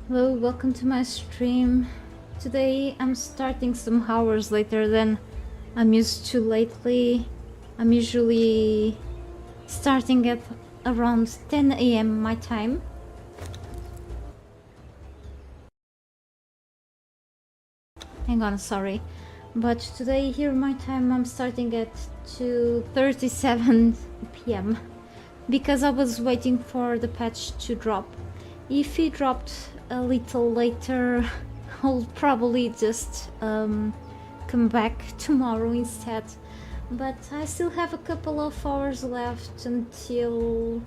Hello, welcome to my stream. Today I'm starting some hours later than I'm used to lately. I'm usually starting at around 10 a.m. my time. Hang on, sorry. But today here my time I'm starting at 2:37 p.m. because I was waiting for the patch to drop. If it dropped a little later, I'll probably just come back tomorrow instead. But I still have a couple of hours left until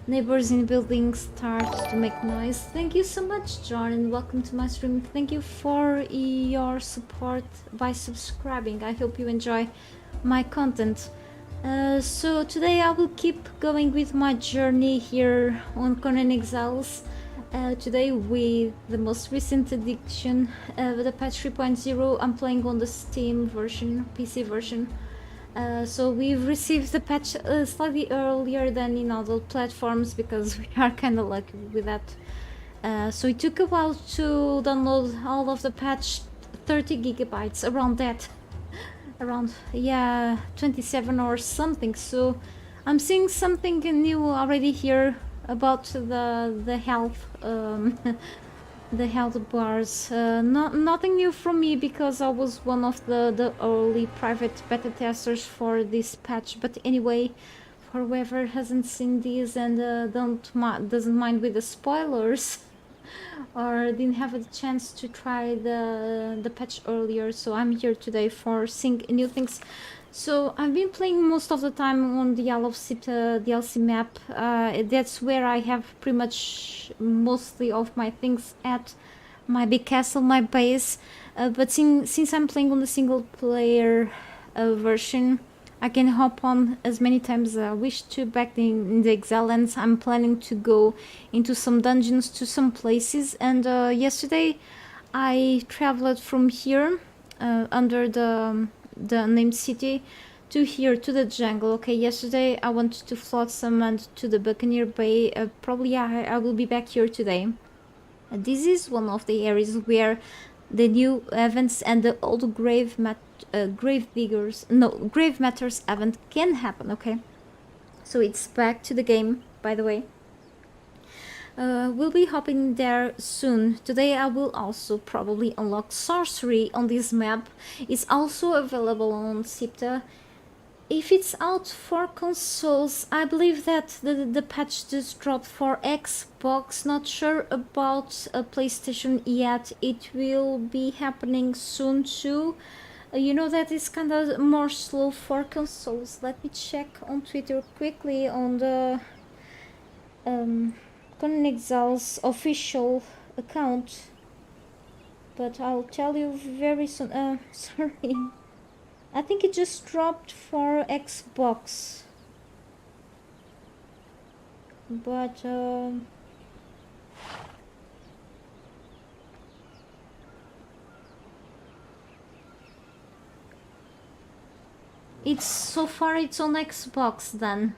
neighbors in buildings start to make noise. Thank you so much, John, and welcome to my stream. Thank you for your support by subscribing. I hope you enjoy my content. So today I will keep going with my journey here on Conan Exiles. Today with the most recent edition, the patch 3.0. I'm playing on the Steam version, PC version. So we've received the patch slightly earlier than in other platforms because we are kind of lucky with that. So it took a while to download all of the patch, 30 gigabytes, around that. Around, yeah, 27 or something. So I'm seeing something new already here about the health the health bars. Nothing new from me because I was one of the early private beta testers for this patch. But anyway, for whoever hasn't seen this and doesn't mind with the spoilers or didn't have a chance to try the patch earlier, so I'm here today for seeing new things. So I've been playing most of the time on the Isle of Sipta DLC map. That's where I have pretty much mostly of my things at, my big castle, my base. But since I'm playing on the single player version, I can hop on as many times as I wish to back in the Exile lands. I'm planning to go into some dungeons, to some places, and yesterday I traveled from here under the named city to here to the jungle. Okay, yesterday I went to Flotsam and to the Buccaneer Bay. Probably I will be back here today. This is one of the areas where the new events and the old grave matters event can happen. Okay, so it's back to the game, by the way. We'll be hopping there soon. Today I will also probably unlock sorcery on this map. It's also available on Sipta. If it's out for consoles, I believe that the patch just dropped for Xbox. Not sure about a PlayStation yet. It will be happening soon too. You know that it's kind of more slow for consoles. Let me check on Twitter quickly on the Conan Exiles official account. But I'll tell you very soon. Sorry. I think it just dropped for Xbox. But it's so far it's on Xbox then.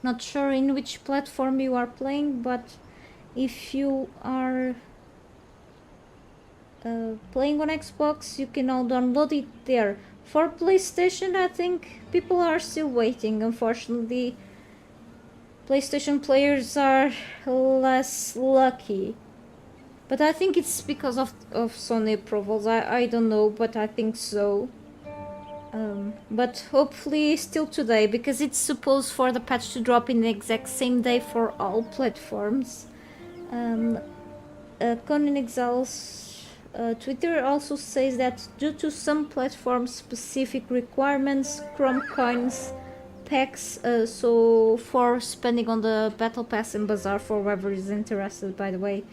Not sure in which platform you are playing, but if you are playing on Xbox, you can now download it there. For PlayStation, I think people are still waiting. Unfortunately, PlayStation players are less lucky. But I think it's because of Sony approvals. I don't know, but I think so. But hopefully still today, because it's supposed for the patch to drop in the exact same day for all platforms. Conan Exiles Twitter also says that due to some platform-specific requirements, Chrome coins packs, so for spending on the Battle Pass and Bazaar for whoever is interested, by the way,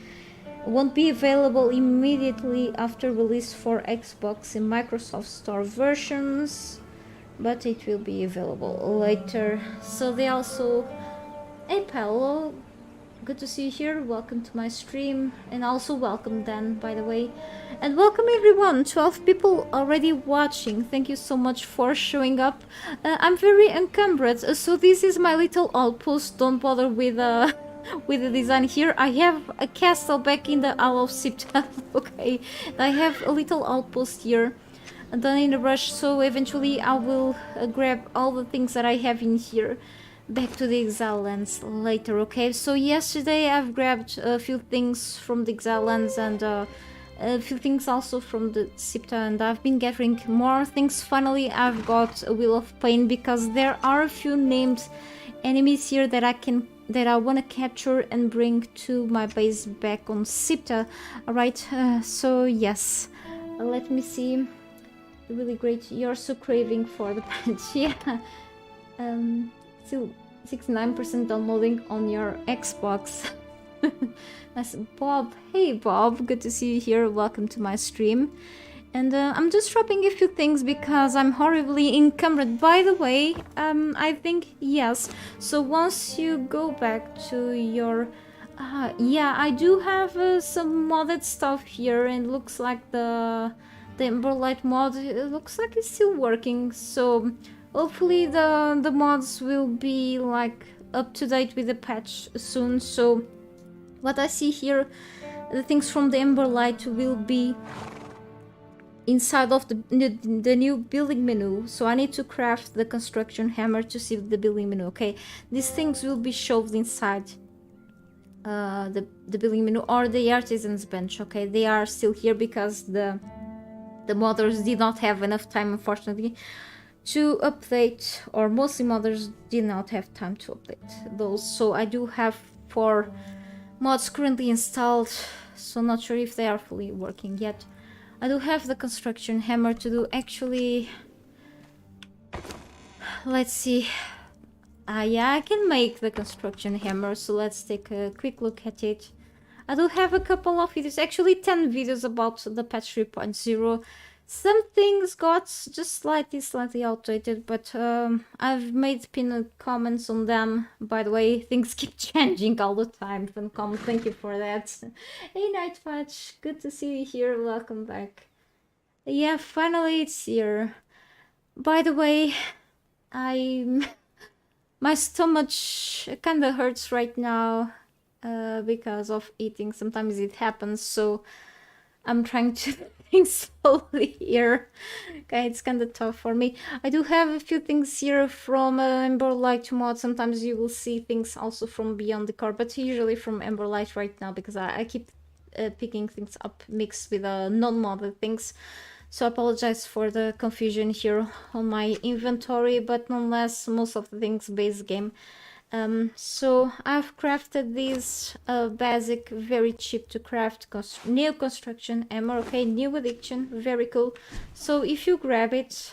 won't be available immediately after release for Xbox and Microsoft Store versions, but it will be available later. So they also... Hey Paolo, good to see you here. Welcome to my stream, and also welcome Dan, by the way, and welcome everyone. 12 people already watching. Thank you so much for showing up. I'm very encumbered, so this is my little outpost. Don't bother with with the design here. I have a castle back in the Isle of Sipta. Okay, I have a little outpost here done in a rush, so eventually I will grab all the things that I have in here back to the Exile lands later. Okay, so yesterday I've grabbed a few things from the Exile lands and a few things also from the Sipta, and I've been gathering more things. Finally I've got a Wheel of Pain because there are a few named enemies here that I want to capture and bring to my base back on Sipta. Alright, so yes, let me see. Really great. You're so craving for the patch. Yeah. Still 69% downloading on your Xbox. That's Bob. Hey Bob, good to see you here. Welcome to my stream. And I'm just dropping a few things because I'm horribly encumbered. By the way, I think yes. So once you go back to your yeah, I do have some modded stuff here, and looks like the Emberlight mod, it looks like it's still working, so hopefully the mods will be like up to date with the patch soon. So what I see here, the things from the Emberlight will be inside of the new building menu. So I need to craft the construction hammer to see the building menu. Okay, these things will be shoved inside the building menu or the artisan's bench. Okay, they are still here because the modders did not have enough time, unfortunately, to update, or mostly modders did not have time to update those. So I do have 4 mods currently installed, so not sure if they are fully working yet. I do have the construction hammer to do. Actually, let's see. Yeah, I can make the construction hammer, so let's take a quick look at it. I do have a couple of videos, actually 10 videos about the patch 3.0. Some things got just slightly outdated, but I've made pinned comments on them. By the way, things keep changing all the time. Funcom, thank you for that. Hey Night Patch, good to see you here, welcome back. Yeah, finally it's here. By the way, my stomach kinda hurts right now. Because of eating, sometimes it happens, so I'm trying to think slowly here. Okay, it's kind of tough for me. I do have a few things here from Emberlight mod. Sometimes you will see things also from Beyond the Core, but usually from Emberlight right now, because I keep picking things up mixed with non-modded things. So I apologize for the confusion here on my inventory, but nonetheless, most of the things base game. So I've crafted this basic, very cheap to craft new construction hammer. Okay, new addiction, very cool. So if you grab it,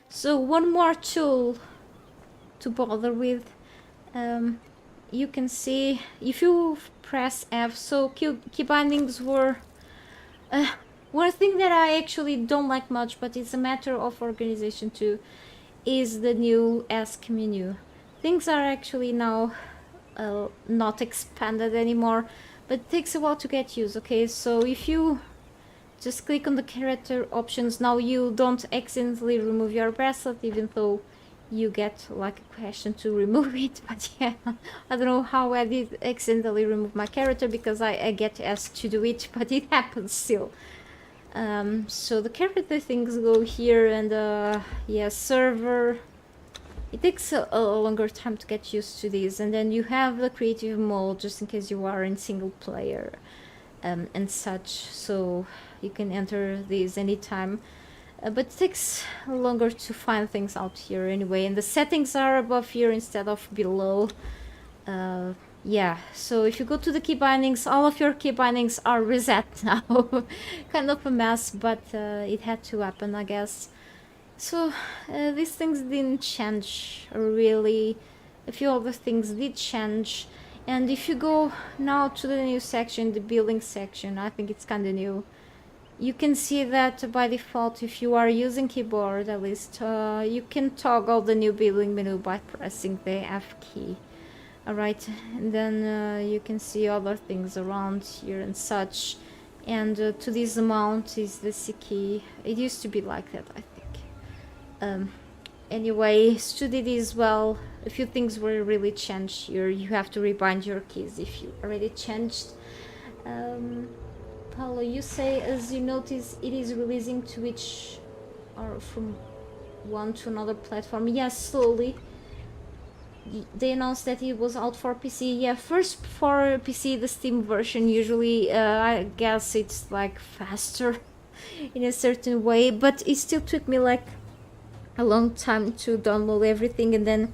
so one more tool to bother with, you can see if you press F. So key bindings were one thing that I actually don't like much, but it's a matter of organization too, is the new Ask menu. Things are actually now not expanded anymore, but it takes a while to get used. Okay, so if you just click on the character options, now you don't accidentally remove your bracelet, even though you get like a question to remove it. But yeah, I don't know how I did accidentally remove my character, because I get asked to do it, but it happens still. So the character things go here, and yeah, server. It takes a longer time to get used to these, and then you have the creative mode just in case you are in single player and such, so you can enter these anytime, but it takes longer to find things out here anyway, and the settings are above here instead of below. Yeah, so if you go to the key bindings, all of your key bindings are reset now. Kind of a mess, but it had to happen, I guess. So these things didn't change really. A few other things did change, and if you go now to the new section, the building section, I think it's kind of new. You can see that by default, if you are using keyboard at least, you can toggle the new building menu by pressing the F key. Alright, and then you can see other things around here and such, and to this amount is the C key. It used to be like that, I think. Anyway, studied as well, a few things were really changed here. You have to rebind your keys if you already changed. Paulo, you say as you notice it is releasing to each or from one to another platform. Yes, slowly. They announced that it was out for PC. Yeah, first for PC, the Steam version. Usually, I guess it's like faster in a certain way, but it still took me like a long time to download everything, and then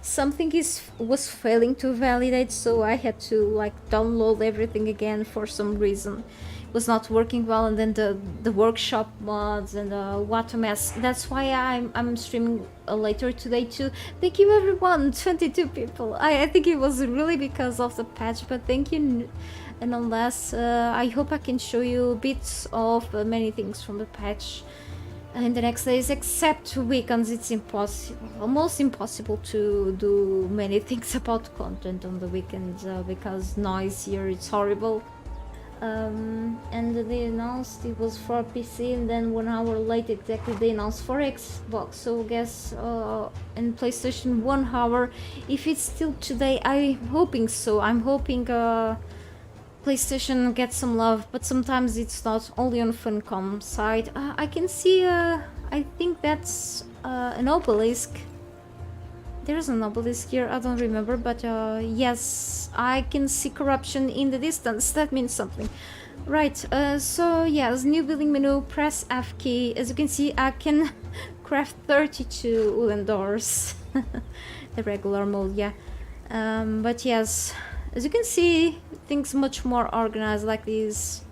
something was failing to validate, so I had to like download everything again for some reason. It was not working well, and then the workshop mods and what a mess. That's why I'm streaming later today too. Thank you everyone, 22 people. I think it was really because of the patch, but thank you. And unless I hope I can show you bits of many things from the patch in the next days, except weekends. It's impossible, almost impossible to do many things about content on the weekends because noise here, it's horrible. And they announced it was for PC, and then 1 hour later exactly they announced for Xbox. So I guess and PlayStation 1 hour. If it's still today, I'm hoping so. I'm hoping PlayStation gets some love, but sometimes it's not. Only on Funcom side. I can see, I think that's an obelisk. There's an obelisk here, I don't remember, but yes, I can see corruption in the distance. That means something. Right, so yes, new building menu, press F key. As you can see, I can craft 32 wooden doors. The regular mode, yeah. But yes, as you can see, things much more organized like this.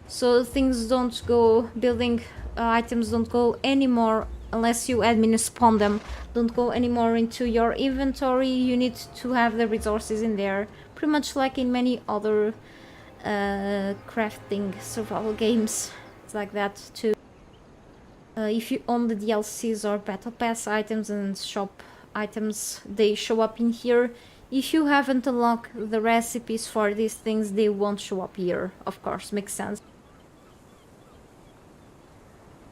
So things don't go, building items don't go anymore unless you admin spawn them, don't go anymore into your inventory. You need to have the resources in there, pretty much like in many other crafting survival games. It's like that too. If you own the DLCs or battle pass items and shop items, they show up in here. If you haven't unlocked the recipes for these things, they won't show up here, of course, makes sense.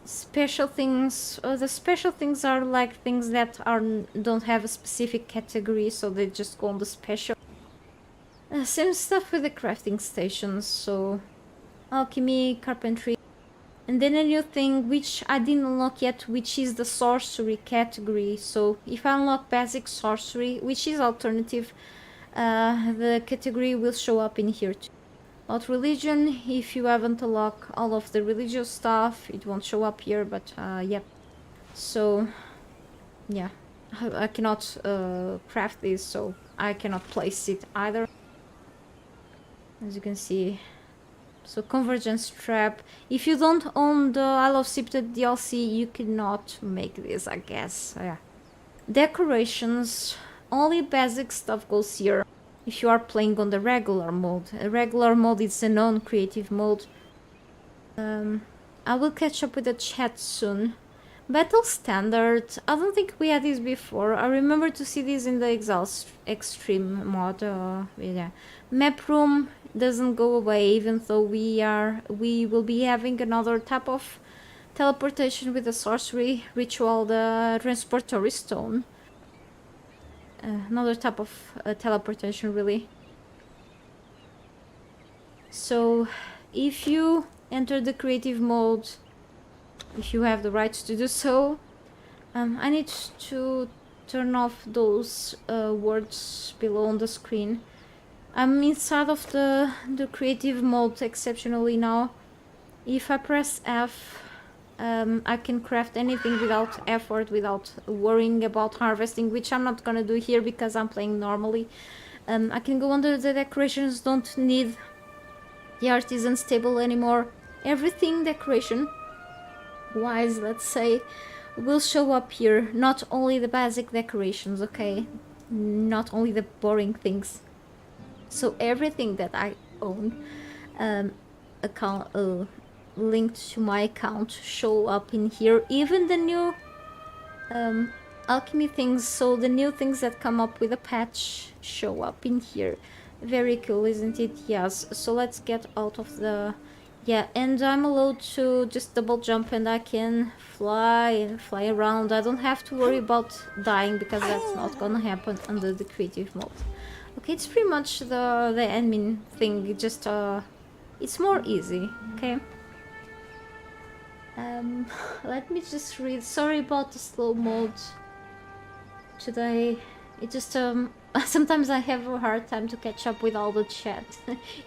Special things, the special things are like things that don't have a specific category, so they just go on the special. Same stuff with the crafting stations, so alchemy, carpentry, and then a new thing which I didn't unlock yet, which is the sorcery category. So if I unlock basic sorcery, which is alternative, the category will show up in here too. About religion, if you haven't unlocked all of the religious stuff, it won't show up here, but yep. So yeah, I cannot craft this, so I cannot place it either, as you can see. So convergence trap, if you don't own the Isle of Sipted DLC, you cannot make this, I guess. Yeah. Decorations, only basic stuff goes here if you are playing on the regular mode. A regular mode is a non-creative mode. I will catch up with the chat soon. Battle standard, I don't think we had this before. I remember to see this in the Exiles Extreme mod. Yeah. Map room doesn't go away, even though we will be having another type of teleportation with the sorcery ritual, the transportory stone. Another type of teleportation, really. So if you enter the creative mode, if you have the right to do so, I need to turn off those words below on the screen. I'm inside of the creative mode exceptionally now. If I press F, I can craft anything without effort, without worrying about harvesting, which I'm not gonna do here because I'm playing normally. I can go under the decorations, don't need the artisan's table anymore. Everything decoration wise, let's say, will show up here. Not only the basic decorations, okay? Not only the boring things. So everything that I own, account linked to my account, show up in here. Even the new alchemy things, so the new things that come up with a patch show up in here. Very cool, isn't it? Yes. So let's get out of the Yeah, and I'm allowed to just double jump and I can fly and fly around. I don't have to worry about dying because that's not gonna happen under the creative mode. Okay, it's pretty much the admin thing, it just it's more easy, okay? Let me just read. Sorry about the slow mode today. It just sometimes I have a hard time to catch up with all the chat.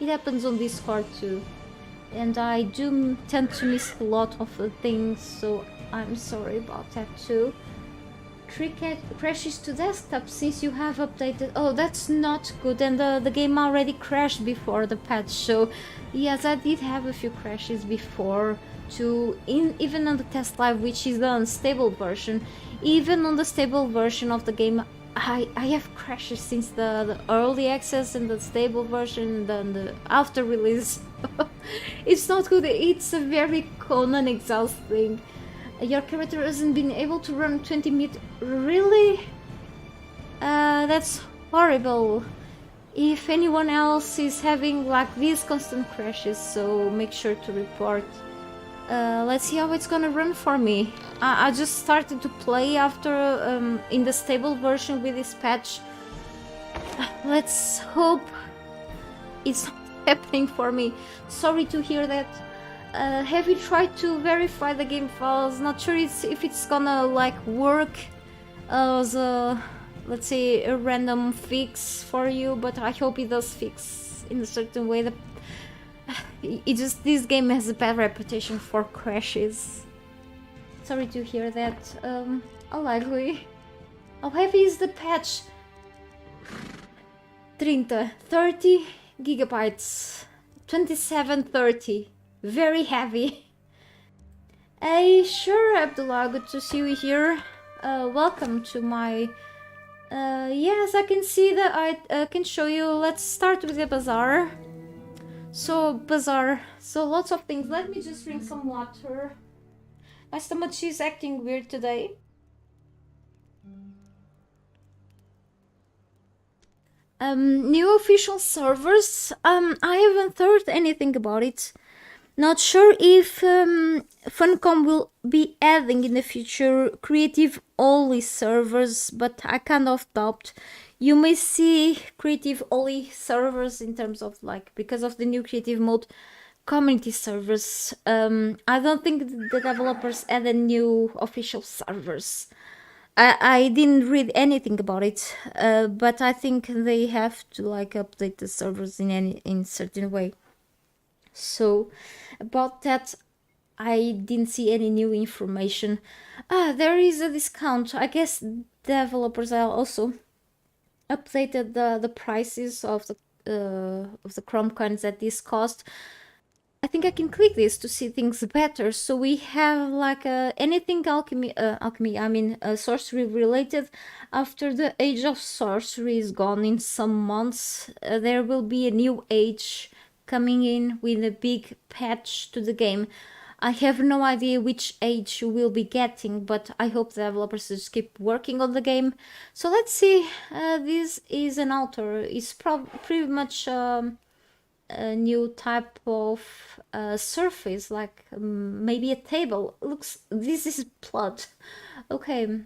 It happens on Discord too. And I do tend to miss a lot of the things, so I'm sorry about that too. Cricket crashes to desktop since you have updated. Oh, that's not good. And the game already crashed before the patch, so yes, I did have a few crashes before too, even on the test live, which is the unstable version. Even on the stable version of the game, I have crashes since the early access and the stable version, and the after release. It's not good. It's a very Conan Exiles thing. Your character hasn't been able to run 20 meters. Really? That's horrible. If anyone else is having like these constant crashes, so make sure to report. Let's see how it's gonna run for me. I just started to play after in the stable version with this patch. Let's hope it's not happening for me. Sorry to hear that. Have you tried to verify the game files? Not sure if it's gonna like work as a, let's say, a random fix for you, but I hope it does fix in a certain way. This game has a bad reputation for crashes. Sorry to hear that. Unlikely. How heavy is the patch? 30 gigabytes. 2730. Very heavy. Hey, sure, Abdullah, good to see you here. Welcome to my... yes, I can see that I can show you. Let's start with the bazaar. So, bazaar. So, lots of things. Let me just drink some water. My stomach is acting weird today. New official servers. I haven't heard anything about it. Not sure if Funcom will be adding in the future creative only servers, but I kind of doubt. You may see creative only servers in terms of like, because of the new creative mode, community servers. I don't think the developers added new official servers. I didn't read anything about it, but I think they have to like update the servers in certain way. So about that, I didn't see any new information. There is a discount. I guess developers are also updated the prices of the Chrome coins at this cost. I think I can click this to see things better. So we have like anything alchemy, sorcery related. After the age of sorcery is gone in some months, there will be a new age coming in with a big patch to the game. I have no idea which age you will be getting, but I hope the developers just keep working on the game. So let's see. This is an altar. It's pretty much a new type of surface, like maybe a table. Looks, this is blood. Okay.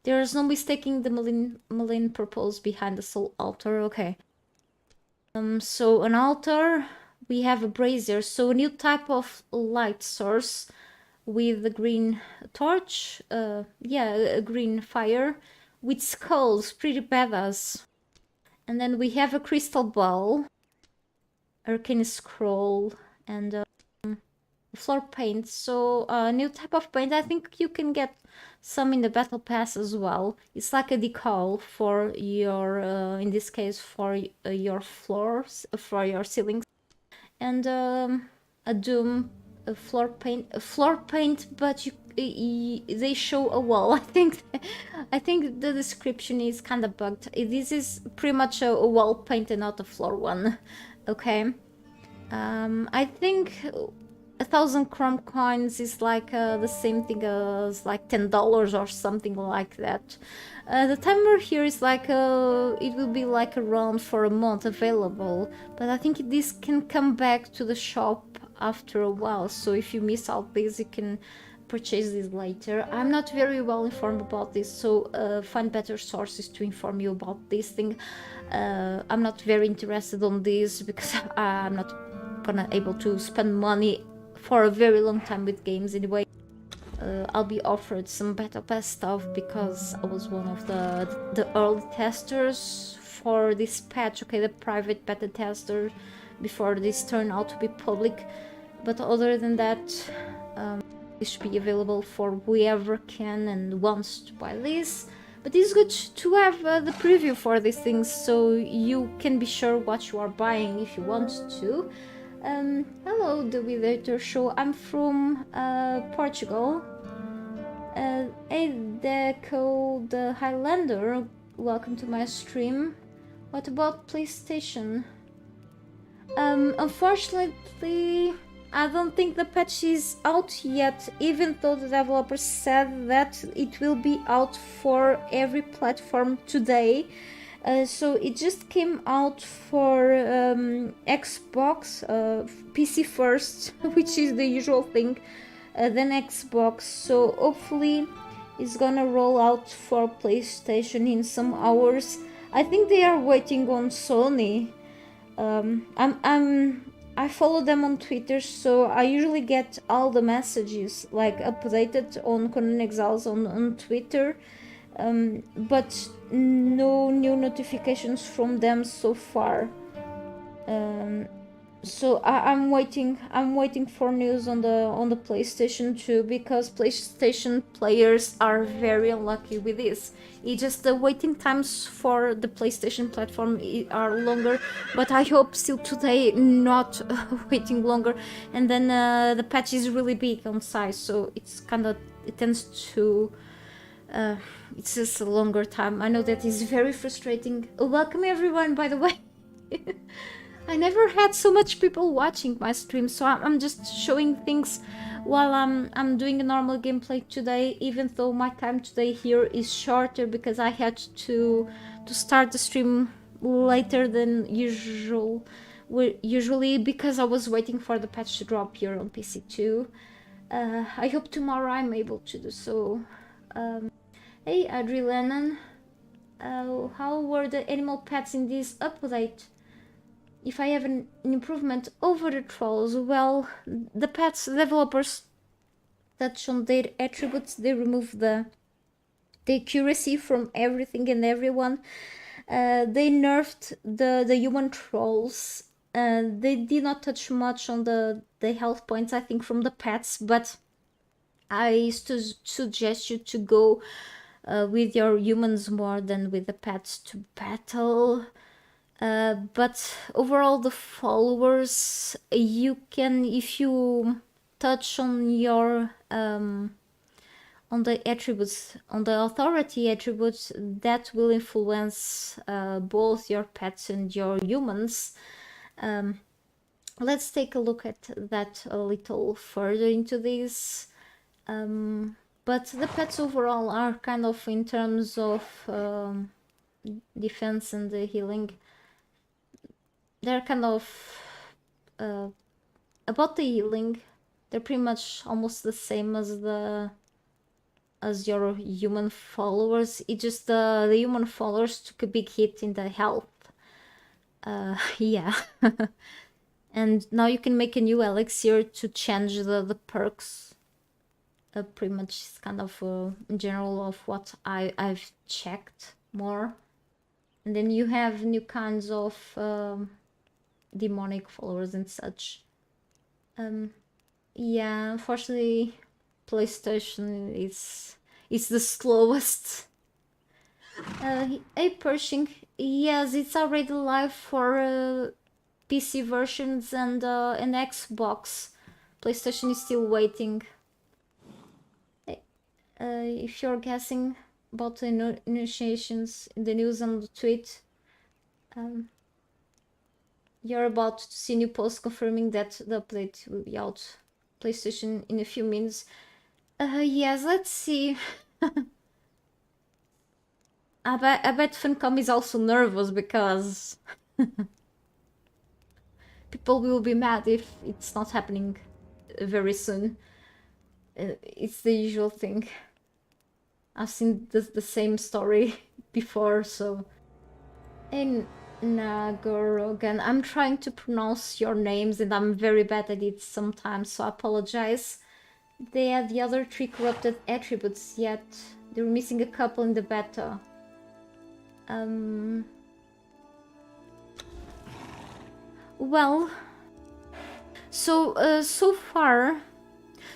There's no mistaking the malign purpose behind the soul altar. Okay. So an altar, we have a brazier, so a new type of light source with the green torch, yeah, a green fire with skulls, pretty badass. And then we have a crystal ball, arcane scroll, and floor paint. So a new type of paint. I think you can get some in the battle pass as well. It's like a decal for your, in this case, for your floors, for your ceilings. And a doom, a floor paint, but they show a wall. I think the description is kind of bugged. This is pretty much a wall paint and not a floor one. Okay. I think 1,000 Chrome coins is like the same thing as like $10 or something like that. The timer here is like it will be like around for a month available, but I think this can come back to the shop after a while, so if you miss out this, you can purchase this later. I'm not very well informed about this, so find better sources to inform you about this thing. I'm not very interested on this because I'm not gonna able to spend money for a very long time with games anyway. I'll be offered some beta pass stuff because I was one of the early testers for this patch, okay, the private beta tester before this turned out to be public. But other than that, this should be available for whoever can and wants to buy this. But it's good to have the preview for these things, so you can be sure what you are buying if you want to. Hello, the Villager Show. I'm from Portugal. Hey, Deco the Highlander. Welcome to my stream. What about PlayStation? Unfortunately, I don't think the patch is out yet, even though the developer said that it will be out for every platform today. So it just came out for Xbox, PC first, which is the usual thing, then Xbox. So hopefully it's gonna roll out for PlayStation in some hours. I think they are waiting on Sony. I follow them on Twitter, so I usually get all the messages like updated on Conan Exiles on Twitter, but no new notifications from them so far. So I'm waiting for news on the PlayStation 2, because PlayStation players are very unlucky with this. It's just the waiting times for the PlayStation platform are longer, but I hope still today not waiting longer. And then the patch is really big on size, so it tends to it's just a longer time. I know that is very frustrating. Welcome everyone, by the way. I never had so much people watching my stream, so I'm just showing things while I'm doing a normal gameplay today, even though my time today here is shorter because I had to start the stream later than usual. Usually because I was waiting for the patch to drop here on PC too. I hope tomorrow I'm able to do so. Hey Adri Lennon, how were the animal pets in this update? If I have an improvement over the trolls, well, the pets developers touch on their attributes. They remove the accuracy from everything and everyone. They nerfed the human trolls. They did not touch much on the health points, I think, from the pets, but I used to suggest you to go with your humans more than with the pets to battle. But overall, the followers, you can, if you touch on your on the attributes, on the authority attributes, that will influence both your pets and your humans. Let's take a look at that a little further into this. But the pets overall are kind of, in terms of defense and the healing, they're kind of about the healing, they're pretty much almost the same as your human followers. It just the human followers took a big hit in the health. Yeah. And now you can make a new elixir to change the perks. Pretty much it's kind of in general of what I've checked more. And then you have new kinds of demonic followers and such. Yeah, unfortunately PlayStation is the slowest. Hey Pershing, yes, it's already live for PC versions and Xbox. PlayStation is still waiting. If you're guessing about the initiations in the news and the tweet, you're about to see new posts confirming that the update will be out PlayStation in a few minutes. Yes, let's see. I bet Funcom is also nervous because people will be mad if it's not happening very soon. It's the usual thing. I've seen the same story before, so... In Nagorogan, I'm trying to pronounce your names and I'm very bad at it sometimes, so I apologize. They had the other 3 corrupted attributes, yet they were missing a couple in the beta. Well, so far,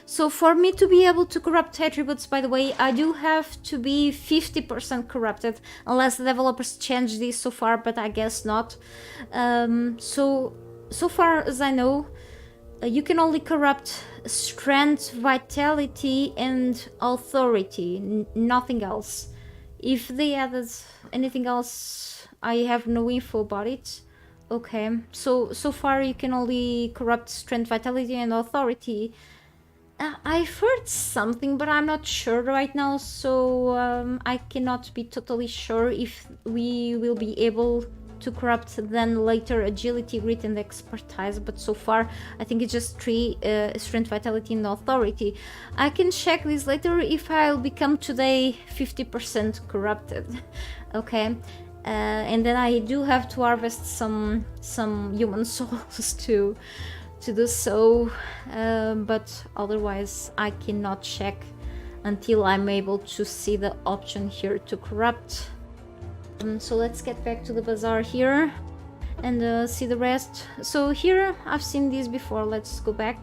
so for me to be able to corrupt attributes, by the way, I do have to be 50% corrupted, unless the developers change this so far, but I guess not. So far as I know, you can only corrupt strength, vitality, and authority, nothing else. If they added anything else, I have no info about it. Okay, so far you can only corrupt strength, vitality, and authority. I've heard something, but I'm not sure right now, so I cannot be totally sure if we will be able to corrupt then later agility, grit, and expertise, but so far I think it's just 3 strength, vitality, and authority. I can check this later if I'll become today 50% corrupted. Okay. And then I do have to harvest some human souls to do so, but otherwise I cannot check until I'm able to see the option here to corrupt. So let's get back to the bazaar here and see the rest. So here I've seen these before. Let's go back.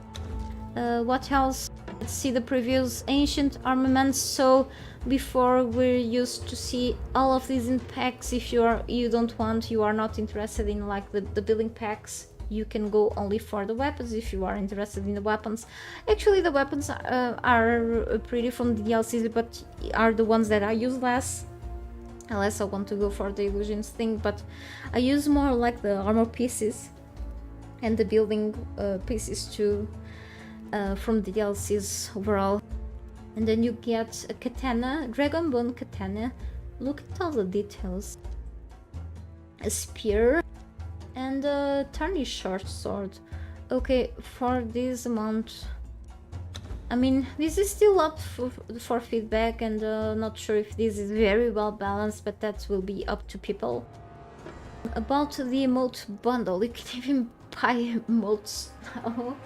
What else? Let's see the previews. Ancient armaments. So before we're used to see all of these in packs. If you are not interested in like the building packs, you can go only for the weapons if you are interested in the weapons. Actually, the weapons are pretty from the DLCs, but are the ones that I use less. Unless I want to go for the illusions thing, but I use more like the armor pieces and the building pieces too from the DLCs overall. And then you get a katana, dragon bone katana. Look at all the details. A spear and a tarnished short sword. Okay, for this amount, I mean, this is still up for feedback, and not sure if this is very well balanced, but that will be up to people. About the emote bundle, you can even buy emotes now.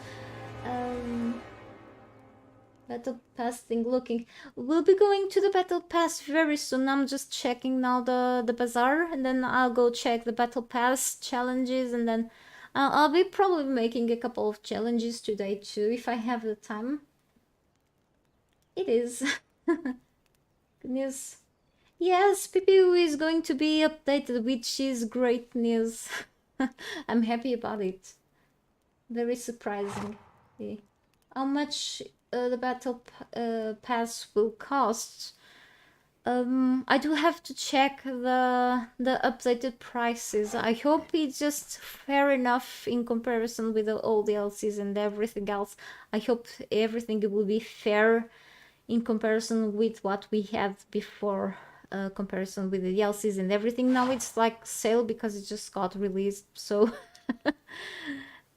Battle pass thing looking. We'll be going to the battle pass very soon. I'm just checking now the bazaar, and then I'll go check the battle pass challenges, and then I'll be probably making a couple of challenges today too, if I have the time. It is. Good news. Yes, PPU is going to be updated, which is great news. I'm happy about it. Very surprising. How much the battle pass will cost? I do have to check the updated prices. I hope it's just fair enough in comparison with the old DLCs and everything else. I hope everything will be fair in comparison with what we had before, comparison with the DLCs and everything. Now it's like sale because it just got released, so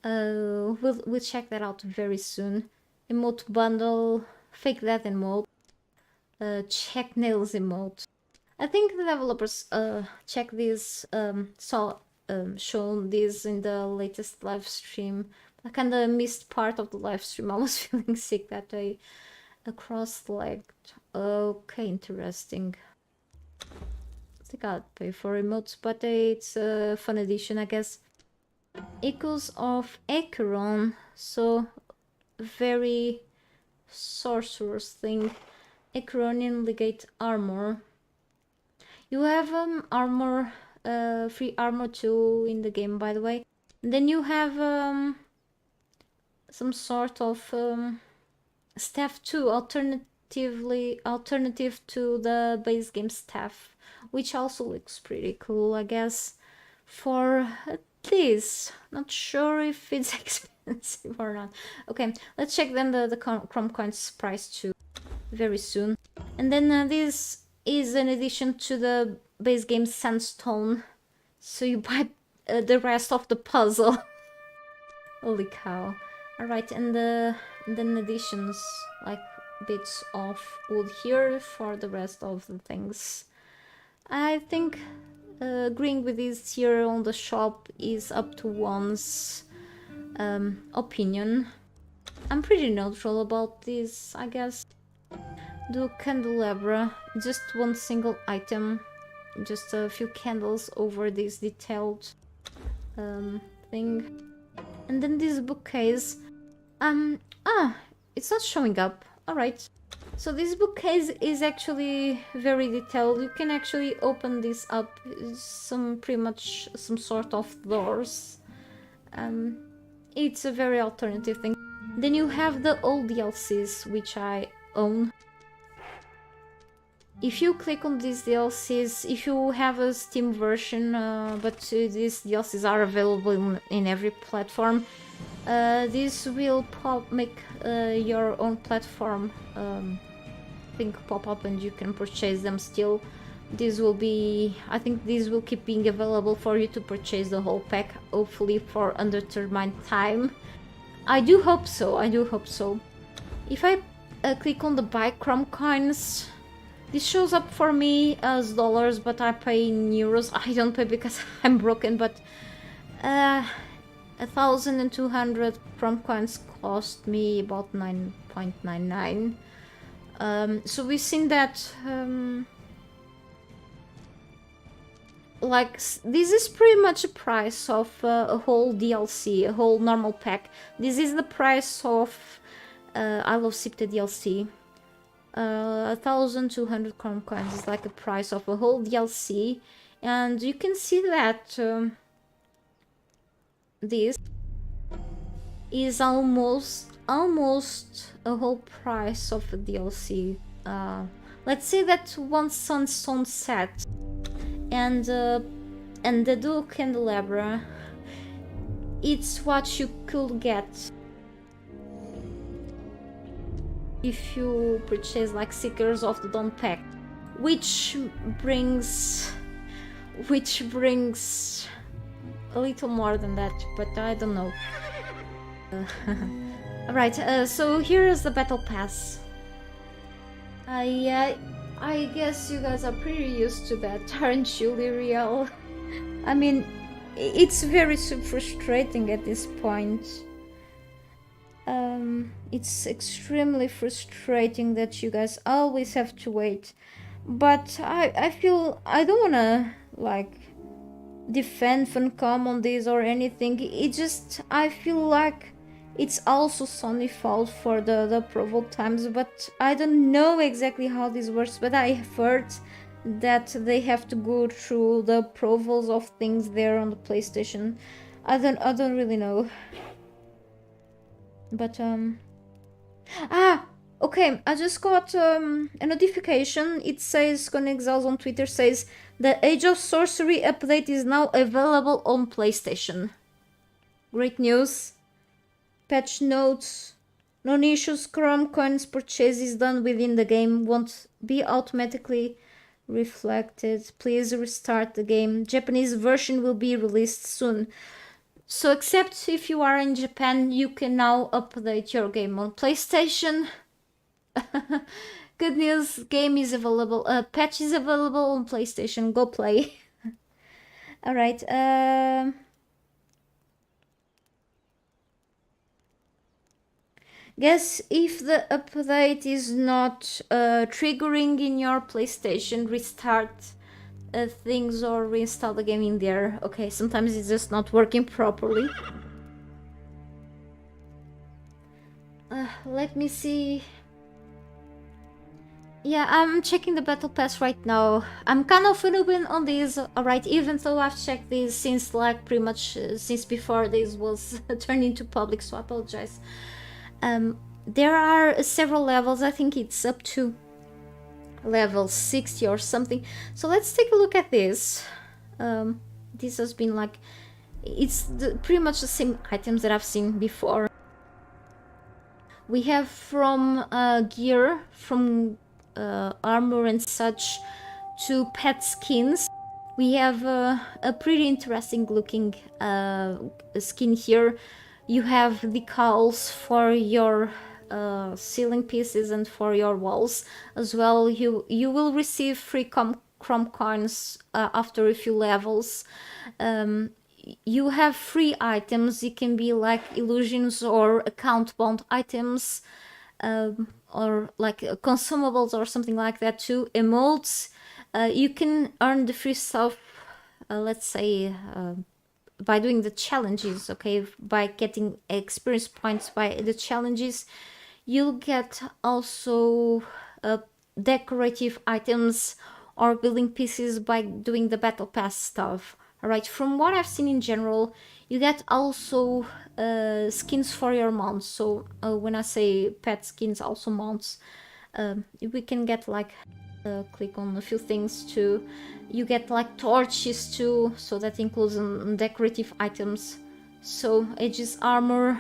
we'll check that out very soon. Emote bundle, fake that emote, check nails emote. I think the developers check this, shown this in the latest live stream. I kind of missed part of the live stream. I was feeling sick that day. Cross-legged. Okay, interesting. I gotta pay for emotes, but it's a fun addition, I guess. Echoes of Acheron. So, very sorcerer's thing. Acheronian legate armor. You have armor, free armor too in the game, by the way. And then you have some sort of staff too, alternative to the base game staff, which also looks pretty cool, I guess. For this, not sure if it's expensive or not. Okay, let's check then the chrome coins price too very soon. And then this is an addition to the base game sandstone, so you buy the rest of the puzzle. Holy cow. Alright, and then additions, like bits of wood here for the rest of the things. I think agreeing with this here on the shop is up to one's opinion. I'm pretty neutral about this, I guess. Do candelabra, just one single item, just a few candles over this detailed thing. And then this bookcase, it's not showing up. Alright. So this bookcase is actually very detailed. You can actually open this up, pretty much some sort of doors. It's a very alternative thing. Then you have the old DLCs, which I own. If you click on these DLCs, if you have a Steam version, but these DLCs are available in every platform, this will make your own platform thing pop up and you can purchase them still. This will be, I think this will keep being available for you to purchase the whole pack, hopefully for undetermined time. I do hope so, I do hope so. If I click on the buy Chrome coins, this shows up for me as dollars, but I pay in euros. I don't pay because I'm broken, but 1,200 Chrome coins cost me about 9.99. So we've seen that like this is pretty much the price of a whole DLC, a whole normal pack. This is the price of I Love Sipta DLC. 1,200 Chrome coins is like the price of a whole DLC, and you can see that this is almost a whole price of a DLC. Let's say that one sunstone set and the dual candelabra, it's what you could get if you purchase like Seekers of the Dawn pack, which brings a little more than that, but I don't know. Alright, so here is the battle pass. I guess you guys are pretty used to that, aren't you, Lyriel? I mean, it's very frustrating at this point. It's extremely frustrating that you guys always have to wait. But I feel I don't wanna like defend Funcom on this or anything. It just, I feel like it's also Sony's fault for the approval times, but I don't know exactly how this works, but I have heard that they have to go through the approvals of things there on the PlayStation. I don't really know. But okay, I just got a notification. It says Conan Exiles on Twitter says the Age of Sorcery update is now available on PlayStation. Great news. Patch notes. No issues. Chrome coins purchases done within the game won't be automatically reflected. Please restart the game. Japanese version will be released soon. So except if you are in Japan, you can now update your game on PlayStation. Good news, game is available, patch is available on PlayStation, go play. Alright, guess if the update is not triggering in your PlayStation, restart things or reinstall the game in there. Okay, sometimes it's just not working properly. Let me see. Yeah, I'm checking the battle pass right now. I'm kind of a noob on this, alright, even though I've checked this since like pretty much since before this was turned into public, so I apologize. There are several levels. I think it's up to level 60 or something. So let's take a look at this. This has been like, it's pretty much the same items that I've seen before. We have from gear, from armor and such, to pet skins. We have a pretty interesting looking skin here. You have decals for your ceiling pieces and for your walls as well. You will receive free chrome coins after a few levels. You have free items. It can be like illusions or account bound items, or like consumables or something like that too. Emotes. You can earn the free stuff, let's say, by doing the challenges, okay? By getting experience points by the challenges. You'll get also decorative items or building pieces by doing the battle pass stuff. All right, from what I've seen in general, you get also skins for your mounts. So when I say pet skins, also mounts, we can get like click on a few things too. You get like torches too, so that includes decorative items. So Aegis armor,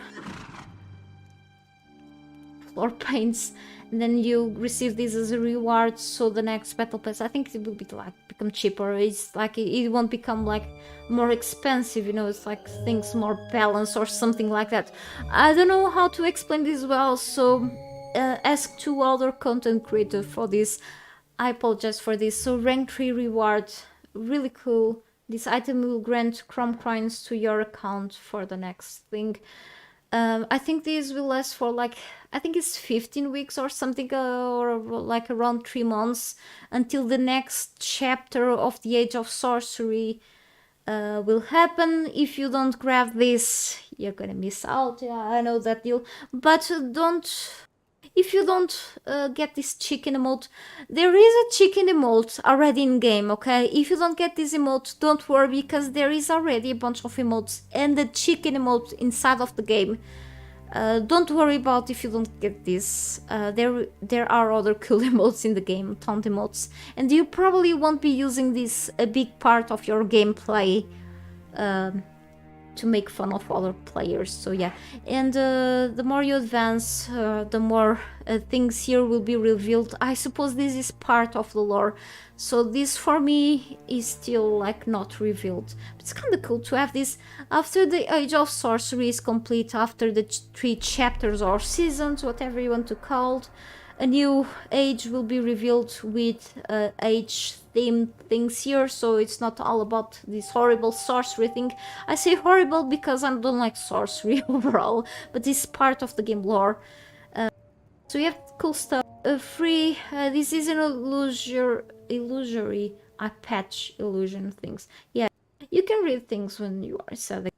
floor paints, and then you receive this as a reward. So the next battle pass, I think it will be like become cheaper. It's like it won't become like more expensive, you know. It's like things more balanced or something like that. I don't know how to explain this well, so ask two other content creators for this. I apologize for this. So rank 3 reward, really cool. This item will grant chrome coins to your account for the next thing. I think this will last for like, I think it's 15 weeks or something, or like around 3 months, until the next chapter of the Age of Sorcery will happen. If you don't grab this, you're gonna miss out. Yeah, I know that deal. But if you don't get this chicken emote, there is a chicken emote already in game, okay? If you don't get this emote, don't worry, because there is already a bunch of emotes and the chicken emote inside of the game. Don't worry about if you don't get this. There are other cool emotes in the game, taunt emotes, and you probably won't be using this a big part of your gameplay to make fun of other players. So yeah, and the more you advance, the more things here will be revealed. I suppose this is part of the lore, so this for me is still like not revealed. But it's kind of cool to have this after the Age of Sorcery is complete, after the 3 chapters or seasons, whatever you want to call it. A new age will be revealed with age themed things here, so it's not all about this horrible sorcery thing. I say horrible because I don't like sorcery overall, but it's part of the game lore. So you have cool stuff. Free, this is an illusory, I patch illusion things. Yeah, you can read things when you are setting.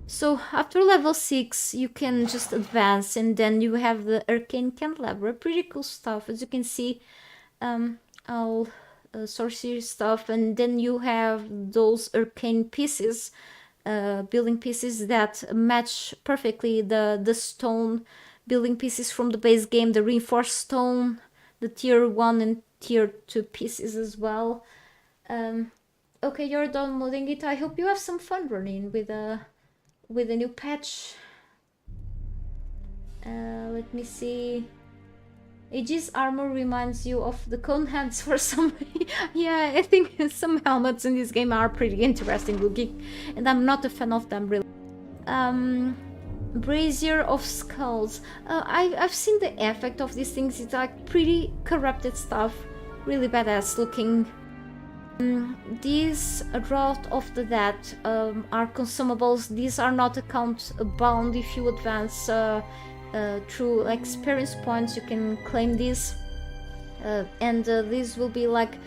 So after level 6, you can just advance, and then you have the Arcane Candelabra. Pretty cool stuff, as you can see. All sorcery stuff, and then you have those arcane pieces, building pieces that match perfectly the stone building pieces from the base game, the reinforced stone, the tier 1 and tier 2 pieces as well. Okay, you're downloading it. I hope you have some fun running with a new patch. Let me see. Aegis armor reminds you of the cone hands for some. Yeah, I think some helmets in this game are pretty interesting looking, and I'm not a fan of them really. Brazier of Skulls. I've seen the effect of these things. It's like pretty corrupted stuff, really badass looking. These Wrath of the Dead are consumables. These are not account bound. If you advance through experience points, you can claim these, and these will be like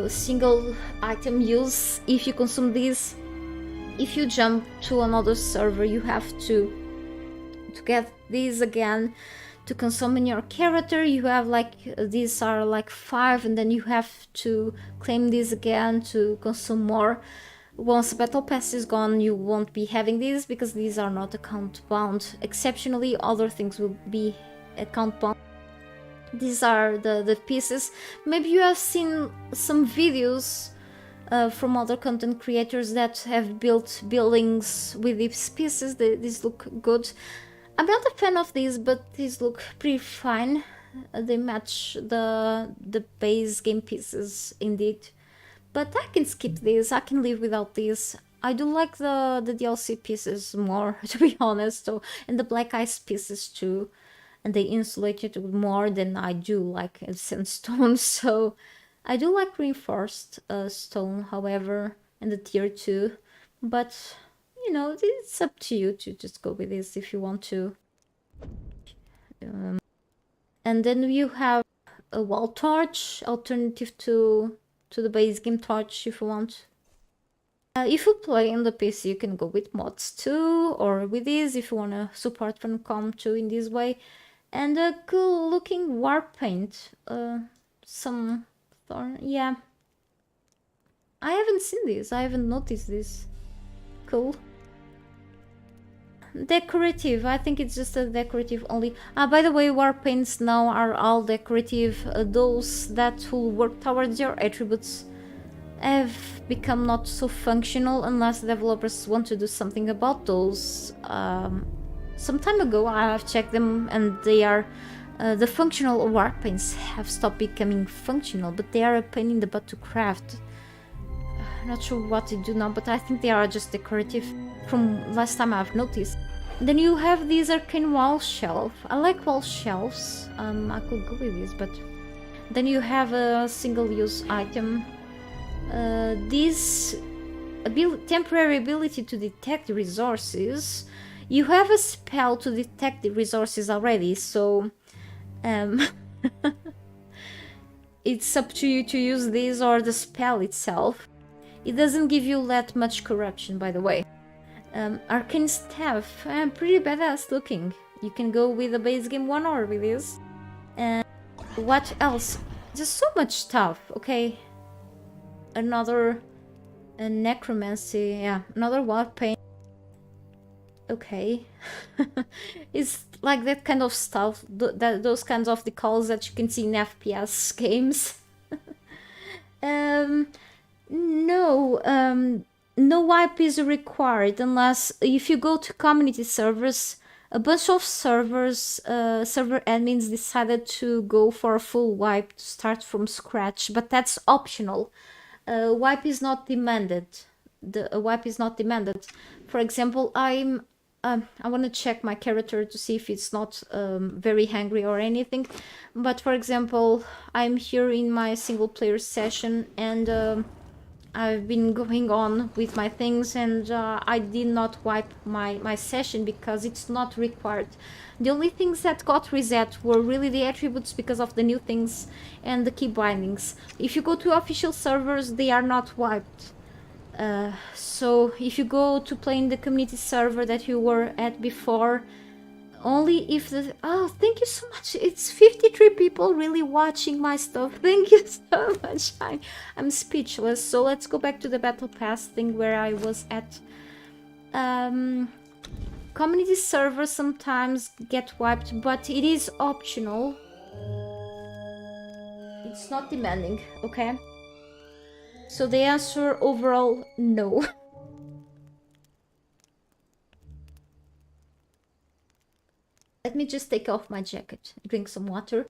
single item use if you consume these. If you jump to another server, you have to get these again to consume in your character. You have like, these are like 5, and then you have to claim these again to consume more. Once the battle pass is gone, you won't be having these because these are not account bound. Exceptionally, other things will be account bound. These are the pieces. Maybe you have seen some videos from other content creators that have built buildings with these pieces. These look good. I'm not a fan of these, but these look pretty fine. They match the base game pieces indeed. But I can skip these, I can live without these. I do like the DLC pieces more, to be honest, so, and the black ice pieces too, and they insulate it more than I do like sandstone. So I do like reinforced stone, however, and the tier 2, but you know, it's up to you to just go with this if you want to. And then you have a wall torch, alternative to the base game torch if you want. If you play on the PC, you can go with mods too, or with these if you want to support Funcom too in this way. And a cool looking war paint. Some thorn, yeah. I haven't seen this, I haven't noticed this. Cool. Decorative, I think it's just a decorative only. By the way, war paints now are all decorative. Those that will work towards your attributes have become not so functional unless developers want to do something about those. Some time ago I have checked them and they are the functional war paints have stopped becoming functional, but they are a pain in the butt to craft. Not sure what they do now, but I think they are just decorative from last time I've noticed. Then you have this arcane wall shelf. I like wall shelves. I could go with this, but then you have a single-use item. This temporary ability to detect resources. You have a spell to detect the resources already, so it's up to you to use this or the spell itself. It doesn't give you that much corruption, by the way. Arcane staff, pretty badass looking. You can go with the base game one or with this. And what else? Just so much stuff. Okay. Another necromancy, yeah, another war paint. Okay. It's like that kind of stuff, those kinds of decals that you can see in FPS games. No wipe is required unless if you go to community servers. A bunch of server admins decided to go for a full wipe to start from scratch, but that's optional. Wipe is not demanded. A wipe is not demanded. For example, I want to check my character to see if it's not very hungry or anything. But for example, I'm here in my single player session and I've been going on with my things and I did not wipe my session because it's not required. The only things that got reset were really the attributes because of the new things and the key bindings. If you go to official servers, they are not wiped. So if you go to play in the community server that you were at before, only if the... Oh, thank you so much. It's 53 people really watching my stuff. Thank you so much. I'm speechless. So let's go back to the battle pass thing where I was at. Community servers sometimes get wiped, but it is optional. It's not demanding, okay? So the answer overall, no. Let me just take off my jacket, drink some water.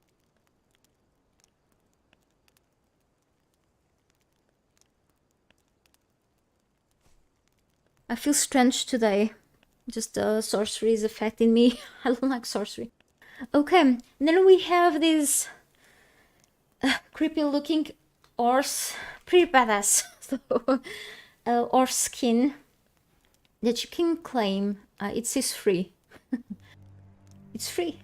I feel strange today. Just sorcery is affecting me. I don't like sorcery. Okay, and then we have this creepy looking horse. Pretty badass. Horse skin that you can claim. It says free. It's free.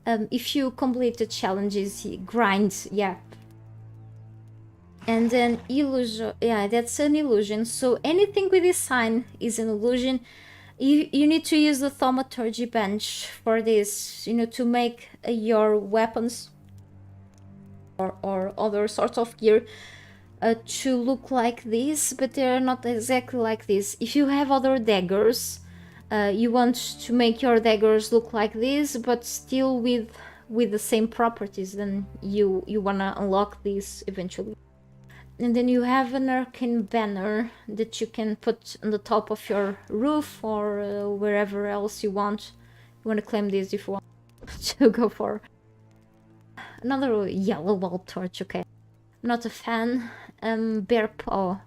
If you complete the challenges, grind, yeah. And then illusion, yeah, that's an illusion. So anything with this sign is an illusion. You need to use the thaumaturgy bench for this, you know, to make your weapons or other sorts of gear to look like this, but they're not exactly like this. If you have other daggers, you want to make your daggers look like this, but still with the same properties, then you wanna unlock this eventually. And then you have an arcane banner that you can put on the top of your roof or wherever else you want. You want to claim this if you want to go for another yellow wall torch. Okay, I'm not a fan. Bear paw.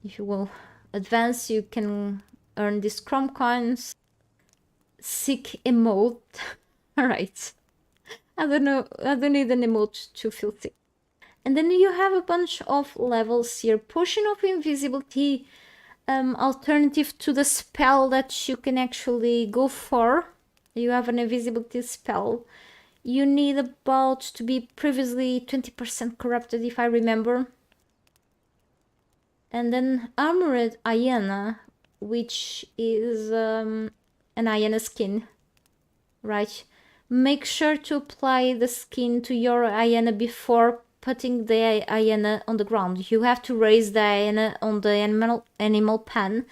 if you will advance, you can earn these chrome coins. Sick emote. Alright. I don't know, I don't need an emote to feel sick. And then you have a bunch of levels here. Potion of invisibility, alternative to the spell that you can actually go for. You have an invisibility spell. You need about to be previously 20% corrupted, if I remember. And then Armored Hyena, which is an hyena skin, right? Make sure to apply the skin to your hyena before putting the hyena on the ground. You have to raise the hyena on the animal pen,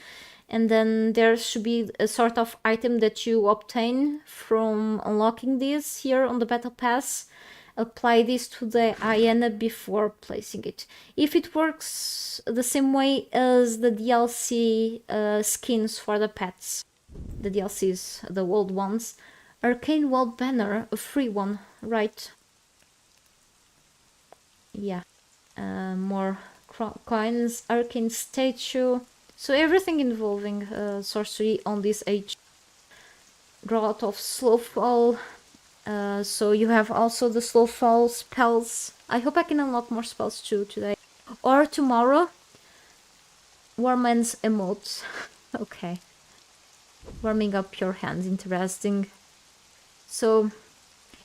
and then there should be a sort of item that you obtain from unlocking this here on the battle pass. Apply this to the hyena before placing it. If it works the same way as the DLC skins for the pets, the DLCs, the old ones. Arcane Wall Banner, a free one, right? Yeah. More coins, Arcane Statue. So everything involving sorcery on this age. Drought of Slowfall. So you have also the Slowfall spells. I hope I can unlock more spells too today. Or tomorrow. Warman's emotes. Okay. Warming up your hands, interesting. So,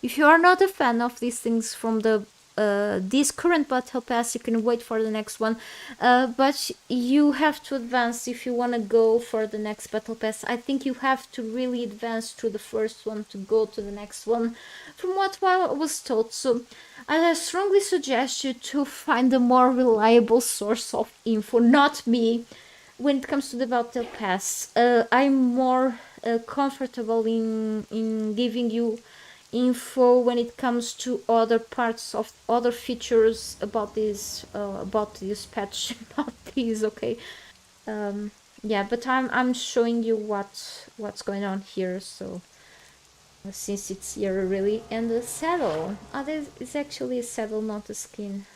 if you are not a fan of these things from the this current battle pass, you can wait for the next one. But you have to advance if you want to go for the next battle pass. I think you have to really advance through the first one to go to the next one, from what I was told. So, I strongly suggest you to find a more reliable source of info, not me. When it comes to the battle pass, I'm more comfortable in giving you info when it comes to other parts of other features about this patch, not these. Okay, yeah, but I'm showing you what's going on here. So since it's here really, and the saddle. Oh, this is actually a saddle, not a skin.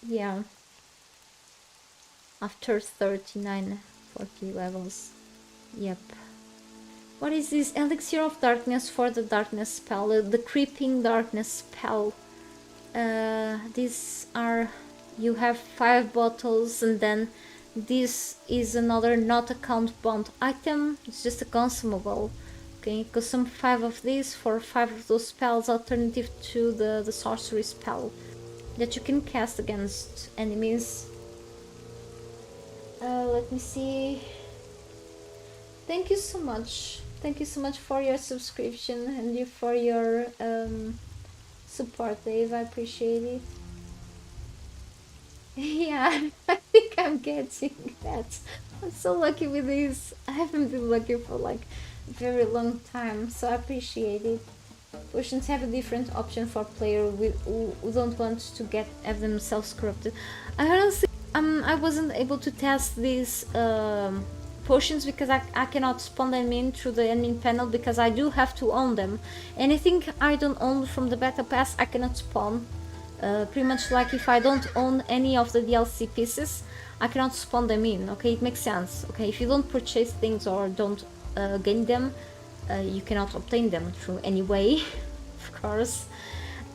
Yeah. After 39, 40 levels. Yep. What is this? Elixir of Darkness for the Darkness spell. The Creeping Darkness spell. These are... You have 5 bottles, and then this is another not account bound item. It's just a consumable. Okay, consume 5 of these for 5 of those spells, alternative to the sorcery spell that you can cast against enemies. Let me see. Thank you so much. Thank you so much for your subscription and for your support, Dave. I appreciate it. Yeah, I think I'm getting that. I'm so lucky with this. I haven't been lucky for like a very long time, so I appreciate it. Potions have a different option for players who don't want to have themselves corrupted. I honestly, I wasn't able to test these potions because I cannot spawn them in through the admin panel because I do have to own them. Anything I don't own from the beta pass, I cannot spawn. Pretty much like if I don't own any of the DLC pieces, I cannot spawn them in. Okay, it makes sense. Okay, if you don't purchase things or don't gain them, you cannot obtain them through any way, of course.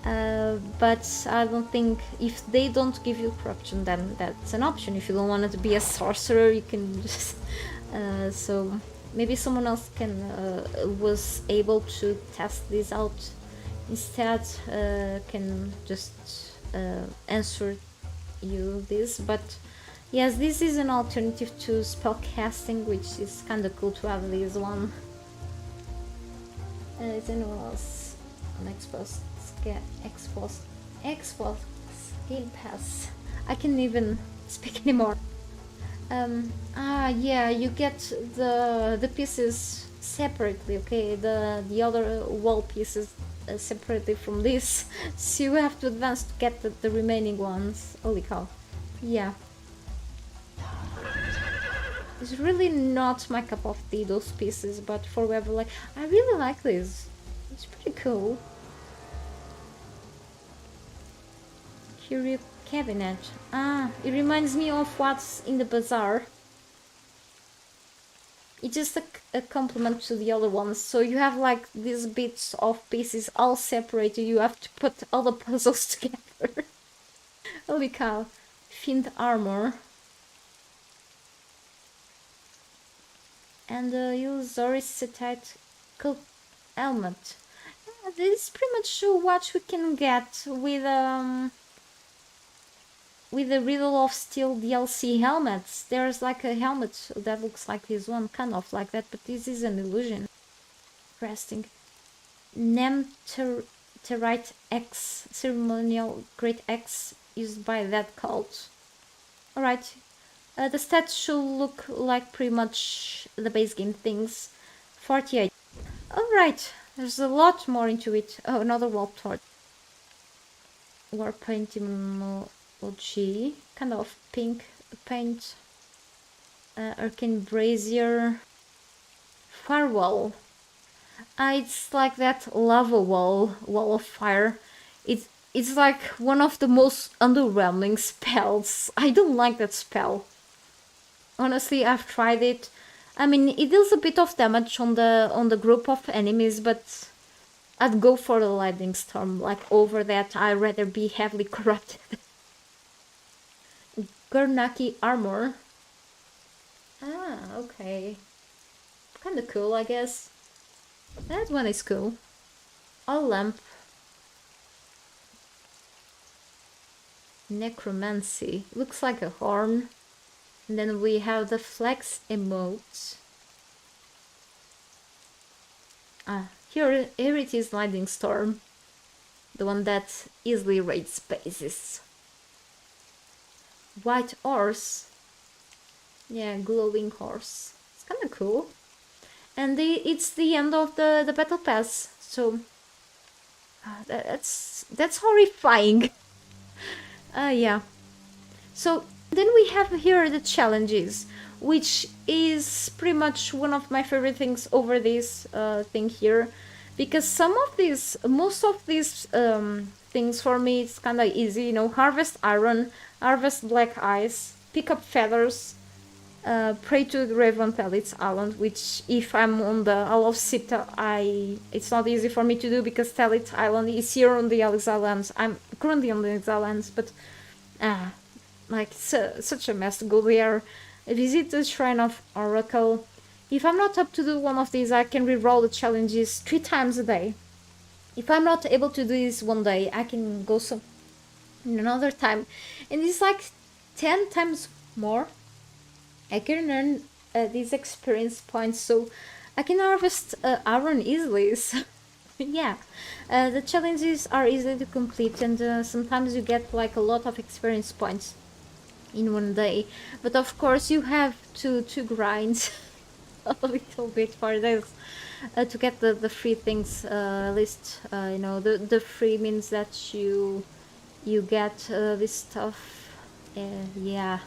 But I don't think if they don't give you corruption, then that's an option. If you don't want to be a sorcerer, you can just so maybe someone else was able to test this out instead, can just answer you this. But yes, this is an alternative to spell casting, which is kind of cool to have this one. Is anyone else on Xbox Game Pass? I can't even speak anymore. Yeah, you get the pieces separately. Okay, the other wall pieces separately from this, so you have to advance to get the remaining ones. Holy cow! Yeah. It's really not my cup of tea, those pieces, but for whoever like, I really like this. It's pretty cool. cabinet. Ah, it reminds me of what's in the bazaar. It's just a complement to the other ones. So you have like these bits of pieces all separated. You have to put all the puzzles together. Holy cow. Fiend armor. And the illusory cetite helmet. This is pretty much what we can get with the Riddle of Steel DLC helmets. There's like a helmet that looks like this one, kind of like that, but this is an illusion. Resting. Nemterite X, ceremonial great X used by that cult. Alright, the stats should look like pretty much the base game things. 48. Alright, there's a lot more into it. Oh, another warp torch. War paint emoji, kind of pink paint. Arcane brazier. Firewall. It's like that lava wall of fire. It's like one of the most underwhelming spells. I don't like that spell. Honestly, I've tried it. I mean, it deals a bit of damage on the group of enemies, but I'd go for the lightning storm. Like over that, I'd rather be heavily corrupted. Gurnaki armor. Ah, okay. Kinda cool, I guess. That one is cool. A lamp. Necromancy. Looks like a horn. And then we have the flex emote. Ah, here it is, lightning storm. The one that easily raids bases. White horse. Yeah, glowing horse. It's kinda cool. And it's the end of the battle pass, so that's horrifying. Yeah. So then we have here the challenges, which is pretty much one of my favorite things over this thing here, because most of these things for me it's kind of easy. You know, harvest iron, harvest black ice, pick up feathers. Pray to the Raven Pellets Island, which if I'm on the Isle of Sita, it's not easy for me to do because Talit Island is here on the Exile Lands. I'm currently on the Exile Lands, but like such a mess to go there. Visit the Shrine of Oracle. If I'm not up to do one of these, I can reroll the challenges 3 times a day. If I'm not able to do this one day, I can go some another time, and it's like 10 times more. I can earn these experience points, so I can harvest iron easily. So, yeah, the challenges are easy to complete, and sometimes you get like a lot of experience points in one day. But of course, you have to grind a little bit for this to get the free things. At least you know the free means that you get this stuff. Yeah.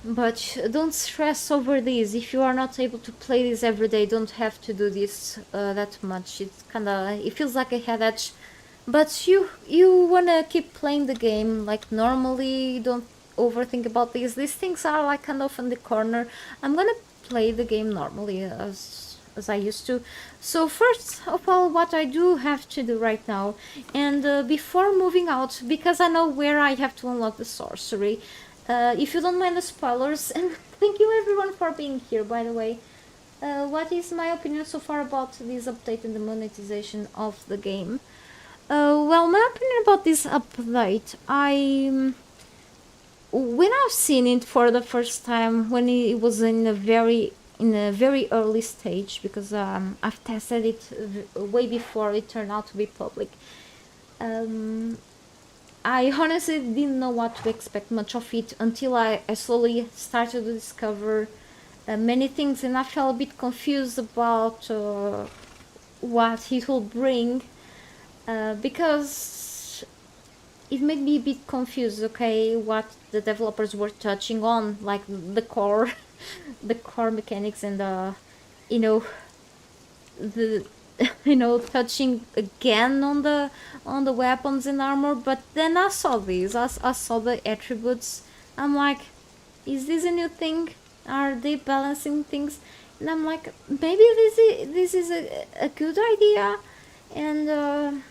But don't stress over this. If you are not able to play this every day, don't have to do this that much. It feels like a headache. But you wanna keep playing the game like normally. Don't overthink about these. These things are like kind of in the corner. I'm gonna play the game normally as I used to. So first of all, what I do have to do right now, and before moving out, because I know where I have to unlock the sorcery. If you don't mind the spoilers, and thank you everyone for being here, by the way. What is my opinion so far about this update and the monetization of the game? Well, my opinion about this update, when I've seen it for the first time, when it was in a very early stage, because I've tested it way before it turned out to be public. I honestly didn't know what to expect much of it until I slowly started to discover many things, and I felt a bit confused about what it will bring, because it made me a bit confused. Okay, what the developers were touching on, like the core, the core mechanics, and you know, the touching again on the weapons and armor. But then I saw these. I saw the attributes. I'm like, is this a new thing? Are they balancing things? And I'm like, maybe this is a good idea. And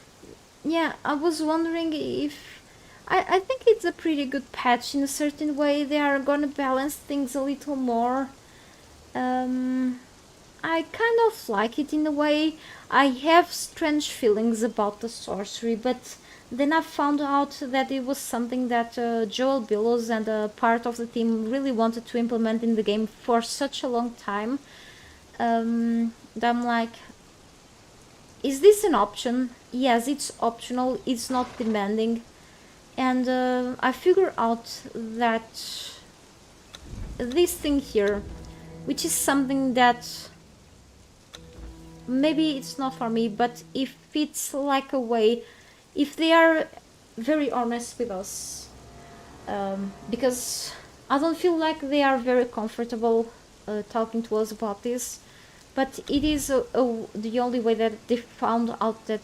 yeah, I was wondering if I think it's a pretty good patch in a certain way. They are gonna balance things a little more. Um, I kind of like it in a way. I have strange feelings about the sorcery, but then I found out that it was something that Joel Billows and a part of the team really wanted to implement in the game for such a long time. That I'm like, is this an option? Yes, it's optional, it's not demanding. And I figured out that this thing here, which is something that maybe it's not for me, but if it's like a way, if they are very honest with us, because I don't feel like they are very comfortable talking to us about this, but it is the only way that they found out that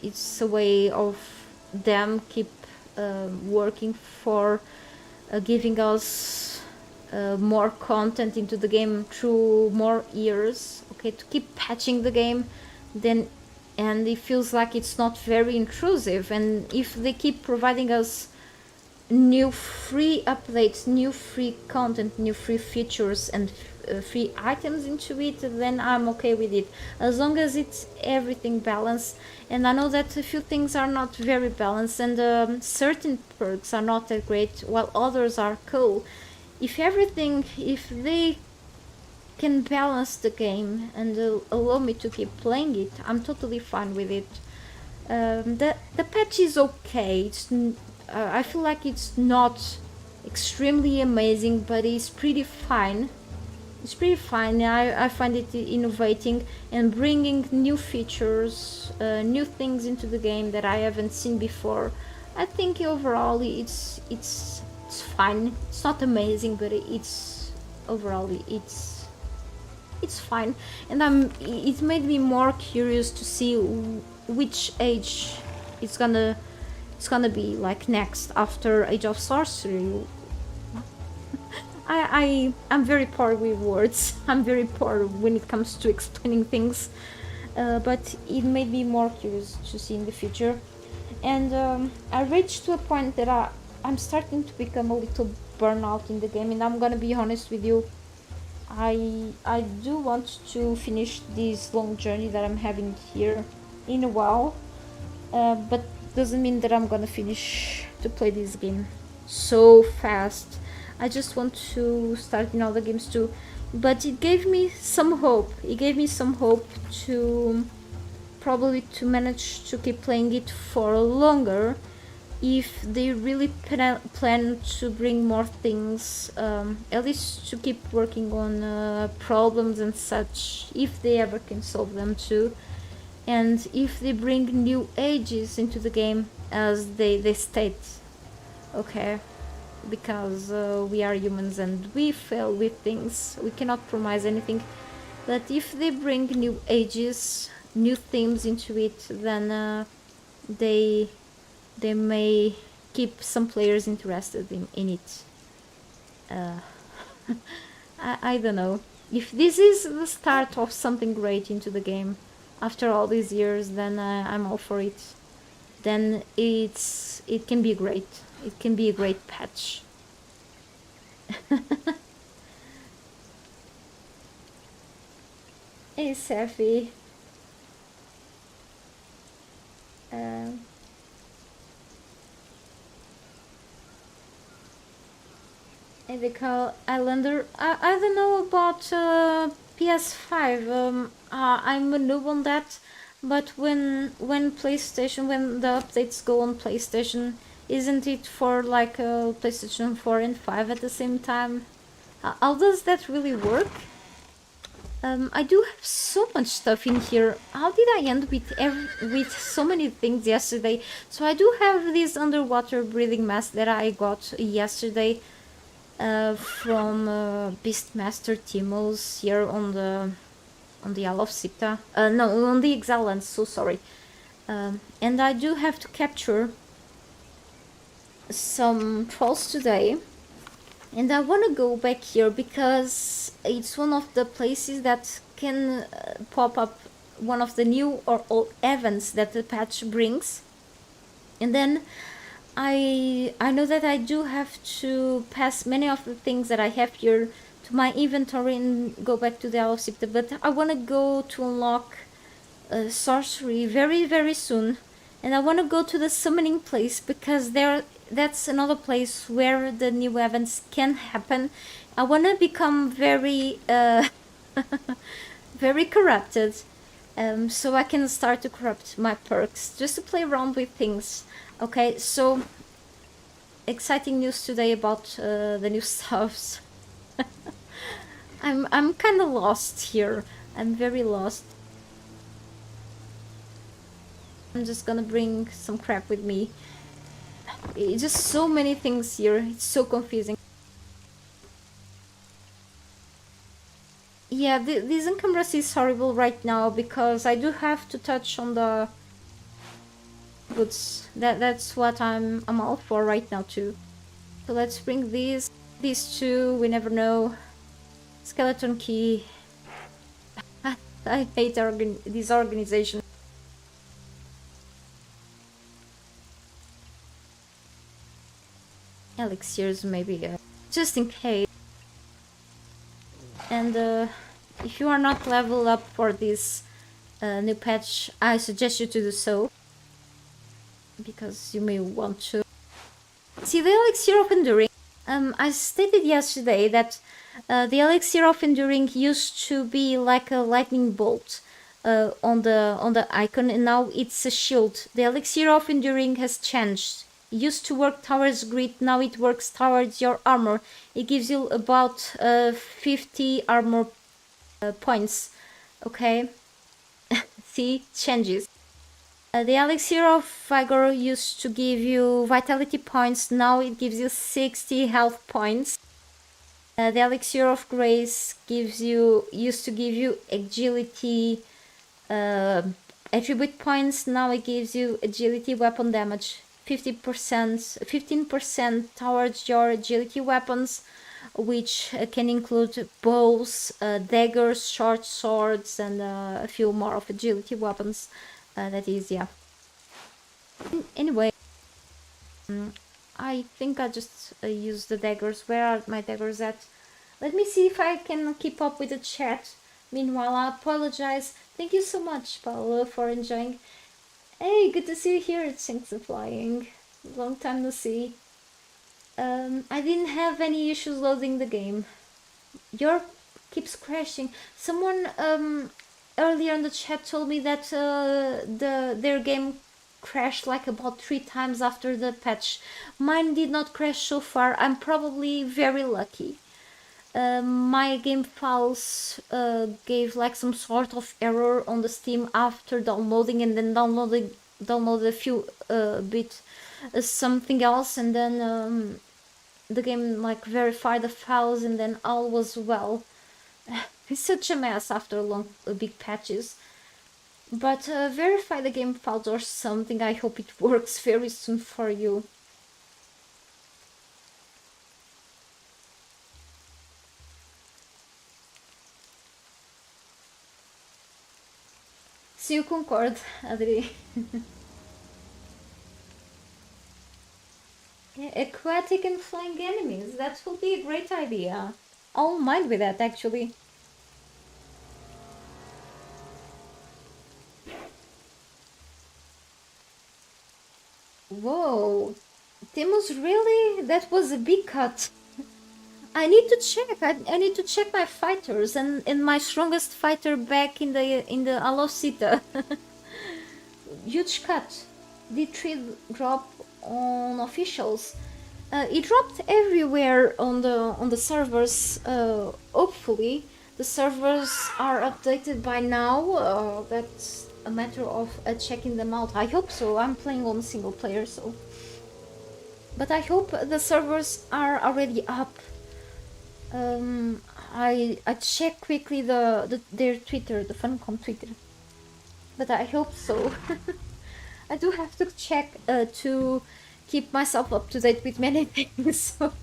it's a way of them keep working for giving us more content into the game through more years, okay, to keep patching the game. Then and it feels like it's not very intrusive, and if they keep providing us new free updates, new free content, new free features and free items into it, then I'm okay with it, as long as it's everything balanced. And I know that a few things are not very balanced, and certain perks are not that great while others are cool. If they can balance the game and allow me to keep playing it, I'm totally fine with it. The patch is okay. I feel like it's not extremely amazing, but it's pretty fine. It's pretty fine. I find it innovating and bringing new features, new things into the game that I haven't seen before. I think overall it's fine. It's not amazing, but overall it's fine. And it made me more curious to see which age it's gonna be like next after Age of Sorcery. I'm very poor with words. I'm very poor when it comes to explaining things, but it made me more curious to see in the future. And I reached to a point that I'm starting to become a little burnout in the game, and I'm gonna be honest with you. I do want to finish this long journey that I'm having here in a while, but doesn't mean that I'm gonna finish to play this game so fast. I just want to start in other games too, but it gave me some hope. It gave me some hope to probably to manage to keep playing it for longer if they really plan to bring more things, at least to keep working on problems and such, if they ever can solve them too. And if they bring new ages into the game, as they state, okay, because we are humans and we fail with things, we cannot promise anything. But if they bring new ages, new themes into it, then they may keep some players interested in it. I don't know if this is the start of something great into the game after all these years, then I'm all for it. Then it can be great. It can be a great patch. Hey Safi. They call Islander. I don't know about PS5. I'm a noob on that. But when PlayStation, when the updates go on PlayStation, isn't it for like PlayStation 4 and 5 at the same time? How does that really work? I do have so much stuff in here. How did I end with so many things yesterday? So I do have this underwater breathing mask that I got yesterday from Beastmaster Timos here on on the Isle of Sita. No, on the Exile Lands, so sorry. And I do have to capture some trolls today. And I want to go back here because it's one of the places that can pop up one of the new or old events that the patch brings. And then I know that I do have to pass many of the things that I have here to my inventory and go back to the Isle of Sipta, but I want to go to unlock sorcery very very soon, and I want to go to the summoning place because that's another place where the new events can happen. I want to become very very corrupted, so I can start to corrupt my perks just to play around with things. Okay, so exciting news today about the new stuffs. I'm kind of lost here. I'm very lost. I'm just gonna bring some crap with me. It's just so many things here. It's so confusing. Yeah, this encumbrance is horrible right now because I do have to touch on the goods. That's what I'm all for right now too. So let's bring these two. We never know. Skeleton key. I hate this organization. Elixirs maybe, just in case. And if you are not leveled up for this new patch, I suggest you to do so, because you may want to. See, the elixir of enduring. I stated yesterday that the elixir of enduring used to be like a lightning bolt on the icon, and now it's a shield. The elixir of enduring has changed. It used to work towards grit, now it works towards your armor. It gives you about 50 armor points. Okay, see, changes. The elixir of vigor used to give you vitality points, now it gives you 60 health points. The elixir of grace used to give you agility attribute points, now it gives you agility weapon damage. 15% towards your agility weapons, which can include bows, daggers, short swords, and a few more of agility weapons. That is, yeah. Anyway, I think I just use the daggers. Where are my daggers at? Let me see if I can keep up with the chat. Meanwhile, I apologize. Thank you so much, Paolo, for enjoying. Hey, good to see you here. Thanks for flying. Long time no see. I didn't have any issues loading the game. Your keeps crashing. Someone earlier in the chat told me that their game crashed like about 3 times after the patch. Mine did not crash so far. I'm probably very lucky. My game files gave like some sort of error on the Steam after downloading, and then downloaded a few bit something else, and then the game like verified the files, and then all was well. It's such a mess after big patches. But verify the game files or something. I hope it works very soon for you. Se eu concordo, Adri. Aquatic and flying enemies. That will be a great idea. I'll mind with that, actually. Whoa. Timus, really? That was a big cut. I need to check. I need to check my fighters and my strongest fighter back in the Alosita. Huge cut. Did 3 drop on officials? It dropped everywhere on the servers. Hopefully the servers are updated by now. That's a matter of checking them out. I hope so. I'm playing on single player, so. But I hope the servers are already up. I check quickly their Twitter, the Funcom Twitter, but I hope so. I do have to check to keep myself up to date with many things. So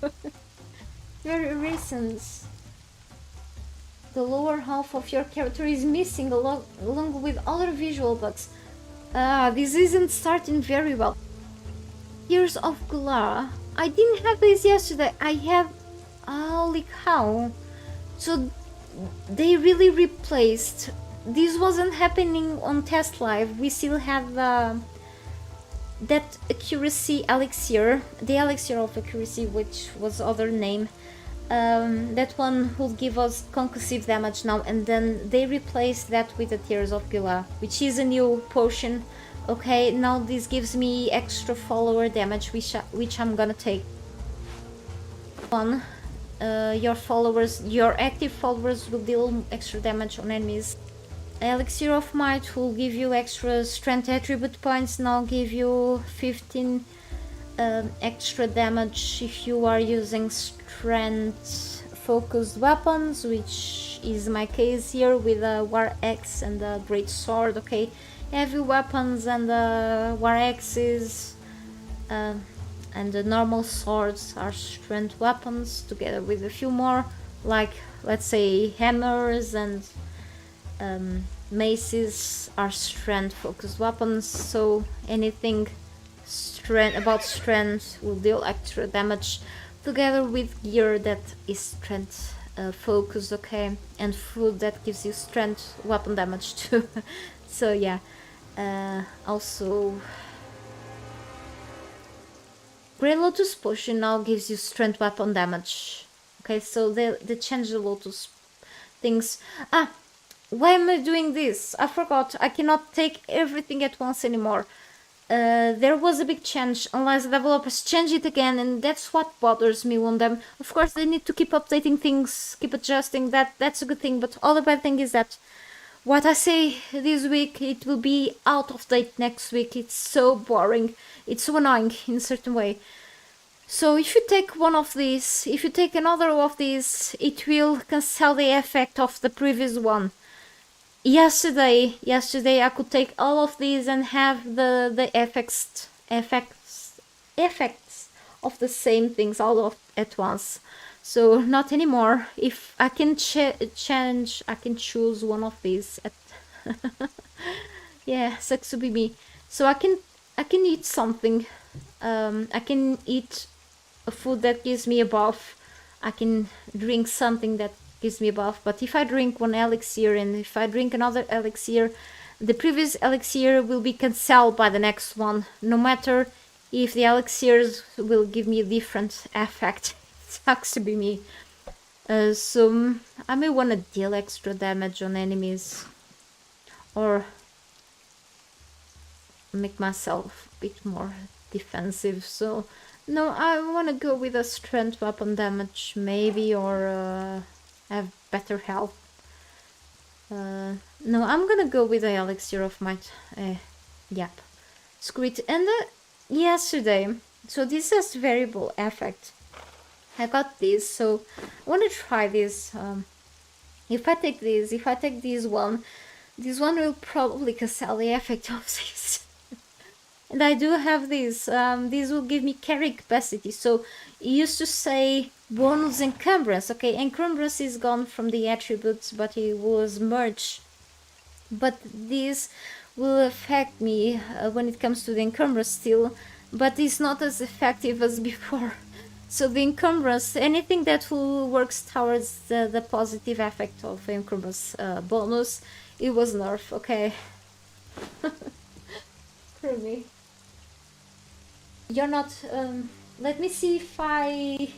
very recent. The lower half of your character is missing along with other visual bugs. This isn't starting very well. Years of Glara. I didn't have this yesterday. I have... Holy cow. So they really replaced... This wasn't happening on test live. We still have that accuracy elixir. The elixir of accuracy, which was other name. That one will give us concussive damage now, and then they replaced that with the Tears of Gila, which is a new potion. Okay, now this gives me extra follower damage, which I'm gonna take. Your active followers will deal extra damage on enemies. Elixir of Might will give you extra strength attribute points, now give you 15 extra damage if you are using strength focused weapons, which is my case here with a War Axe and a Great Sword. Okay, heavy weapons and War Axes and the normal swords are strength weapons, together with a few more, like let's say hammers and maces are strength focused weapons. So anything about strength will deal extra damage, together with gear that is strength focused. Okay, and food that gives you strength weapon damage too. So yeah, also Grey Lotus Potion now gives you strength weapon damage. Okay, so they changed the Lotus things. Why am I doing this? I forgot. I cannot take everything at once anymore. There was a big change, unless the developers change it again, and that's what bothers me on them. Of course, they need to keep updating things, keep adjusting. That's a good thing, but all the bad thing is that what I say this week, it will be out of date next week. It's so boring. It's so annoying in a certain way. So if you take one of these, if you take another of these, it will cancel the effect of the previous one. Yesterday I could take all of these and have the effects of the same things all at once. So not anymore. If I can change, I can choose one of these. Yeah, sucks to be me. So I can eat something. I can eat a food that gives me a buff. I can drink something that gives me a buff. But if I drink one elixir and if I drink another elixir, the previous elixir will be cancelled by the next one, no matter if the elixirs will give me a different effect. It sucks to be me. So I may want to deal extra damage on enemies, or make myself a bit more defensive. So no, I want to go with a strength weapon damage maybe, or have better health. No, I'm gonna go with the elixir of might. Yep, screw it. And yesterday, so this has variable effect. I got this, so I want to try this. If I take this one will probably cancel the effect of this. And I do have this. This will give me carry capacity. So it used to say bonus encumbrance. Okay, encumbrance is gone from the attributes, but it was merged. But this will affect me when it comes to the encumbrance still, but it's not as effective as before. So the encumbrance, anything that will works towards the positive effect of encumbrance bonus, it was nerfed. Okay. For me. You're not. Let me see if I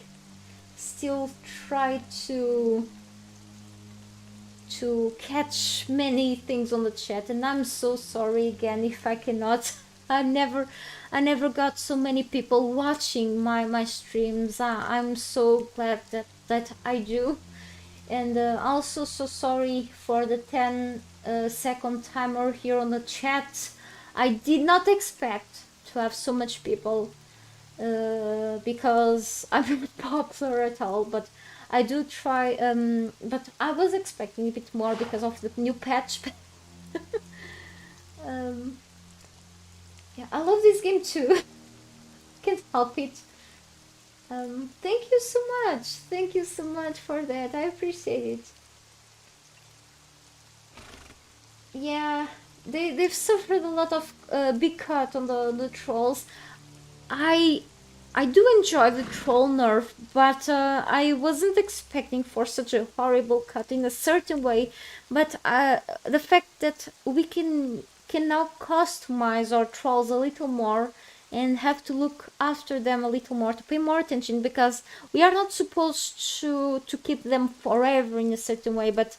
still try to catch many things on the chat, and I'm so sorry again if I cannot. I never got so many people watching my streams. I'm so glad that I do, and also so sorry for the 10-second timer here on the chat. I did not expect to have so much people because I'm not popular at all, but I do try, but I was expecting a bit more because of the new patch. um, yeah, I love this game too. Can't help it. Thank you so much. Thank you so much for that. I appreciate it. Yeah, they've suffered a lot of big cut on the trolls. I I do enjoy the troll nerf, but I wasn't expecting for such a horrible cut in a certain way. But the fact that we can now customize our trolls a little more and have to look after them a little more, to pay more attention, because we are not supposed to keep them forever in a certain way, but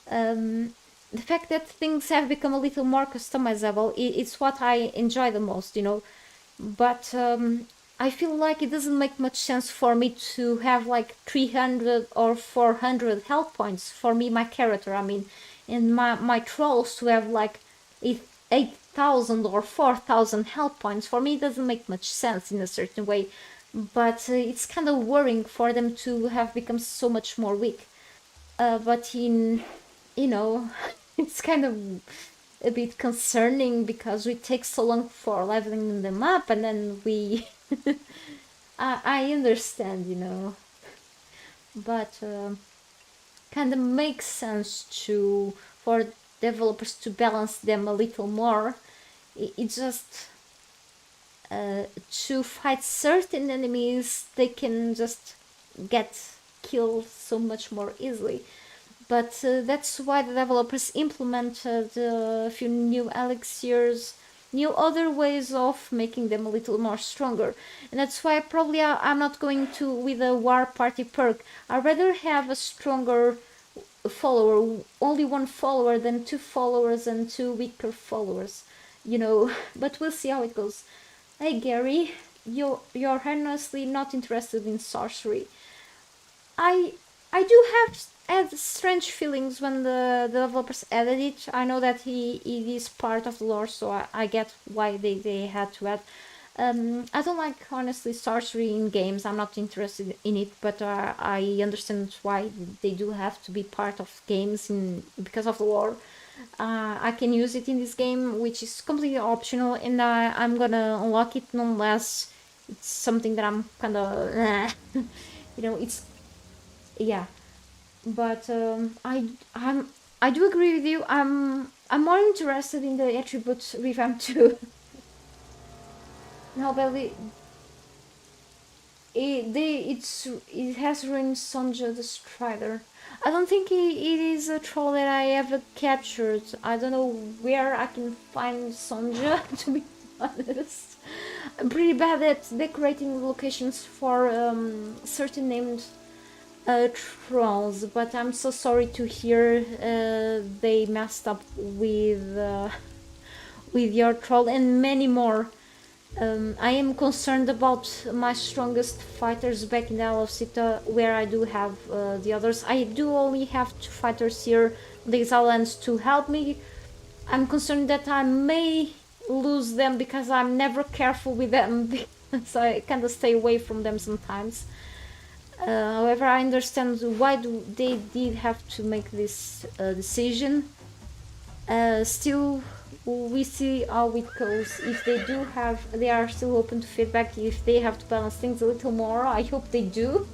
the fact that things have become a little more customizable, it's what I enjoy the most, you know. But I feel like it doesn't make much sense for me to have like 300 or 400 health points for me, my character, I mean, and my trolls to have like 8,000 or 4,000 health points. For me, it doesn't make much sense in a certain way, but it's kind of worrying for them to have become so much more weak. But in, you know, it's kind of a bit concerning because we take so long for leveling them up, and then we I understand, you know, but kind of makes sense to for developers to balance them a little more. It's just to fight certain enemies, they can just get killed so much more easily. But that's why the developers implemented a few new elixirs, new other ways of making them a little more stronger. And that's why probably I'm not going to with a war party perk. I'd rather have a stronger follower, only one follower, than two followers and two weaker followers, you know. But we'll see how it goes. Hey Gary, you're honestly not interested in sorcery. I I do have had strange feelings when the developers added it. I know that it is part of the lore, so I get why they had to add. I don't like, honestly, sorcery in games. I'm not interested in it, but I understand why they do have to be part of games because of the lore. I can use it in this game, which is completely optional, and I'm gonna unlock it unless it's something that I'm kind of, you know, it's yeah. But I do agree with you. I'm more interested in the attribute revamp too. No, but it has ruined Sonja the Strider. I don't think it is a troll that I ever captured. I don't know where I can find Sonja, to be honest. I'm pretty bad at decorating locations for certain named trolls, but I'm so sorry to hear they messed up with your troll and many more. I am concerned about my strongest fighters back in the Isle of Sita, where I do have the others. I do only have two fighters here on these islands to help me. I'm concerned that I may lose them because I'm never careful with them, because I kind of stay away from them sometimes. However, I understand why they did have to make this decision. Still, we see how it goes. If they are still open to feedback. If they have to balance things a little more, I hope they do.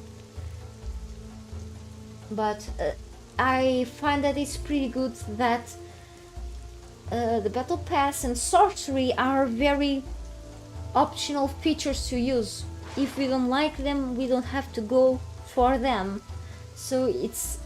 But I find that it's pretty good that the battle pass and sorcery are very optional features to use. If we don't like them, we don't have to go for them. So it's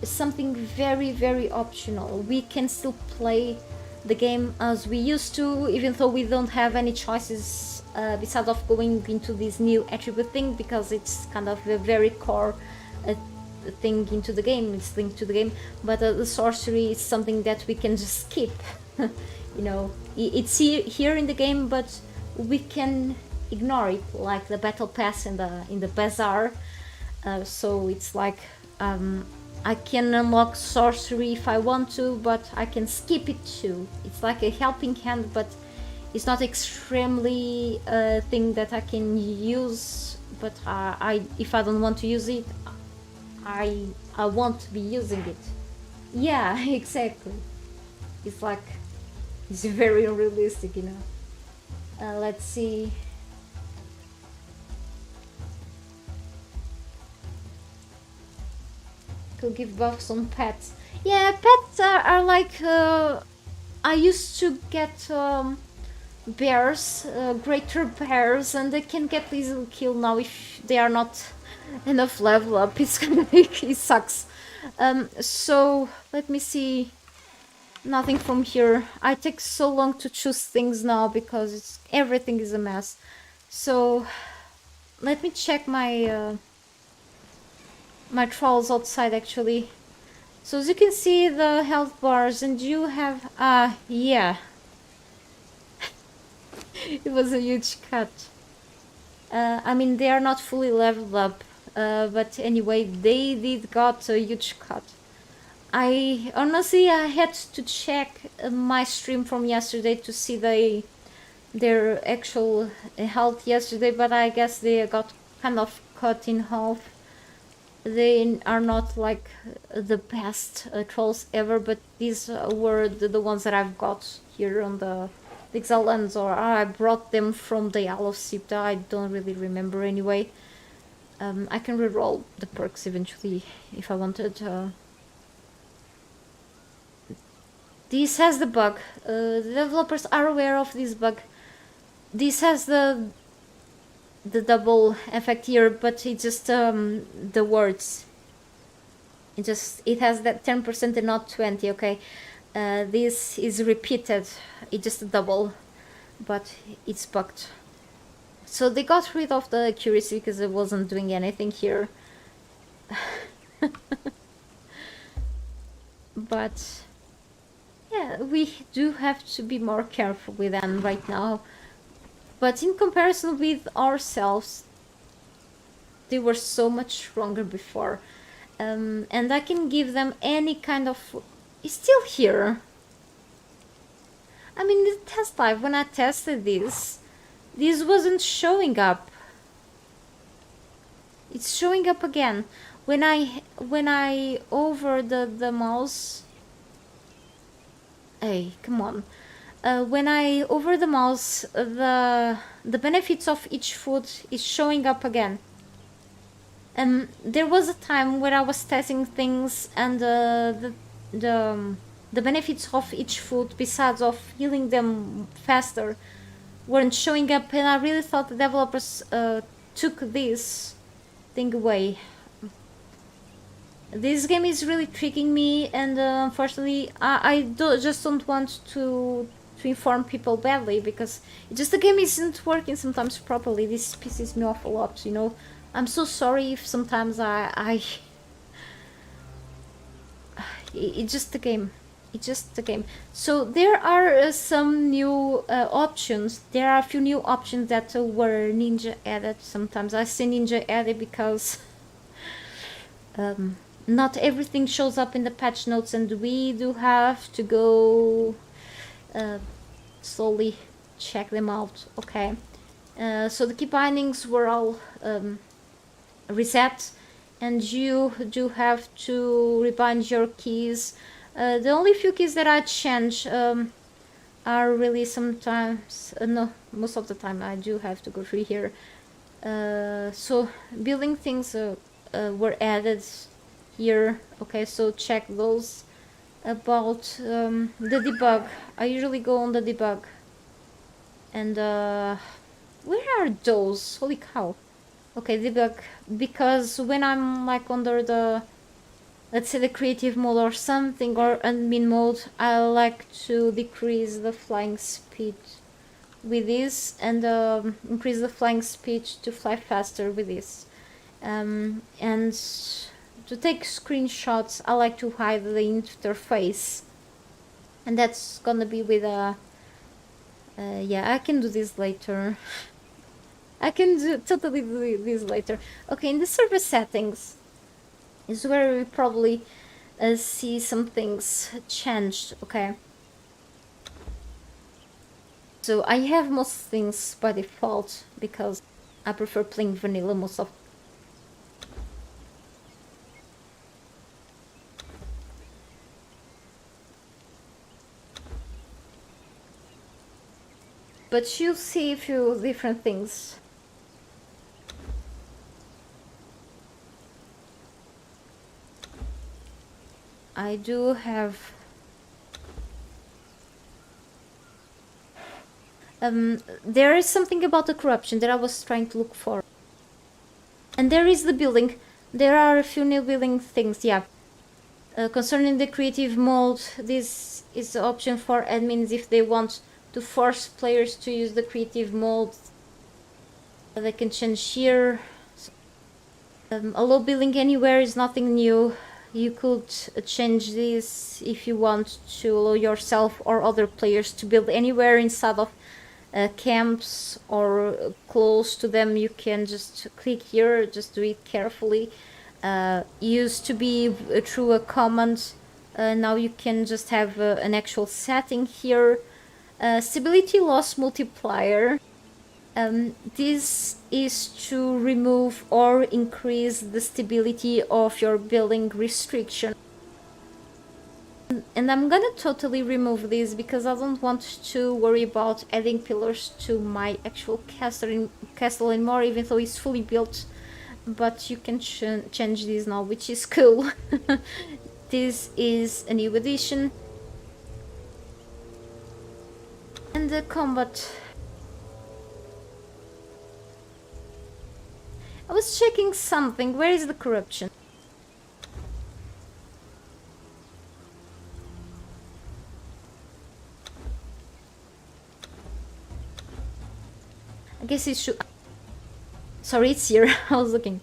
something very, very optional. We can still play the game as we used to, even though we don't have any choices besides of going into this new attribute thing, because it's kind of a very core thing into the game. It's linked to the game, but the sorcery is something that we can just skip. You know, it's here in the game, but we can ignore it, like the battle pass in the bazaar. So it's like I can unlock sorcery if I want to, but I can skip it too. It's like a helping hand, but it's not extremely a thing that I can use. But if I don't want to use it, I won't be using it. Yeah, exactly. It's like it's very unrealistic, you know. Let's see. Could give buffs on pets. Yeah, pets are like I used to get bears, greater bears, and they can get easily killed now if they are not enough level up. It's gonna make it sucks. So let me see. Nothing from here. I take so long to choose things now because everything is a mess. So let me check my trolls outside actually. So as you can see the health bars, and you have yeah. It was a huge cut. I mean, they are not fully leveled up, but anyway, they did got a huge cut. I honestly I had to check my stream from yesterday to see their actual health yesterday, but I guess they got kind of cut in half. They are not like the best trolls ever, but these were the ones that I've got here on the Exile Lands, or I brought them from the Isle of Sipta. I don't really remember anyway. I can reroll the perks eventually if I wanted. This has the bug. The developers are aware of this bug. This has the double effect here, but it's just the words. It has that 10% and not 20. Okay, this is repeated. It's just a double, but it's bugged. So they got rid of the accuracy because it wasn't doing anything here. But yeah, we do have to be more careful with them right now. But in comparison with ourselves, they were so much stronger before. And I can give them any kind of... It's still here. I mean, the test live, when I tested this wasn't showing up. It's showing up again. When I over the mouse... Hey, come on. When I over the mouse, the benefits of each food is showing up again. There was a time where I was testing things, and the benefits of each food, besides of healing them faster, weren't showing up, and I really thought the developers took this thing away. This game is really tricking me, and unfortunately I just don't want to inform people badly, because the game isn't working sometimes properly. This pisses me off a lot, you know. I'm so sorry if sometimes it's just the game. It's just the game. So there are some new options. There are a few new options that were Ninja added. Sometimes I say Ninja added because not everything shows up in the patch notes, and we do have to go slowly check them out. Okay, so the key bindings were all reset, and you do have to rebind your keys. The only few keys that I change are really sometimes no, most of the time I do have to go through here. So building things were added here. Okay, so check those. About the debug, I usually go on the debug, and where are those? Holy cow. Okay, debug, because when I'm like under the, let's say, the creative mode or something, or admin mode, I like to decrease the flying speed with this, and increase the flying speed to fly faster with this. And to take screenshots, I like to hide the interface, and that's gonna be with a yeah, I can do this later. I can totally do this later. Okay, in the server settings is where we probably see some things changed. Okay, so I have most things by default because I prefer playing vanilla most of. but you'll see a few different things. I do have there is something about the corruption that I was trying to look for. And there is the building. There are a few new building things, yeah. Concerning the creative mode, this is the option for admins if they want to force players to use the creative mode. They can change here. Allow building anywhere is nothing new. You could change this if you want to allow yourself or other players to build anywhere inside of camps or close to them. You can just click here, just do it carefully. Used to be through a command. Now you can just have an actual setting here. Stability loss multiplier. This is to remove or increase the stability of your building restriction. And I'm gonna totally remove this because I don't want to worry about adding pillars to my actual castle anymore, even though it's fully built. But you can change this now, which is cool. This is a new addition. And the combat. I was checking something. Where is the corruption? I guess it should... Sorry, it's here. I was looking.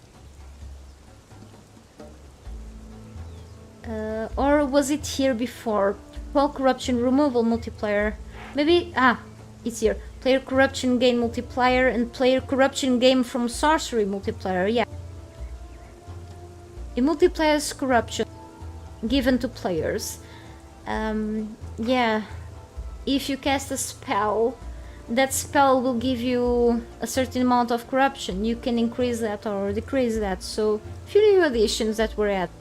Or was it here before? Well, corruption removal multiplier. Maybe... Ah, it's here. Player corruption gain multiplier and player corruption gain from sorcery multiplier. Yeah. It multiplies corruption given to players. Yeah. If you cast a spell, that spell will give you a certain amount of corruption. You can increase that or decrease that. So, few new additions that were added.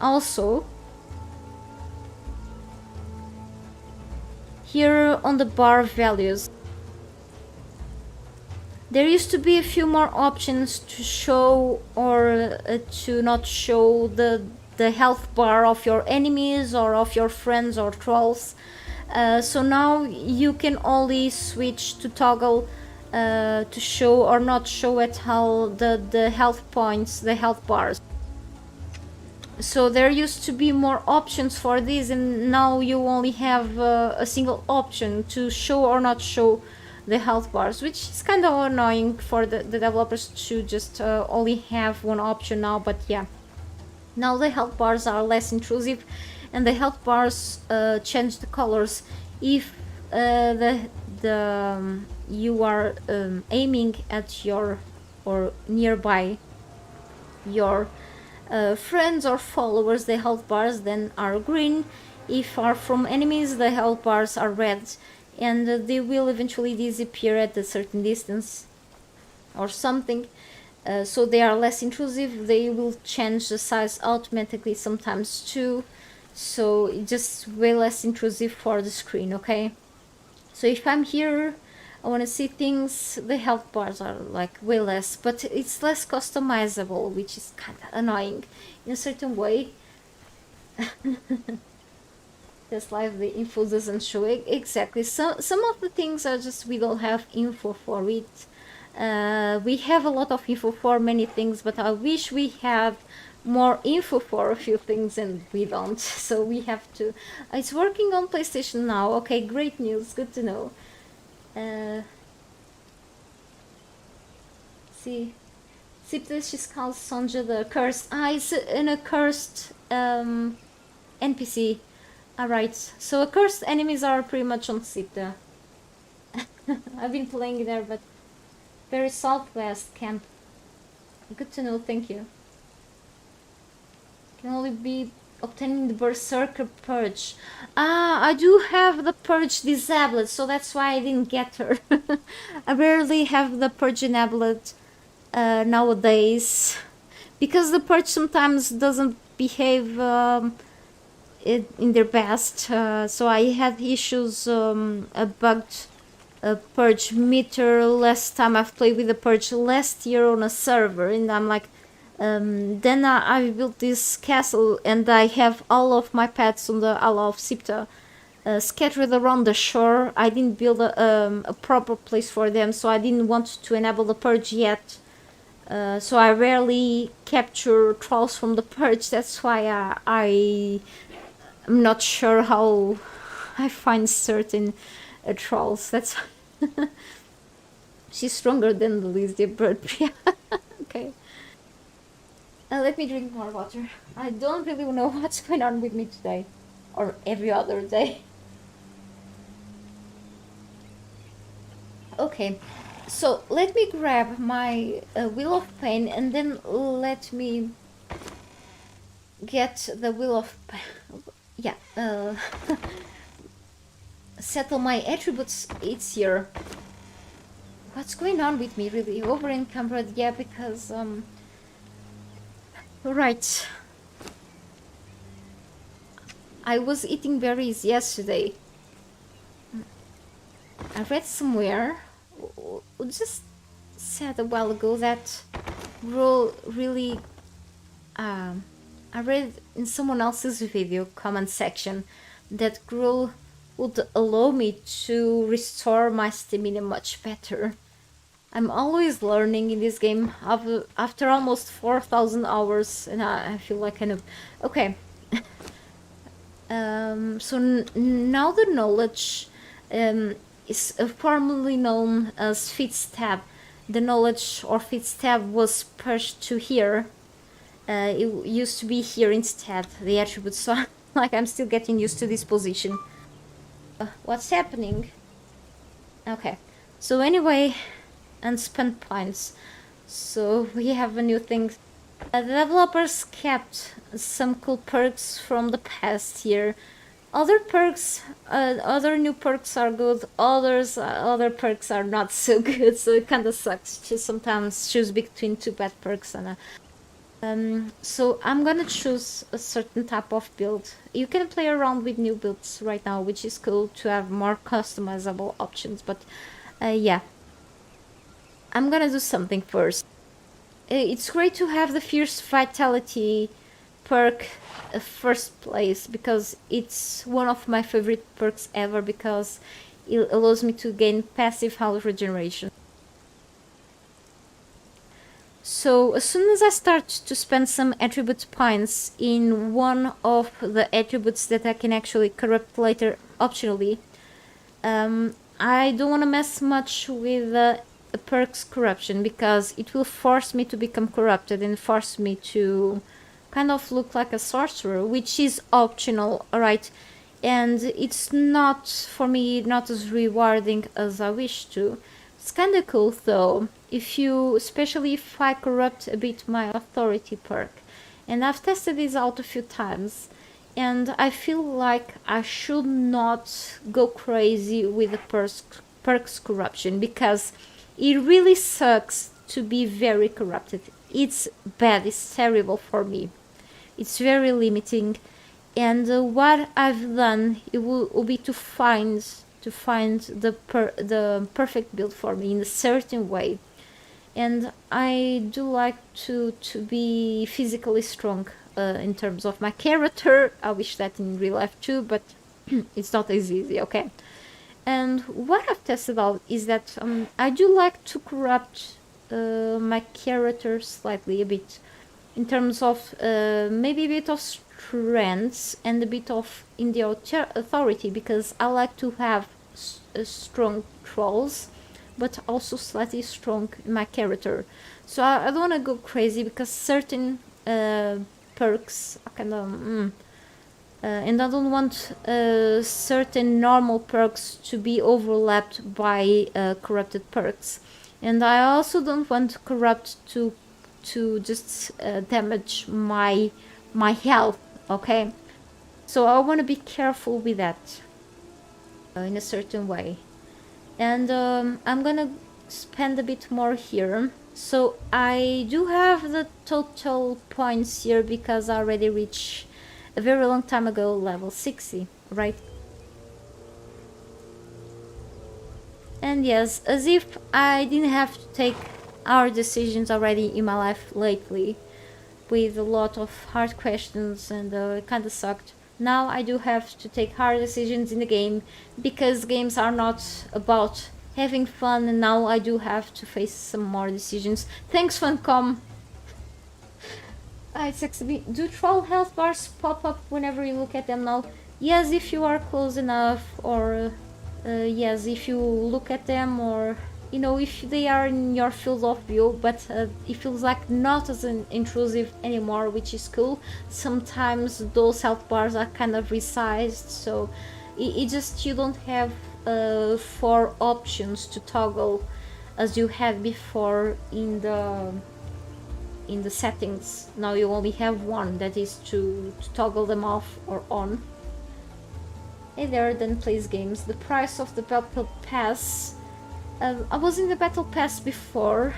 Also, here on the bar values, there used to be a few more options to show or to not show the health bar of your enemies or of your friends or trolls. So now you can only switch to toggle to show or not show at all the health points, the health bars. So there used to be more options for this, and now you only have a single option to show or not show the health bars, which is kind of annoying for the developers to just only have one option now. But yeah, now the health bars are less intrusive, and the health bars change the colors if you are aiming at your or nearby your friends or followers. The health bars then are green. If are from enemies, the health bars are red, and they will eventually disappear at a certain distance or something. So they are less intrusive. They will change the size automatically sometimes too, so it's just way less intrusive for the screen. Okay, so if I'm here, I want to see things, the health bars are like way less, but it's less customizable, which is kind of annoying in a certain way. Just like the info doesn't show it exactly. Some of the things are just we don't have info for it. We have a lot of info for many things, but I wish we had more info for a few things, and we don't. So we have to... It's working on PlayStation now. Okay, great news, good to know. See, she's called Sonja the Cursed. It's an accursed NPC. Alright, so accursed enemies are pretty much on Sipta. I've been playing there, but very southwest camp. Good to know, thank you. Can only be obtaining the Berserker Purge. I do have the Purge disabled, so that's why I didn't get her. I rarely have the Purge enabled nowadays, because the Purge sometimes doesn't behave in their best. So I had issues, a bugged purge meter last time I've played with the purge last year on a server, and I'm like, then I built this castle and I have all of my pets on the Isle of Sipta scattered around the shore. I didn't build a proper place for them, so I didn't want to enable the purge yet. So I rarely capture trolls from the purge. That's why I'm not sure how I find certain trolls. That's she's stronger than the lizard bird. Yeah. Okay. Let me drink more water. I don't really know what's going on with me today, or every other day. Okay, so let me grab my Wheel of Pain, and then let me get the Wheel of yeah, settle my attributes. It's here. What's going on with me, really? Over encumbered? Yeah, because right, I was eating berries yesterday. I read somewhere, just said a while ago, that rule really, I read in someone else's video comment section that Gruel would allow me to restore my stamina much better. I'm always learning in this game after almost 4,000 hours, and I feel like I know. Okay. So now the knowledge is formerly known as Fitstab. The knowledge or Fitstab was pushed to here. It used to be here instead, the attributes. So like I'm still getting used to this position. What's happening? Okay. So anyway, unspent points. So we have a new thing. The developers kept some cool perks from the past here. Other perks, other new perks are good. Other perks are not so good. So it kind of sucks to sometimes choose between two bad perks. And so I'm gonna choose a certain type of build. You can play around with new builds right now, which is cool to have more customizable options. But yeah, I'm gonna do something first. It's great to have the Fierce Vitality perk first place, because it's one of my favorite perks ever, because it allows me to gain passive health regeneration. So as soon as I start to spend some attribute points in one of the attributes that I can actually corrupt later optionally, I don't want to mess much with a perk's corruption, because it will force me to become corrupted and force me to kind of look like a sorcerer, which is optional, alright? And it's not, for me, not as rewarding as I wish to. It's kind of cool though, especially if I corrupt a bit my authority perk. And I've tested this out a few times, and I feel like I should not go crazy with the perk's corruption, because it really sucks to be very corrupted. It's bad, it's terrible for me. It's very limiting, and what I've done, it will be to find the perfect build for me in a certain way. And I do like to be physically strong in terms of my character. I wish that in real life too, but it's not as easy, okay? And what I've tested out is that I do like to corrupt my character slightly, a bit, in terms of maybe a bit of strengths and a bit of in the authority, because I like to have strong trolls, but also slightly strong in my character. So I don't want to go crazy, because certain perks are kind of and I don't want certain normal perks to be overlapped by corrupted perks. And I also don't want corrupt to just damage my health, okay? So I want to be careful with that in a certain way. And I'm gonna spend a bit more here. So I do have the total points here, because I already reached a very long time ago, level 60, right? And yes, as if I didn't have to take hard decisions already in my life lately, with a lot of hard questions, and it kind of sucked. Now I do have to take hard decisions in the game, because games are not about having fun, and now I do have to face some more decisions. Thanks, Funcom. It's actually, do troll health bars pop up whenever you look at them now? Yes, if you are close enough, or yes, if you look at them, or you know, if they are in your field of view, but it feels like not as intrusive anymore, which is cool. Sometimes those health bars are kind of resized, so it just, you don't have 4 options to toggle as you had before in the settings. Now you only have one, that is to toggle them off or on. Hey there, then plays games. The price of the battle pass. I was in the battle pass before,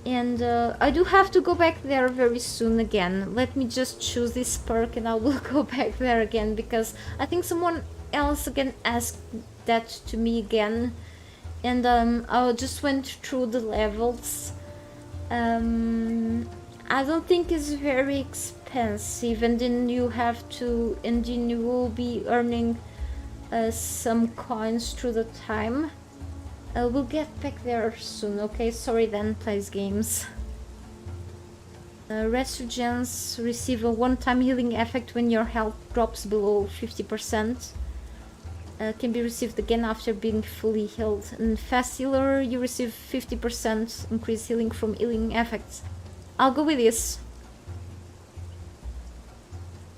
and I do have to go back there very soon again. Let me just choose this perk and I will go back there again, because I think someone else again asked that to me again, and I just went through the levels. I don't think it's very expensive, and then you have to, and then you will be earning some coins through the time. We'll get back there soon, okay? Sorry then, plays games. Resurgence, receive a one-time healing effect when your health drops below 50%. Can be received again after being fully healed. And fast healer, you receive 50% increased healing from healing effects. I'll go with this,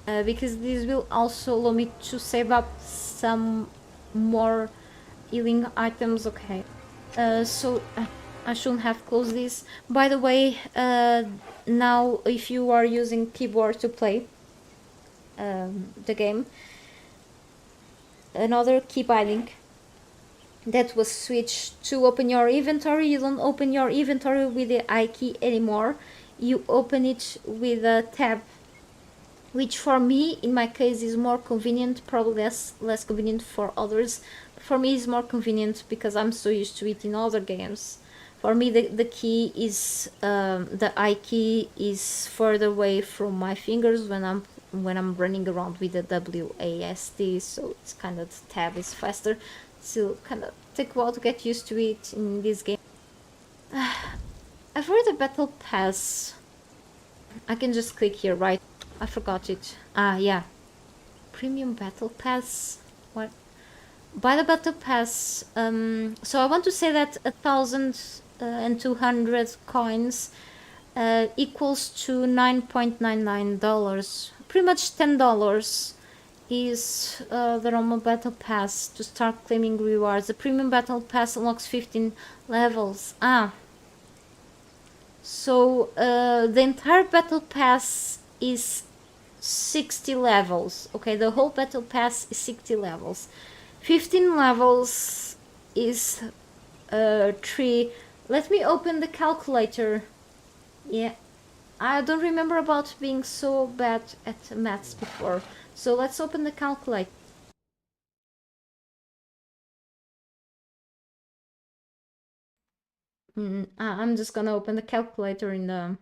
because this will also allow me to save up some more healing items. Okay, so I shouldn't have closed this. By the way, now if you are using keyboard to play the game, another key binding that was switched to open your inventory. You don't open your inventory with the I key anymore, you open it with a tab, which for me, in my case, is more convenient, probably less convenient for others. For me, is more convenient because I'm so used to it in other games. For me, the key is the I key is further away from my fingers when I'm running around with the WASD, so it's kind of, the tab is faster. So kind of take a while to get used to it in this game. I've read the battle pass. I can just click here, right? I forgot it. Ah, yeah. Premium battle pass. What? Buy the battle pass. So I want to say that 1,200 coins equals to $9.99. Pretty much $10 is the normal battle pass to start claiming rewards. The premium battle pass unlocks 15 levels. Ah. So the entire battle pass is 60 levels. Okay, the whole battle pass is 60 levels. 15 levels is 3. Let me open the calculator. Yeah, I don't remember about being so bad at maths before. So let's open the calculator. I'm just gonna open the calculator in the...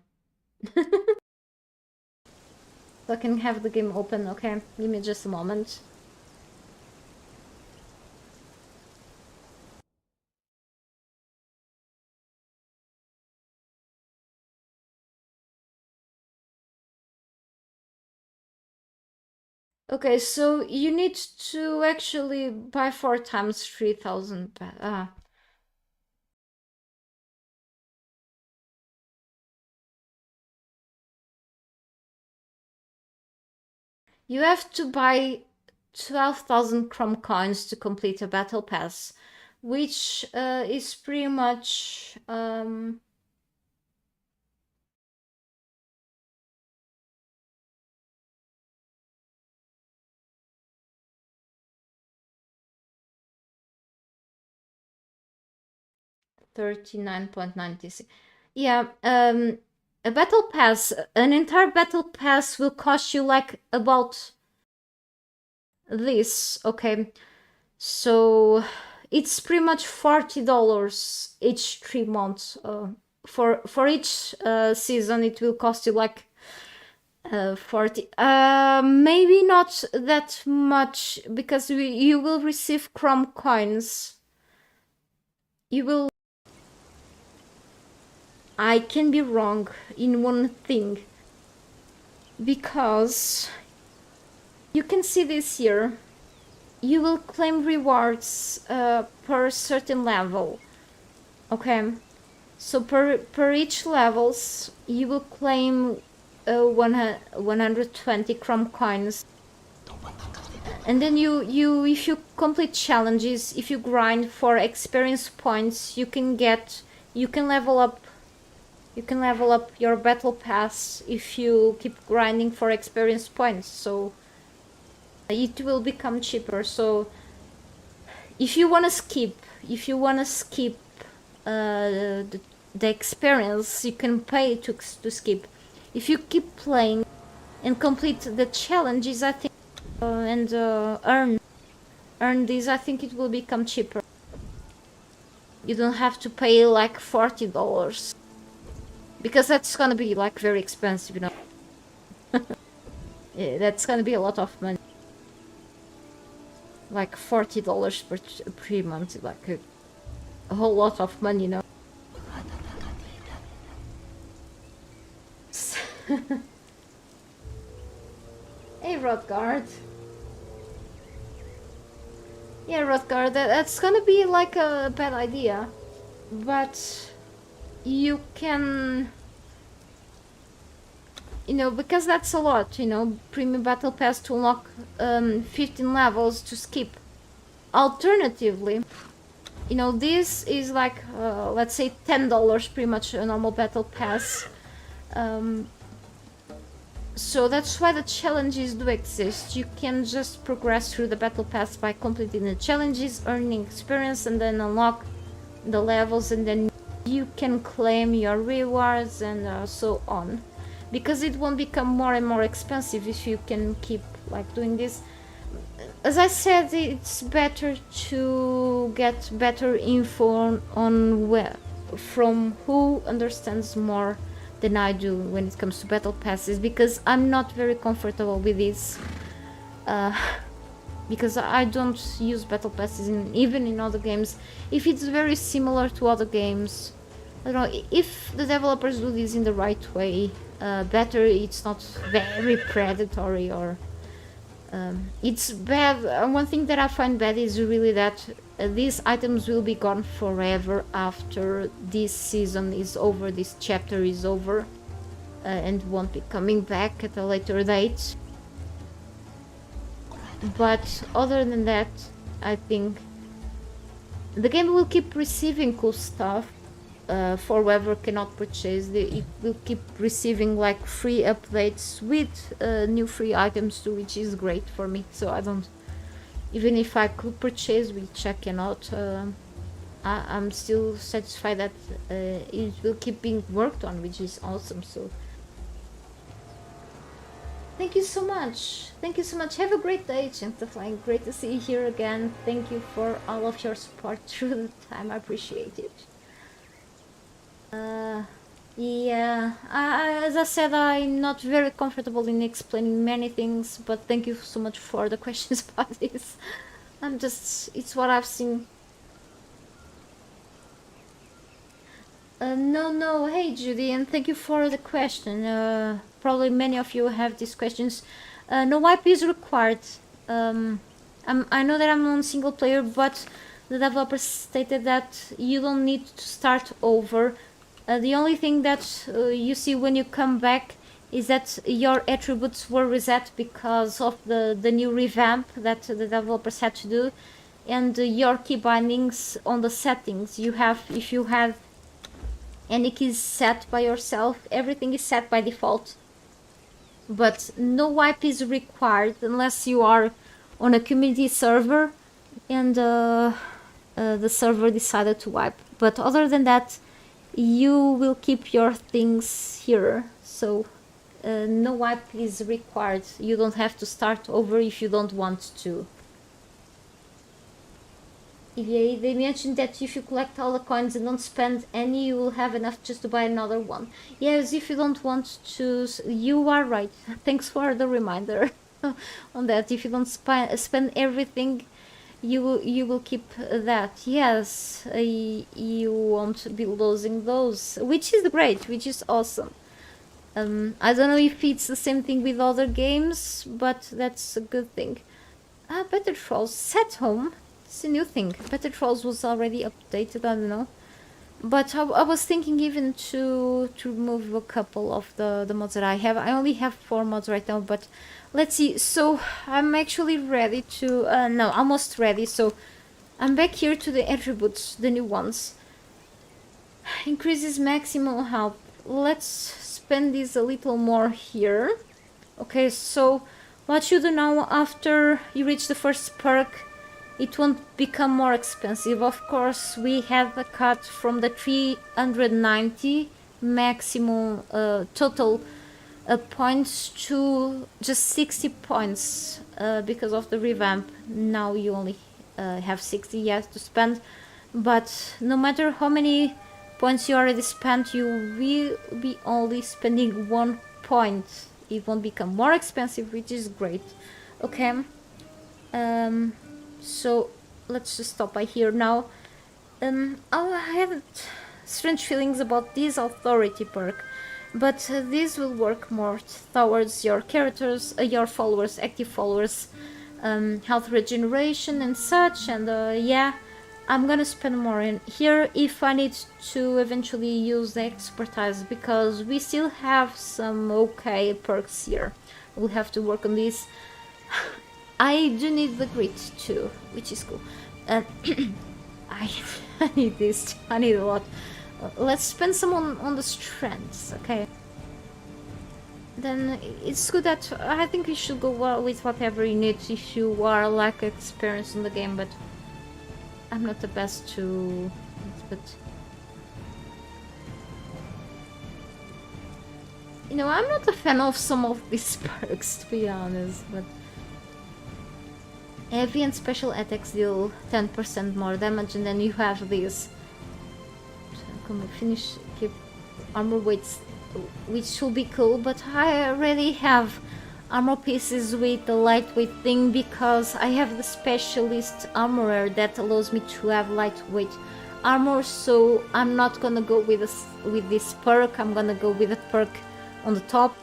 so I can have the game open, okay? Give me just a moment. Okay, so you need to actually buy 4 times 3,000. You have to buy 12,000 Chrome coins to complete a battle pass, which is pretty much 39.96. Yeah, a battle pass, an entire battle pass will cost you like about this, okay? So it's pretty much $40 each 3 months. For each season, it will cost you like 40. Maybe not that much, because you will receive Chrome coins. You will. I can be wrong in one thing, because you can see this here. You will claim rewards per certain level. Okay, so per each levels you will claim 120 Chrome coins, and then you if you complete challenges, if you grind for experience points, you can level up your battle pass if you keep grinding for experience points. So it will become cheaper. So if you want to skip the experience, you can pay to skip. If you keep playing and complete the challenges, I think, and earn these, I think it will become cheaper. You don't have to pay like $40, because that's gonna be like very expensive, you know. Yeah, that's gonna be a lot of money. Like $40 per month, like a whole lot of money, you know. Hey, Rodgard. Yeah, Rodgard, that's gonna be like a bad idea, but you can, you know, because that's a lot, you know, premium battle pass to unlock 15 levels to skip. Alternatively, you know, this is like let's say $10 pretty much a normal battle pass. So that's why the challenges do exist. You can just progress through the battle pass by completing the challenges, earning experience, and then unlock the levels, and then you can claim your rewards and so on. Because it won't become more and more expensive if you can keep like doing this. As I said, it's better to get better info on where from who understands more than I do when it comes to battle passes, because I'm not very comfortable with this, because I don't use battle passes even in other games. If it's very similar to other games, I don't know, if the developers do this in the right way, better, it's not very predatory or it's bad. One thing that I find bad is really that these items will be gone forever after this season is over, this chapter is over, and won't be coming back at a later date. But other than that, I think the game will keep receiving cool stuff for whoever cannot purchase. It will keep receiving like free updates with new free items too, which is great for me. So I don't, even if I could purchase, which I cannot, I'm still satisfied that it will keep being worked on, which is awesome. So thank you so much. Thank you so much. Have a great day, Gentleflying. Great to see you here again. Thank you for all of your support through the time. I appreciate it. Yeah, as I said, I'm not very comfortable in explaining many things, but thank you so much for the questions about this. It's what I've seen. No, hey Judy, and thank you for the question. Probably many of you have these questions. No wipe is required. I know that I'm on single player, but the developers stated that you don't need to start over. The only thing that you see when you come back is that your attributes were reset because of the new revamp that the developers had to do, and your key bindings on the settings you have, if you have any keys set by yourself, everything is set by default. But no wipe is required unless you are on a community server and the server decided to wipe. But other than that, you will keep your things here. So no wipe is required. You don't have to start over if you don't want to. Yeah, they mentioned that if you collect all the coins and don't spend any, you will have enough just to buy another one. Yes, if you don't want to, you are right. Thanks for the reminder on that. If you don't spend everything, you will keep that. Yes, you won't be losing those, which is great, which is awesome. I don't know if it's the same thing with other games, but that's a good thing. Better Trolls set home. It's a new thing. Better Trolls was already updated, I don't know. But I was thinking even to remove a couple of the mods that I have. I only have 4 mods right now, but let's see. So I'm actually ready to... no, almost ready. So I'm back here to the attributes, the new ones. Increases maximum health. Let's spend this a little more here. Okay, so what you do now after you reach the first perk, it won't become more expensive. Of course, we have a cut from the 390 maximum total points to just 60 points because of the revamp. Now you only have 60 yet to spend, but no matter how many points you already spent, you will be only spending 1 point. It won't become more expensive, which is great. Okay, so let's just stop by here now. I have strange feelings about this authority perk, but this will work more towards your characters, your followers, active followers, health regeneration and such. And yeah, I'm gonna spend more in here if I need to eventually use the expertise, because we still have some okay perks here. We'll have to work on this. I do need the grit too, which is cool. I need this. I need a lot. Let's spend some on the strengths, okay? Then it's good that I think you should go well with whatever you need if you are like experienced in the game, but I'm not the best to... but you know, I'm not a fan of some of these perks, to be honest, but heavy and special attacks deal 10% more damage, and then you have this. Finish, keep armor weights, which should be cool, but I already have armor pieces with the lightweight thing because I have the specialist armorer that allows me to have lightweight armor, so I'm not gonna go with this perk. I'm gonna go with a perk on the top.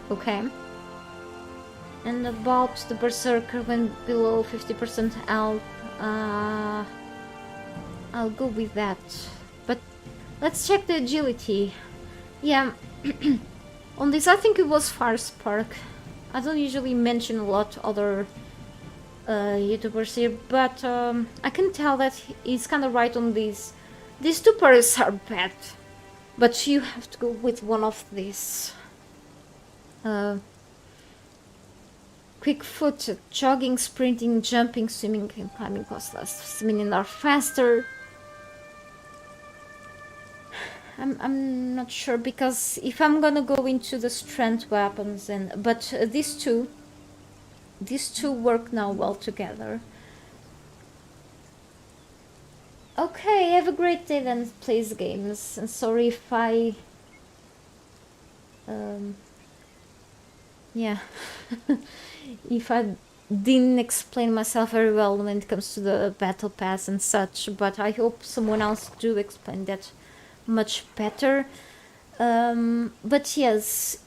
Okay. And about the berserker when below 50% health, I'll go with that. But let's check the agility. Yeah, on this I think it was Far's perk. I don't usually mention a lot other YouTubers here, but I can tell that he's kind of right on these. These 2 perks are bad, but you have to go with one of these. Quick foot, jogging, sprinting, jumping, swimming, and climbing cost less. Swimming are faster. I'm not sure, because if I'm gonna go into the strength weapons, but these two work now well together. Okay, have a great day then, plays games, and sorry if I yeah. If I didn't explain myself very well when it comes to the battle pass and such, but I hope someone else do explain that much better. But yes,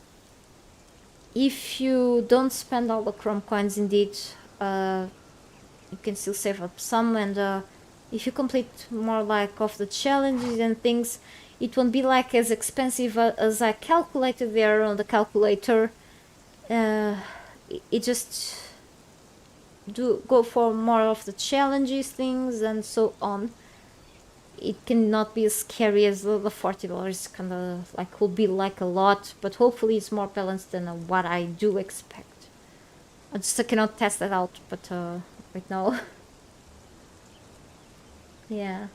if you don't spend all the chrome coins, indeed, you can still save up some, and if you complete more like of the challenges and things, it won't be like as expensive as I calculated there on the calculator. It just do go for more of the challenges things and so on. It cannot be as scary as the $40 kind of like will be like a lot, but hopefully it's more balanced than what I do expect. I cannot test that out, but right now Yeah.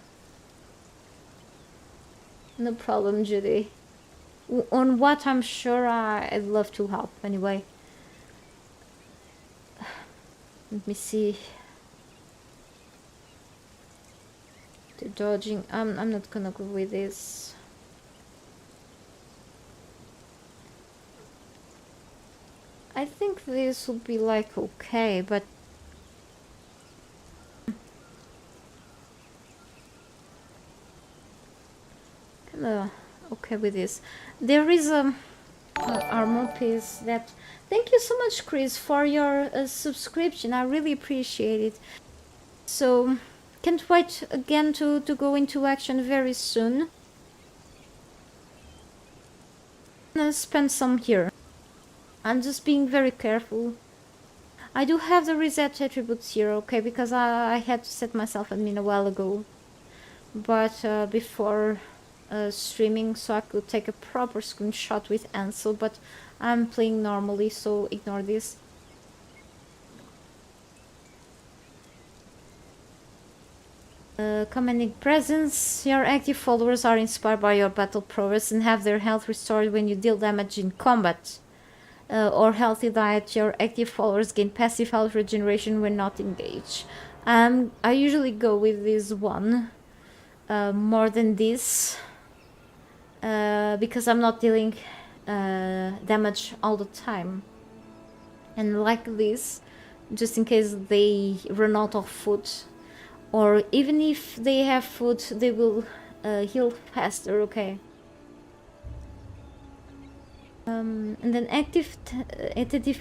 No problem, Judy. On what I'm sure I'd love to help anyway. Let me see. The dodging. I'm not gonna go with this. I think this would be like okay, but kinda okay with this. There is a armor piece that. Thank you so much, Chris, for your subscription. I really appreciate it. So can't wait again to go into action very soon. I'm gonna spend some here. I'm just being very careful. I do have the reset attributes here, okay, because I had to set myself admin a while ago. But before streaming, so I could take a proper screenshot with Ansel, but I'm playing normally, so ignore this. Commanding presence. Your active followers are inspired by your battle prowess and have their health restored when you deal damage in combat. Or healthy diet. Your active followers gain passive health regeneration when not engaged. I usually go with this one more than this because I'm not dealing damage all the time. And like this, just in case they run out of food, or even if they have food, they will heal faster, okay? And then active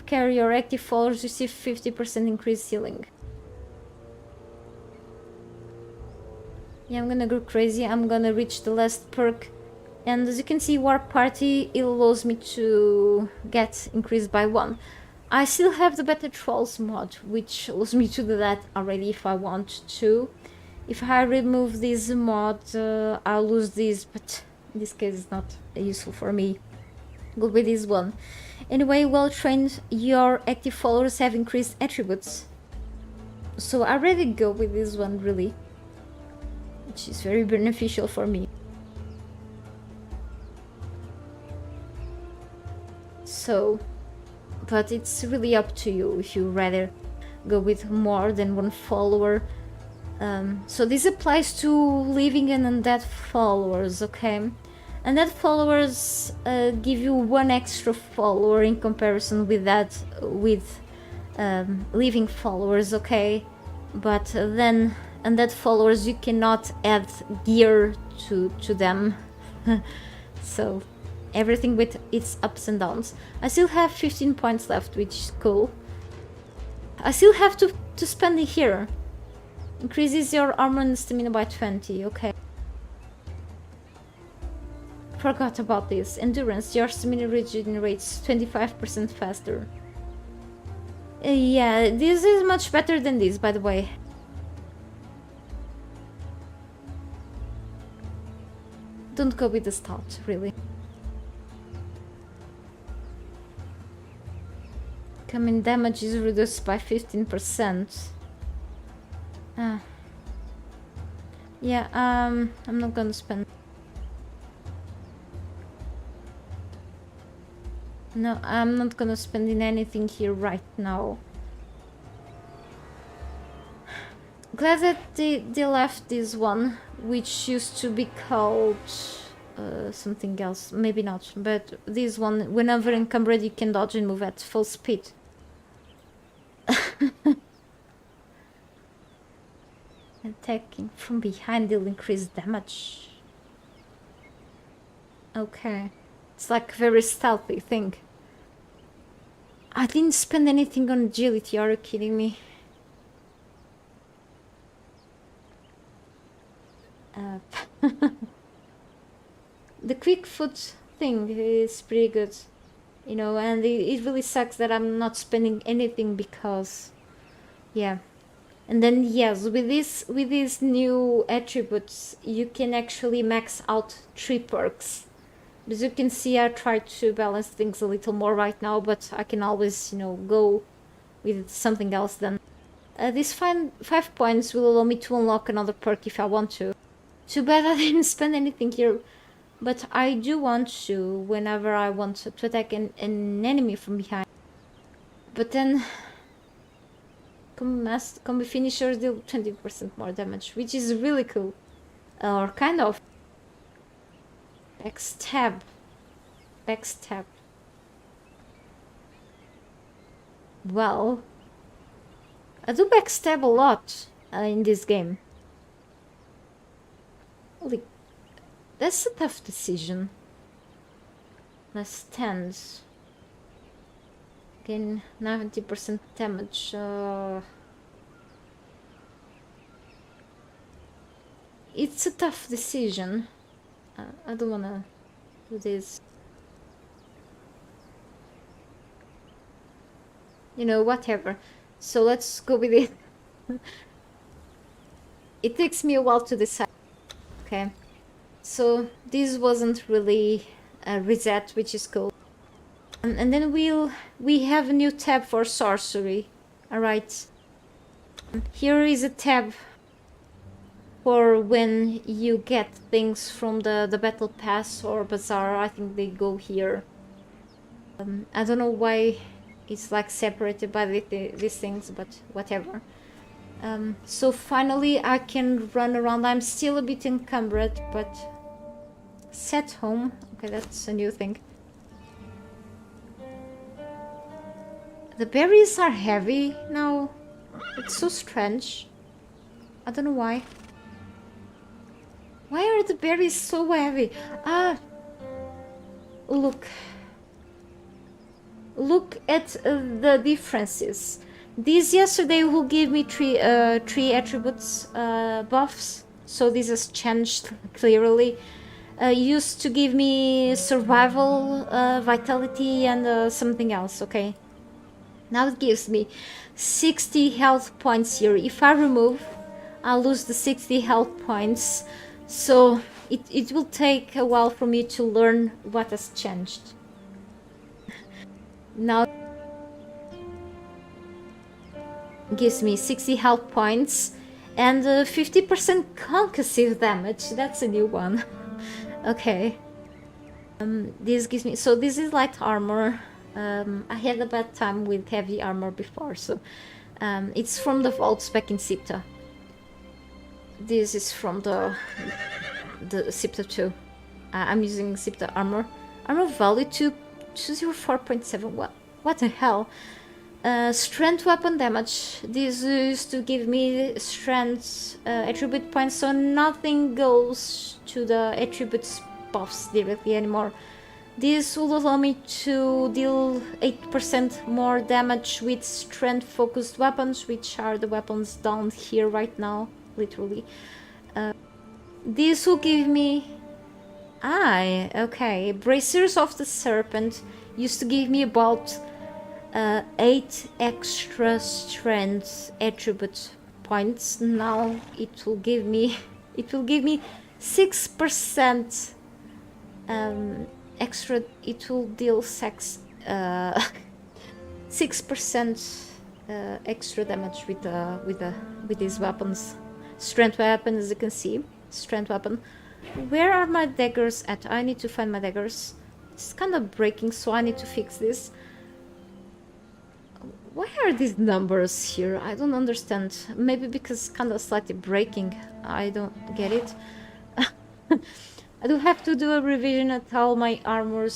carry or active followers receive 50% increased healing. Yeah, I'm gonna go crazy. I'm gonna reach the last perk. And as you can see, Warp Party, it allows me to get increased by 1. I still have the Better Trolls mod, which allows me to do that already if I want to. If I remove this mod, I'll lose this, but in this case it's not useful for me. Go with this one. Anyway, well trained, your active followers have increased attributes. So I already go with this one, really. Which is very beneficial for me. So, but it's really up to you if you rather go with more than one follower. So this applies to living and undead followers, okay? Undead followers give you 1 extra follower in comparison with that with living followers, okay? But then undead followers, you cannot add gear to them. So everything with its ups and downs. I still have 15 points left, which is cool. I still have to spend it here. Increases your armor and stamina by 20, okay. Forgot about this. Endurance, your stamina regenerates 25% faster. Yeah, this is much better than this, by the way. Don't go with the stout, really. Common damage is reduced by 15%. Yeah, I'm not gonna spend. No, I'm not gonna spend in anything here right now. Glad that they left this one, which used to be called something else. Maybe not, but this one, whenever encumbered, you can dodge and move at full speed. Attacking from behind will increase damage. Okay. It's like a very stealthy thing. I didn't spend anything on agility, are you kidding me? The quick foot thing is pretty good, you know, and it really sucks that I'm not spending anything because, yeah. And then yes, with these new attributes, you can actually max out 3 perks. As you can see, I try to balance things a little more right now, but I can always, you know, go with something else then. These 5 points will allow me to unlock another perk if I want to. Too bad I didn't spend anything here, but I do want to whenever I want to attack an enemy from behind. But then combo finishers deal 20% more damage, which is really cool. Or kind of. Backstab. Well, I do backstab a lot in this game. Holy, that's a tough decision. Less stands. Gain 90% damage. It's a tough decision. I don't wanna do this. You know, whatever. So let's go with it. It takes me a while to decide. Okay. So this wasn't really a reset, which is cool. And then we have a new tab for sorcery. Alright. Here is a tab for when you get things from the battle pass or bazaar. I think they go here. I don't know why it's like separated by these things, but whatever. So finally I can run around. I'm still a bit encumbered, but set home. Okay, that's a new thing. The berries are heavy now. It's so strange. I don't know why. Why are the berries so heavy? Ah, look. Look at the differences. This yesterday will give me three attributes buffs. So this has changed clearly. Used to give me survival, vitality, and something else. Okay. Now it gives me 60 health points here. If I remove, I'll lose the 60 health points. So it will take a while for me to learn what has changed. Now it gives me 60 health points and 50% concussive damage. That's a new one. Okay. This gives me... So this is light armor. I had a bad time with heavy armor before, so it's from the vaults back in Sipta. This is from the Sipta 2. I'm using Sipta armor. Armor value 204.7. What the hell? Strength weapon damage. This used to give me strength attribute points, so nothing goes to the attributes buffs directly anymore. This will allow me to deal 8% more damage with strength focused weapons, which are the weapons down here right now, literally. This will give me... okay. Bracers of the Serpent used to give me about 8 extra strength attribute points. Now it will give me 6% extra. It will deal 6% extra damage with these weapons. Strength weapon, as you can see. Strength weapon. Where are my daggers at? I need to find my daggers. It's kind of breaking, so I need to fix this. Why are these numbers here? I don't understand. Maybe because it's kind of slightly breaking. I don't get it. I do have to do a revision at all my armor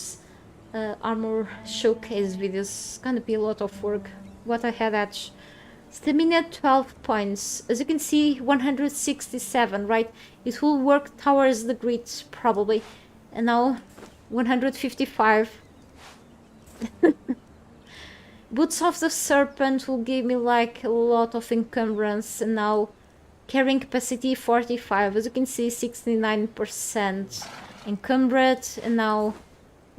showcase videos. It's gonna be a lot of work. What I had at stamina 12 points. As you can see, 167, right? It will work towards the grid probably. And now 155. Boots of the Serpent will give me like a lot of encumbrance, and now carrying capacity 45. As you can see, 69% encumbered, and now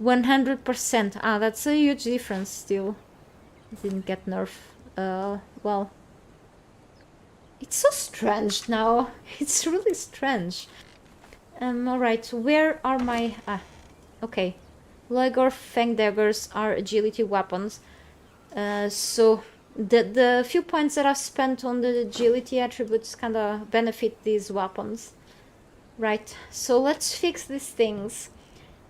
100%. Ah, that's a huge difference still. Didn't get nerf. Well, it's so strange now. It's really strange. Alright, where are my... okay. Leg or Fang daggers are agility weapons. So The few points that I've spent on the agility attributes kind of benefit these weapons. Right, so let's fix these things.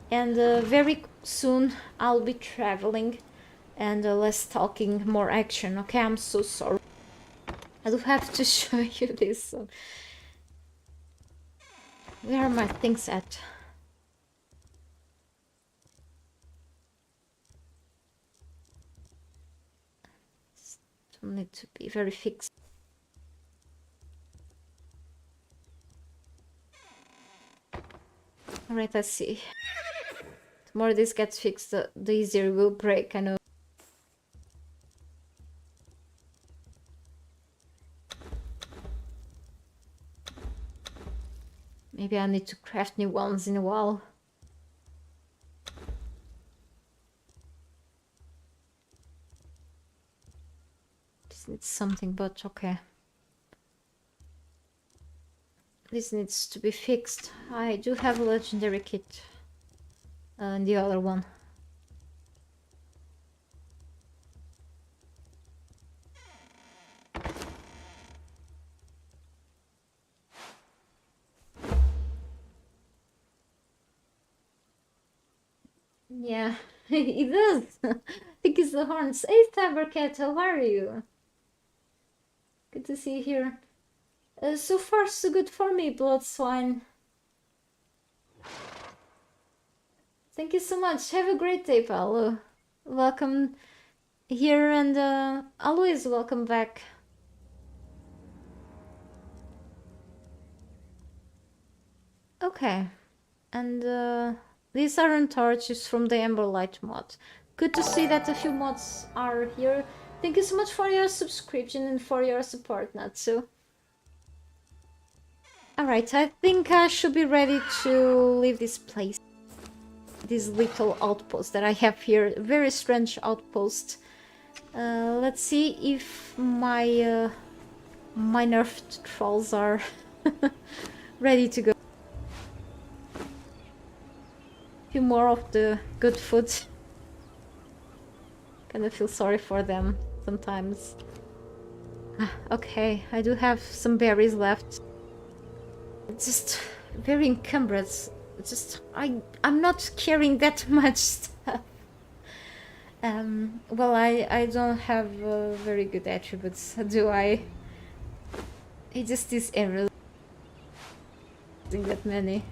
And very soon I'll be traveling and less talking, more action. Okay, I'm so sorry. I do have to show you this. So. Where are my things at? Still need to be very fixed. Alright, let's see. The more this gets fixed, the easier it will break, I know. Maybe I need to craft new ones in a while. This needs something, but okay. This needs to be fixed. I do have a legendary kit. And the other one. Yeah, it does. Think it's the horns. Hey, Tabercat, how are you? Good to see you here. So far, so good for me, Blood Swine. Thank you so much. Have a great day, Paolo. Welcome here and always welcome back. Okay, and these iron torches from the Emberlight mod. Good to see that a few mods are here. Thank you so much for your subscription and for your support, Natsu. Alright, I think I should be ready to leave this place. This little outpost that I have here. Very strange outpost. Let's see if my my nerfed trolls are ready to go. A few more of the good food. Kinda feel sorry for them sometimes. Okay, I do have some berries left. It's just very encumbrous. It's just I'm not carrying that much stuff. Well, I don't have very good attributes, do I? It just is everything that many.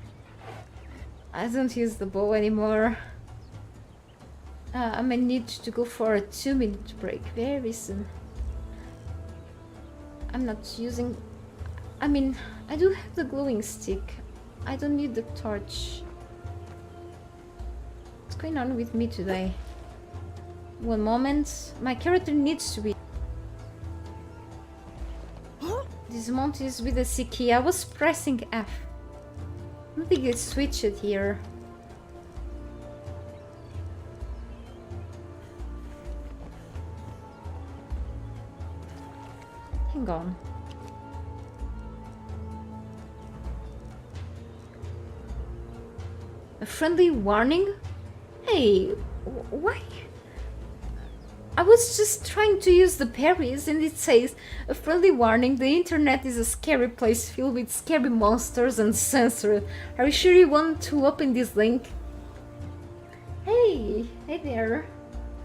I don't use the bow anymore. I may need to go for a 2-minute break very soon. I'm not using... I mean, I do have the glowing stick. I don't need the torch. What's going on with me today? One moment. My character needs to be... This mount is with a C key. I was pressing F. I don't think it switched it here. Hang on. A friendly warning? Hey, why? I was just trying to use the berries and it says, a friendly warning, the internet is a scary place filled with scary monsters and censored. Are you sure you want to open this link? Hey there.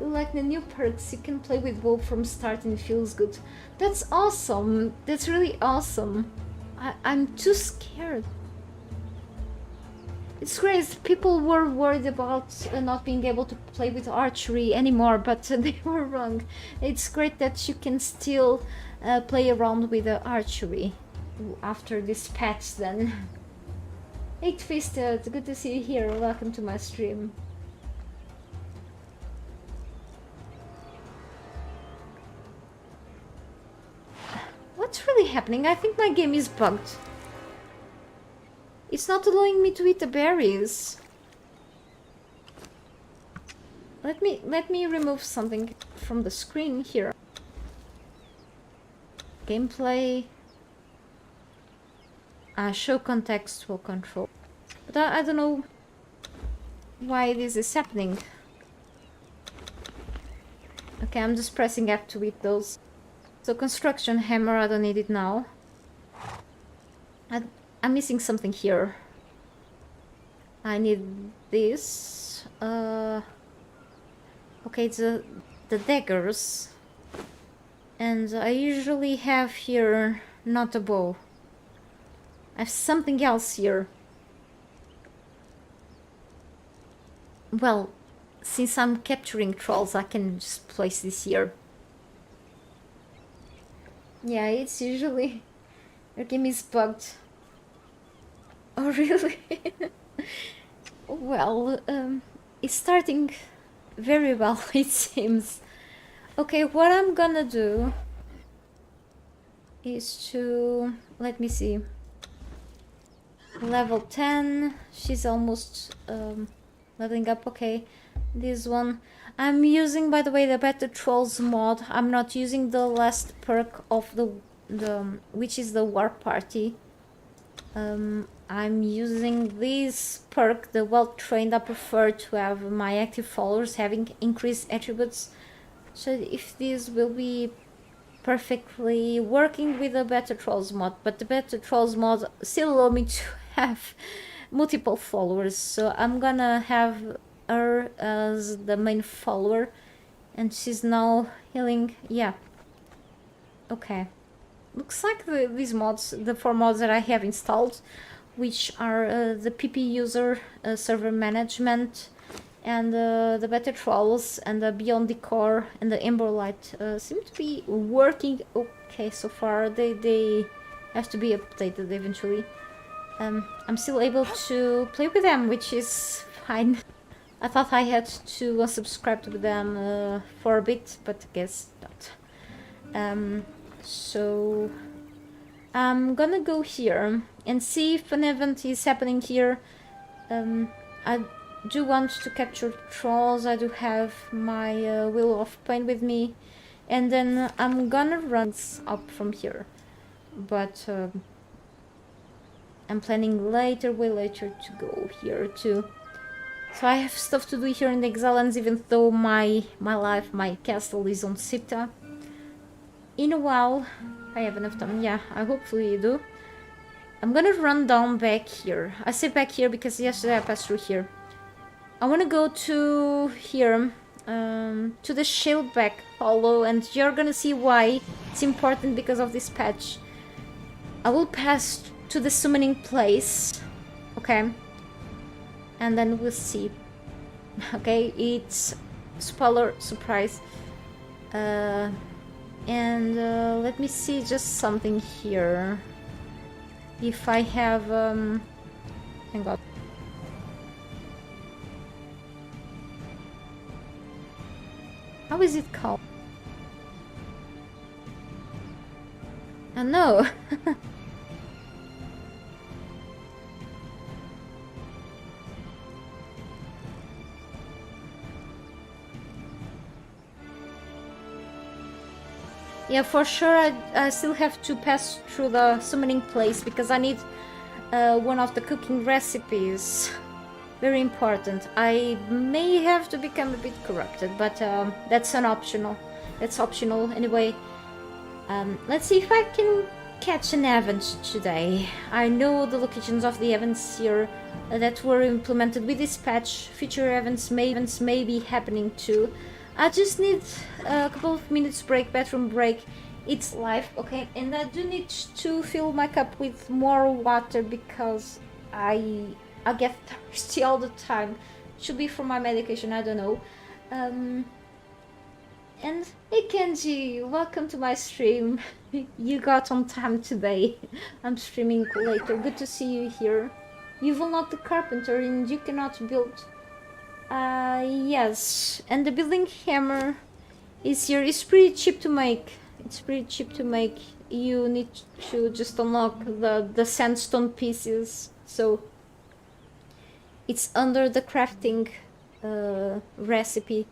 You like the new perks, you can play with WoW from start and it feels good. That's awesome, that's really awesome. I'm too scared. It's great, people were worried about not being able to play with archery anymore, but they were wrong. It's great that you can still play around with archery after this patch then. Hey Twisted, good to see you here, welcome to my stream. What's really happening? I think my game is bugged. It's not allowing me to eat the berries. Let me remove something from the screen here. Gameplay. Show contextual control. But I don't know why this is happening. Okay, I'm just pressing F to eat those. So construction hammer, I don't need it now. I'm missing something here. I need this. Okay, the daggers. And I usually have here not a bow. I have something else here. Well, since I'm capturing trolls, I can just place this here. Yeah, it's usually... Your game is bugged. Oh, really? Well, it's starting very well, it seems. Okay, what I'm gonna do is to... Let me see. Level 10. She's almost leveling up. Okay, this one. I'm using, by the way, the Better Trolls mod. I'm not using the last perk of the which is the War Party. I'm using this perk, the Well Trained. I prefer to have my active followers having increased attributes. So if this will be perfectly working with the Better Trolls mod, but the Better Trolls mod still allow me to have multiple followers, so I'm gonna have her as the main follower, and she's now healing. Yeah, okay, looks like these mods, the 4 mods that I have installed, which are the PP user, server management, and the Better Trolls, and the Beyond Decor, and the Ember Light seem to be working okay so far. They have to be updated eventually. I'm still able to play with them, which is fine. I thought I had to unsubscribe to them for a bit, but I guess not. So I'm gonna go here and see if an event is happening here. I do want to capture trolls. I do have my Wheel of Pain with me, and then I'm gonna run up from here, but I'm planning later, way later, to go here too. So I have stuff to do here in the Exiles, even though my life, my castle is on Sipta. In a while, I have enough time. Yeah, I hopefully do. I'm gonna run down back here. I say back here because yesterday I passed through here. I want to go to here, to the Shaleback Hollow, and you're gonna see why it's important because of this patch. I will pass to the summoning place, okay, and then we'll see. Okay, it's spoiler surprise. And let me see just something here. If I have hang on. How is it called? I know. Yeah, for sure I still have to pass through the summoning place because I need one of the cooking recipes. Very important. I may have to become a bit corrupted, but that's an optional. That's optional anyway. Let's see if I can catch an event today. I know the locations of the events here that were implemented with this patch. Future events may be happening too. I just need a couple of minutes break, bathroom break. It's live, okay? And I do need to fill my cup with more water because I get thirsty all the time. Should be from my medication, I don't know. And hey Kenji, welcome to my stream. You got on time today. I'm streaming later. Good to see you here. You've unlocked the carpenter and you cannot build. Yes, and the building hammer is here. It's pretty cheap to make. It's pretty cheap to make. You need to just unlock the sandstone pieces. So it's under the crafting recipe.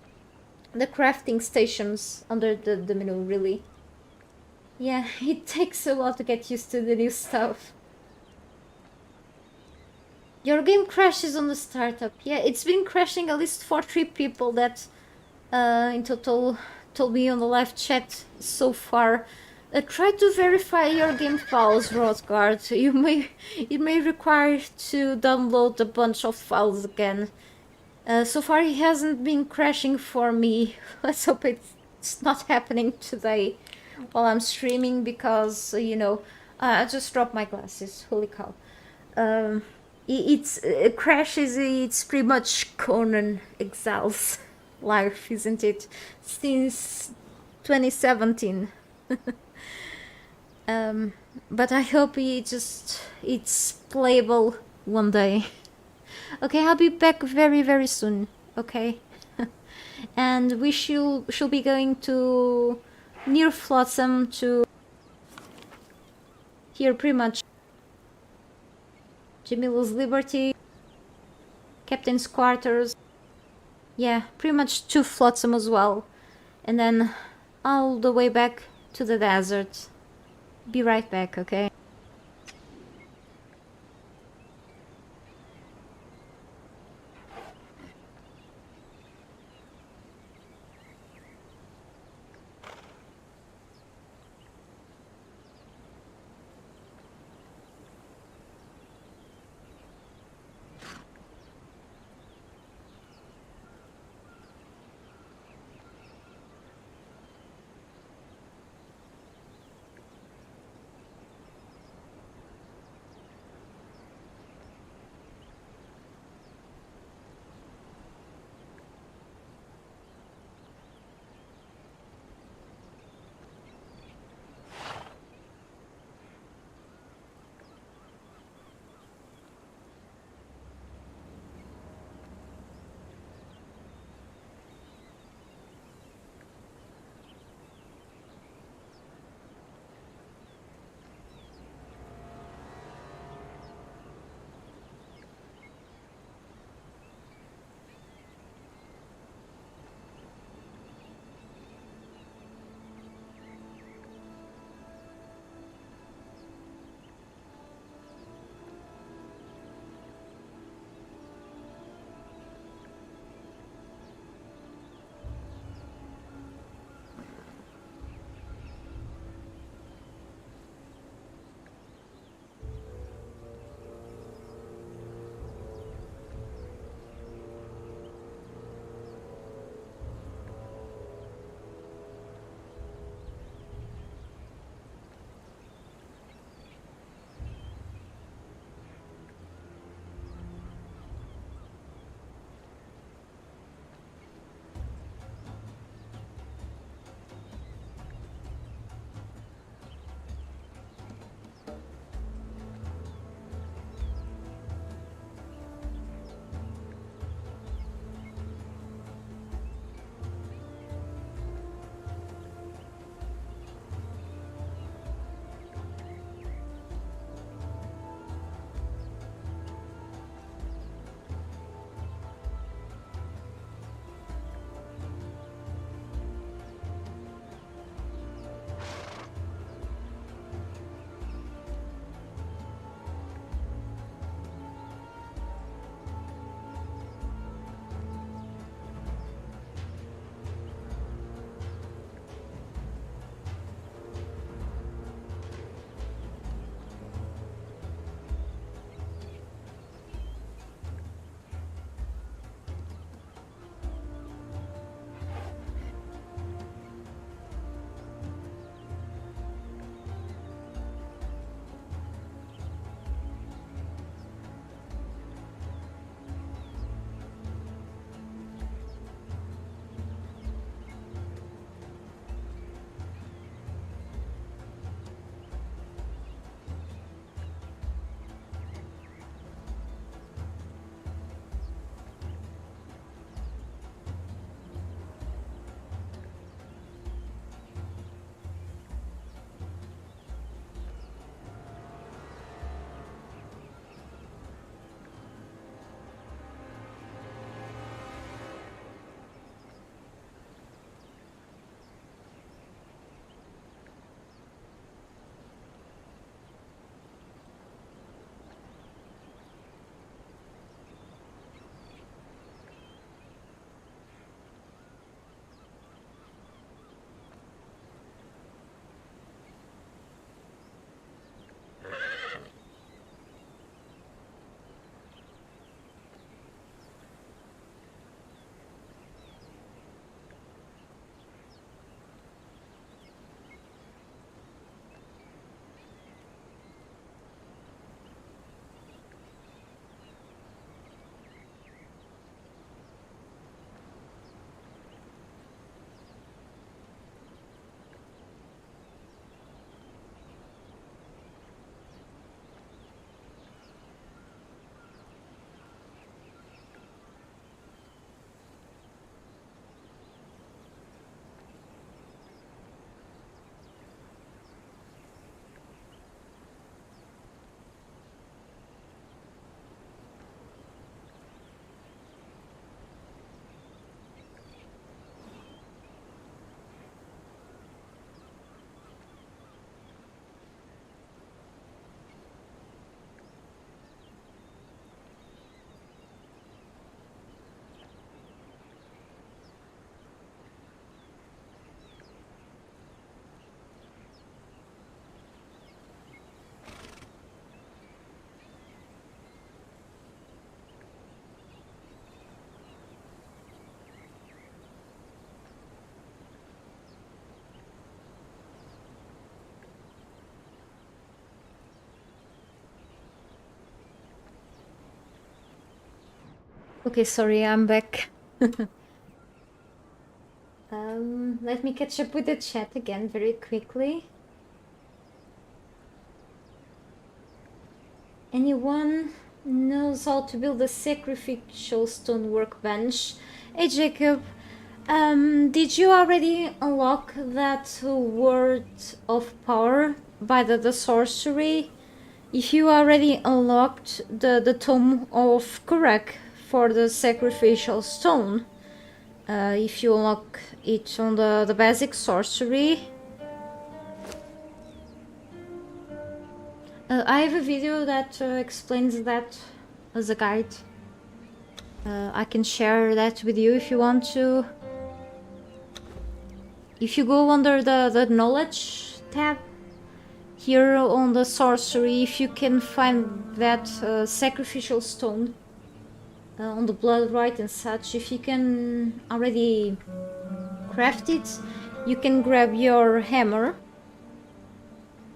The crafting stations under the menu, really. Yeah, it takes a while to get used to the new stuff. Your game crashes on the startup. Yeah, it's been crashing at least for 3 people. That in total told me on the live chat so far. Try to verify your game files, Rothgard. It may require to download a bunch of files again. So far it hasn't been crashing for me. Let's hope it's not happening today while I'm streaming, because, I just dropped my glasses. Holy cow. It's crashes. It's pretty much Conan Exiles life, isn't it? Since 2017. But I hope it's playable one day. Okay, I'll be back very, very soon. Okay. And we should be going to near Flotsam to here pretty much Jamila's Liberty, Captain's Quarters. Yeah, pretty much to Flotsam as well. And then all the way back to the desert. Be right back, okay? Okay, sorry, I'm back. Let me catch up with the chat again very quickly. Anyone knows how to build a sacrificial stone workbench? Hey Jacob, did you already unlock that word of power by the sorcery? If you already unlocked the tome of Kurak for the sacrificial stone, if you unlock it on the basic sorcery, I have a video that explains that as a guide. I can share that with you if you want to. If you go under the knowledge tab here on the sorcery, if you can find that sacrificial stone on the blood right and such, if you can already craft it, you can grab your hammer.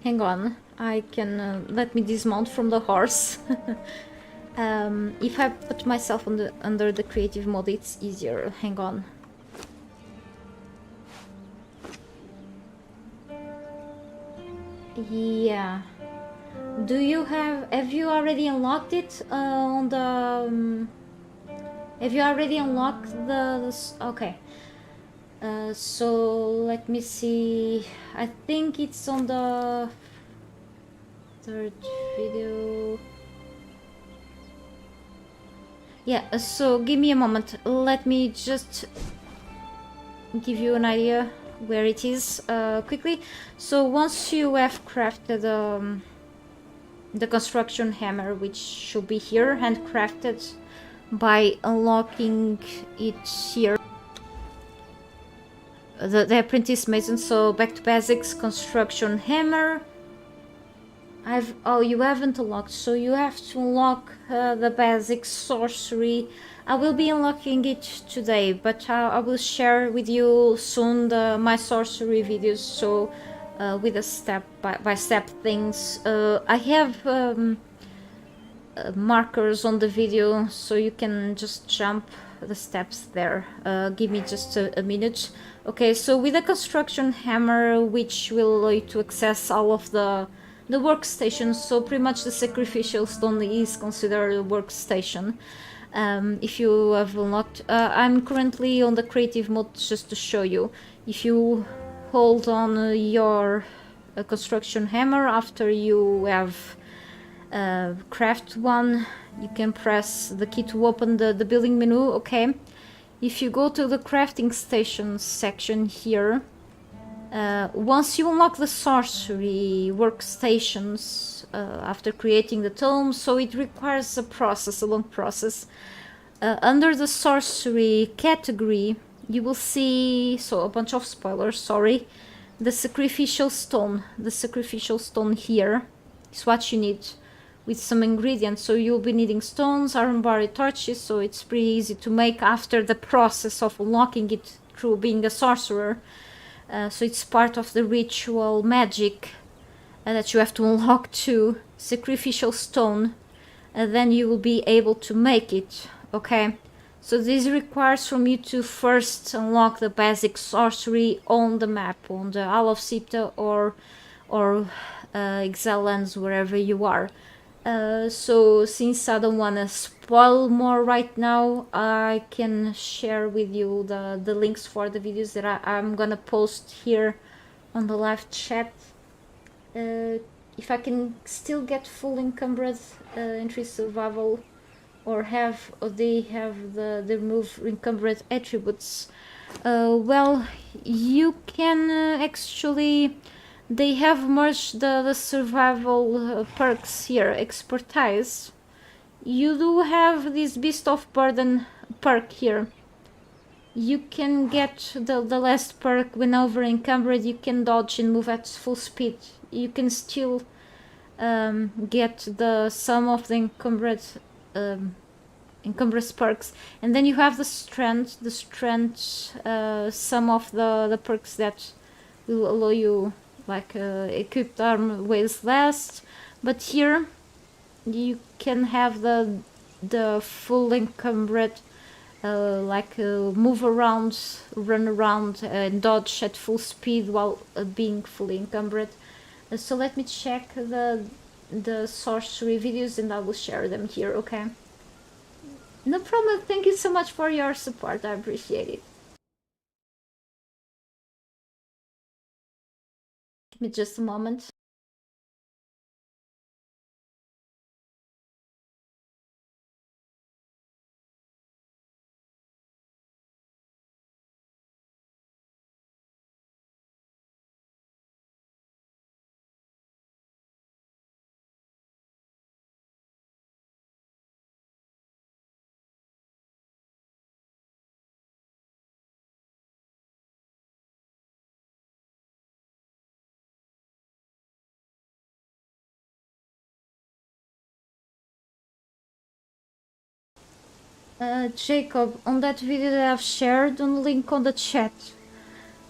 Hang on, I can let me dismount from the horse. If I put myself on under the creative mode, it's easier. Hang on. Yeah. Do you have you already unlocked it on the have you already unlocked okay. So let me see. I think it's on the third video. Yeah, so give me a moment. Let me just give you an idea where it is quickly. So once you have crafted the construction hammer, which should be here, handcrafted by unlocking it here. The apprentice mason, so back to basics, construction hammer. Oh, you haven't unlocked, so you have to unlock the basic sorcery. I will be unlocking it today, but I will share with you soon my sorcery videos, so with the step-by-step things. I have markers on the video, so you can just jump the steps there. Give me just a minute. Okay, so with the construction hammer, which will allow you to access all of the workstations, so pretty much the sacrificial stone is considered a workstation. If you have unlocked, I'm currently on the creative mode just to show you. If you hold on your construction hammer after you have craft one, you can press the key to open the building menu. Okay, if you go to the crafting stations section here, once you unlock the sorcery workstations after creating the tome, so it requires a long process. Under the sorcery category, you will see, so a bunch of spoilers, sorry, the sacrificial stone here is what you need with some ingredients. So you'll be needing stones, iron bar, torches, so it's pretty easy to make after the process of unlocking it through being a sorcerer. So it's part of the ritual magic that you have to unlock to sacrificial stone, and then you will be able to make it. Okay, so this requires from you to first unlock the basic sorcery on the map, on the Isle of Sipta or Exile lands, wherever you are. So since I don't want to spoil more right now, I can share with you the links for the videos that I'm gonna post here on the live chat. If I can still get full encumbered entry survival, or they have the remove encumbered attributes, well, you can actually. They have merged the survival perks here, expertise. You do have this Beast of Burden perk here. You can get the last perk whenever encumbered. You can dodge and move at full speed. You can still get the some of the encumbrous perks, and then you have the strength. Some of the perks that will allow you, like equipped arm weighs less, but here you can have the the full encumbered, move around, run around, and dodge at full speed while being fully encumbered. So let me check the sorcery videos and I will share them here, okay? No problem. Thank you so much for your support. I appreciate it. Give me just a moment. Jacob, on that video that I've shared on the link on the chat,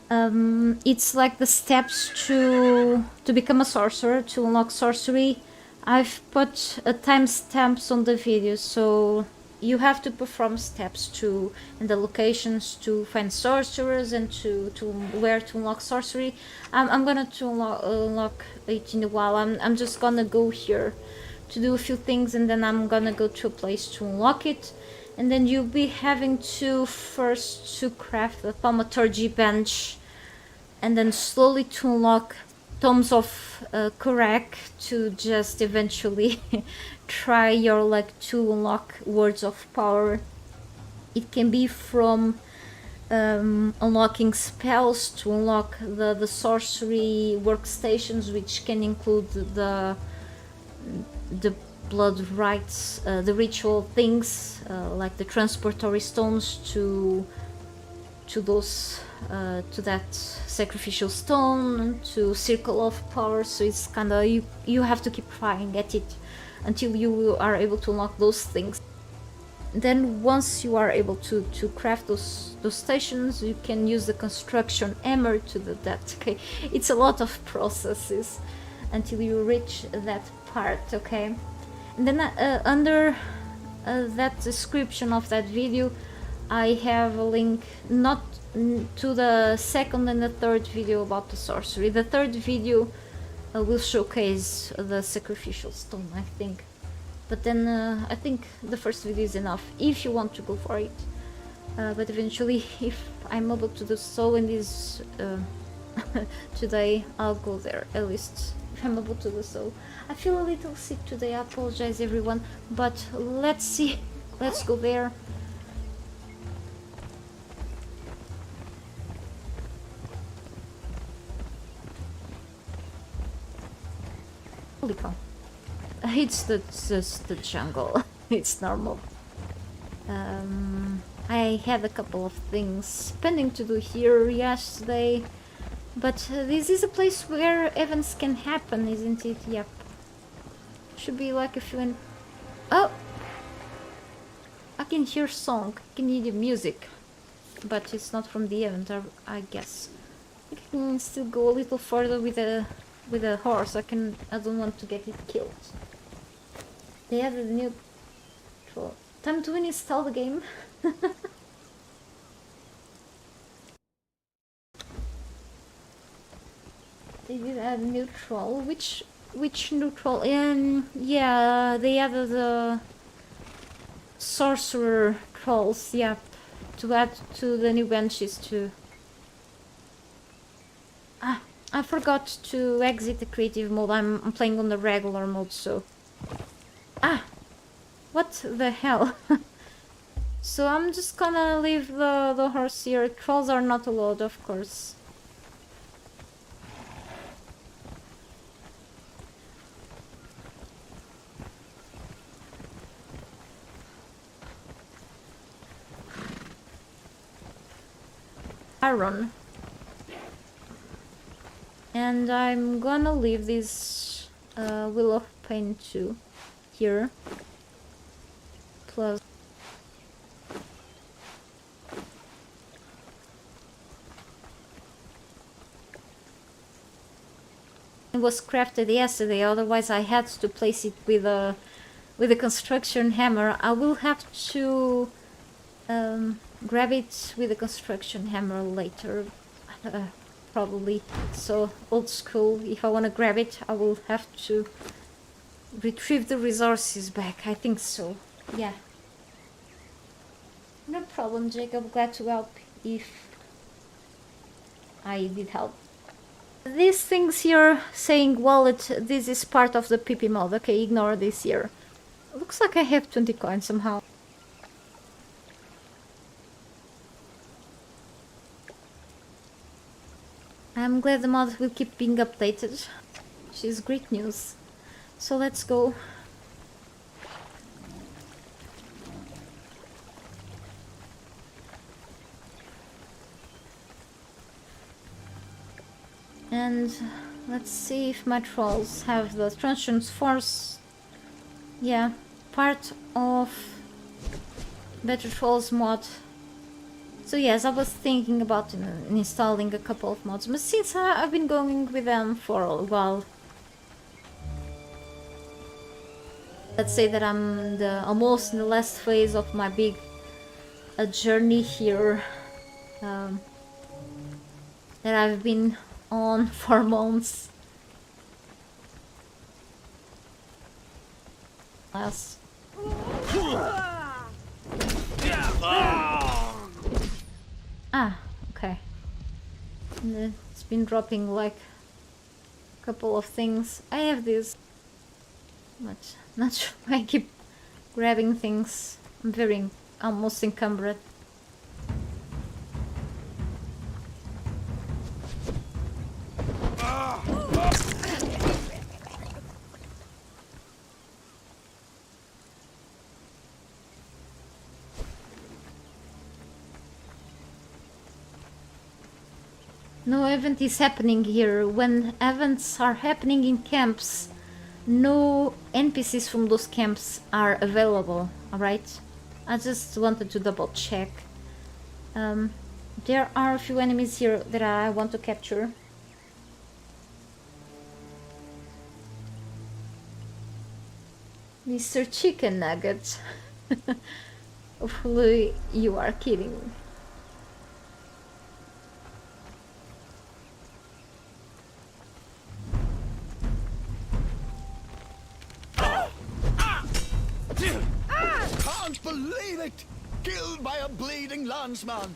it's like the steps to become a sorcerer, to unlock sorcery. I've put timestamps on the video, so you have to perform steps to and the locations to find sorcerers and to where to unlock sorcery. I'm gonna to unlock it in a while. I'm just gonna go here to do a few things and then I'm gonna go to a place to unlock it. And then you'll be having to first to craft a thaumaturgy bench and then slowly to unlock tomes of Correct to just eventually try your luck to unlock words of power. It can be from unlocking spells to unlock the sorcery workstations, which can include the blood rites, the ritual things like the transportory stones to those to that sacrificial stone, to circle of power. So it's kind of you have to keep trying at it until you are able to unlock those things. Then once you are able to craft those stations, you can use the construction hammer to do that. Okay, it's a lot of processes until you reach that part. Okay, and then under that description of that video I have a link not to the second and the third video about the sorcery. The third video will showcase the sacrificial stone, I think, but then I think the first video is enough if you want to go for it. But eventually, if I'm able to do so in this today, I'll go there, at least if I'm able to do so. I feel a little sick today, I apologize everyone, but let's see, let's go there. Holy cow. It's just the jungle. It's normal. I had a couple of things pending to do here yesterday, but this is a place where events can happen, isn't it? Yep. Should be like a few. Oh! I can hear song, I can hear the music, but it's not from the event, I guess. I can still go a little further with a horse. I don't want to get it killed. They added a new troll. Time to uninstall the game. They did add a new troll. Which new troll? Yeah, they added the sorcerer trolls. Yeah, to add to the new benches too. Ah, I forgot to exit the creative mode. I'm playing on the regular mode, so. Ah, what the hell? So I'm just gonna leave the horse here. Trolls are not allowed, of course. Iron. And I'm gonna leave this Wheel of Pain too here. Plus it was crafted yesterday, otherwise I had to place it with a with the construction hammer. I will have to grab it with the construction hammer later, probably. So old school. If I want to grab it, I will have to retrieve the resources back. I think so. Yeah. No problem, Jacob. Glad to help if I did help. These things here saying wallet, this is part of the PP mod. Okay, ignore this here. Looks like I have 20 coins somehow. I'm glad the mod will keep being updated. Which is great news. So let's go. And let's see if my trolls have the Transient Force. Yeah, part of Better Trolls mod. So yes, I was thinking about installing a couple of mods, but since I've been going with them for a while, let's say that I'm almost in the last phase of my big journey here that I've been on for months. Yes. Ah, okay. And it's been dropping like a couple of things. I have this, but not sure why I keep grabbing things. I'm very almost encumbered. No event is happening here. When events are happening in camps, no NPCs from those camps are available, alright? I just wanted to double check. There are a few enemies here that I want to capture. Mr. Chicken Nugget. Hopefully you are kidding. Can't believe it! Killed by a bleeding landsman!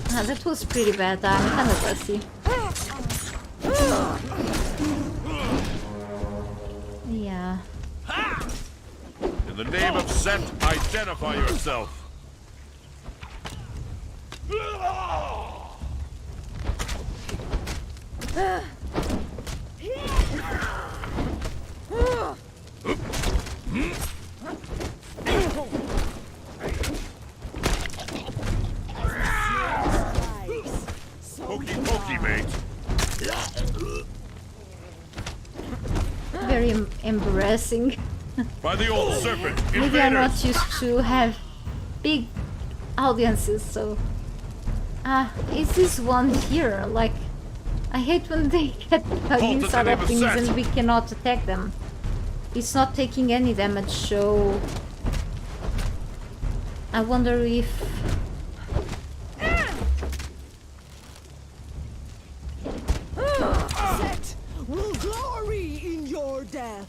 Ah, that was pretty bad. I'm kind of rusty. Yeah. In the name of Set, identify yourself. Pokey pokey, mate. Very embarrassing. By the old serpent, Maybe I'm not invaders! used to have big audiences, so... is this one here? Like, I hate when they get Halt inside at the of name things of Set. and we cannot attack them. It's not taking any damage, so... I wonder if... Set will glory in your death.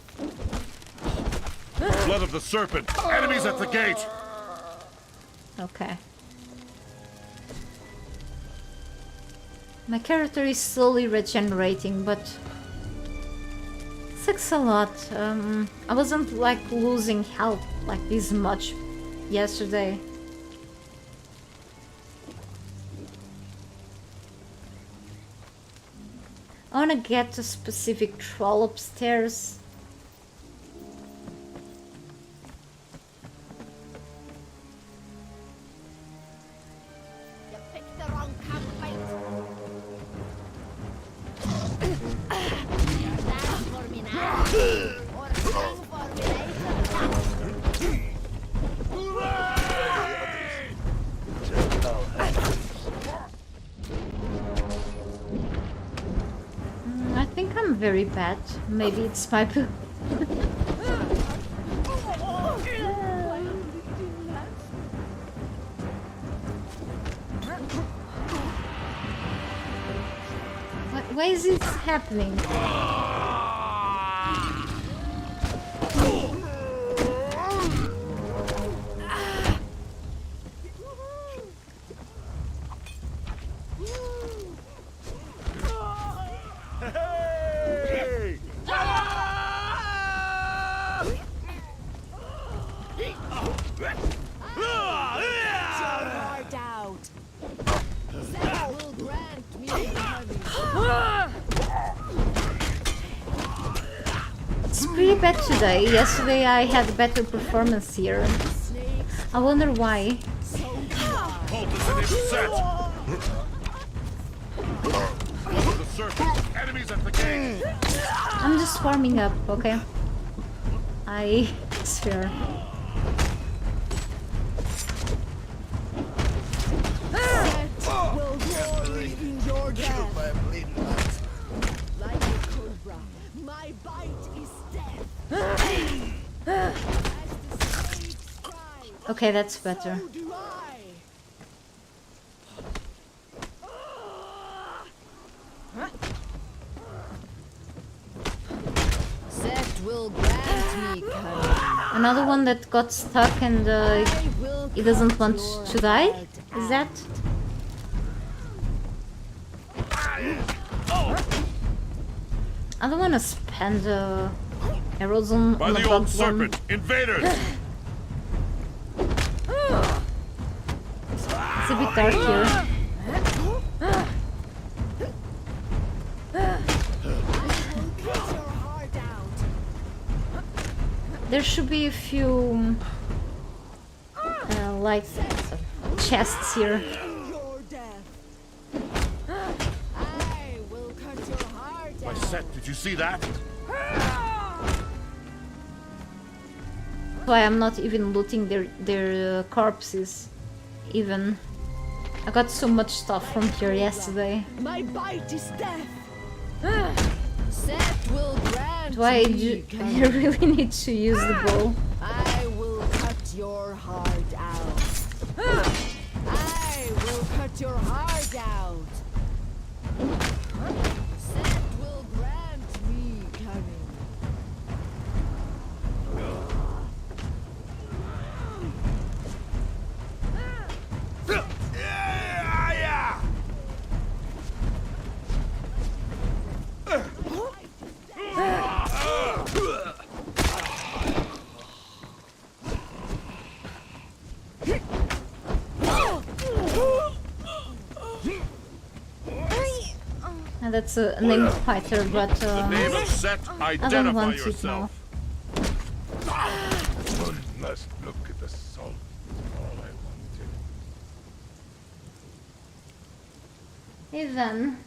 Blood of the serpent! Enemies at the gate! Okay. My character is slowly regenerating, but... sucks a lot. I wasn't like losing health like this much yesterday. I wanna get a specific troll upstairs. You picked the wrong campmate. You're down for me now. Or sing for me later. very bad. Maybe it's my poo. Why is it happening? Hey! Heart out. That will grant me money. It's pretty bad today. Yesterday I had better performance here. I wonder why. Poultice in its set! One of the serpent. Enemies at the gate! I'm just warming up, okay? I swear. Set will glory in your Killed death. by a bleeding lance. Like a cobra, my bite is death. As the snake strikes, Okay, that's better. so do I. Set will grant me cunning. Another one that got stuck and I will he doesn't cut want your to die? heart Is that? I don't want to spend arrows on By a the bug old one. serpent! Invaders! It's a bit dark here. Cut your heart out. There should be a few like chests here. Your death. I will cut your heart My out. set, did you see that? Why I'm not even looting their corpses. Even I got so much stuff from here yesterday. My bite is death. Set will grant Why me do cunning. you really need to use the bow? I will cut your heart out. I will cut your heart out. Set will grant me cunning. And that's a named fighter, but The name of Set, I don't identify want it now. yourself. One last look at the salt. All I wanted. Even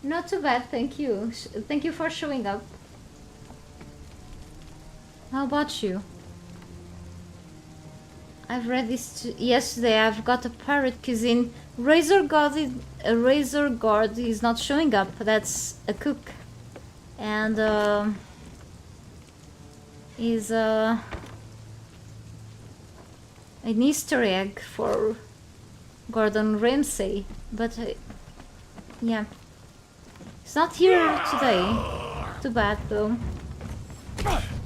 not too bad, thank you. Thank you for showing up. How about you? I've read this yesterday. I've got a pirate cuisine. Razor Guard is not showing up. That's a cook, and is an Easter egg for Gordon Ramsay. But yeah, he's not here today. Too bad though.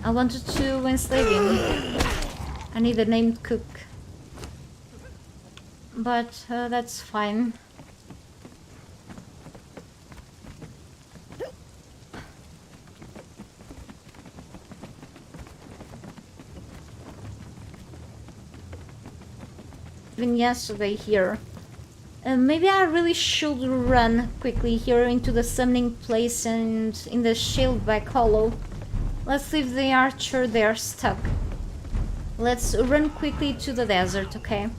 I wanted to enslave him. I need a named cook. But that's fine. Even yesterday here. Maybe I really should run quickly here into the summoning place and in the shield back hollow. Let's leave the archer there stuck. Let's run quickly to the desert, okay?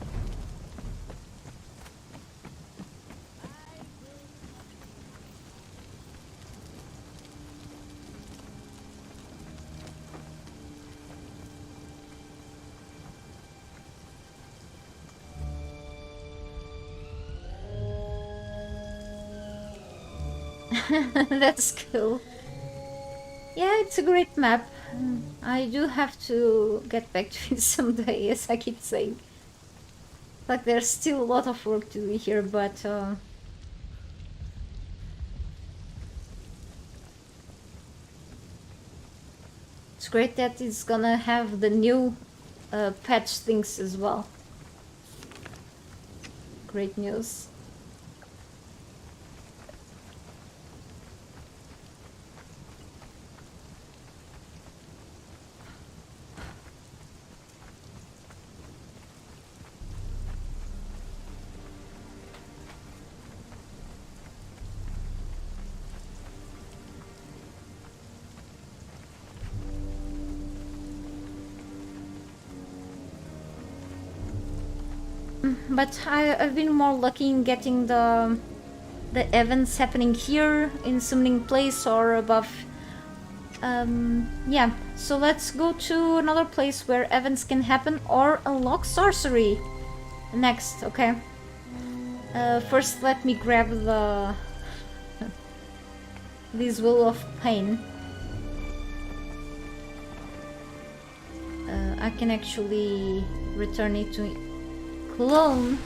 That's cool. Yeah, it's a great map. I do have to get back to it someday, as I keep saying. Like, there's still a lot of work to do here, but it's great that it's gonna have the new patch things as well. Great news. But I've been more lucky in getting the events happening here in Summoning Place or above. Yeah, so let's go to another place where events can happen or unlock sorcery next, okay? First let me grab the this Will of Pain. I can actually return it to clone.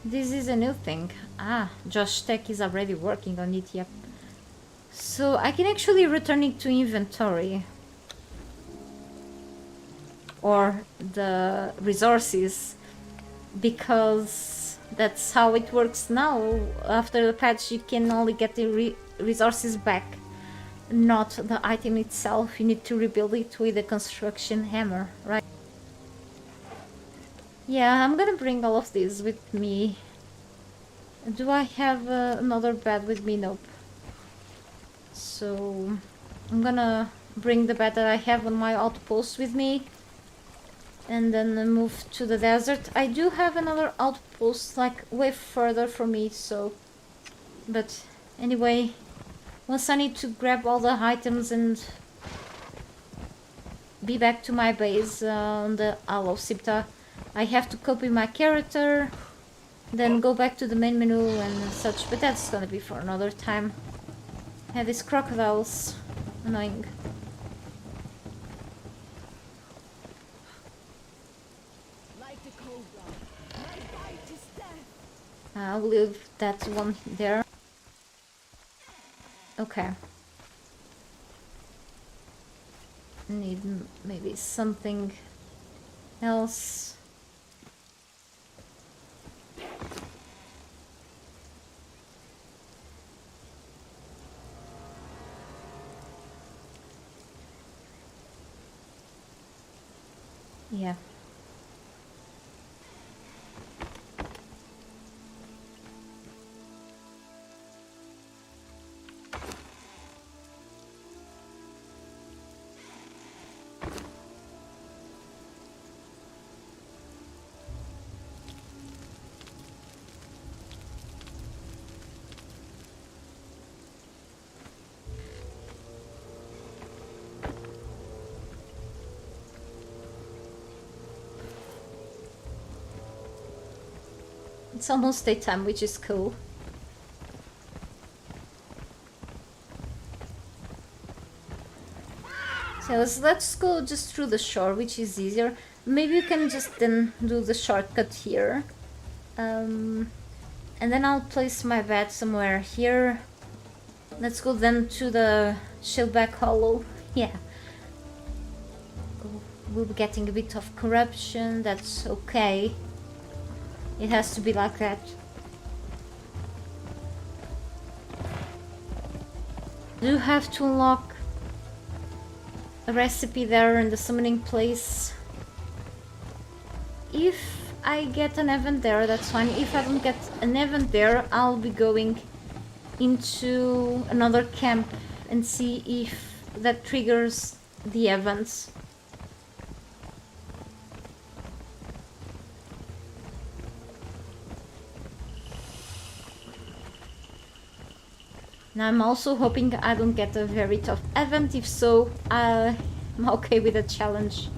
This is a new thing. Ah, Josh Tech is already working on it, yep. So I can actually return it to inventory. Or the resources. Because that's how it works now. After the patch you can only get the resources back. Not the item itself. You need to rebuild it with a construction hammer, right? Yeah, I'm gonna bring all of these with me. Do I have another bed with me? Nope. So I'm gonna bring the bed that I have on my outpost with me and then move to the desert. I do have another outpost like way further from me, so but anyway, once I need to grab all the items and be back to my base on the Isle of Sipta, I have to copy my character, then go back to the main menu and such, but that's gonna be for another time. Yeah, these crocodiles, annoying. Like the cobra, my bite is death. I'll leave that one there. Okay. Need maybe something else. Yeah. It's almost daytime, which is cool. So let's go just through the shore, which is easier. Maybe you can just then do the shortcut here. And then I'll place my bed somewhere here. Let's go then to the Shieldback Hollow. Yeah. We'll be getting a bit of corruption, that's okay. It has to be like that. You have to unlock a recipe there in the summoning place. If I get an event there, that's fine. If I don't get an event there, I'll be going into another camp and see if that triggers the events. Now I'm also hoping I don't get a very tough event. If so, I'm okay with the challenge.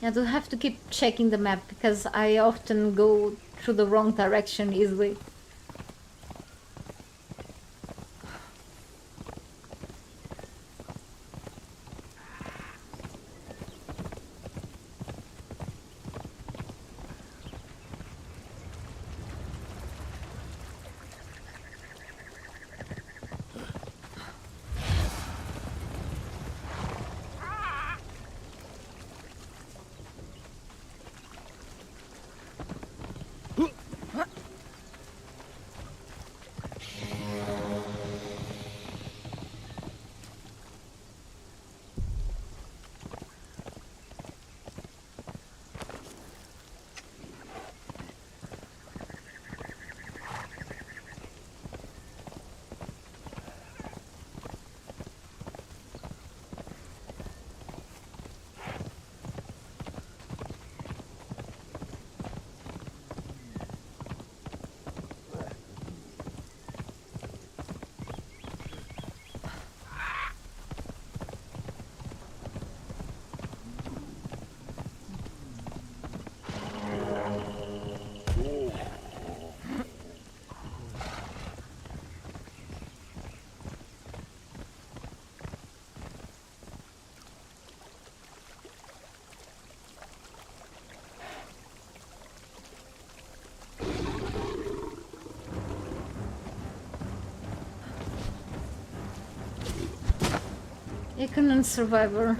I do have to keep checking the map because I often go through the wrong direction easily. Conan Survivor.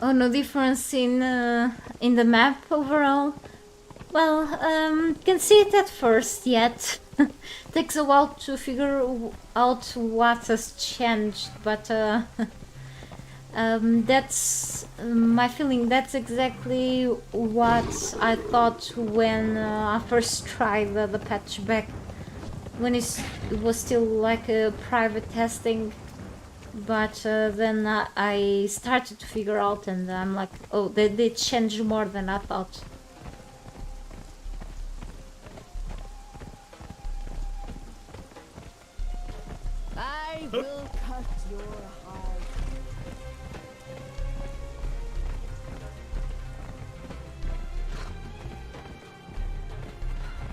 Oh, no difference in the map overall. Well, can see it at first yet. Takes a while to figure out what has changed, but that's my feeling. That's exactly what I thought when I first tried the patch back. When it was still like a private testing, but then I started to figure out, and I'm like, oh, they changed more than I thought. I will cut your heart.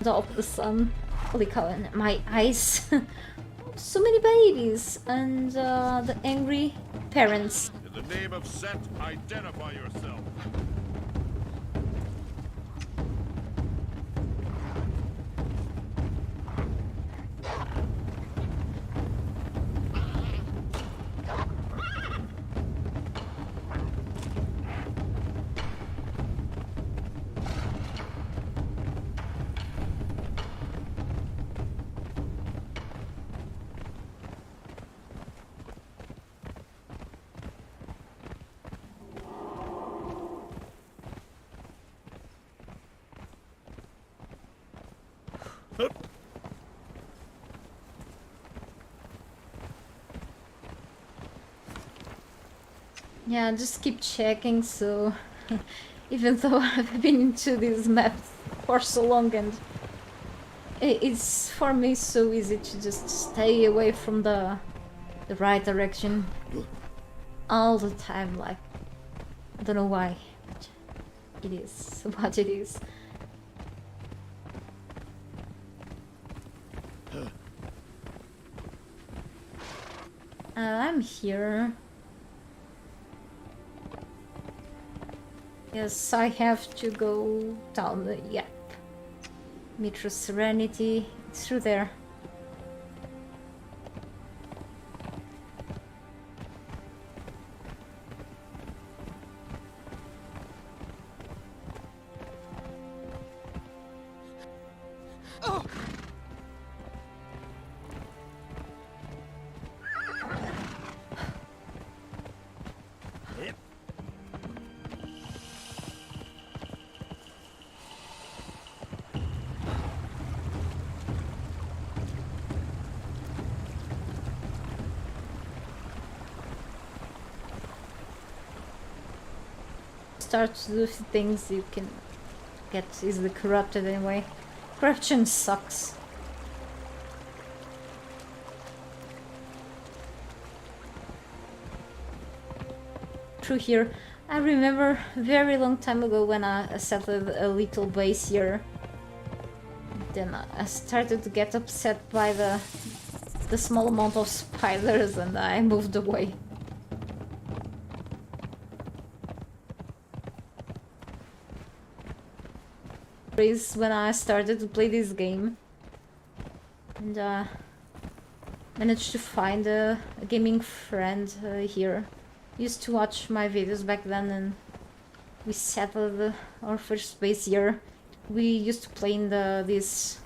Of the sun. Holy cow, my eyes. So many babies and the angry parents. In the name of Set, identify yourself. Yeah, just keep checking, so even though I've been into this map for so long, and it's for me so easy to just stay away from the right direction all the time, like, I don't know why, but it is what it is. I'm here. Yes, I have to go down the, yep. Metro Serenity, it's through there. Start to do things you can get easily corrupted anyway. Corruption sucks. through here. I remember very long time ago when I settled a little base here. Then I started to get upset by the small amount of spiders and I moved away. Is when I started to play this game and managed to find a gaming friend here. Used to watch my videos back then and we settled our first base here. We used to play in this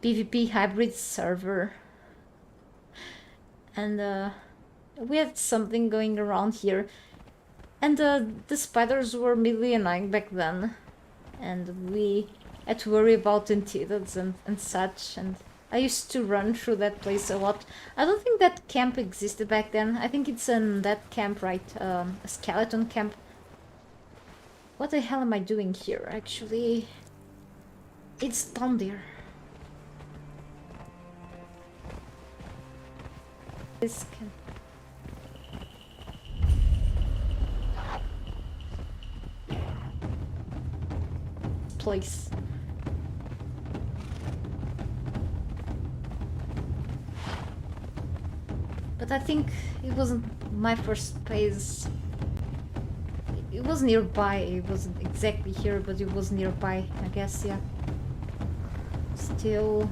PvP hybrid server and we had something going around here and the spiders were really annoying back then and we had to worry about antidotes and such, and I used to run through that place a lot. I don't think that camp existed back then. I think it's in that camp, right? A skeleton camp. What the hell am I doing here, actually? It's down there. This can... place. But I think it wasn't my first base. It was nearby. It wasn't exactly here, but it was nearby, I guess, yeah. Still...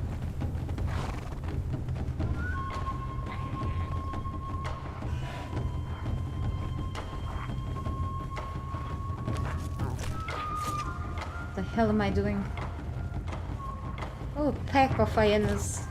What the hell am I doing? Oh, a pack of hyenas.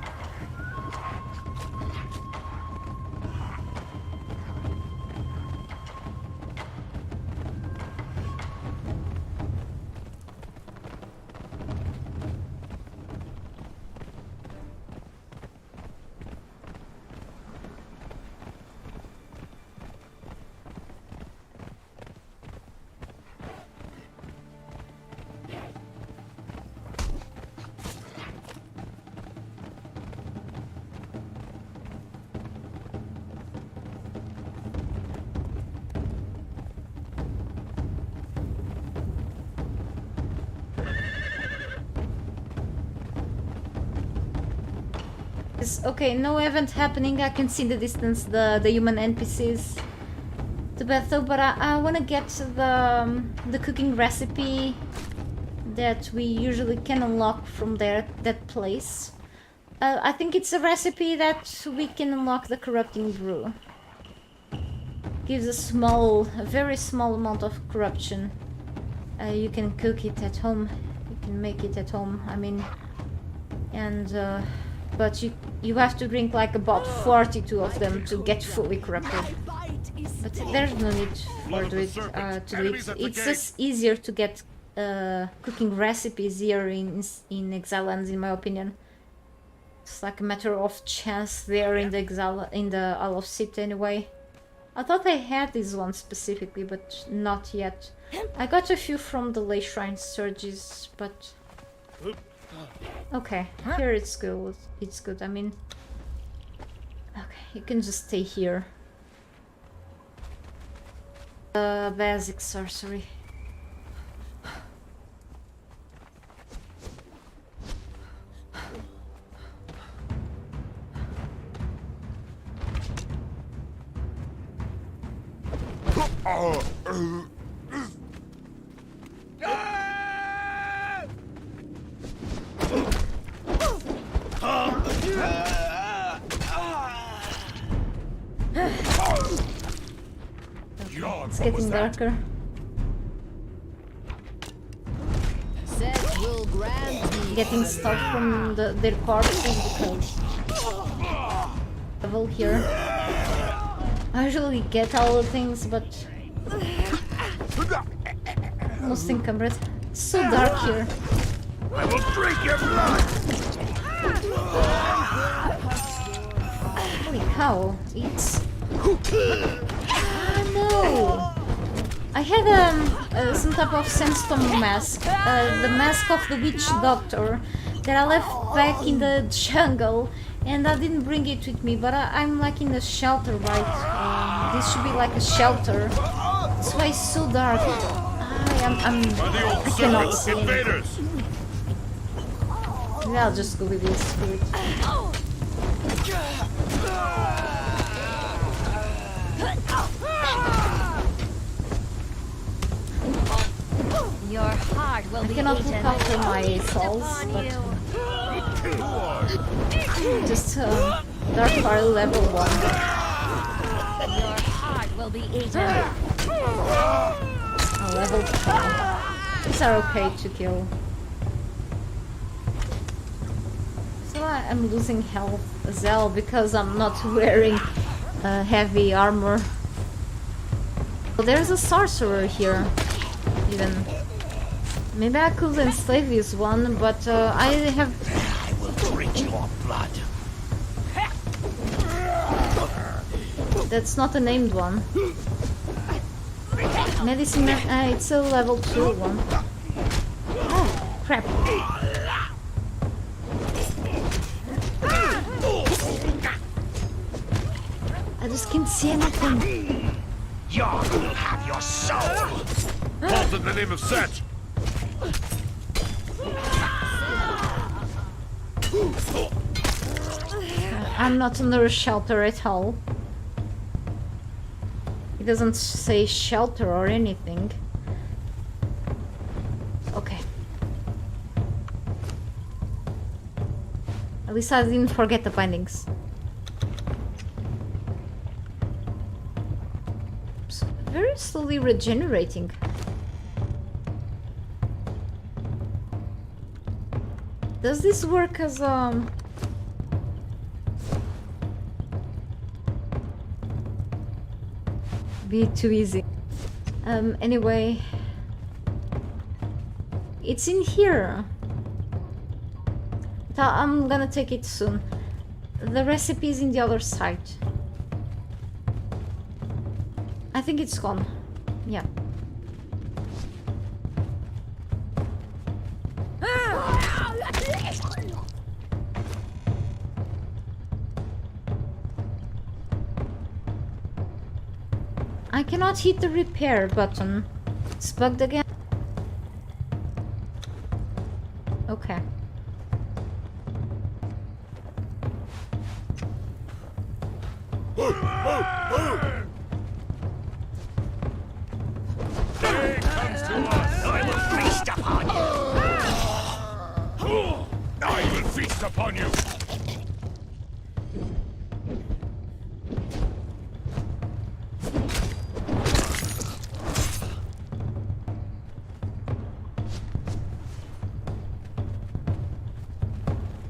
Okay, no event happening. I can see in the distance the human NPCs. The battle, but I want to get the cooking recipe that we usually can unlock from that place. I think it's a recipe that we can unlock the corrupting brew. Gives a very small amount of corruption. You can cook it at home. You can make it at home. I mean, and but you have to drink like about 42 of them to get fully corrupted. But there's no need to do it. It's just easier to get cooking recipes here in Exiles, in my opinion. It's like a matter of chance there in the Isle of City anyway. I thought I had this one specifically, but not yet. I got a few from the Lay Shrine Surges, but... Okay, here it's good. It's good, I mean... Okay, you can just stay here. Basic sorcery. It's getting darker. Getting stuff from their corpses because level here. I usually get all the things, but almost encumbered. It's so dark here. I will drink your blood! Holy cow! It's... no! I had some type of sandstone mask, the mask of the witch doctor that I left back in the jungle, and I didn't bring it with me, but I'm like in the shelter, right? This should be like a shelter. This way is so dark. By the old I cannot see serpent, anything. invaders! Maybe I'll just go with this spirit. Your heart will I be cannot look eaten. after my Feast souls, upon but you. just dark fire level 1. Your heart will be eaten. Level 2. These are okay to kill. So I'm losing health as well because I'm not wearing heavy armor. Well, there's a sorcerer here, even. Maybe I could enslave this one, but I have... I will drink your blood. That's not a named one. Medicine... it's a level 2 one. Oh, crap. I just can't see anything. Yarg will have your soul. Halt in the name of Set! I'm not under a shelter at all. It doesn't say shelter or anything. Okay. At least I didn't forget the bindings. It's very slowly regenerating. Does this work as be too easy? Anyway, it's in here. I'm gonna take it soon. The recipe is in the other side. I think it's gone. Yeah. I cannot hit the repair button. It's bugged again. Okay. Day comes to us! I will feast upon you. I will feast upon you!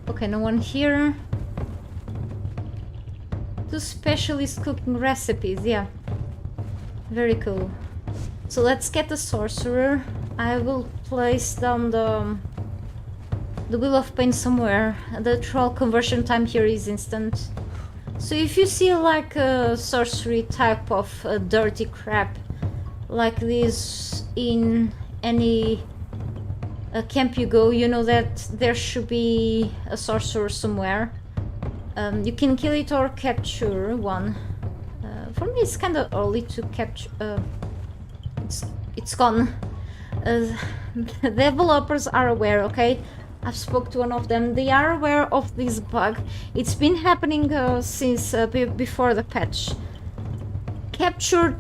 Okay, no one here. Two specialist cooking recipes, yeah. Very cool. So let's get the sorcerer. I will place down the Wheel of Pain somewhere. The troll conversion time here is instant. So if you see like a sorcery type of dirty crap like this in any camp you go, you know that there should be a sorcerer somewhere. You can kill it or capture one. For me it's kind of early to capture. It's gone. The developers are aware, okay? I've spoke to one of them. They are aware of this bug. It's been happening since before the patch. Captured,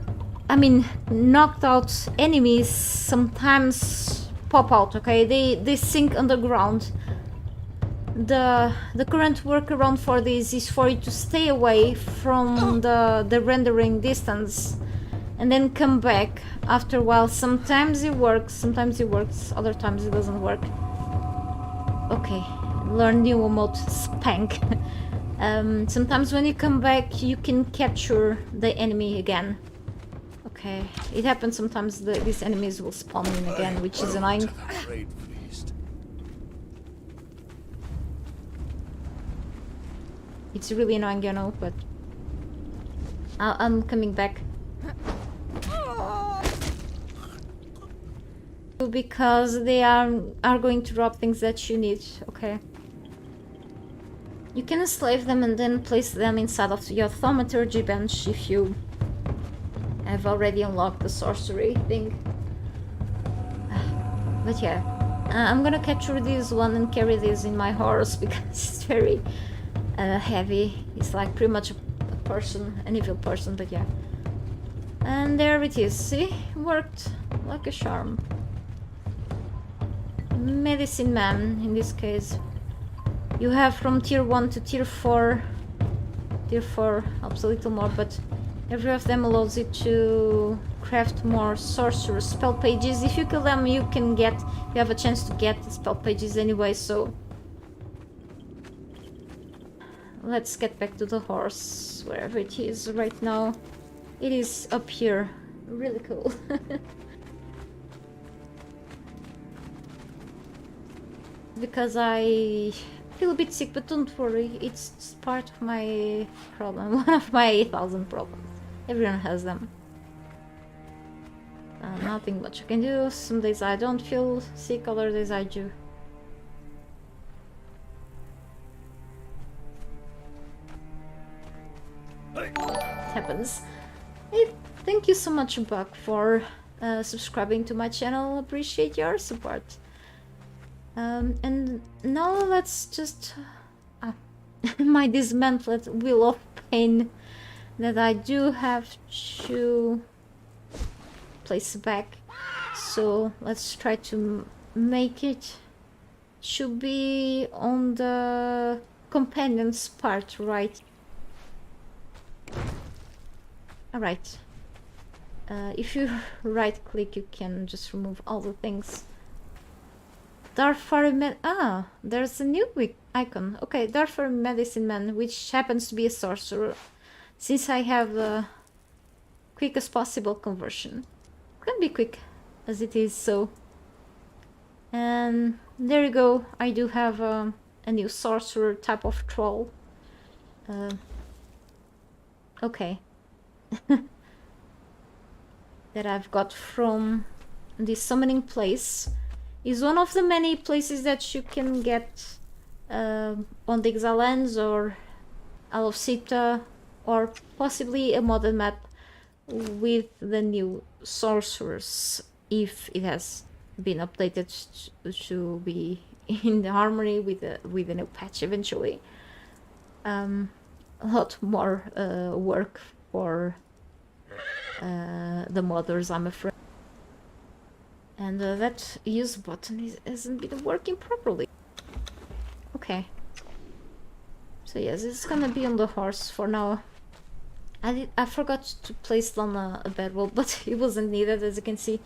I mean, knocked out enemies sometimes pop out, okay? They sink underground. The current workaround for this is for you to stay away from the rendering distance and then come back after a while. Sometimes it works, other times it doesn't work. Okay, learn new emote, spank. Sometimes when you come back you can capture the enemy again. Okay, it happens sometimes that these enemies will spawn in again, which is annoying. Trade feast. It's really annoying, you know, but I'm coming back. Because they are going to drop things that you need, okay? You can enslave them and then place them inside of your thaumaturgy bench if you I've already unlocked the sorcery thing. But yeah, I'm gonna capture this one and carry this in my horse because it's very heavy. It's like pretty much a person, an evil person, but yeah. And there it is, see? Worked like a charm. Medicine man, in this case. You have from tier 1 to tier 4. Tier 4 helps a little more, but every of them allows you to craft more sorcerer spell pages. If you kill them, you have a chance to get the spell pages anyway, so... Let's get back to the horse, wherever it is right now. It is up here. Really cool. Because I feel a bit sick, but don't worry, it's part of my problem. One of my 8,000 problems. Everyone has them. Nothing much I can do. Some days I don't feel sick, other days I do. It happens. Hey, thank you so much, Buck, for subscribing to my channel. Appreciate your support. And now let's just... my dismantled wheel of pain that I do have to place back. So let's try to make it. Should be on the companion's part, right? Alright. If you right click, you can just remove all the things. Darfari Man. Ah, there's a new icon. Okay, Darfari Medicine Man, which happens to be a sorcerer. Since I have the quickest possible conversion. Can be quick as it is, so. And there you go. I do have a new sorcerer type of troll. Okay. That I've got from this summoning place. Is one of the many places that you can get on the Exile Lands or Isle of Sipta, or possibly a modern map with the new sorcerers, if it has been updated to be in the harmony with the new patch eventually. A lot more work for the modders, I'm afraid. And that use button hasn't been working properly. Okay. So yes, it's gonna be on the horse for now. I forgot to place down a bedroll, but it wasn't needed, as you can see.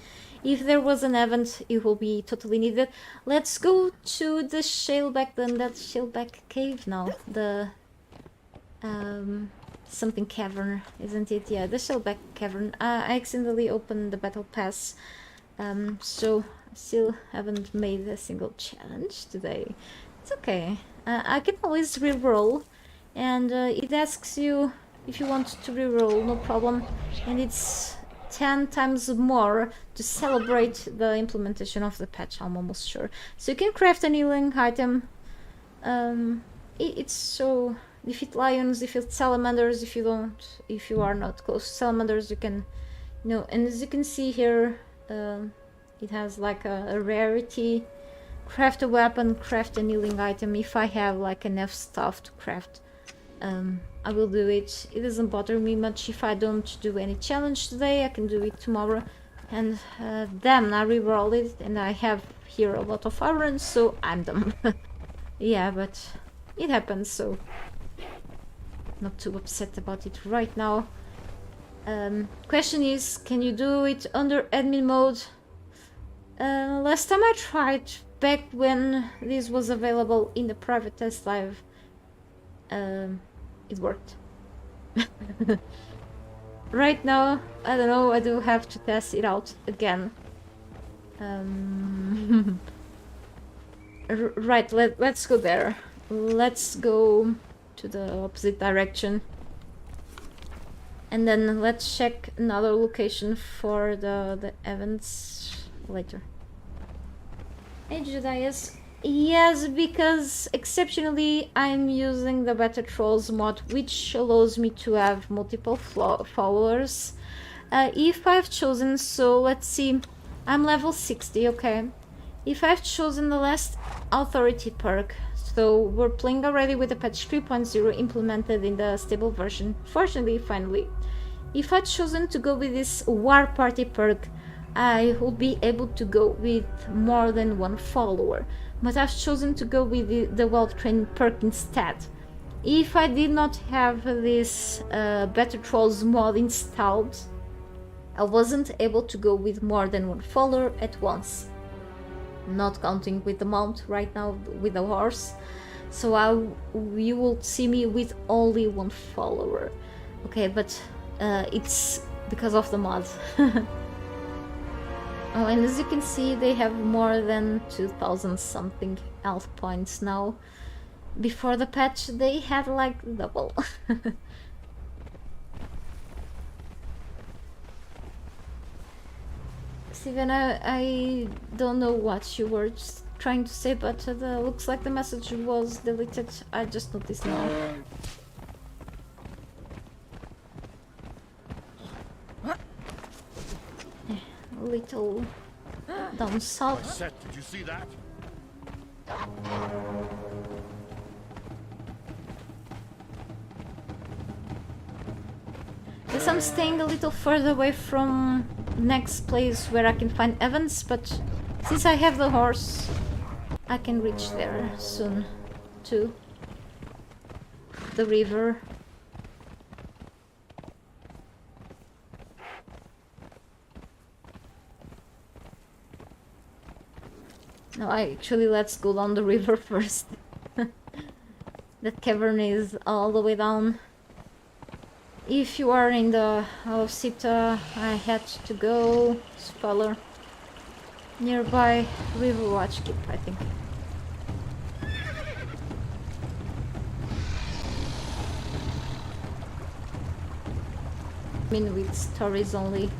If there was an event, it will be totally needed. Let's go to the Shaleback, then that Shaleback cave now. The something cavern, isn't it? Yeah, the Shaleback cavern. I accidentally opened the battle pass. So I still haven't made a single challenge today. It's okay. I can always reroll, and it asks you if you want to reroll, no problem. And it's 10 times more to celebrate the implementation of the patch, I'm almost sure. So you can craft an healing item. It's so... defeat lions, defeat salamanders. If you are not close to salamanders, you can... and as you can see here, it has like a rarity. Craft a weapon, craft a healing item. If I have like enough stuff to craft, I will do it. It doesn't bother me much if I don't do any challenge today. I can do it tomorrow. And damn, I rerolled it, and I have here a lot of iron, so I'm dumb. Yeah, but it happens, so not too upset about it right now. Question is, can you do it under admin mode? Last time I tried, back when this was available in the private test live, it worked. Right now, I don't know, I do have to test it out again. Right, let's go there. Let's go to the opposite direction. And then let's check another location for the events later. Hey Judias. Yes, because exceptionally I'm using the Better Trolls mod, which allows me to have multiple followers. If I've chosen, so let's see, I'm level 60, okay. If I've chosen the last authority perk, so we're playing already with the patch 3.0 implemented in the stable version, fortunately, finally. If I'd chosen to go with this war party perk, I would be able to go with more than one follower, but I've chosen to go with the well-trained perk instead. If I did not have this Better Trolls mod installed, I wasn't able to go with more than one follower at once. Not counting with the mount right now with the horse, so you will see me with only one follower. Okay, but it's because of the mod. Oh, and as you can see, they have more than 2000 something health points now. Before the patch, they had like double. Steven, I don't know what you were trying to say, but looks like the message was deleted. I just noticed now. A little down south. Set, did you see that? Guess I'm staying a little further away from next place where I can find Evans, but since I have the horse, I can reach there soon too. The river. No, actually let's go down the river first. That cavern is all the way down. If you are in the Sita, I had to go, spoiler, nearby River Watch Keep, I think. I mean, with stories only.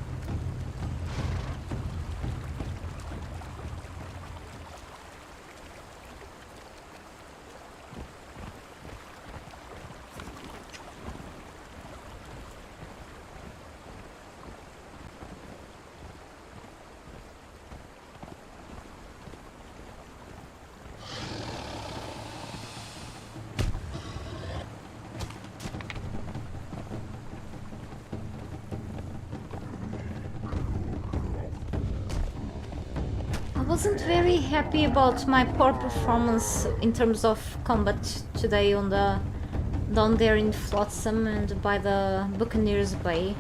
I wasn't very happy about my poor performance in terms of combat today on the down there in Flotsam and by the Buccaneers Bay.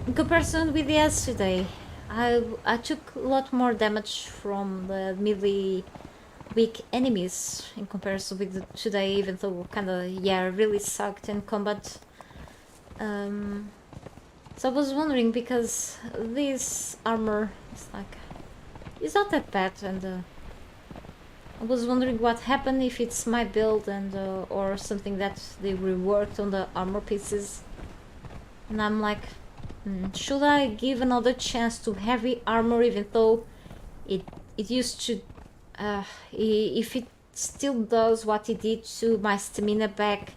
In comparison with yesterday, I took a lot more damage from the melee weak enemies in comparison with today, even though kinda, yeah, really sucked in combat. So I was wondering, because this armor is like, it's not that bad, and I was wondering what happened, if it's my build and or something that they reworked on the armor pieces. And I'm like, should I give another chance to heavy armor, even though it used to, if it still does what it did to my stamina back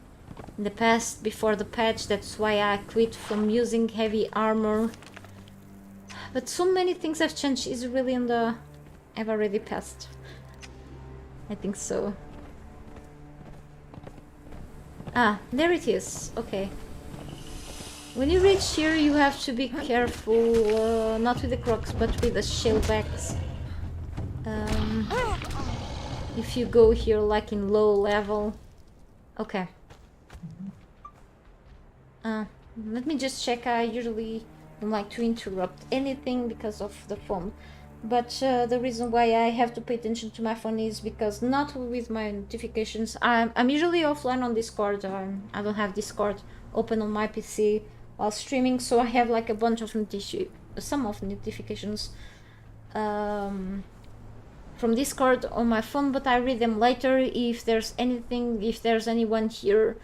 in the past before the patch. That's why I quit from using heavy armor. But so many things have changed. Is it really on the... I've already passed. I think so. Ah, there it is. Okay. When you reach here, you have to be careful, not with the crocs, but with the shellbacks. If you go here like in low level. Okay. Let me just check. I usually don't like to interrupt anything because of the phone. But the reason why I have to pay attention to my phone is because not with my notifications. I'm usually offline on Discord. I don't have Discord open on my PC while streaming, so I have like a bunch of notifications from Discord on my phone, but I read them later if there's anything, if there's anyone here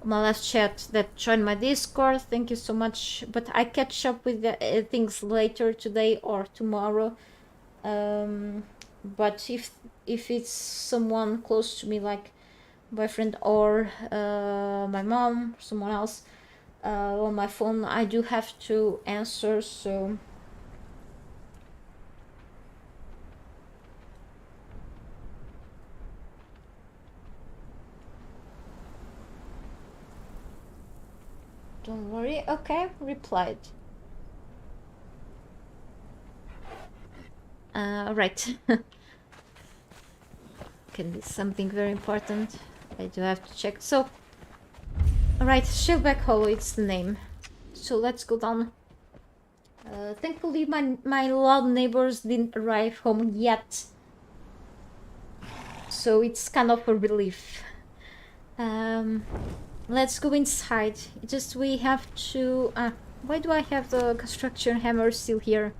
on my last chat that joined my Discord. Thank you so much, but I catch up with the things later today or tomorrow. But if it's someone close to me, like boyfriend or my mom, someone else, on my phone, I do have to answer, so don't worry. Okay, replied. Right. Can be something very important. I do have to check. So, alright, Shieldback Hollow, it's the name. So let's go down. Thankfully, my loud neighbors didn't arrive home yet. So it's kind of a relief. Let's go inside. Just we have to... why do I have the construction hammer still here?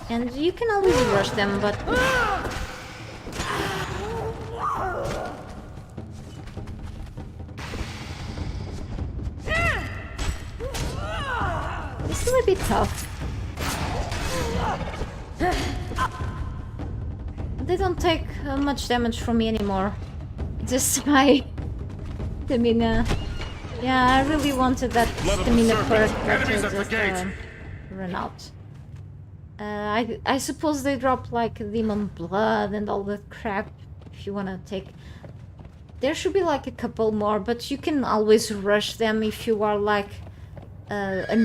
And you can always rush them, but... It's still a bit tough. They don't take much damage from me anymore. Just my stamina. Yeah, I really wanted that stamina perk, but I just ran out. I suppose they drop like demon blood and all that crap if you wanna take. There should be like a couple more, but you can always rush them if you are like a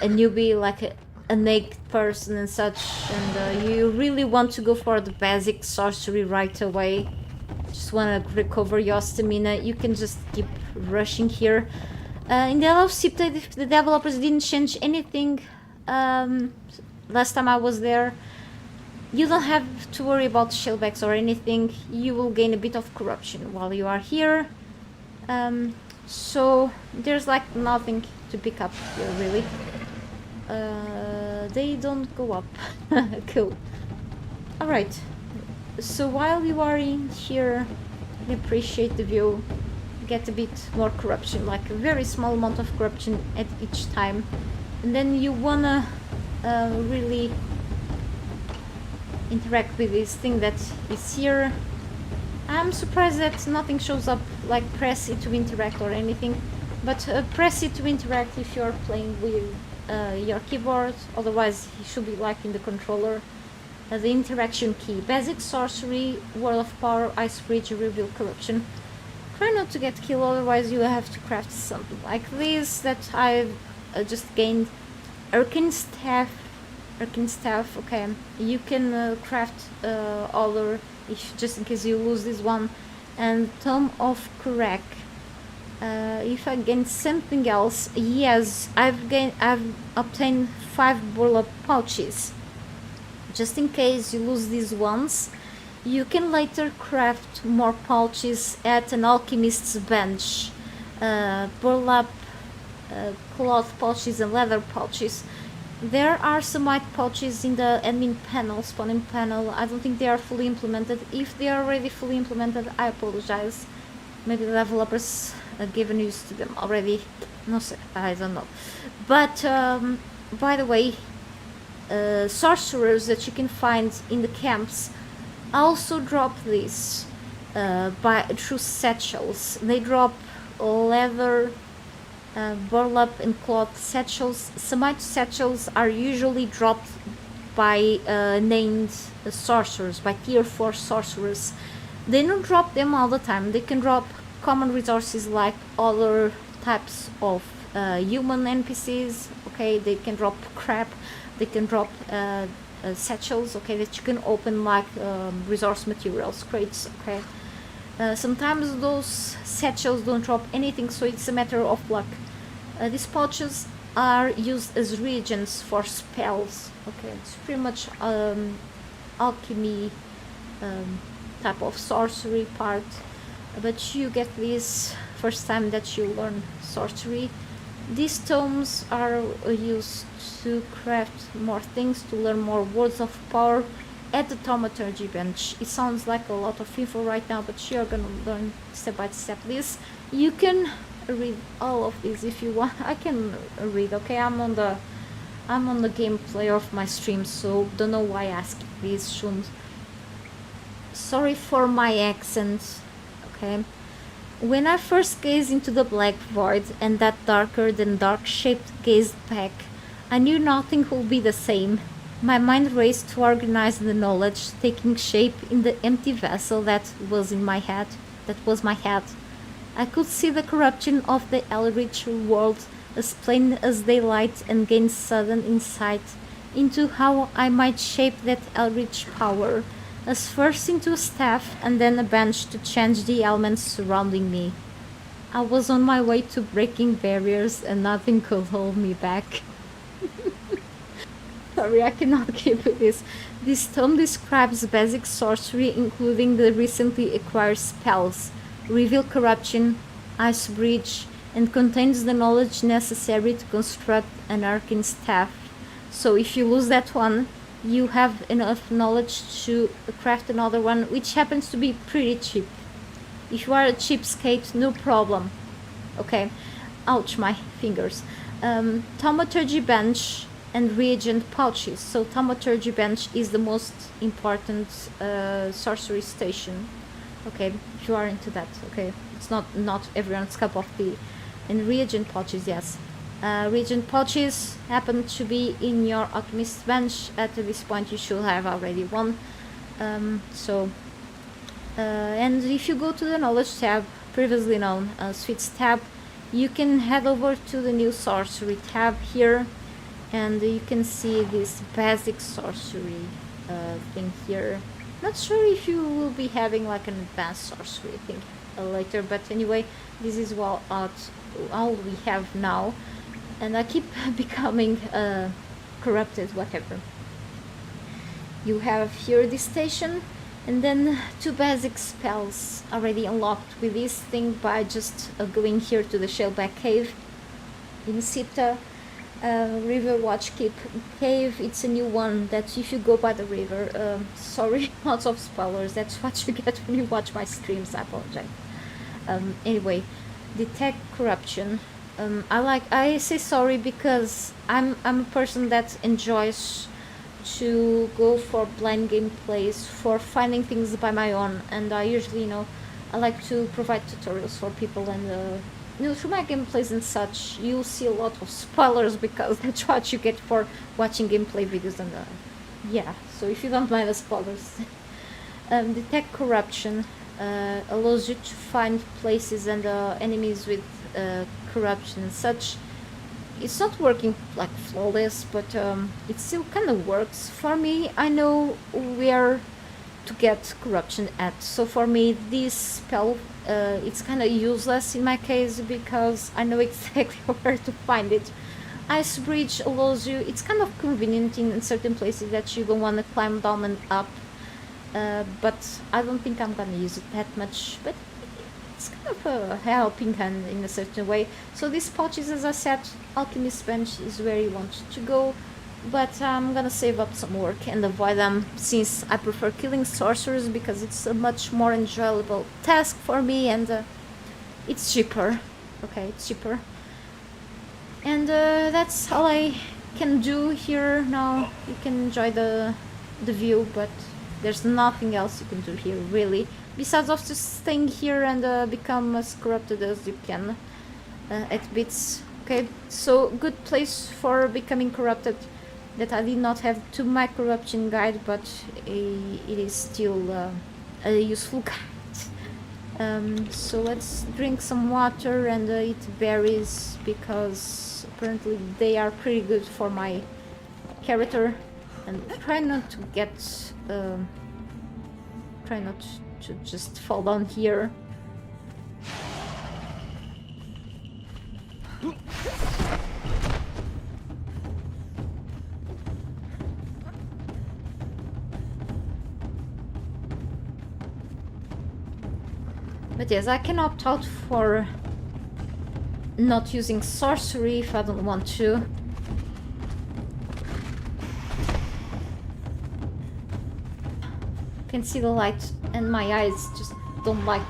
newbie, like a naked person and such, and you really want to go for the basic sorcery right away. Just wanna recover your stamina. You can just keep rushing here. In the LFC update, the developers didn't change anything. Last time I was there, you don't have to worry about shellbacks or anything. You will gain a bit of corruption while you are here. So there's like nothing to pick up here really. They don't go up. Cool. Alright. So while you are in here, I appreciate the view. Get a bit more corruption, like a very small amount of corruption at each time. And then you wanna really interact with this thing that is here. I'm surprised that nothing shows up like press it to interact or anything, but press it to interact if you're playing with your keyboard. Otherwise it should be like in the controller. The interaction key: basic sorcery, word of power, ice bridge, reveal corruption. Try not to get killed, otherwise you have to craft something like this that I've just gained. Arcane staff, okay. You can craft other, if just in case you lose this one. And Tome of Crack. If I gain something else, yes, I've obtained 5 burlap pouches. Just in case you lose these ones, you can later craft more pouches at an alchemist's bench. Burlap, cloth pouches and leather pouches. There are some white pouches in the admin panel, spawning panel. I don't think they are fully implemented. If they are already fully implemented, I apologize. Maybe the developers have given use to them already. No, sir, I don't know. But by the way, sorcerers that you can find in the camps also drop these through satchels. They drop leather, burlap and cloth satchels. Samite satchels are usually dropped by named sorcerers, by tier 4 sorcerers. They don't drop them all the time. They can drop common resources like other types of human NPCs. Okay, they can drop crap. They can drop satchels. Okay, that you can open like resource materials crates. Okay. Sometimes those satchels don't drop anything, so it's a matter of luck. These pouches are used as reagents for spells. Okay, it's pretty much alchemy type of sorcery part, but you get this first time that you learn sorcery. These tomes are used to craft more things, to learn more words of power at the thaumaturgy bench. It sounds like a lot of info right now, but you're gonna learn step by step this. You can read all of this if you want. I can read, okay? I'm on the gameplay of my stream, so don't know why I ask this. Sorry for my accent. okay? When I first gazed into the black void and that darker than dark shape gazed back, I knew nothing would be the same. My mind raced to organize the knowledge taking shape in the empty vessel that was in my head. That was my head. I could see the corruption of the Eldritch world as plain as daylight and gained sudden insight into how I might shape that Eldritch power, as first into a staff and then a bench to change the elements surrounding me. I was on my way to breaking barriers and nothing could hold me back. Sorry, I cannot keep with this. This tome describes basic sorcery, including the recently acquired spells, Reveal Corruption, Ice Bridge, and contains the knowledge necessary to construct an arcane staff. So if you lose that one, you have enough knowledge to craft another one, which happens to be pretty cheap. If you are a cheapskate, no problem. Okay, ouch, my fingers. Thaumaturgy bench and reagent pouches. So thaumaturgy bench is the most important sorcery station. Okay, if you are into that, okay, it's not everyone's cup of tea. And reagent pouches, yes. Reagent pouches happen to be in your alchemist bench. At this point you should have already one. And if you go to the knowledge tab, previously known as Sweets tab, you can head over to the new sorcery tab here, and you can see this basic sorcery thing here. Not sure if you will be having like an advanced sorcery thing later, but anyway, this is all we have now, and I keep becoming corrupted, whatever. You have here this station, and then 2 basic spells already unlocked with this thing by just going here to the Shellback Cave in Sita. River Watch Cave, it's a new one that if you go by the river, sorry, lots of spoilers, that's what you get when you watch my streams, I apologize. Anyway, detect corruption. I say sorry because I'm a person that enjoys to go for blind gameplays, for finding things by my own, and I usually, I like to provide tutorials for people, and through my gameplays and such, you'll see a lot of spoilers because that's what you get for watching gameplay videos, and yeah, so if you don't mind the spoilers. Detect corruption allows you to find places and enemies with corruption and such. It's not working like flawless, but it still kind of works. For me, I know where to get corruption at, so for me this spell it's kind of useless in my case because I know exactly where to find it. Ice Bridge allows you, it's kind of convenient in certain places that you don't want to climb down and up, but I don't think I'm gonna use it that much, but it's kind of a helping hand in a certain way. So these pouches, as I said, Alchemist Bench is where you want to go, but I'm gonna save up some work and avoid them since I prefer killing sorcerers because it's a much more enjoyable task for me, and it's cheaper. Okay, it's cheaper. And that's all I can do here now. You can enjoy the view, but there's nothing else you can do here really, besides of just staying here and become as corrupted as you can at bits. Okay, so good place for becoming corrupted that I did not have to my corruption guide, but it is still a useful guide. So let's drink some water and eat berries because apparently they are pretty good for my character, and try not to get try not to just fall down here. But yes, I can opt out for not using sorcery if I don't want to. Can see the light and my eyes just don't like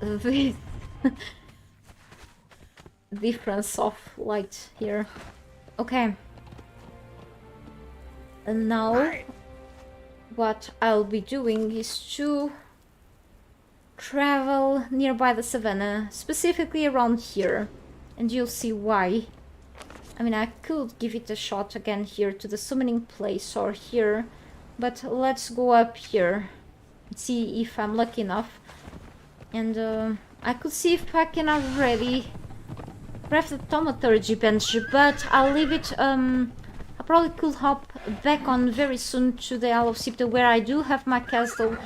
the difference of light here. Okay. And now what I'll be doing is to travel nearby the savannah, specifically around here, and you'll see why. I mean, I could give it a shot again here to the summoning place or here, but let's go up here and see if I'm lucky enough. And I could see if I can already craft the thaumaturgy bench, but I'll leave it. I probably could hop back on very soon to the Isle of Sipta, where I do have my castle,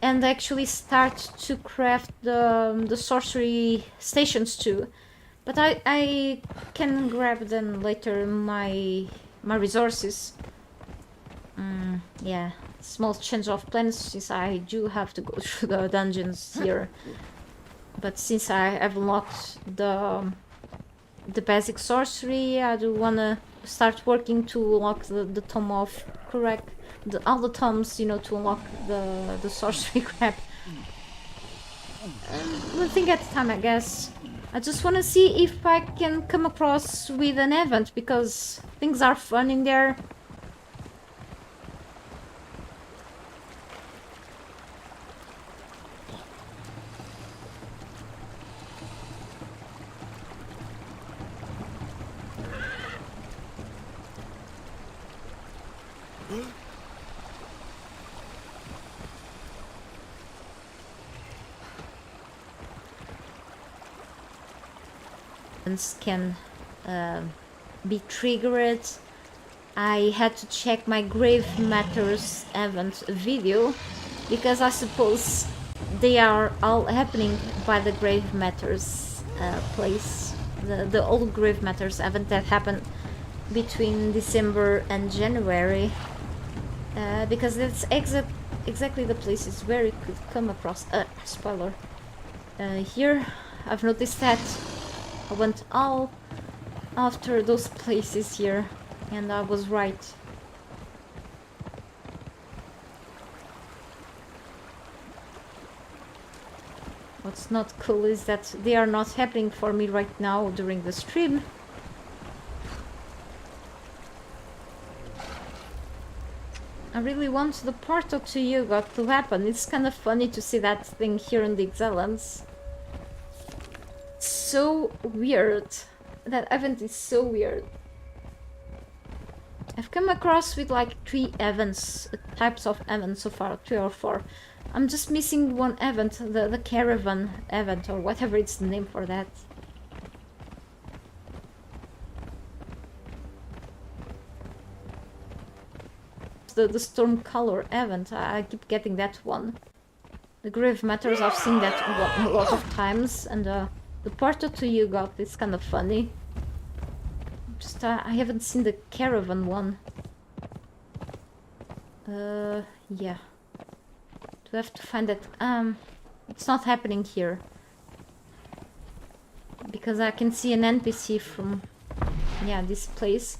and actually start to craft the sorcery stations too. But I can grab them later, my resources. Yeah, small change of plans since I do have to go through the dungeons here. But since I have unlocked the basic sorcery, I do wanna start working to unlock the tome of all the tomes, you know, to unlock the sorcery crap. One thing at a time, I guess. I just want to see if I can come across with an event, because things are fun in there. Can be triggered. I had to check my Grave Matters event video, because I suppose they are all happening by the Grave Matters place, the old Grave Matters event that happened between December and January, because that's exactly the places where it could come across. Spoiler. Here I've noticed that I went all after those places here, and I was right. What's not cool is that they are not happening for me right now during the stream. I really want the portal to Yugot to happen. It's kind of funny to see that thing here in the Exiles. So weird. That event is so weird. I've come across with like 3 events, types of events so far, 3 or 4. I'm just missing one event, the caravan event, or whatever it's the name for that. The Storm Color event, I keep getting that one. The Grave Matters, I've seen that a lot of times, and the portal to Yugot is kind of funny. Just I haven't seen the caravan one. Yeah. Do I have to find that? It's not happening here. Because I can see an NPC from, yeah, this place.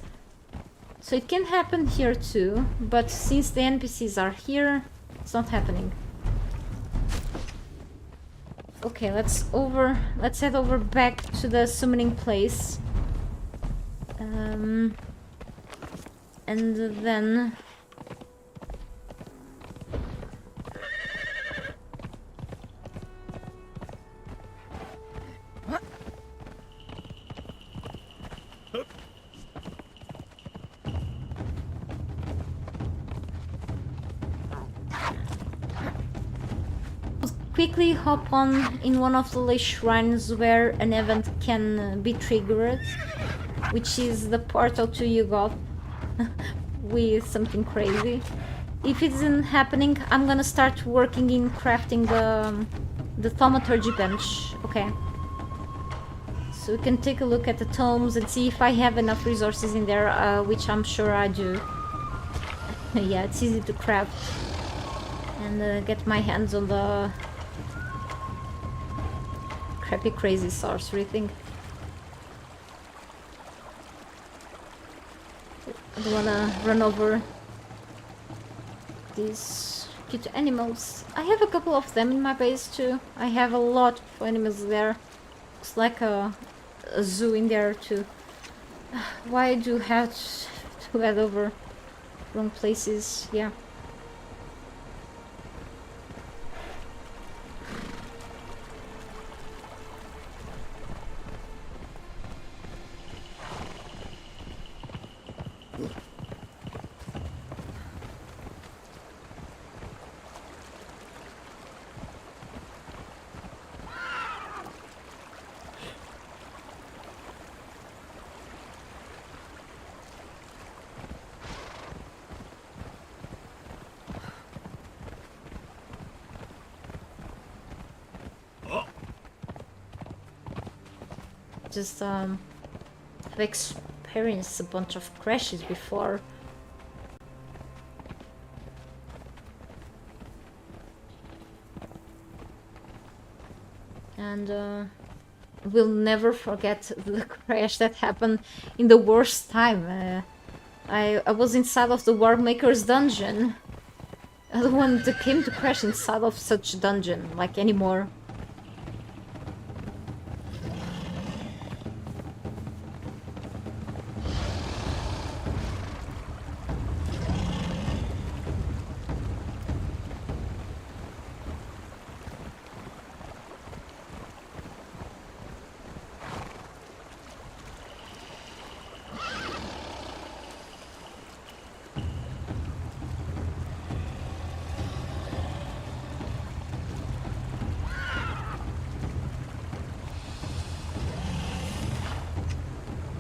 So it can happen here too, but since the NPCs are here, it's not happening. Okay, let's head over back to the summoning place. And then quickly hop on in one of the lay shrines where an event can be triggered, which is the portal to Yugot with something crazy. If it isn't happening, I'm gonna start working in crafting the thaumaturgy bench. Okay. So we can take a look at the tomes and see if I have enough resources in there, which I'm sure I do. Yeah, it's easy to craft and get my hands on the crappy crazy sorcery thing. I don't wanna run over these cute animals. I have a couple of them in my base too. I have a lot of animals there. Looks like a zoo in there too. Why do I have to head over wrong places? Yeah. just have experienced a bunch of crashes before. And we'll never forget the crash that happened in the worst time. I was inside of the War Maker's dungeon. I don't want to came to crash inside of such dungeon, like, anymore.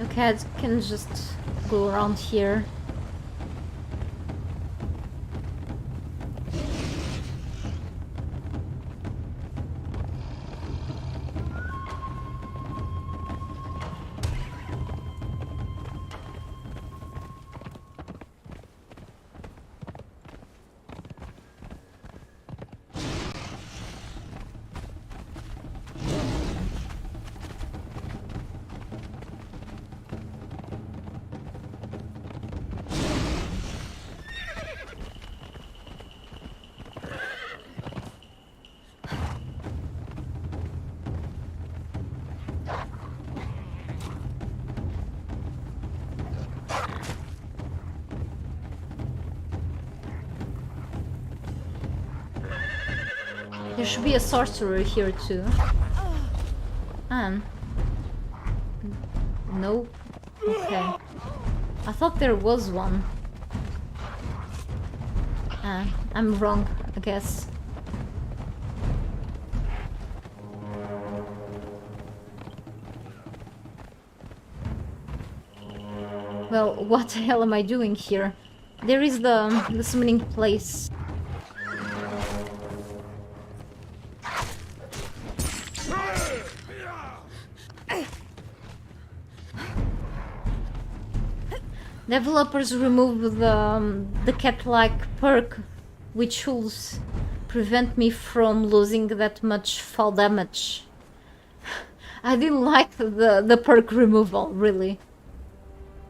Okay, I can just go around here. There should be a sorcerer here too. And nope. Okay. I thought there was one. I'm wrong, I guess. Well, what the hell am I doing here? There is the summoning place. Developers removed the cat-like perk, which should prevent me from losing that much fall damage. I didn't like the perk removal, really.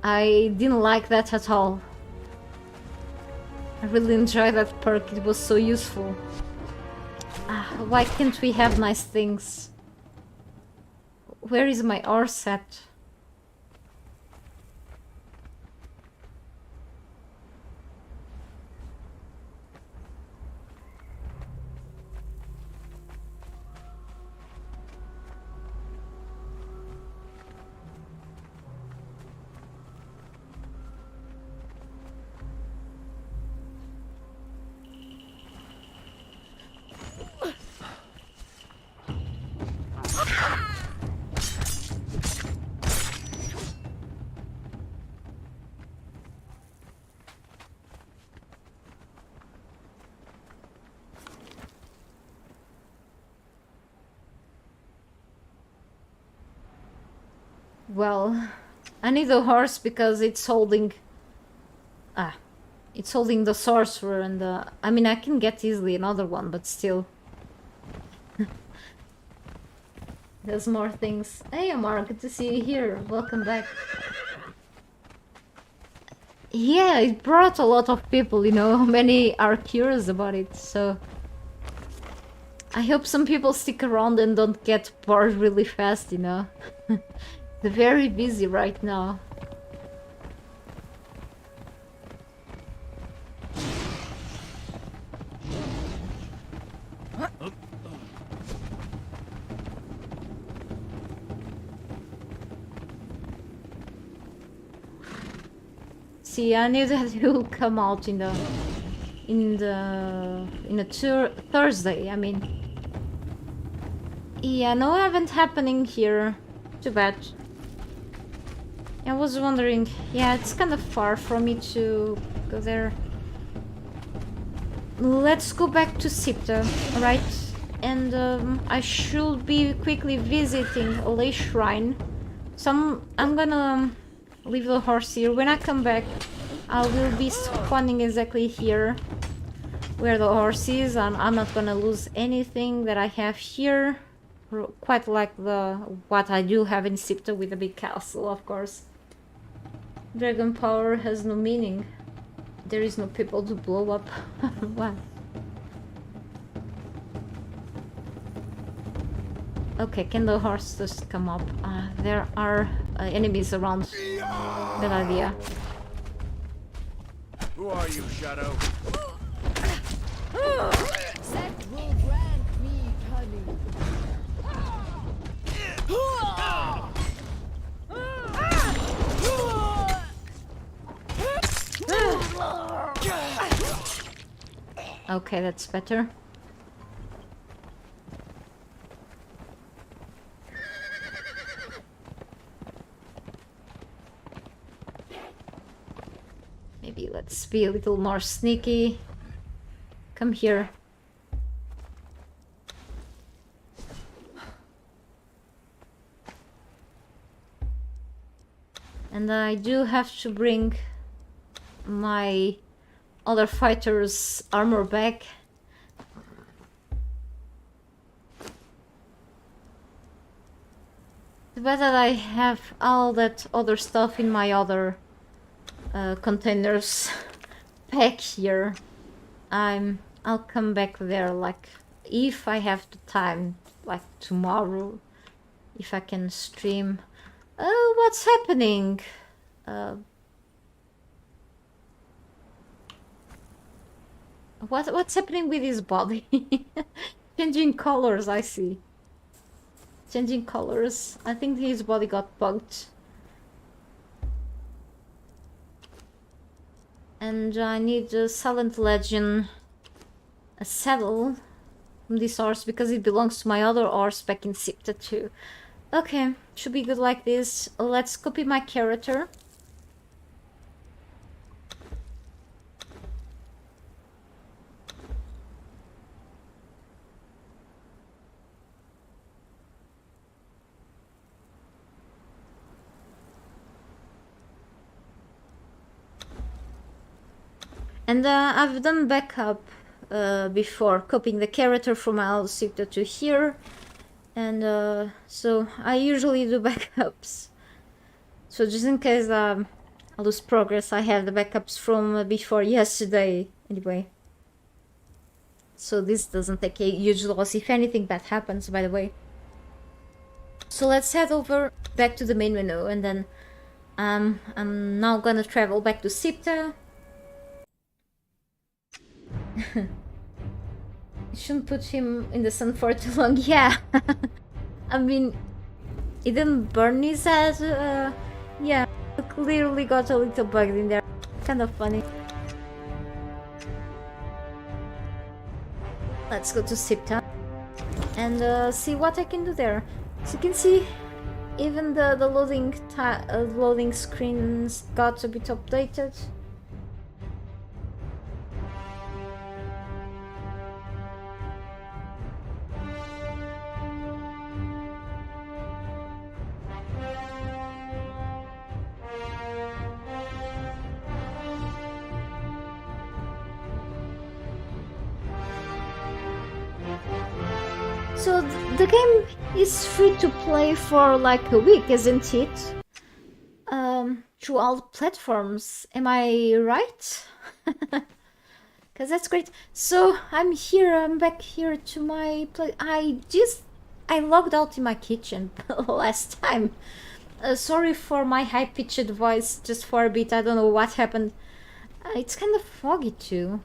I didn't like that at all. I really enjoyed that perk, it was so useful. Why can't we have nice things? Where is my horse at? Well, I need a horse because it's holding... it's holding the sorcerer and the... I mean, I can get easily another one, but still. There's more things. Hey, Amar, good to see you here. Welcome back. Yeah, it brought a lot of people, you know. Many are curious about it, so... I hope some people stick around and don't get bored really fast, you know. They're very busy right now. See, I knew that he will come out in a Thursday. I mean, yeah, no event happening here. Too bad. I was wondering, yeah, it's kind of far for me to go there. Let's go back to Sipta, right? And I should be quickly visiting a lay shrine So I'm gonna leave the horse here. When I come back, I will be spawning exactly here where the horse is, and I'm not gonna lose anything that I have here. Quite like what I do have in Sipta with a big castle, of course. Dragon power has no meaning. There is no people to blow up. What? Okay, can the horse just come up? There are enemies around. Good idea. Who are you, Shadow? Set will grant me cunning. Okay, that's better. Maybe let's be a little more sneaky. Come here. And I do have to bring my other fighter's armor back. Too bad that I have all that other stuff in my other containers back here. I'll come back there, like, if I have the time, like tomorrow, if I can stream. Oh, what's happening? What's happening with his body? Changing colors, I see. Changing colors. I think his body got bugged. And I need a Silent Legend, a saddle from this horse, because it belongs to my other horse back in Sipta too. Okay, should be good like this. Let's copy my character. And I've done backup before, copying the character from my old Sipta to here. And so I usually do backups. So just in case I lose progress, I have the backups from before yesterday anyway. So this doesn't take a huge loss if anything bad happens, by the way. So let's head over back to the main menu, and then I'm now gonna travel back to Sipta. Shouldn't put him in the sun for too long. Yeah. I mean, it didn't burn his head. Yeah, clearly got a little bug in there. Kind of funny. Let's go to Sipta and see what I can do there. So you can see even the loading screens got a bit updated. So the game is free to play for like a week, isn't it? Through all platforms, am I right? Because that's great. So I'm back here to my place. I logged out in my kitchen last time. Sorry for my high-pitched voice just for a bit. I don't know what happened. It's kind of foggy too.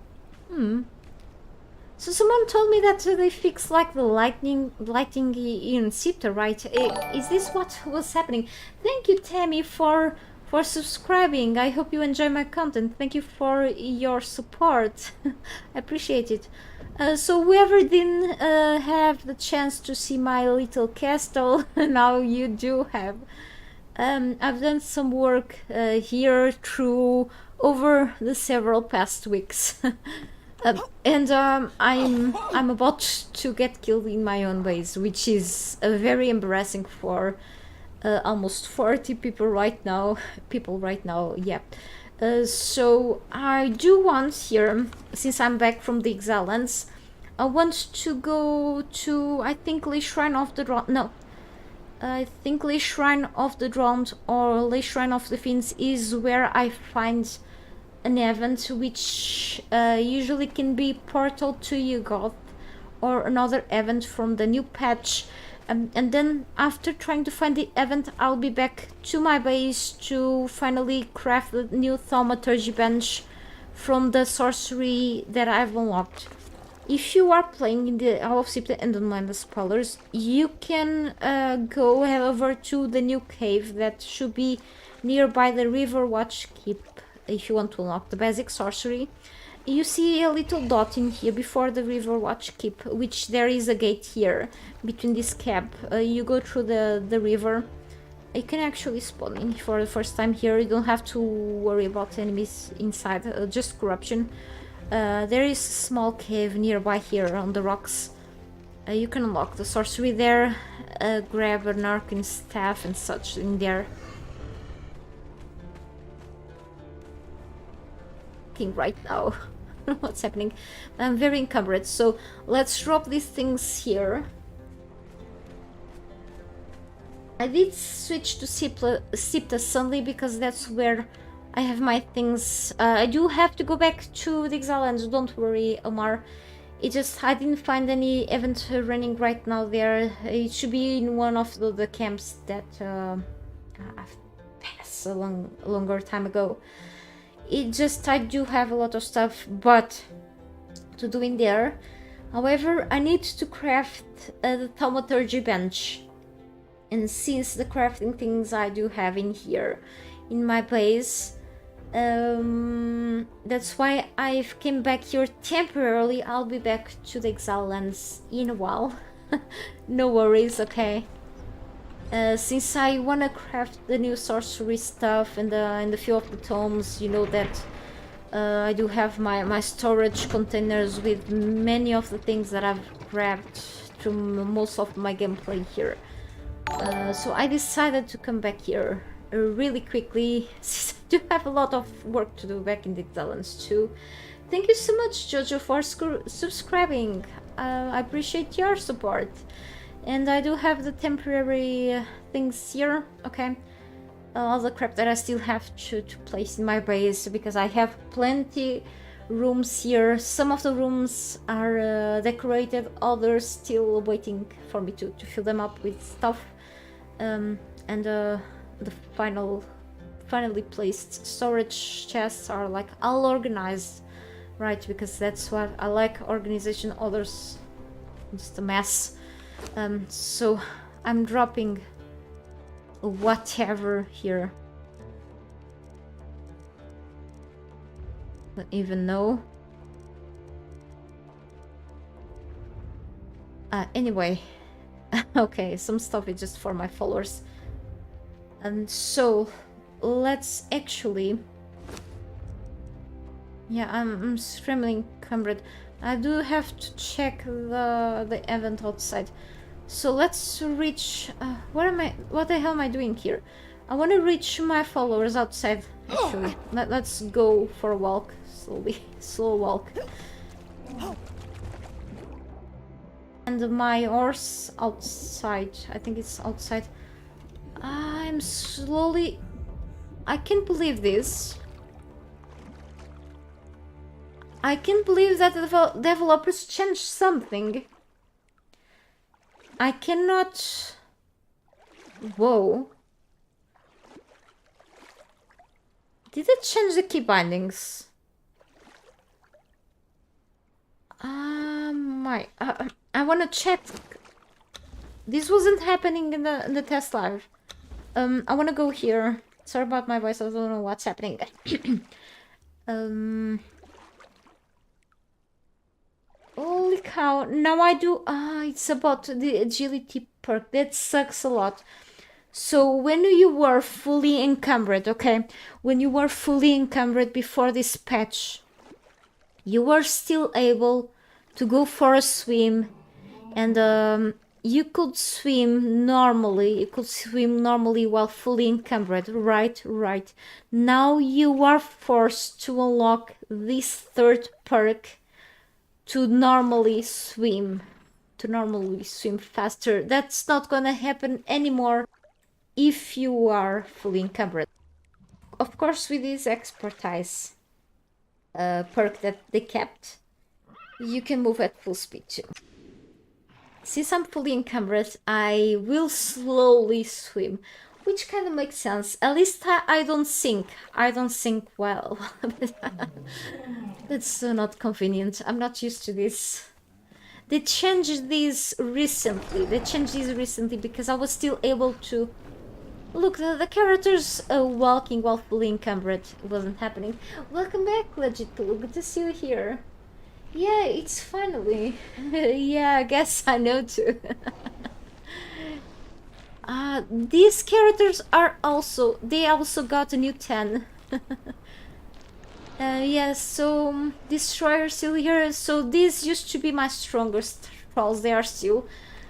So someone told me that they fixed like the lighting in Sipta, right? Is this what was happening? Thank you, Tammy, for subscribing. I hope you enjoy my content. Thank you for your support. I appreciate it. So whoever didn't have the chance to see my little castle, now you do have. I've done some work here through over the several past weeks. And I'm about to get killed in my own ways, which is very embarrassing for almost 40 people right now. Yep. So I do want here, since I'm back from the Exile lands, I want to go to, I think, Lee Shrine of the Drowned. No, I think Lee Shrine of the Drowned or Lee Shrine of the Fiends is where I find an event which usually can be Portal to Yugoth or another event from the new patch. And then after trying to find the event, I'll be back to my base to finally craft the new Thaumaturgy bench from the sorcery that I've unlocked. If you are playing in the Isle of Sipta and don't mind the spoilers, you can go head over to the new cave that should be nearby the Riverwatch Keep if you want to unlock the basic sorcery. You see a little dot in here before the Riverwatch Keep, which there is a gate here between this cap. You go through the river. You can actually spawn in for the first time here. You don't have to worry about enemies inside, just corruption. There is a small cave nearby here on the rocks. You can unlock the sorcery there, grab an arcane staff and such in there. Right now what's happening. I'm very encumbered, so let's drop these things here. I did switch to Sipta suddenly because that's where I have my things. I do have to go back to the Exile lands, don't worry, Omar. It just, I didn't find any event running right now there. It should be in one of the camps that I've passed a longer time ago. It just, I do have a lot of stuff but to do in there. However, I need to craft the Thaumaturgy bench, and since the crafting things I do have in here in my base, that's why I've came back here temporarily. I'll be back to the Exile lands in a while. No worries, okay. Since I wanna craft the new sorcery stuff and the few of the tomes, you know that I do have my storage containers with many of the things that I've grabbed through most of my gameplay here. So I decided to come back here really quickly, since I do have a lot of work to do back in the Exile lands too. Thank you so much, Jojo, for subscribing. I appreciate your support. And I do have the temporary things here, okay. All the crap that I still have to place in my base, because I have plenty rooms here. Some of the rooms are decorated, others still waiting for me to fill them up with stuff. And the finally placed storage chests are like all organized, right? Because that's what I like, organization. Others just a mess. So I'm dropping whatever here. Don't even know. Anyway, okay, some stuff is just for my followers. And so let's actually, yeah, I'm extremely encumbered. I do have to check the event outside. So let's reach, what the hell am I doing here? I want to reach my followers outside, actually. Let's go for a walk, slow walk. And my horse outside, I think it's outside. I'm slowly, I can't believe this. I can't believe that the developers changed something. I cannot... Whoa. Did it change the key bindings? I wanna check. This wasn't happening in the test live. I wanna go here. Sorry about my voice, I don't know what's happening. Holy cow, now I do... it's about the agility perk. That sucks a lot. So when you were fully encumbered, okay? When you were fully encumbered before this patch, you were still able to go for a swim and you could swim normally. You could swim normally while fully encumbered. Right. Now you are forced to unlock this third perk to normally swim. To normally swim faster. That's not gonna happen anymore if you are fully encumbered. Of course, with this expertise perk that they kept, you can move at full speed too. Since I'm fully encumbered, I will slowly swim, which kind of makes sense. At least I don't sink. I don't sink well. That's not convenient. I'm not used to this. They changed these recently. Because I was still able to... Look, the characters walking while fully encumbered wasn't happening. Welcome back, Legit2. Good to see you here. Yeah, it's finally. Yeah, I guess I know too. These characters are also... They also got a new 10. Yeah, so Destroyer still here. So these used to be my strongest trolls. They are still.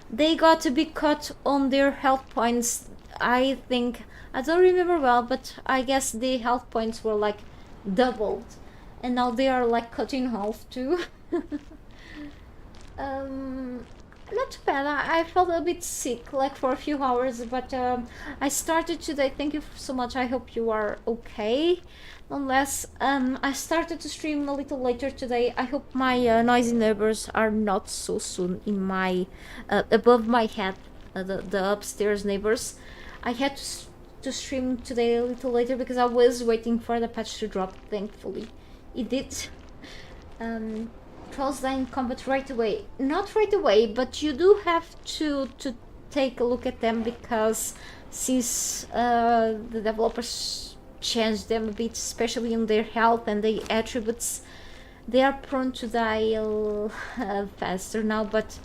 They got a big cut on their health points. I think... I don't remember well, but I guess the health points were like doubled. And now they are like cut in half too. Not too bad. I felt a bit sick like for a few hours, but I started today. Thank you so much. I hope you are okay. Nonetheless, I started to stream a little later today. I hope my noisy neighbors are not so soon in my above my head, the upstairs neighbors. I had to stream today a little later because I was waiting for the patch to drop. Thankfully it did. Trolls die in combat right away. Not right away, but you do have to take a look at them, because since the developers changed them a bit, especially in their health and their attributes, they are prone to die faster now. But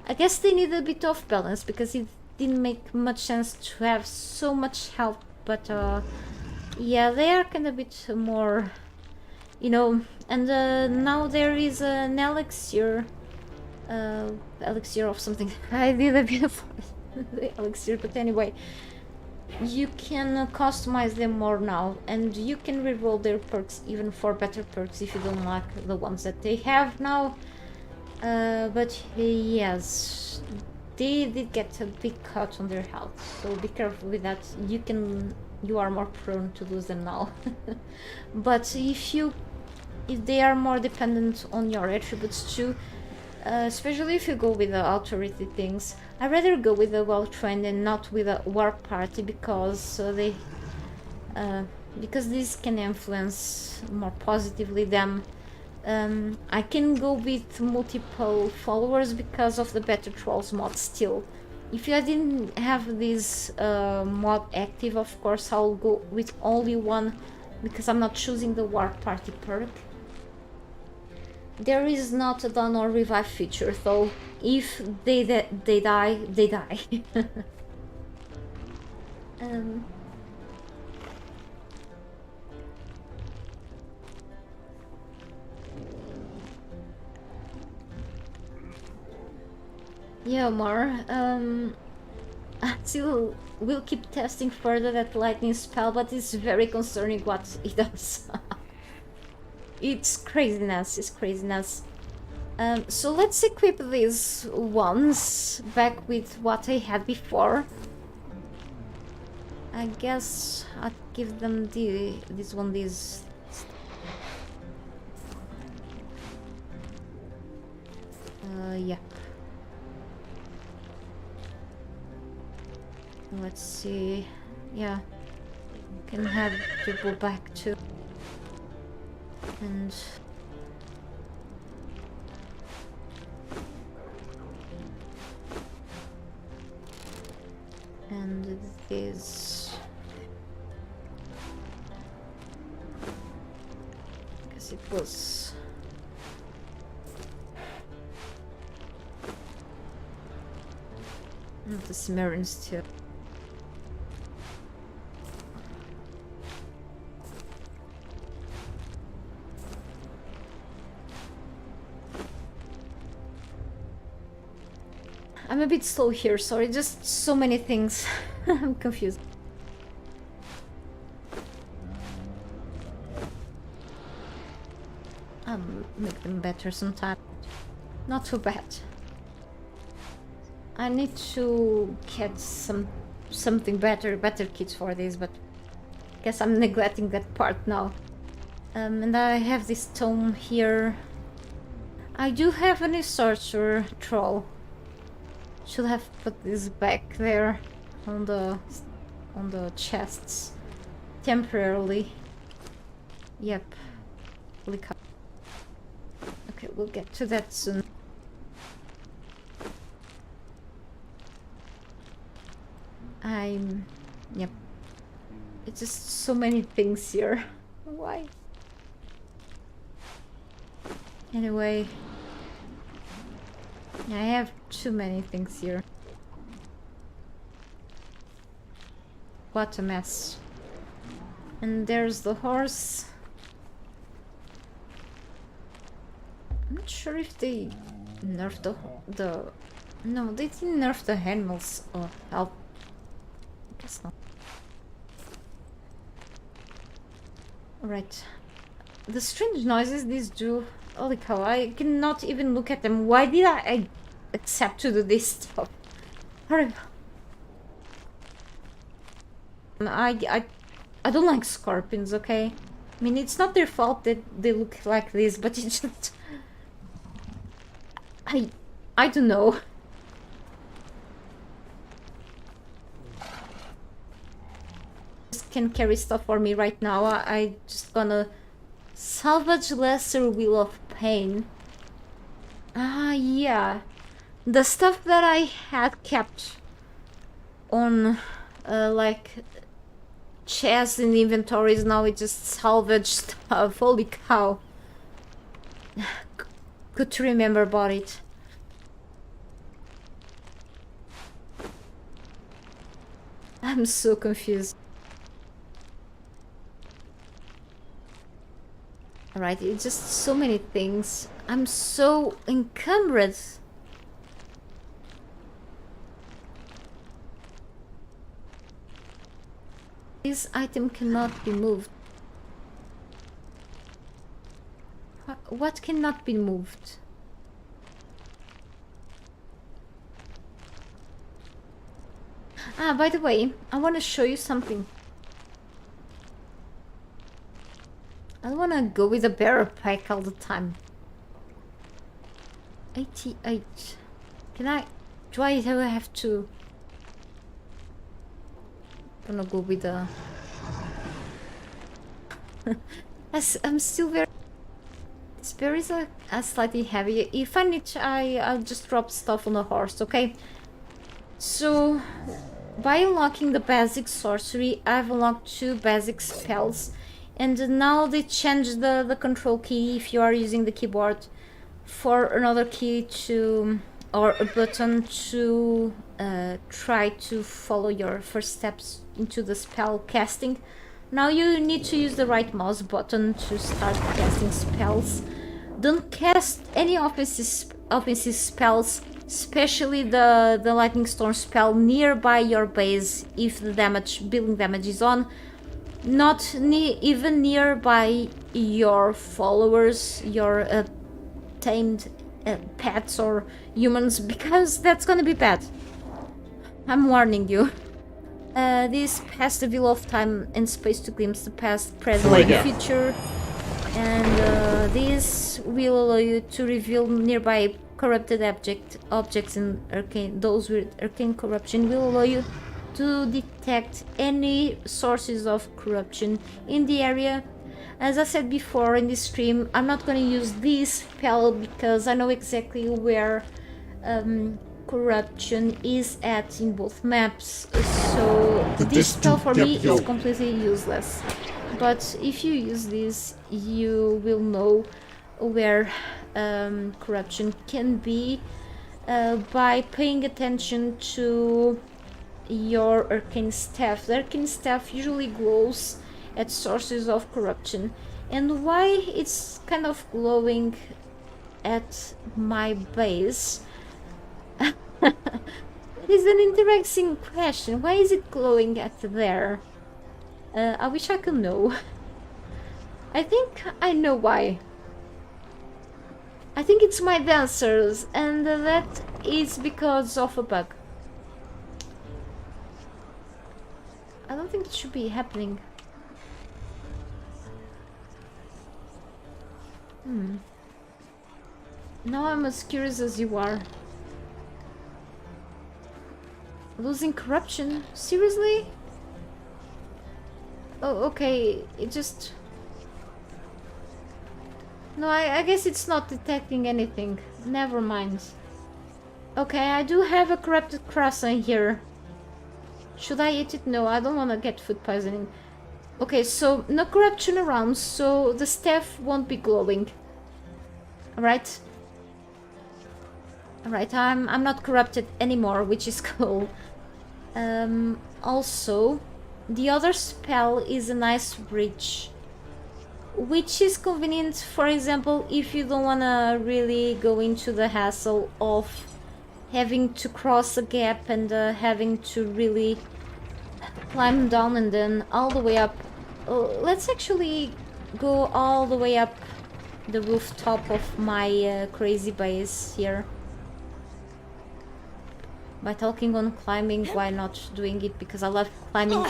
I guess they need a bit of balance, because it didn't make much sense to have so much health. But yeah, they are kind of a bit more, you know. And now there is an elixir of something. I did a bit of the elixir, but anyway, you can customize them more now, and you can reroll their perks even for better perks if you don't like the ones that they have now. But yes, they did get a big cut on their health, so be careful with that. You are more prone to lose them now. But if they are more dependent on your attributes too, especially if you go with the authority things, I'd rather go with a well-trained and not with a war party, because because this can influence more positively them. I can go with multiple followers because of the Better Trolls mod still. If I didn't have this mod active, of course I'll go with only one, because I'm not choosing the war party perk. There is not a down or revive feature, though. If they die, they die. Yeah, more. Still, we'll keep testing further that lightning spell, but it's very concerning what it does. It's craziness, so let's equip these ones back with what I had before. I guess I'll give them this one. Yeah. Let's see. Yeah, can have people back too. And this, because it was the Cimmerians too. I'm a bit slow here, sorry, just so many things. I'm confused. I'll make them better sometime. Not too bad. I need to get something better kits for this, but I guess I'm neglecting that part now. And I have this tome here. I do have a new sorcerer troll. Should have put this back there on the chests temporarily. Yep. Okay, we'll get to that soon. Yep. It's just so many things here. Why? Anyway. I have too many things here. What a mess. And there's the horse. I'm not sure if they nerfed the no, they didn't nerf the animals or help. I guess not. Alright. The strange noises these do. Holy cow, I cannot even look at them. Why did I accept to do this stuff? Horrible. I don't like scorpions, okay? I mean, it's not their fault that they look like this, but it's just... I don't know. Just can carry stuff for me right now. I just gonna salvage lesser wheel of pain. Ah, yeah. The stuff that I had kept on like chests in the inventories, now it's just salvage stuff. Holy cow. Good to remember about it. I'm so confused. Alright, it's just so many things. I'm so encumbered. This item cannot be moved. What cannot be moved? Ah, by the way, I want to show you something. I don't want to go with a bearer pack all the time. 88. Can I... Do I have to... I'm gonna go with a... I'm still very... This berries are slightly heavy. If I need to, I'll just drop stuff on the horse, okay? So, by unlocking the basic sorcery, I've unlocked 2 basic spells. And now they changed the control key if you are using the keyboard for another key to... or a button to try to follow your first steps into the spell casting. Now you need to use the right mouse button to start casting spells. Don't cast any offensive spells, especially the lightning storm spell nearby your base if the building damage is on. Not even nearby your followers, your tamed pets or humans, because that's gonna be bad. I'm warning you. This has the wheel of time and space to glimpse the past, present, and future. And this will allow you to reveal nearby corrupted objects and arcane. Those with arcane corruption will allow you to detect any sources of corruption in the area. As I said before in this stream, I'm not going to use this spell because I know exactly where corruption is at in both maps, so this spell for me is completely useless. But if you use this, you will know where corruption can be by paying attention to your arcane staff. The arcane staff usually glows at sources of corruption, and why it's kind of glowing at my base It is an interesting question. Why is it glowing at there? I wish I could know. I think I know why. I think it's my dancers, and that is because of a bug. I don't think it should be happening. Now I'm as curious as you are. Losing corruption? Seriously? Oh, okay, it just... No, I guess it's not detecting anything. Never mind. Okay, I do have a corrupted croissant here. Should I eat it? No, I don't want to get food poisoning. Okay, so no corruption around, so the staff won't be glowing. Alright? Alright, I'm not corrupted anymore, which is cool. Also, the other spell is a nice bridge, which is convenient, for example, if you don't want to really go into the hassle of having to cross a gap and having to really climb down and then all the way up. Let's actually go all the way up the rooftop of my crazy base here. By talking on climbing, why not doing it? Because I love climbing.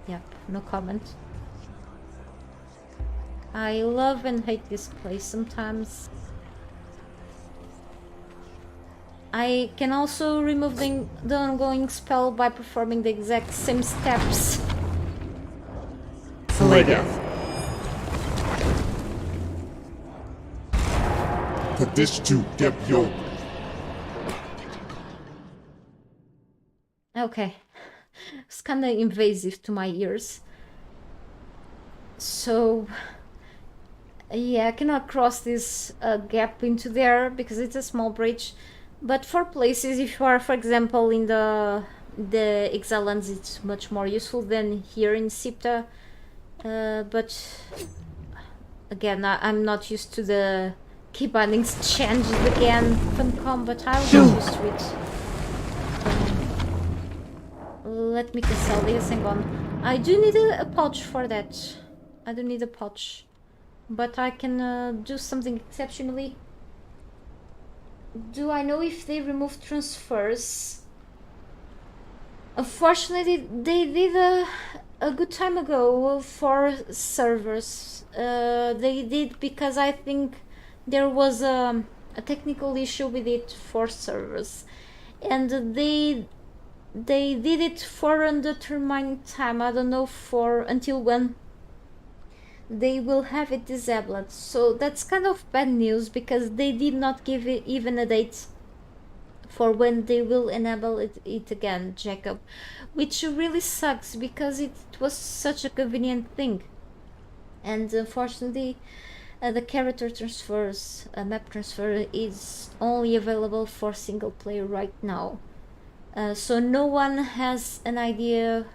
Yep, no comment. I love and hate this place sometimes. I can also remove the ongoing spell by performing the exact same steps. Later. Put this to get yo. Okay. It's kind of invasive to my ears. So... yeah, I cannot cross this gap into there because it's a small bridge. But for places, if you are, for example, in the Exiles, it's much more useful than here in Sipta. But again, I'm not used to the key bindings changes again from combat. I'll get used to it. Let me sell this. Hang on. I do need a pouch for that. I do need a pouch. But I can do something exceptionally. Do I know if they remove transfers? Unfortunately, they did a good time ago for servers. They did because I think there was a technical issue with it for servers. And they did it for undetermined time. I don't know for until when they will have it disabled. So that's kind of bad news because they did not give it even a date for when they will enable it again, Jacob, which really sucks because it was such a convenient thing. And unfortunately the character transfers, map transfer is only available for single player right now. So no one has an idea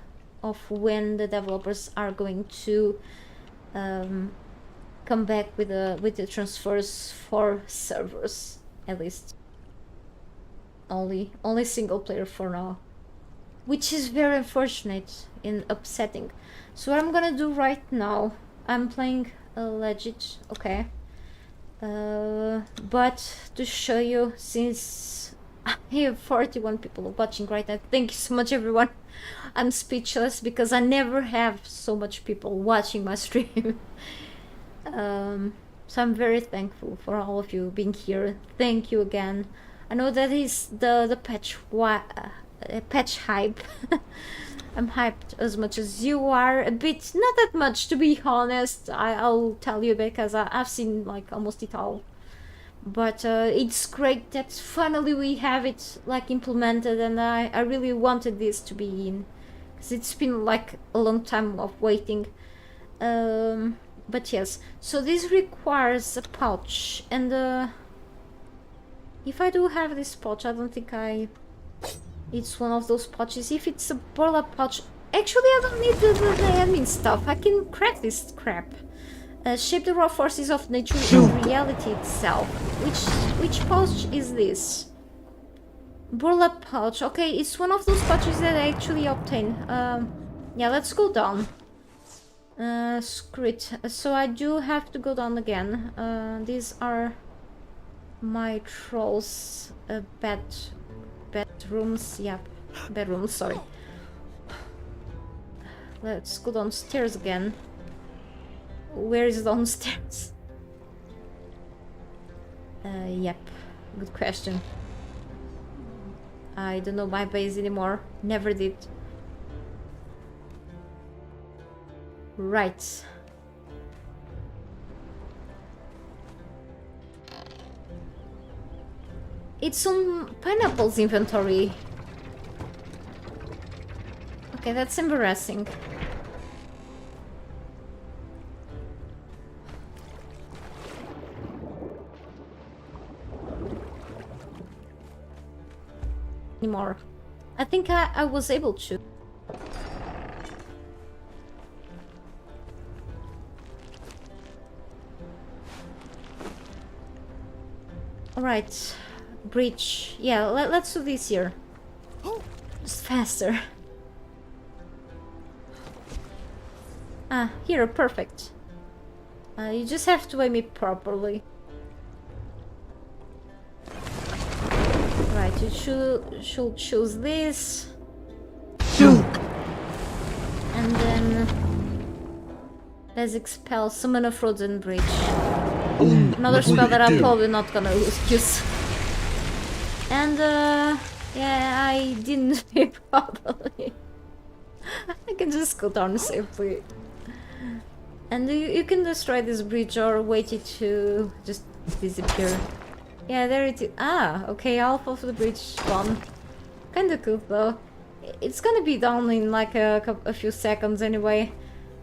of when the developers are going to come back with the transfers for servers. At least only single player for now, which is very unfortunate and upsetting. So what I'm gonna do right now, I'm playing a legit, okay, but to show you, since I have 41 people watching right now, thank you so much everyone. I'm speechless because I never have so much people watching my stream. So I'm very thankful for all of you being here. Thank you again. I know that is the patch hype. I'm hyped as much as you are. A bit, not that much to be honest. I'll tell you because I've seen like almost it all. But it's great that finally we have it like implemented, and I really wanted this to be in, because it's been like a long time of waiting. But yes, so this requires a pouch, and if I do have this pouch, I don't think it's one of those pouches. If it's a burlap pouch, actually I don't need the admin stuff. I can crack this crap. Shape the raw forces of nature in reality itself. Which pouch is this? Burlap pouch. Okay, it's one of those pouches that I actually obtain. Yeah, let's go down. Screw it. So I do have to go down again. These are my trolls' bedrooms. Yeah, bedrooms. Sorry. Let's go downstairs again. Where is downstairs? Yep. Good question. I don't know my base anymore. Never did. Right. It's on Pineapple's inventory. Okay, that's embarrassing. Anymore. I think I was able to. Alright. Breach. Yeah, let's do this here. Just faster. Ah, here, perfect. You just have to aim it properly. Right, you should choose this. Shoot! And then let's expel summon a frozen breach. Another spell that I'm probably not gonna use. And yeah, I didn't do it properly. I can just go down safely. And you can destroy this bridge or wait it to just disappear. Yeah, there it is. Ah, okay, half of the bridge gone. Kinda cool though. It's gonna be down in like a few seconds anyway.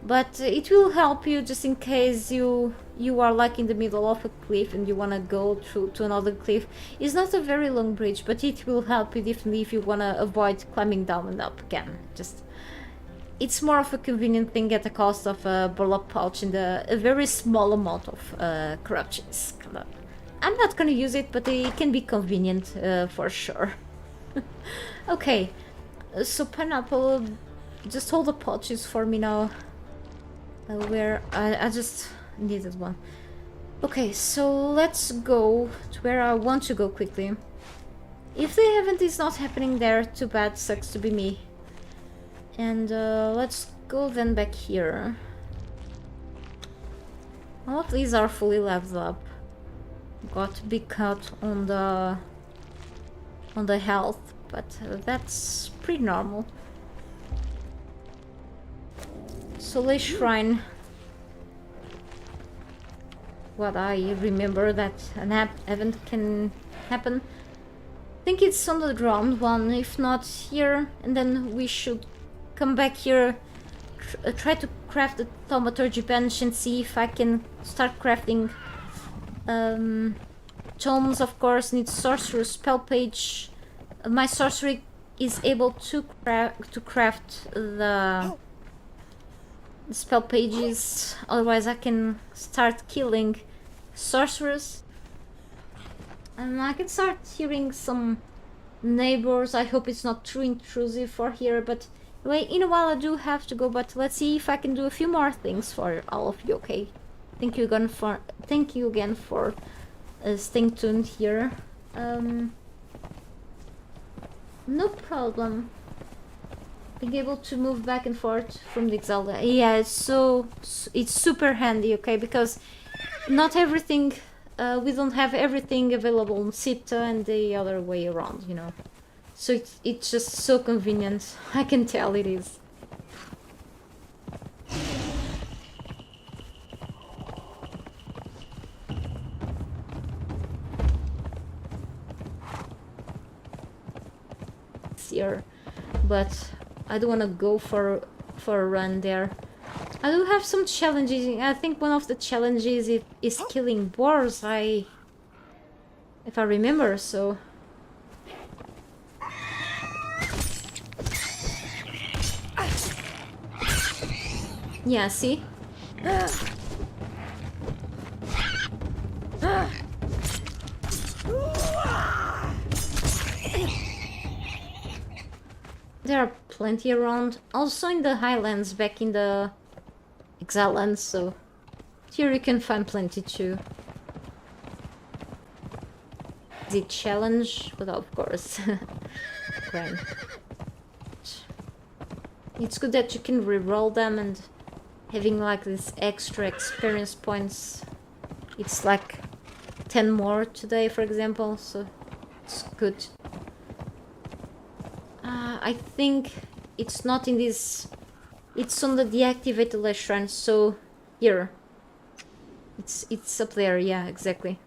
But it will help you just in case you are like in the middle of a cliff and you wanna go to another cliff. It's not a very long bridge, but it will help you definitely if you wanna avoid climbing down and up again. Just it's more of a convenient thing at the cost of a burlap pouch and a very small amount of corruptions. I'm not gonna use it, but it can be convenient for sure. Okay, so Pineapple, just hold the pouches for me now. Where I just needed one. Okay, so let's go to where I want to go quickly. If the event is not happening there, too bad, sucks to be me. And let's go then back here. All of these are fully leveled up. Got a big cut on the health, but that's pretty normal. Soleil Shrine. What I remember that an event can happen. I think it's on the ground one, if not here, and then we should come back here, try to craft the thaumaturgy bench and see if I can start crafting tomes. Of course, need sorcerer's spell page. My sorcery is able to craft the spell pages, otherwise I can start killing sorcerers. And I can start hearing some neighbors. I hope it's not too intrusive for here, but anyway, in a while I do have to go, but let's see if I can do a few more things for all of you, okay? Thank you again for staying tuned here. No problem. Being able to move back and forth from the Exile. Yeah, it's super handy, okay? Because not everything, we don't have everything available on Sita and the other way around, you know. So it's just so convenient. I can tell it is. Here, but I don't want to go for a run there. I do have some challenges. I think one of the challenges is killing boars. If I remember, so. Yeah, see? there are plenty around. Also in the highlands, back in the Exile lands, so here you can find plenty too. The challenge, but of course, grand. It's good that you can reroll them and having like this extra experience points. It's like 10 more today, for example, so it's good. I think it's not in this. It's on the deactivated last shrine, so here. It's up there, yeah, exactly.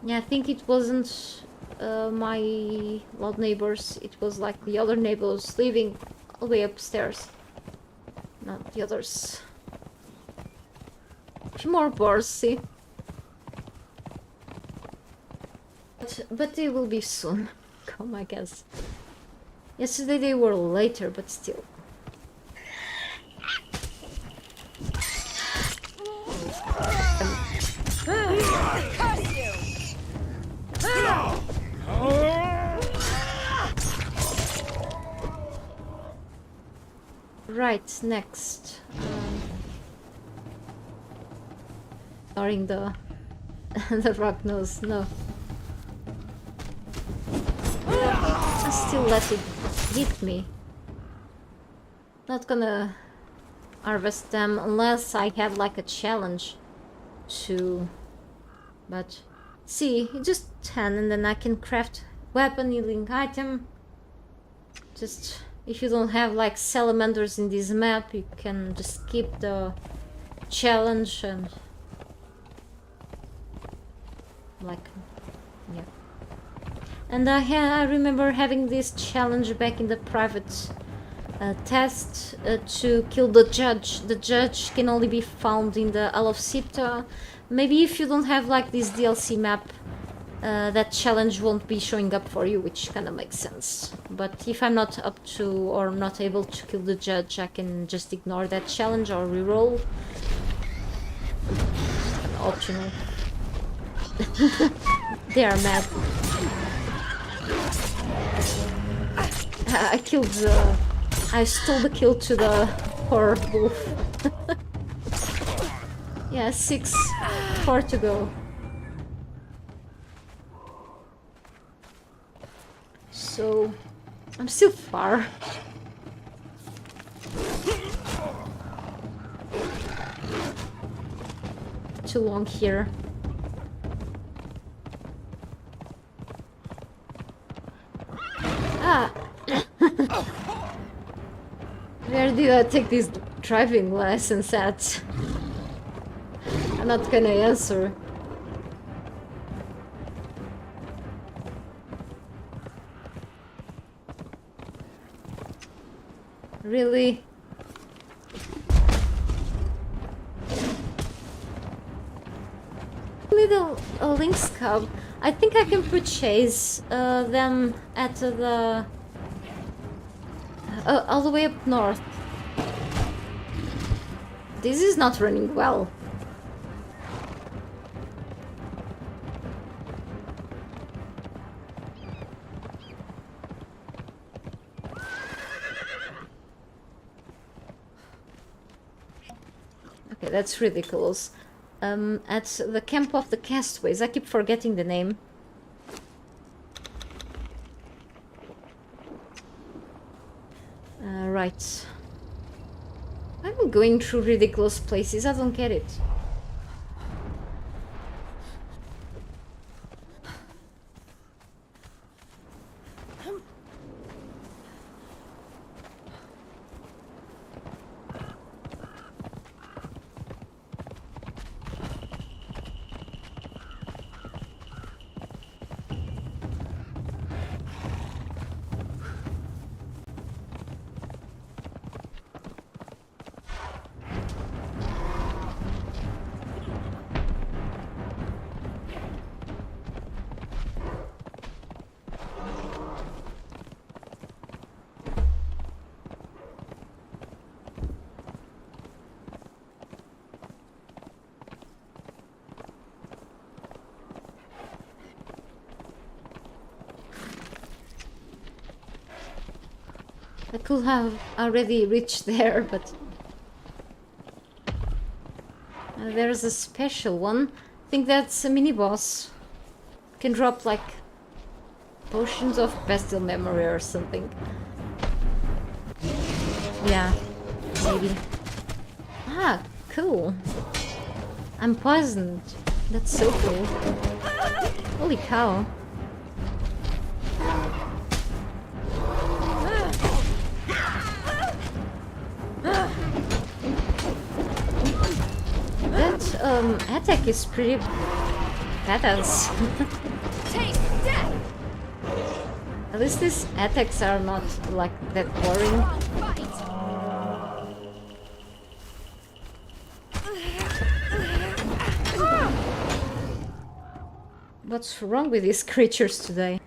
Yeah, I think it wasn't my loud neighbors, it was like the other neighbors living all the way upstairs. Not the others. A few more bars, see? But they will be soon. Come, I guess. Yesterday they were later, but still. Right, next. Ignoring the the rock nose, no. I still let it hit me. Not gonna harvest them unless I have like a challenge to. But see, just 10 and then I can craft weapon healing item. Just if you don't have like salamanders in this map, you can just skip the challenge and like, yeah. And I remember having this challenge back in the private test to kill the judge. The judge can only be found in the Isle of Sipta. Maybe if you don't have like this DLC map, that challenge won't be showing up for you, which kind of makes sense. But if I'm not up to or not able to kill the judge, I can just ignore that challenge or reroll. Optional. They are mad. I killed the... I stole the kill to the poor wolf. Yeah, 4 to go. So, I'm still far. Too long here. Ah! Where did I take this driving license at? I'm not gonna answer. Really? Little Lynx cub. I think I can purchase them at the all the way up north. This is not running well. Okay, that's ridiculous. At the camp of the castaways, I keep forgetting the name. Right. I'm going through ridiculous places, I don't get it. I could have already reached there, but there's a special one. I think that's a mini boss. Can drop like potions of bestial memory or something. Yeah, maybe. Ah, cool. I'm poisoned. That's so cool. Holy cow. That attack is pretty badass. Taste death! At least these attacks are not like that boring. Fight! What's wrong with these creatures today?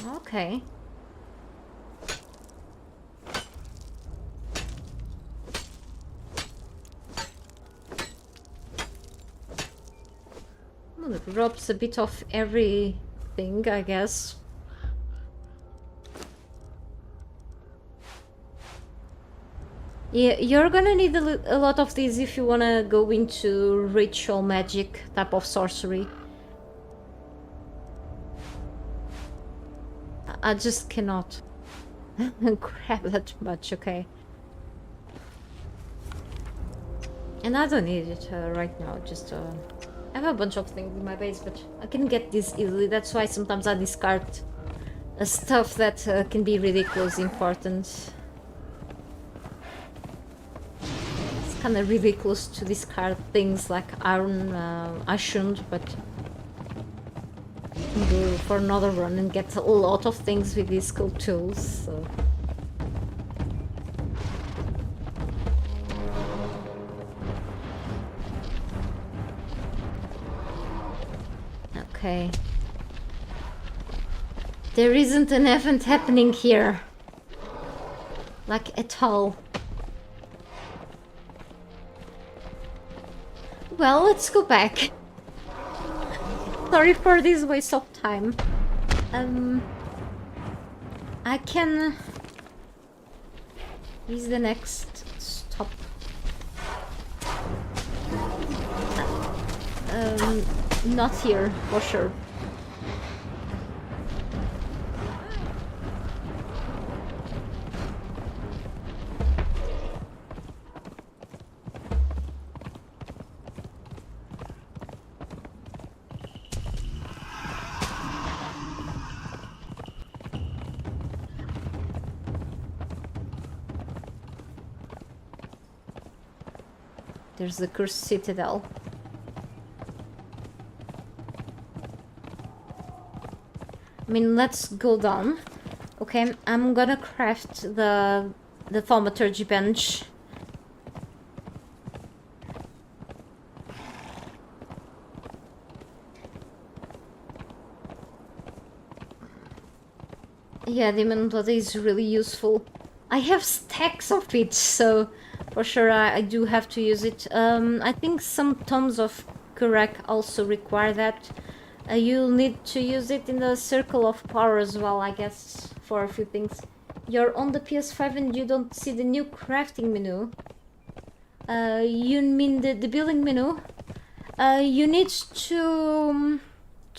Okay. Well, it drops a bit of everything, I guess. Yeah, you're gonna need a lot of these if you wanna go into ritual magic type of sorcery. I just cannot grab that much, okay? And I don't need it right now, just I have a bunch of things in my base, but I can get this easily. That's why sometimes I discard stuff that can be ridiculously important. It's kind of ridiculous to discard things like iron. I shouldn't, but go for another run and get a lot of things with these cool tools. So. Okay. There isn't an event happening here. Like at all. Well, let's go back. Sorry for this waste of time. I can... Is the next stop? Not here, for sure. There's the cursed citadel. I mean, let's go down. Okay, I'm gonna craft the thaumaturgy bench. Yeah, demon blood is really useful. I have stacks of it, so for sure I do have to use it. I think some tomes of Kurak also require that. You'll need to use it in the Circle of Power as well, I guess, for a few things. You're on the PS5 and you don't see the new crafting menu. You mean the building menu? You need to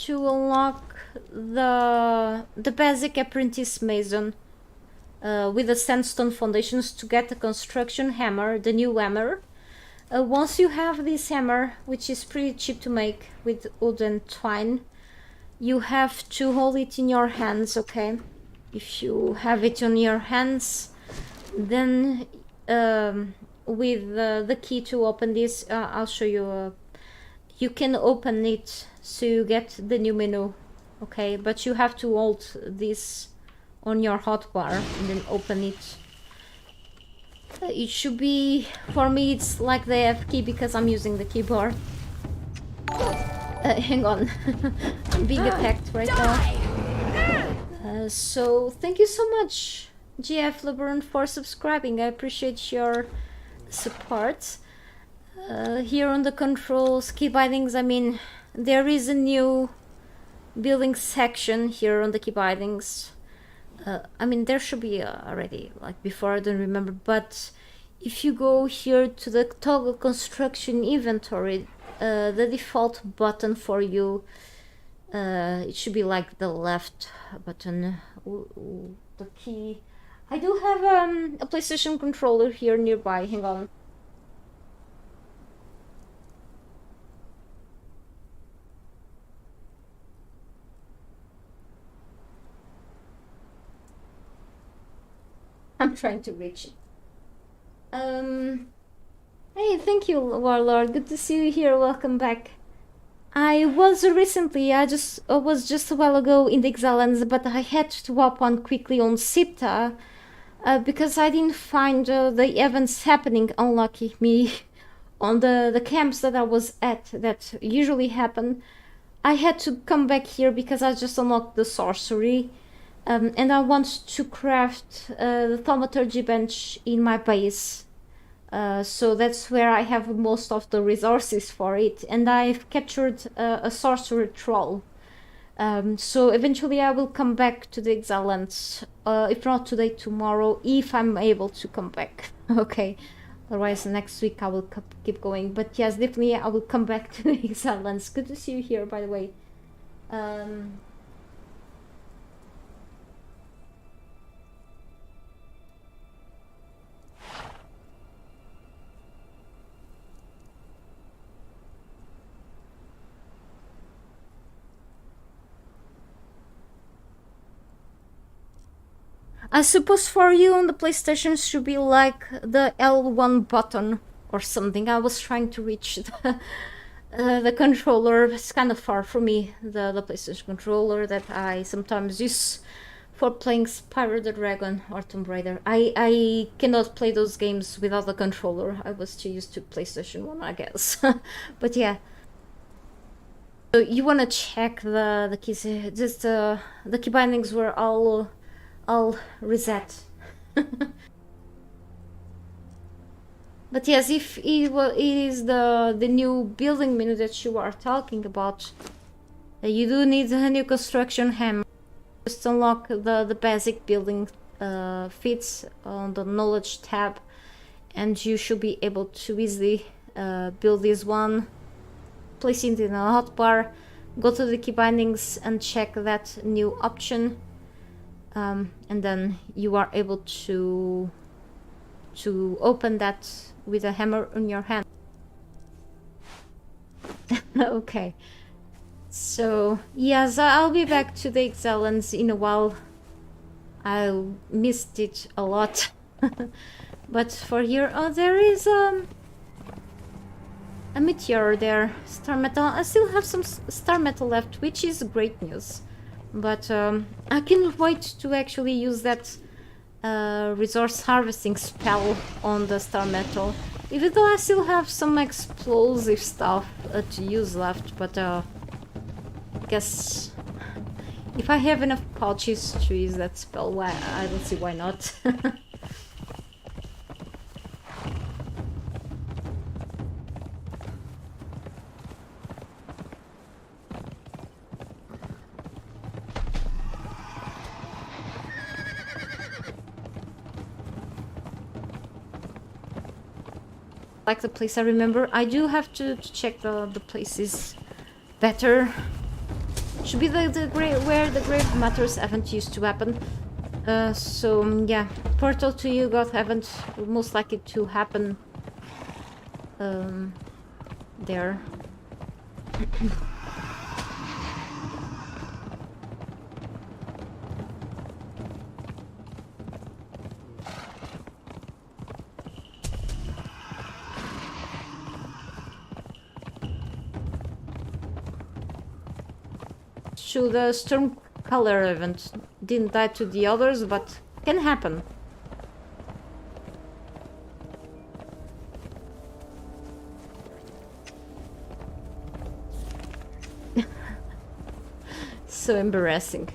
unlock the basic apprentice mason with the sandstone foundations to get the construction hammer, the new hammer. Once you have this hammer, which is pretty cheap to make with wood and twine, you have to hold it in your hands, okay? If you have it on your hands, then with the key to open this, I'll show you. You can open it so you get the new menu, okay? But you have to hold this on your hotbar and then open it. It should be, for me it's like the F key because I'm using the keyboard. Hang on, I'm being attacked right now. So thank you so much GF LeBron for subscribing. I appreciate your support. Here on the controls, key bindings, I mean, there is a new building section here on the key bindings. I mean, there should be already, like before, I don't remember, but if you go here to the toggle construction inventory, the default button for you, it should be like the left button, the key. I do have a PlayStation controller here nearby, hang on. I'm trying to reach it. Hey, thank you, Warlord. Good to see you here. Welcome back. I was recently, I was just a while ago in the Exiles, but I had to hop on quickly on Sipta because I didn't find the events happening. Unlucky me on the camps that I was at that usually happen. I had to come back here because I just unlocked the sorcery. And I want to craft the thaumaturgy bench in my base. So that's where I have most of the resources for it. And I've captured a sorcerer troll. So eventually I will come back to the Exiles. If not today, tomorrow, if I'm able to come back. Okay. Otherwise next week I will keep going. But yes, definitely I will come back to the Exiles. Good to see you here, by the way. I suppose for you on the PlayStation should be like the L1 button or something. I was trying to reach the controller. It's kind of far from me, the PlayStation controller that I sometimes use for playing Spyro the Dragon or Tomb Raider. I cannot play those games without the controller. I was too used to PlayStation 1, I guess. But yeah. So you want to check the keys. Just the key bindings were all reset. But yes, if it is the new building menu that you are talking about, you do need a new construction hammer. Just unlock the basic building feats on the knowledge tab, and you should be able to easily build this one. Place it in a hotbar, go to the key bindings and check that new option. And then you are able to open that with a hammer in your hand. Okay, so yes, I'll be back to the Exiles in a while. I missed it a lot. But for here, oh, there is a meteor there, star metal. I still have some star metal left, which is great news. But I can't wait to actually use that resource harvesting spell on the star metal. Even though I still have some explosive stuff to use left, but I guess if I have enough pouches to use that spell, why I don't see why not. Like the place I remember. I do have to check the places better. Should be the grave where the grave matters haven't used to happen. So yeah, portal to you God haven't most likely to happen there. To the storm color event. Didn't die to the others, but can happen. So embarrassing.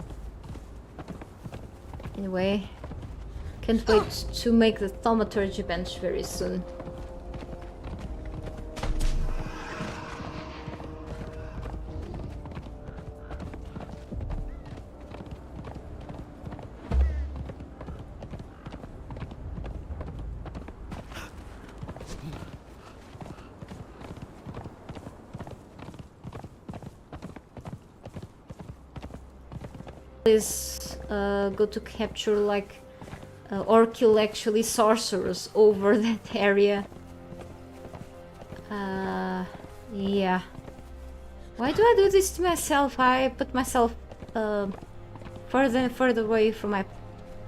Anyway, can't wait to make the thaumaturgy bench very soon. is go to capture like or kill actually sorcerers over that area. Yeah. Why do I do this to myself? I put myself further and further away from my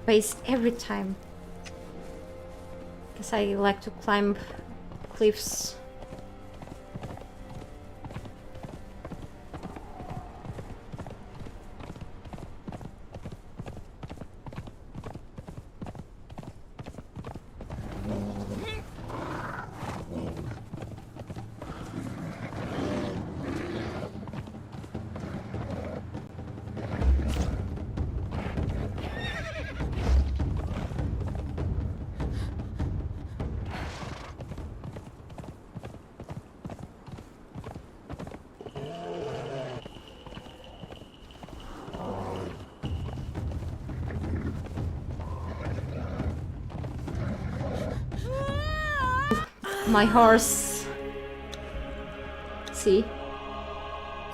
base every time. Because I like to climb cliffs. My horse. See?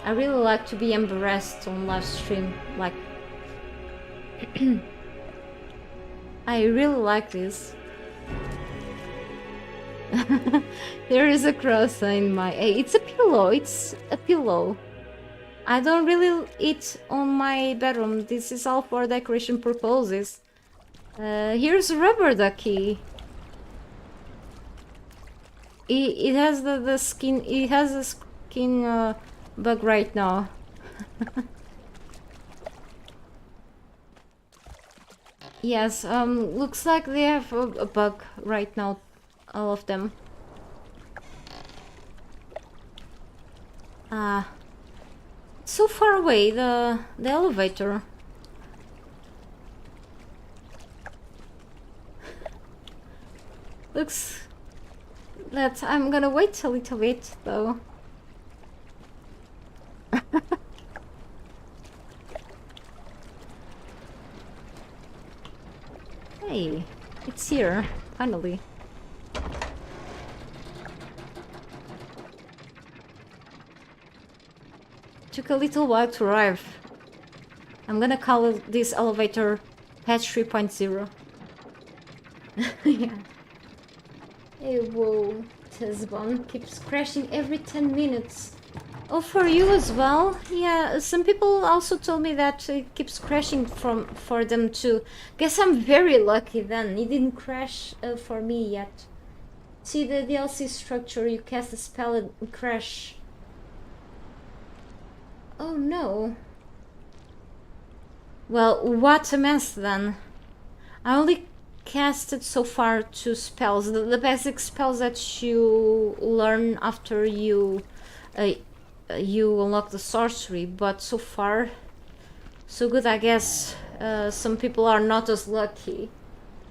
I really like to be embarrassed on live stream. Like, I really like this. There is a cross in my... It's a pillow. It's a pillow. I don't really eat on my bedroom. This is all for decoration purposes. Here's a rubber ducky. It has the skin. It has a skin bug right now. Yes. Looks like they have a bug right now. All of them. So far away. The elevator. Looks. I'm gonna wait a little bit, though. Hey, it's here, finally. Took a little while to arrive. I'm gonna call this elevator patch 3.0. Yeah. Hey, whoa, Tezbon keeps crashing every 10 minutes. Oh, for you as well? Yeah, some people also told me that it keeps crashing for them too. Guess I'm very lucky then. It didn't crash for me yet. See the DLC structure, you cast a spell and crash. Oh no. Well, what a mess then. I only casted so far 2 spells, the basic spells that you learn after you unlock the sorcery, but so far so good, I guess. Some people are not as lucky.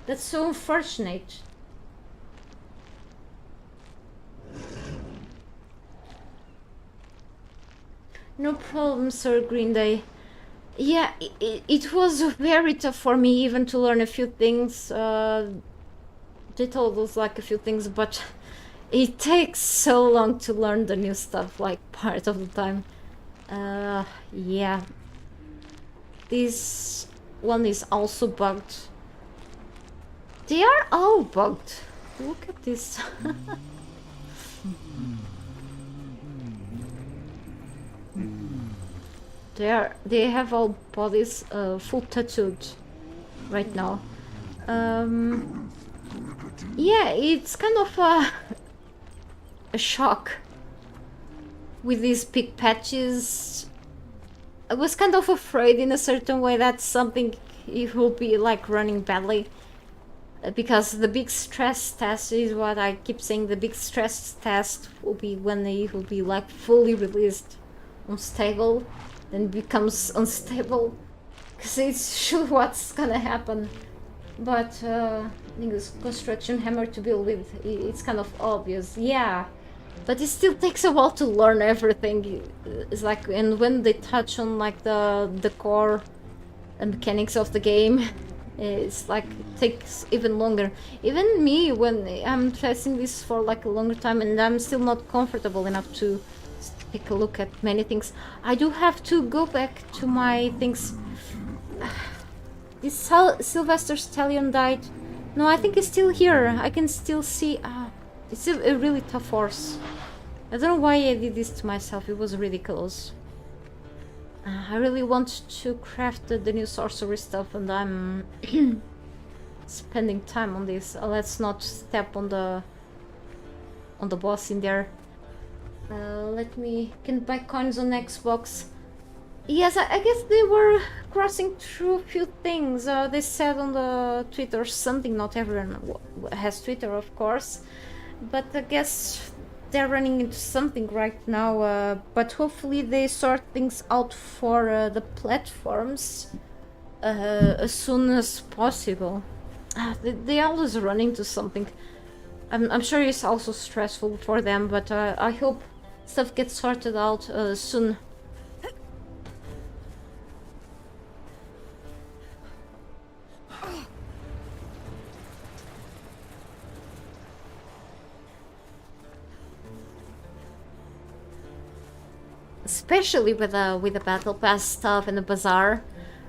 That's so unfortunate. No problem, Sir Green Day. Yeah, it was very tough for me even to learn a few things. They told us like a few things, but it takes so long to learn the new stuff, like part of the time. Yeah. This one is also bugged. They are all bugged. Look at this. They have all bodies full tattooed right now. Yeah, it's kind of a shock with these big patches. I was kind of afraid in a certain way that something it will be like running badly, because the big stress test is what I keep saying. The big stress test will be when it will be like fully released, unstable, then becomes unstable, because it's sure what's gonna happen. But this construction hammer to build with, it's kind of obvious, yeah. But it still takes a while to learn everything. It's like, and when they touch on like the core mechanics of the game, it's like it takes even longer. Even me, when I'm testing this for like a longer time and I'm still not comfortable enough to take a look at many things, I do have to go back to my things This Sylvester Stallion died. No, I think he's still here. I can still see... it's a really tough horse. I don't know why I did this to myself. It was ridiculous. I really want to craft the new sorcery stuff, and I'm spending time on this. Let's not step on the boss in there. Can buy coins on Xbox. Yes, I guess they were crossing through a few things. They said on the Twitter something. Not everyone has Twitter, of course, but I guess they're running into something right now. But hopefully they sort things out for the platforms as soon as possible. They always run into something. I'm sure it's also stressful for them, but I hope stuff gets sorted out soon. Especially with the battle pass stuff and the bazaar.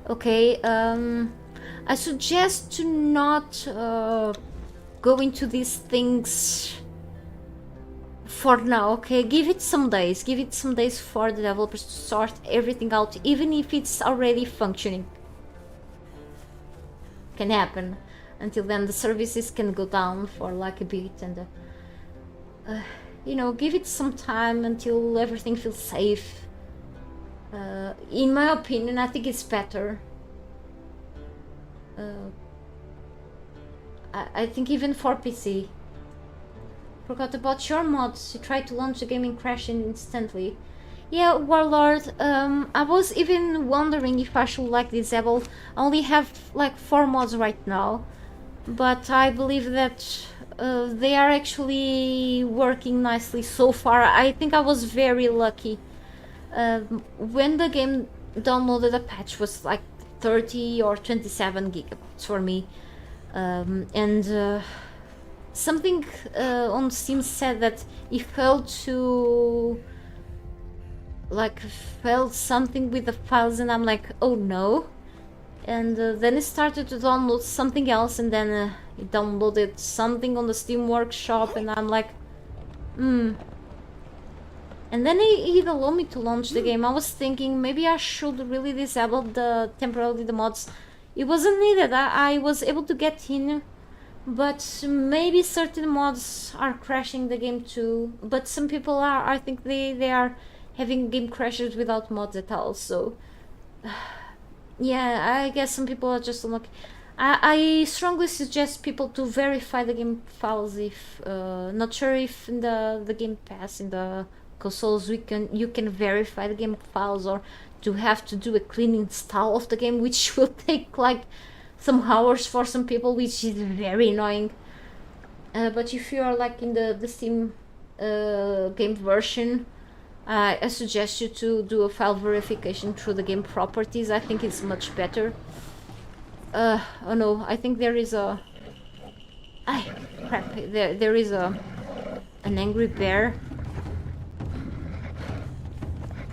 Okay, I suggest to not go into these things for now. Okay, give it some days. Give it some days for the developers to sort everything out, even if it's already functioning. Can happen. Until then, the services can go down for like a bit, and you know, give it some time until everything feels safe. In my opinion, I think it's better. I think even for PC. Forgot about your mods. You tried to launch the game and crashed instantly. Yeah, Warlord, I was even wondering if I should like disable. I only have like 4 mods right now, but I believe that they are actually working nicely so far. I think I was very lucky. When the game downloaded, a patch was like 30 or 27 gigabytes for me, and something on Steam said that it felt something with the files, and I'm like, oh no. And then it started to download something else, and then it downloaded something on the Steam Workshop, and I'm like, And then it allowed me to launch the game. I was thinking maybe I should really disable temporarily the mods. It wasn't needed. I was able to get in, but maybe certain mods are crashing the game too. But some people are. I think they are having game crashes without mods at all. So yeah, I guess some people are just unlucky. I strongly suggest people to verify the game files. If not sure if in the Game Pass in the consoles you can verify the game files, or to have to do a clean install of the game, which will take like some hours for some people, which is very annoying. But if you are like in the Steam game version, I suggest you to do a file verification through the game properties. I think it's much better. Oh no, I think there is a... crap, there is an angry bear.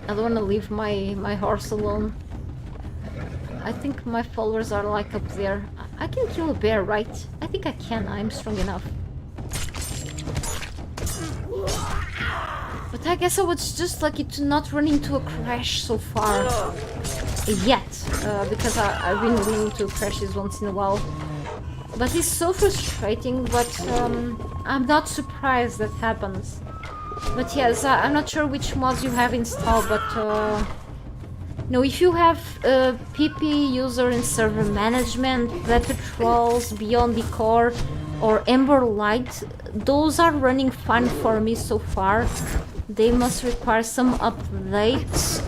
I don't want to leave my horse alone. I think my followers are like up there. I can kill a bear, right? I think I can. I'm strong enough. But I guess I was just lucky to not run into a crash so far. Yet. Because I've been running into crashes once in a while. But it's so frustrating, but I'm not surprised that happens. But yes, I'm not sure which mods you have installed, but no, if you have PP user and server management, Blood Patrols, Beyond the Core, or Ember Light, those are running fine for me so far. They must require some updates.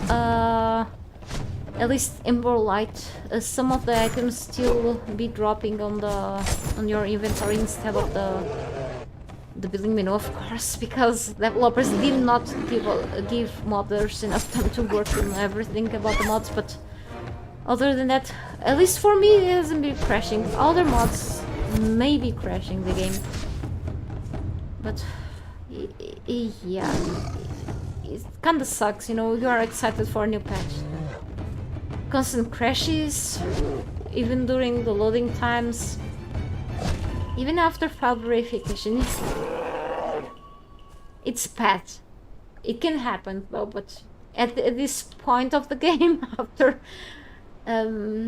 At least Ember Light, some of the items still be dropping on your inventory instead of the building menu, of course, because developers did not give modders enough time to work on everything about the mods. But other than that, at least for me, it hasn't been crashing. Other mods may be crashing the game, but yeah, it kinda sucks, you know. You are excited for a new patch. constant crashes, even during the loading times, even after file verification. It's bad. It can happen though, but at this point of the game, after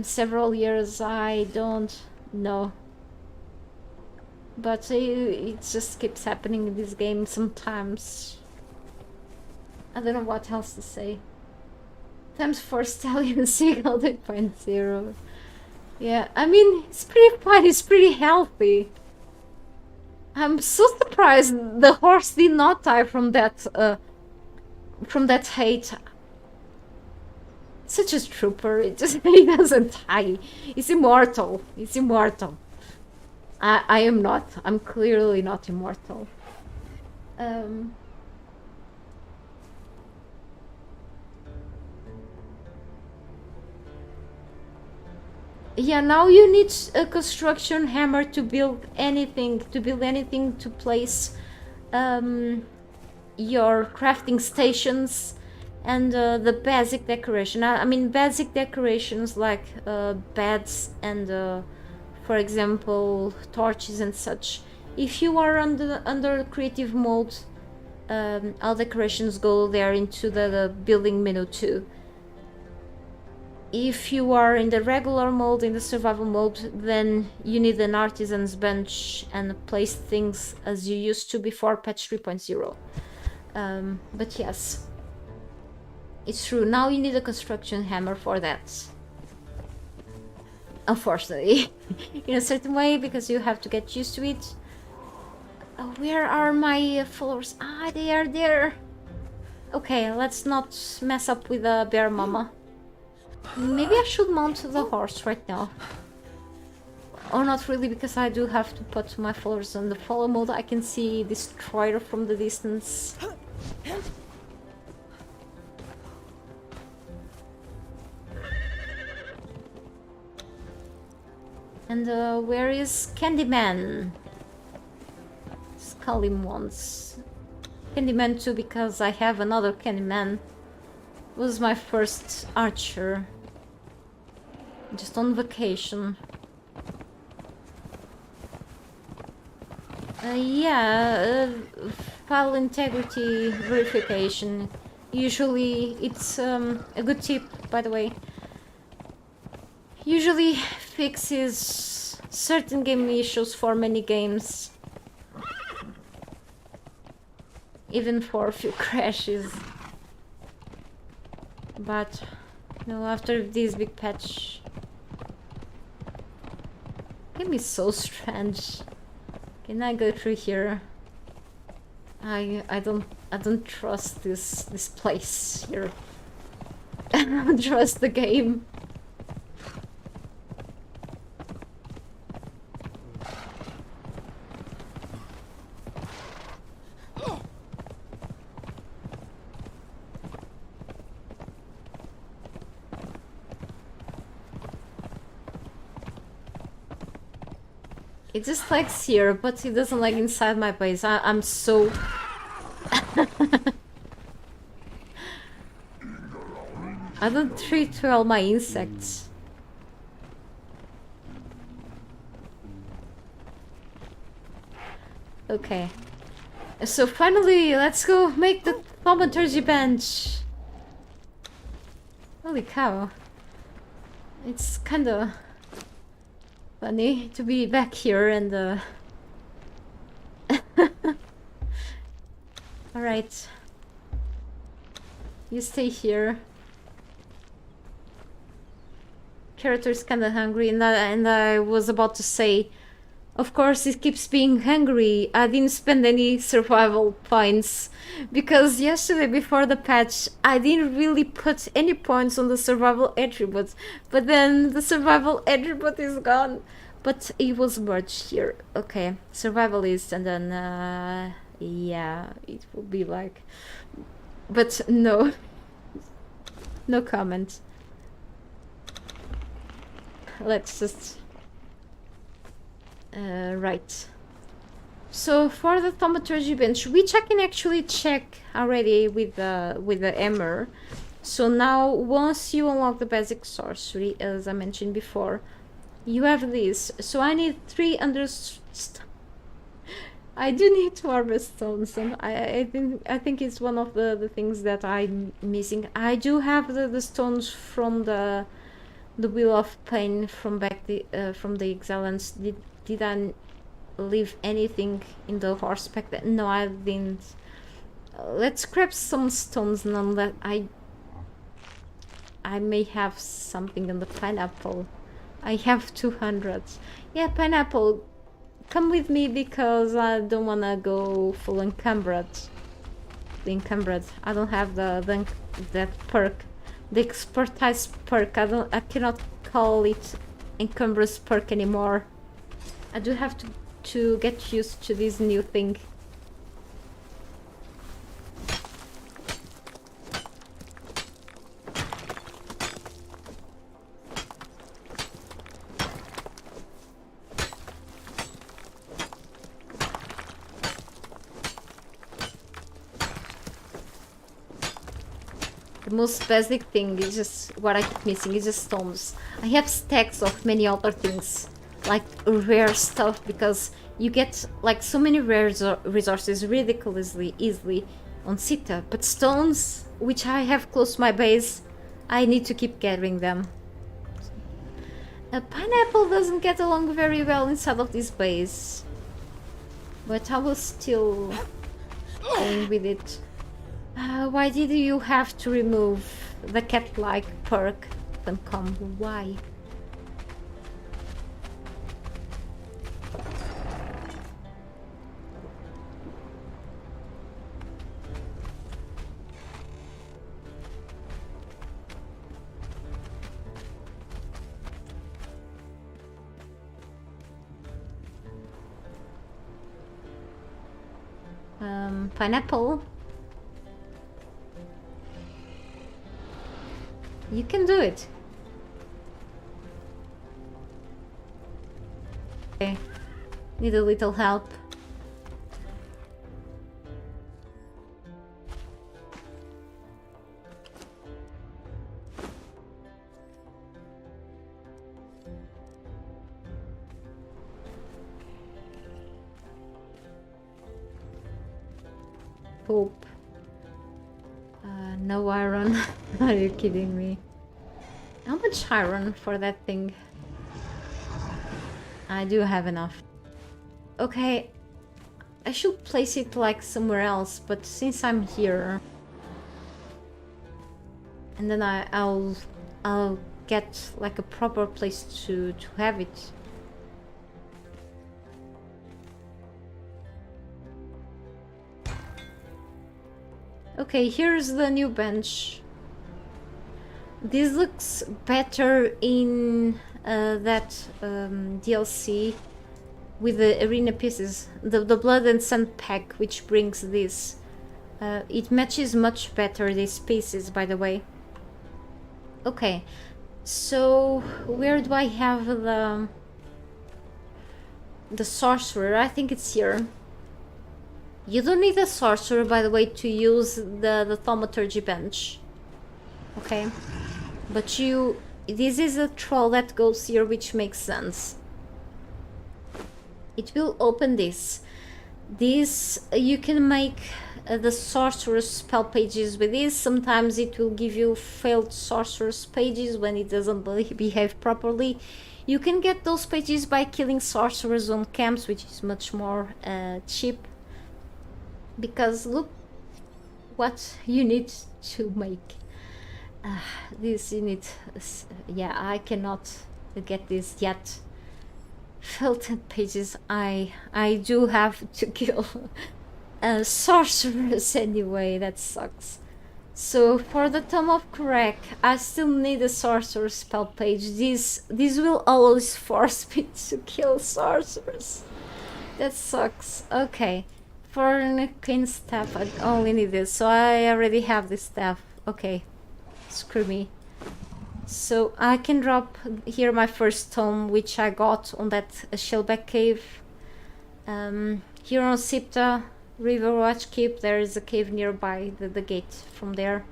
several years, I don't know. But it just keeps happening in this game sometimes. I don't know what else to say. Times 4 Stallion Seagull 2.0. Yeah, I mean, it's pretty fun, it's pretty healthy. I'm so surprised the horse did not die from that hate. Such a trooper, it doesn't die. It's immortal. It's immortal. I am not. I'm clearly not immortal. Yeah, now you need a construction hammer to build anything, to place your crafting stations and the basic decoration. I mean basic decorations like beds and for example torches and such. If you are under creative mode, all decorations go there into the building menu too. If you are in the regular mode, in the survival mode, then you need an artisan's bench and place things as you used to before patch 3.0. But yes, it's true. Now you need a construction hammer for that. Unfortunately, in a certain way, because you have to get used to it. Where are my followers? Ah, they are there. Okay, let's not mess up with the bear mama. Maybe I should mount the horse right now. Or not really, because I do have to put my followers on the follow mode. I can see Destroyer from the distance. And where is Candyman? Let's call him once. Candyman 2, because I have another Candyman. Was my first archer. Just on vacation. File integrity verification. Usually it's a good tip, by the way. Usually fixes certain game issues for many games. Even for a few crashes. But no, after this big patch, game is so strange. Can I go through here? I don't trust this place here. I don't trust the game. It just likes here, but it doesn't like inside my base. I'm so... I don't treat well my insects. Okay. So finally, let's go make the thaumaturgy bench. Holy cow. It's kinda... funny to be back here and Alright. You stay here. Character's kinda hungry and I was about to say, of course it keeps being hungry. I didn't spend any survival points because yesterday before the patch I didn't really put any points on the survival attribute, but then the survival attribute is gone, but it was merged here. Okay, survivalist, and then yeah, it will be like, but no. No comment. Let's just right. So for the thaumaturgy bench, which I can actually check already with the hammer, So now, once you unlock the basic sorcery, as I mentioned before, you have this. So I need 300. I do need to harvest stones, and I think it's one of the things that I'm missing. I do have the stones from the Wheel of Pain from from the Exiles. Did I leave anything in the horseback? No, I didn't. Let's grab some stones now that I may have something on the pineapple. I have 200. Yeah, pineapple, come with me because I don't wanna go full encumbered. I don't have that perk, the expertise perk. I cannot call it encumbrous perk anymore. I do have to get used to this new thing. The most basic thing is just what I keep missing is just stones. I have stacks of many other things, like rare stuff, because you get like so many rare resources ridiculously easily on Sita, but stones, which I have close to my base, I need to keep gathering them. A pineapple doesn't get along very well inside of this base, but I will still going with it. Why did you have to remove the cat-like perk? Then come, why? Pineapple. You can do it. Okay. Need a little help. Poop. No iron. Are you kidding me? How much iron for that thing? I do have enough. Okay, I should place it like somewhere else, but since I'm here, and then I'll get like a proper place to have it. Okay, here's the new bench. This looks better in that DLC with the arena pieces, the Blood and Sand pack, which brings this. It matches much better these pieces, by the way. Okay, so where do I have the sorcerer? I think it's here. You don't need a sorcerer, by the way, to use the thaumaturgy bench. Okay, but this is a troll that goes here, which makes sense. It will open this. This you can make the sorcerer's spell pages with this. Sometimes it will give you failed sorcerer's pages when it doesn't behave properly. You can get those pages by killing sorcerers on camps, which is much more cheap. Because look what you need to make. This you need. Yeah, I cannot get this yet. Filtered pages. I do have to kill sorcerers anyway. That sucks. So for the Tome of Correct, I still need a sorcerer spell page. This will always force me to kill sorcerers. That sucks. Okay. For a queen staff, I only need this, so I already have this staff. Okay, screw me. So I can drop here my first tome, which I got on that Shellback cave. Here on Sipta, Riverwatch Keep, there is a cave nearby the gate from there.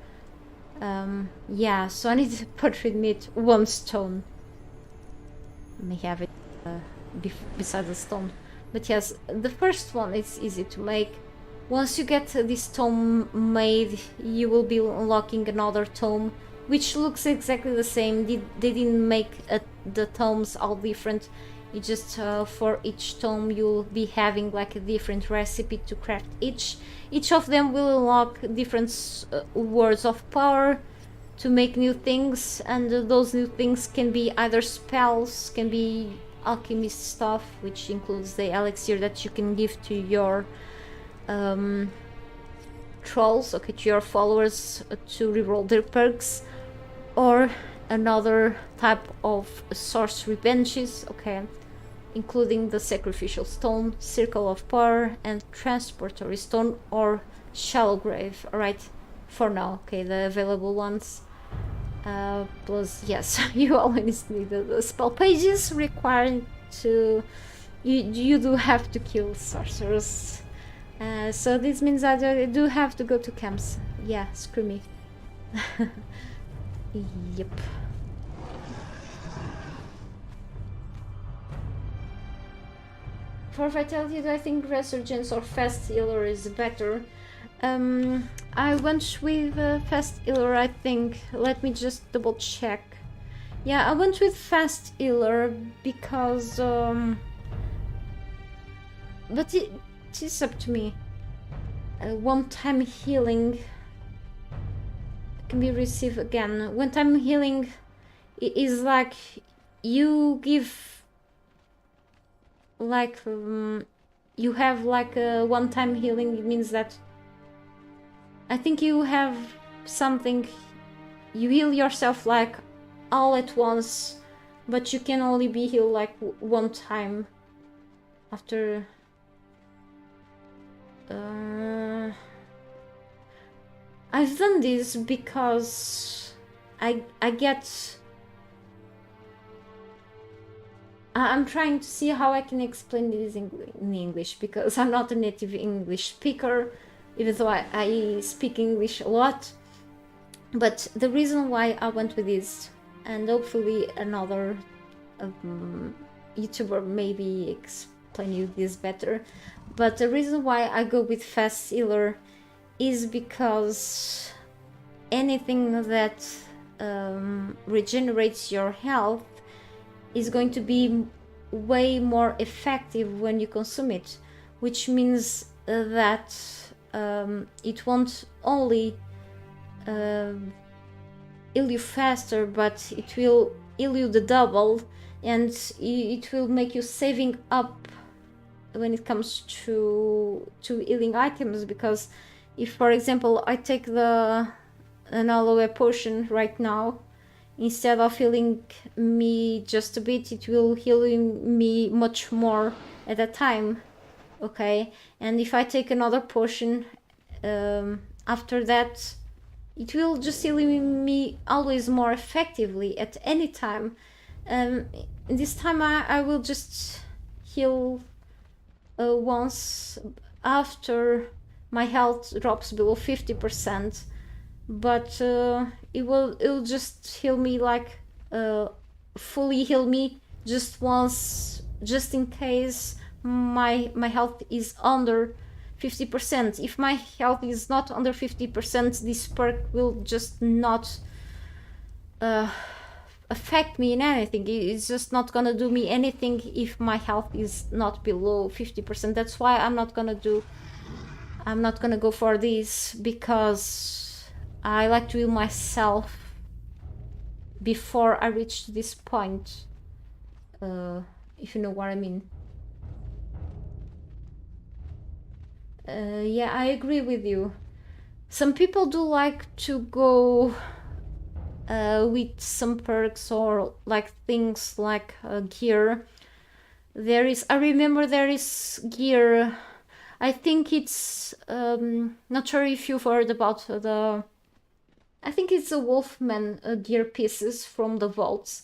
Yeah, so I need to put with me 1 stone. Let me have it beside the stone. But yes, the first one is easy to make. Once you get this tome made, you will be unlocking another tome, which looks exactly the same. They didn't make the tomes all different. You just for each tome you'll be having like a different recipe to craft each. Each of them will unlock different words of power to make new things, and those new things can be either spells, can be alchemist stuff, which includes the elixir that you can give to your trolls, okay, to your followers to reroll their perks, or another type of sorcery benches, okay, including the sacrificial stone, circle of power, and transportory stone or shallow grave. Alright, for now, okay, the available ones. Plus, yes, you always need the spell pages required to. You do have to kill sorcerers. So this means that I do have to go to camps. Yeah, screw me. Yep. For vitality, do I think resurgence or fast healer is better? I went with fast healer, I think. Let me just double check. Yeah, I went with fast healer because but it is up to me. One-time healing can be received again. One-time healing is like you give, like you have like a one-time healing. It means that I think you have something, you heal yourself like all at once, but you can only be healed like one time after. I've done this because I get. I'm trying to see how I can explain this in English, because I'm not a native English speaker, even though I speak English a lot. But the reason why I went with this, and hopefully another YouTuber maybe explain you this better, but the reason why I go with fast healer is because anything that regenerates your health is going to be way more effective when you consume it, which means that it won't only heal you faster, but it will heal you the double, and it will make you saving up when it comes to healing items. Because if, for example, I take an aloe potion right now, instead of healing me just a bit, it will heal me much more at a time, okay? And if I take another potion after that, it will just heal me always more effectively at any time. This time I will just heal once after my health drops below 50%, but it'll just heal me like fully heal me just once, just in case my health is under 50%. If my health is not under 50%, this perk will just not affect me in anything. It's just not gonna do me anything if my health is not below 50%. That's why I'm not gonna go for this, because I like to heal myself before I reach this point, if you know what I mean. Yeah, I agree with you. Some people do like to go with some perks or like things like gear. I remember there is gear. I think it's not sure if you've heard about I think it's the Wolfman gear pieces from the vaults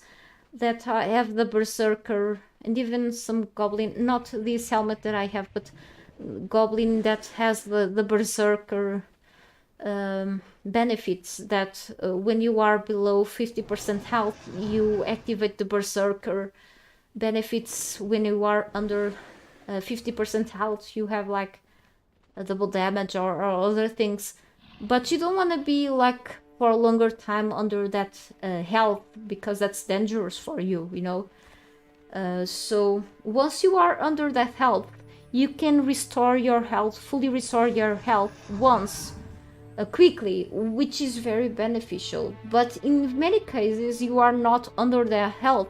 that have the Berserker and even some Goblin, not this helmet that I have, but Goblin that has the Berserker benefits that when you are below 50% health, you activate the Berserker benefits. When you are under 50% health, you have like a double damage or other things. But you don't want to be like for a longer time under that health, because that's dangerous for you, you know. So once you are under that health, you can restore your health, fully restore your health once quickly, which is very beneficial. But in many cases you are not under the health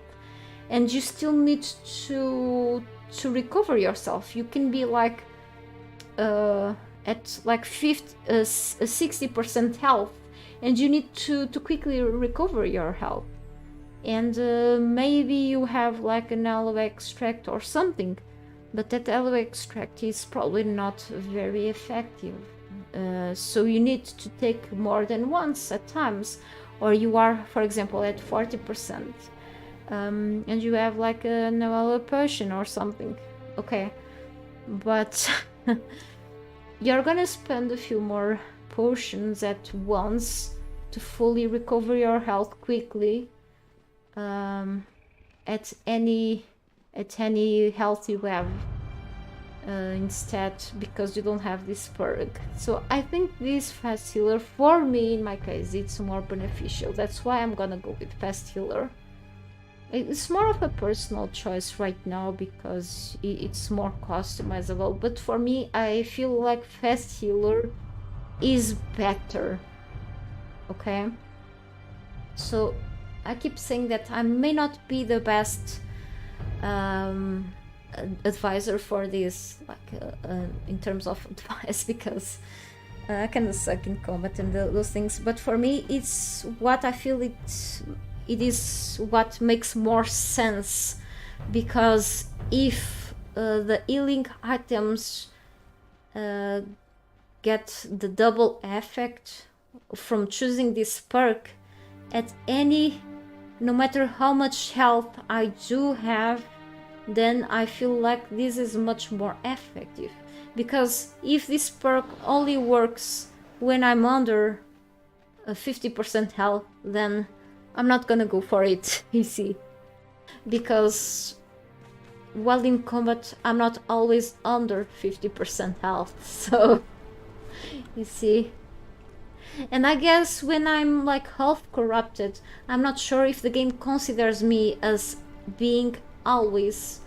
and you still need to recover yourself. You can be like at like 60% health, and you need to quickly recover your health. And maybe you have like an aloe extract or something, but that aloe extract is probably not very effective. So you need to take more than once at times, or you are, for example, at 40%, and you have like an aloe potion or something. Okay, but you're gonna spend a few more potions at once to fully recover your health quickly. At any health you have instead, because you don't have this perk. So I think this fast healer, for me in my case, it's more beneficial. That's why I'm gonna go with fast healer. It's more of a personal choice right now because it's more customizable, but for me I feel like fast healer is better. Okay, so I keep saying that I may not be the best advisor for this, like in terms of advice, because I kind of suck in combat and those things. But for me, it's what I feel it is what makes more sense, because if the healing items get the double effect from choosing this perk at any, no matter how much health I do have, then I feel like this is much more effective. Because if this perk only works when I'm under 50% health, then I'm not gonna go for it, you see. Because while in combat, I'm not always under 50% health, so you see. And I guess when I'm like half corrupted, I'm not sure if the game considers me as being always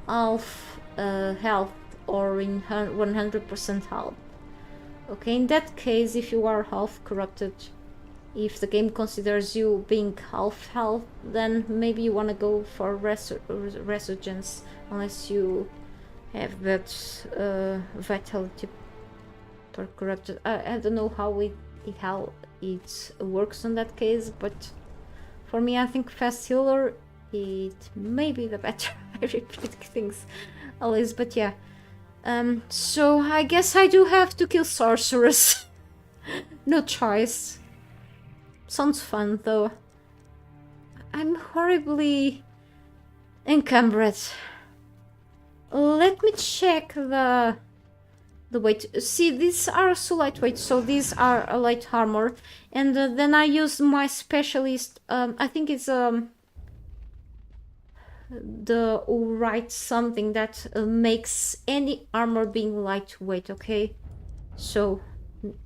half health or in 100% health. Okay, in that case, if you are half corrupted, if the game considers you being half health, then maybe you want to go for resurgence, unless you have that vitality per corrupted. I don't know how it works in that case, but for me, I think fast healer, it may be the better. I repeat things always, but yeah. So I guess I do have to kill sorcerers. No choice. Sounds fun though. I'm horribly encumbered. Let me check the weight. See, these are so lightweight, so these are a light armor, and then I use my specialist. I think it's the right something that makes any armor being lightweight. Okay, so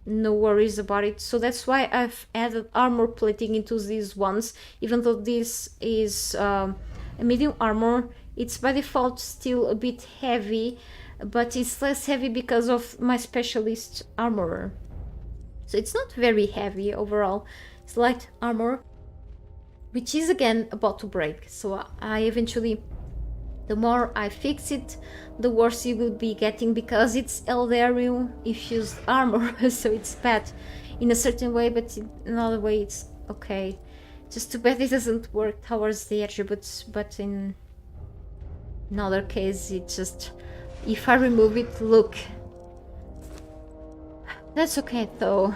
no worries about it. So that's why I've added armor plating into these ones, even though this is a medium armor. It's by default still a bit heavy, but it's less heavy because of my specialist armor. So it's not very heavy overall. It's light armor, which is again about to break. So I eventually, the more I fix it, the worse you will be getting, because it's Elderarium infused armor. So it's bad in a certain way, but in another way it's okay. Just too bad it doesn't work towards the attributes, but in another case it just, if I remove it, look. That's okay though.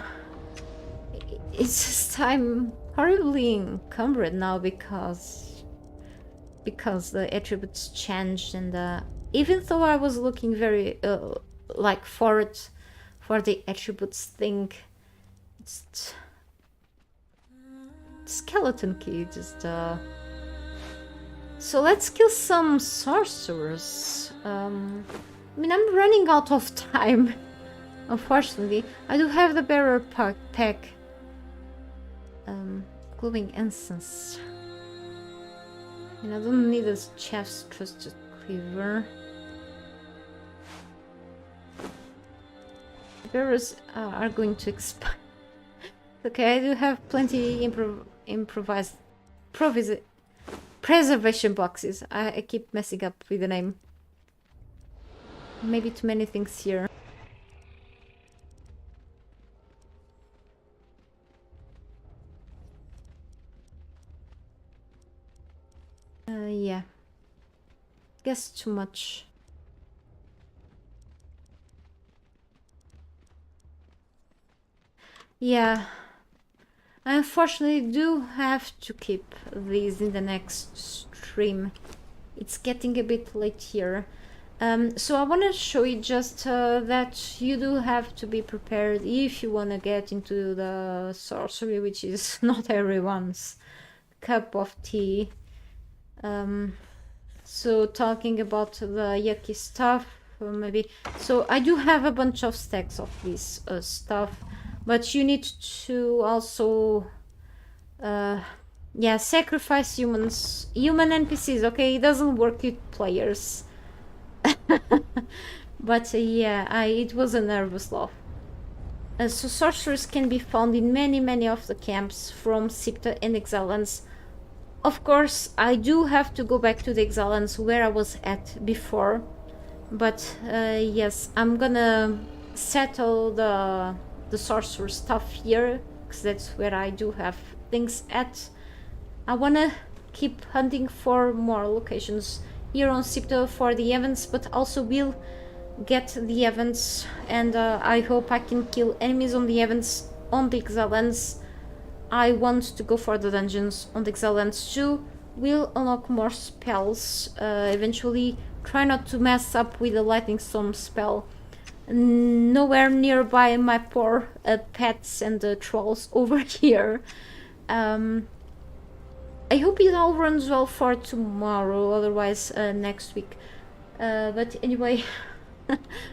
It's just I'm horribly encumbered now because the attributes changed, and even though I was looking very like for the attributes thing, Just skeleton key, just so let's kill some sorcerers. I mean, I'm running out of time. Unfortunately, I do have the bearer pack. Glowing incense. And I don't need a chef's trusted quiver. The bearers are going to expire. Okay, I do have plenty improvised preservation boxes. I keep messing up with the name. Maybe too many things here. Yeah. Guess too much. Yeah. I unfortunately do have to keep these in the next stream. It's getting a bit late here. So I want to show you just that you do have to be prepared if you want to get into the sorcery, which is not everyone's cup of tea. So talking about the yucky stuff, maybe. So I do have a bunch of stacks of this stuff, but you need to also, yeah, sacrifice human NPCs. Okay, it doesn't work with players. But yeah, it was a nervous laugh. So sorcerers can be found in many of the camps from Sipta and Exiles. Of course, I do have to go back to the Exiles where I was at before, but yes, I'm gonna settle the sorcerer stuff here, because that's where I do have things at. I wanna keep hunting for more locations here on Sipta for the events, but also will get the events, and I hope I can kill enemies on the events on the Exiles. I want to go for the dungeons on the Exiles too. We'll unlock more spells eventually. Try not to mess up with the lightning storm spell. Nowhere nearby my poor pets and trolls over here. I hope it all runs well for tomorrow, otherwise next week. But anyway,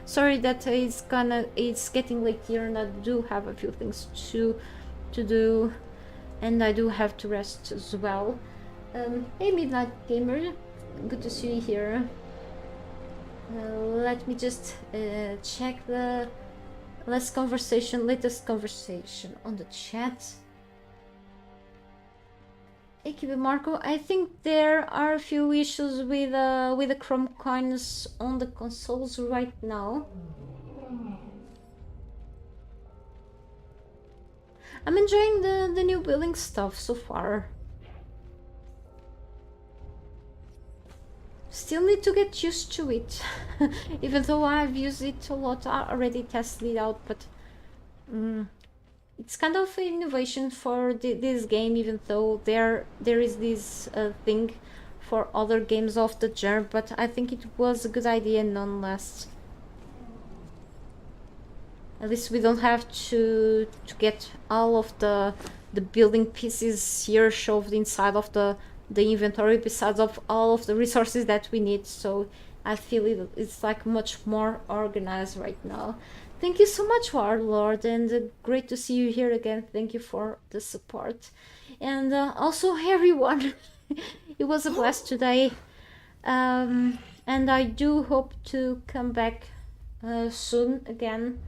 sorry that it's getting late here, and I do have a few things to do, and I do have to rest as well. Hey Midnight Gamer, good to see you here. Let me just check the latest conversation on the chat. Hey Kibi Marco, I think there are a few issues with the Chrome coins on the consoles right now. I'm enjoying the new building stuff so far. Still need to get used to it, even though I've used it a lot, I already tested it out, but it's kind of an innovation for this game, even though there is this thing for other games of the genre, but I think it was a good idea nonetheless. At least we don't have to get all of the building pieces here shoved inside of the inventory, besides of all of the resources that we need. So I feel it's like much more organized right now. Thank you so much, Warlord, and great to see you here again. Thank you for the support, and also everyone. It was a blast today, and I do hope to come back soon again.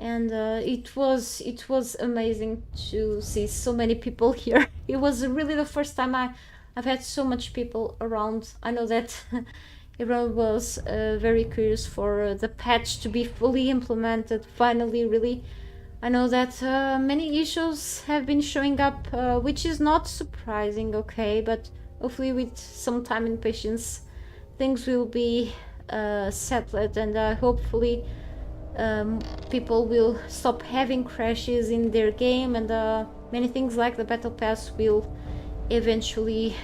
And it was amazing to see so many people here. It was really the first time I've had so much people around. I know that everyone was very curious for the patch to be fully implemented finally, really. I know that many issues have been showing up, which is not surprising, okay, but hopefully with some time and patience things will be settled, and hopefully people will stop having crashes in their game, and many things like the battle pass will eventually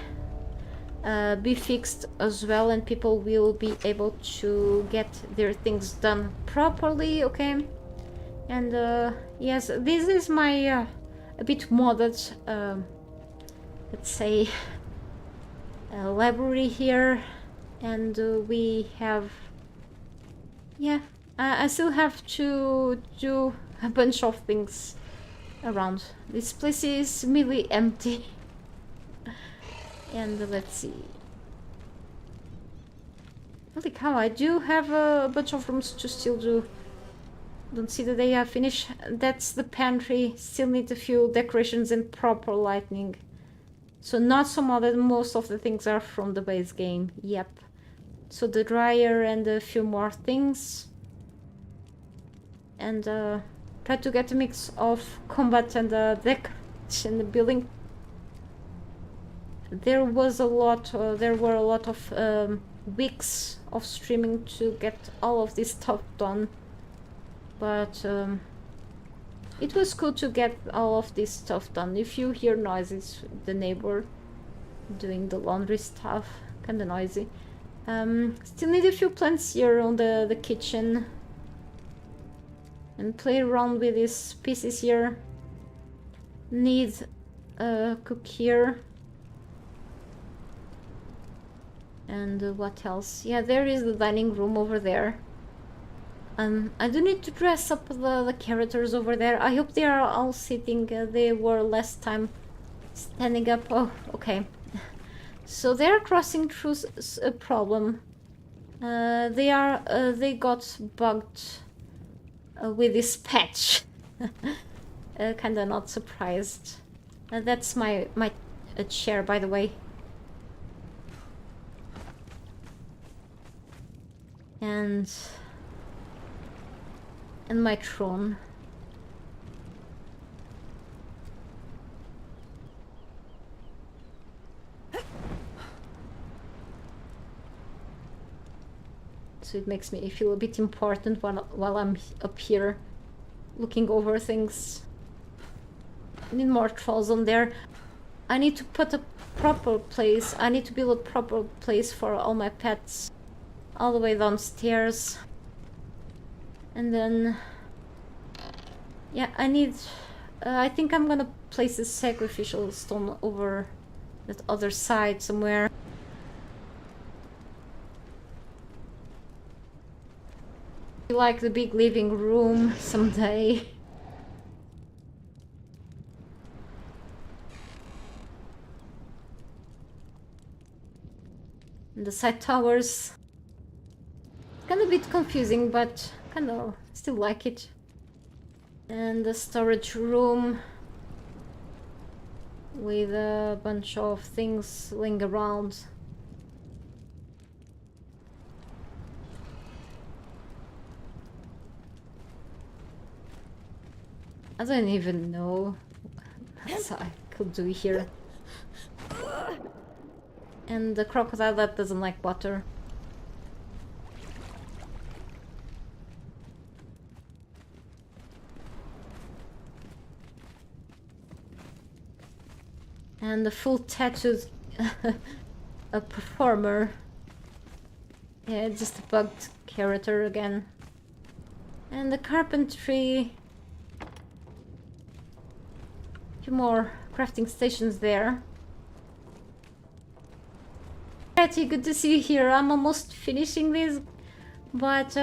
be fixed as well, and people will be able to get their things done properly, okay? And yes, this is my a bit modded, let's say, library here, and we have, yeah, I still have to do a bunch of things around. This place is really empty. And let's see. Holy cow, I do have a bunch of rooms to still do. Don't see that they are finished. That's the pantry. Still need a few decorations and proper lighting. So not so modded. Most of the things are from the base game. Yep. So the dryer and a few more things. And try to get a mix of combat and decoration building. There was a lot. There were a lot of weeks of streaming to get all of this stuff done. But it was cool to get all of this stuff done. If you hear noises, the neighbor doing the laundry stuff, kind of noisy. Still need a few plants here on the kitchen. And play around with these pieces here. Need a cook here. And what else? Yeah, there is the dining room over there. I do need to dress up the characters over there. I hope they are all sitting. They were last time standing up. Oh, okay. So they're crossing through a problem. They got bugged with this patch. Kinda not surprised. That's my chair, by the way. And my throne. So it makes me feel a bit important while I'm up here looking over things. I need more trolls on there. I need to put a proper place. I need to build a proper place for all my pets. All the way downstairs. And then, yeah, I need, I think I'm gonna place a sacrificial stone over that other side somewhere. Like the big living room someday. And the side towers. Kind of a bit confusing, but kind of still like it. And the storage room with a bunch of things laying around. I don't even know what I could do here. And the crocodile that doesn't like water. And the full tattooed a performer. Yeah, just a bugged character again. And the carpentry. A few more crafting stations there. Pretty good to see you here. I'm almost finishing this, but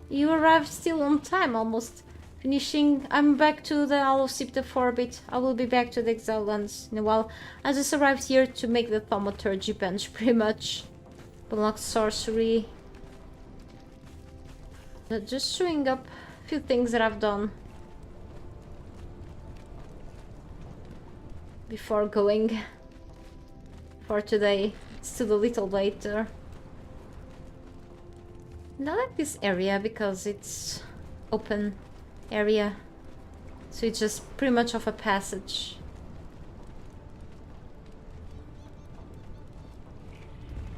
you arrived still on time, almost. Finishing, I'm back to the Isle of Sipta for a bit. I will be back to the Exile Lands in a while. I just arrived here to make the thaumaturgy bench, pretty much. Unlock sorcery. Just showing up a few things that I've done before going for today. It's still a little later. And I like this area because it's open area, so it's just pretty much of a passage.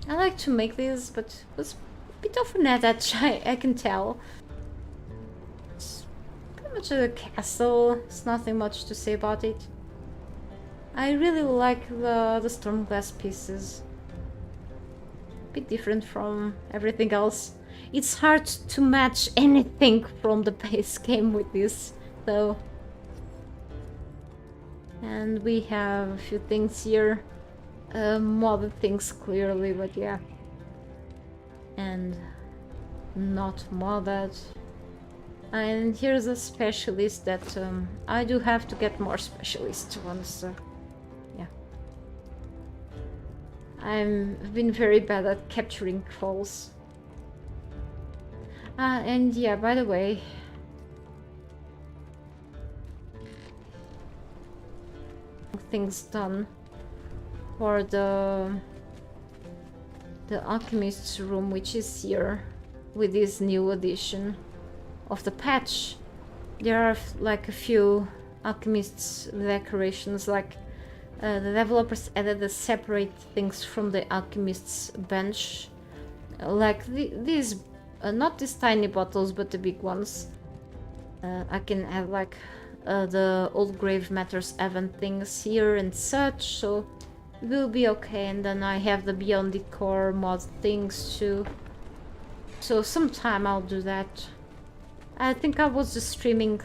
I like to make this, but it was a bit of an edge, I can tell. It's pretty much a castle, there's nothing much to say about it. I really like the storm glass pieces. A bit different from everything else. it's hard to match anything from the base game with this, though. And we have a few things here. Modded things clearly, but yeah. And not modded. And here's a specialist that I do have to get more specialist ones. Yeah. I've been very bad at capturing trolls. And yeah, by the way, things done for the alchemist's room, which is here with this new edition of the patch. There are like a few alchemist's decorations, like the developers added the separate things from the alchemist's bench, like these not these tiny bottles but the big ones. I can add like the old grave matters event things here and such, so it will be okay. And then I have the beyond decor mod things too, so sometime I'll do that. I think I was just streaming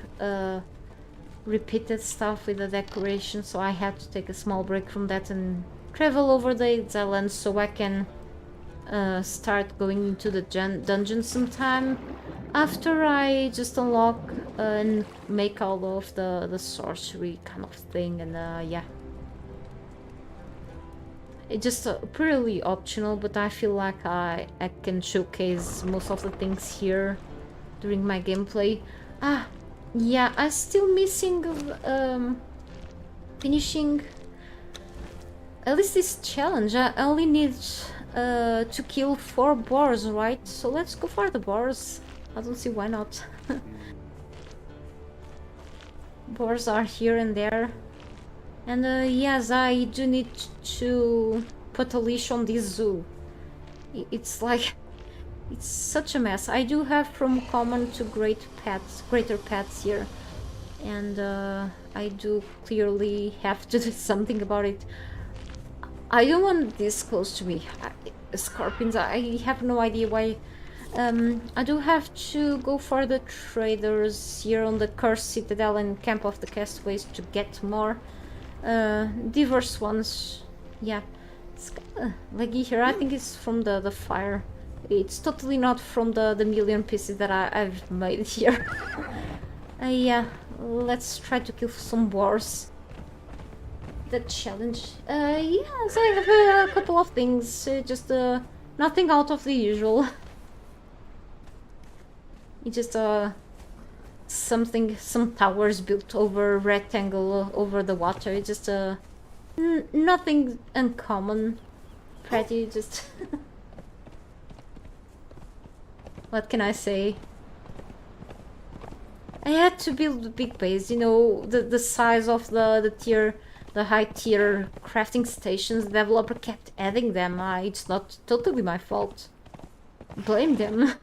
repeated stuff with the decoration, so I had to take a small break from that and travel over the Exile so I can start going into the dungeon sometime after I just unlock and make all of the sorcery kind of thing. And yeah, it's just purely optional, but I feel like I can showcase most of the things here during my gameplay. Yeah, I'm still missing finishing at least this challenge. I only need to kill 4 boars, right? So let's go for the boars. I don't see why not. Boars are here and there. And yes, I do need to put a leash on this zoo. It's like, it's such a mess. I do have from common to greater pets here. And I do clearly have to do something about it. I don't want this close to me. Scorpions, I have no idea why. I do have to go for the traders here on the Cursed Citadel and Camp of the Castaways to get more diverse ones. Yeah, it's kinda laggy here. I think it's from the fire. It's totally not from the million pieces that I've made here. Yeah, let's try to kill some boars. The challenge. Yes, I have a couple of things. Just nothing out of the usual. It's just some towers built over rectangle over the water. It's just nothing uncommon. Pretty just. What can I say? I had to build a big base, you know, the size of the high tier crafting stations. The developer kept adding them. It's not totally my fault. Blame them.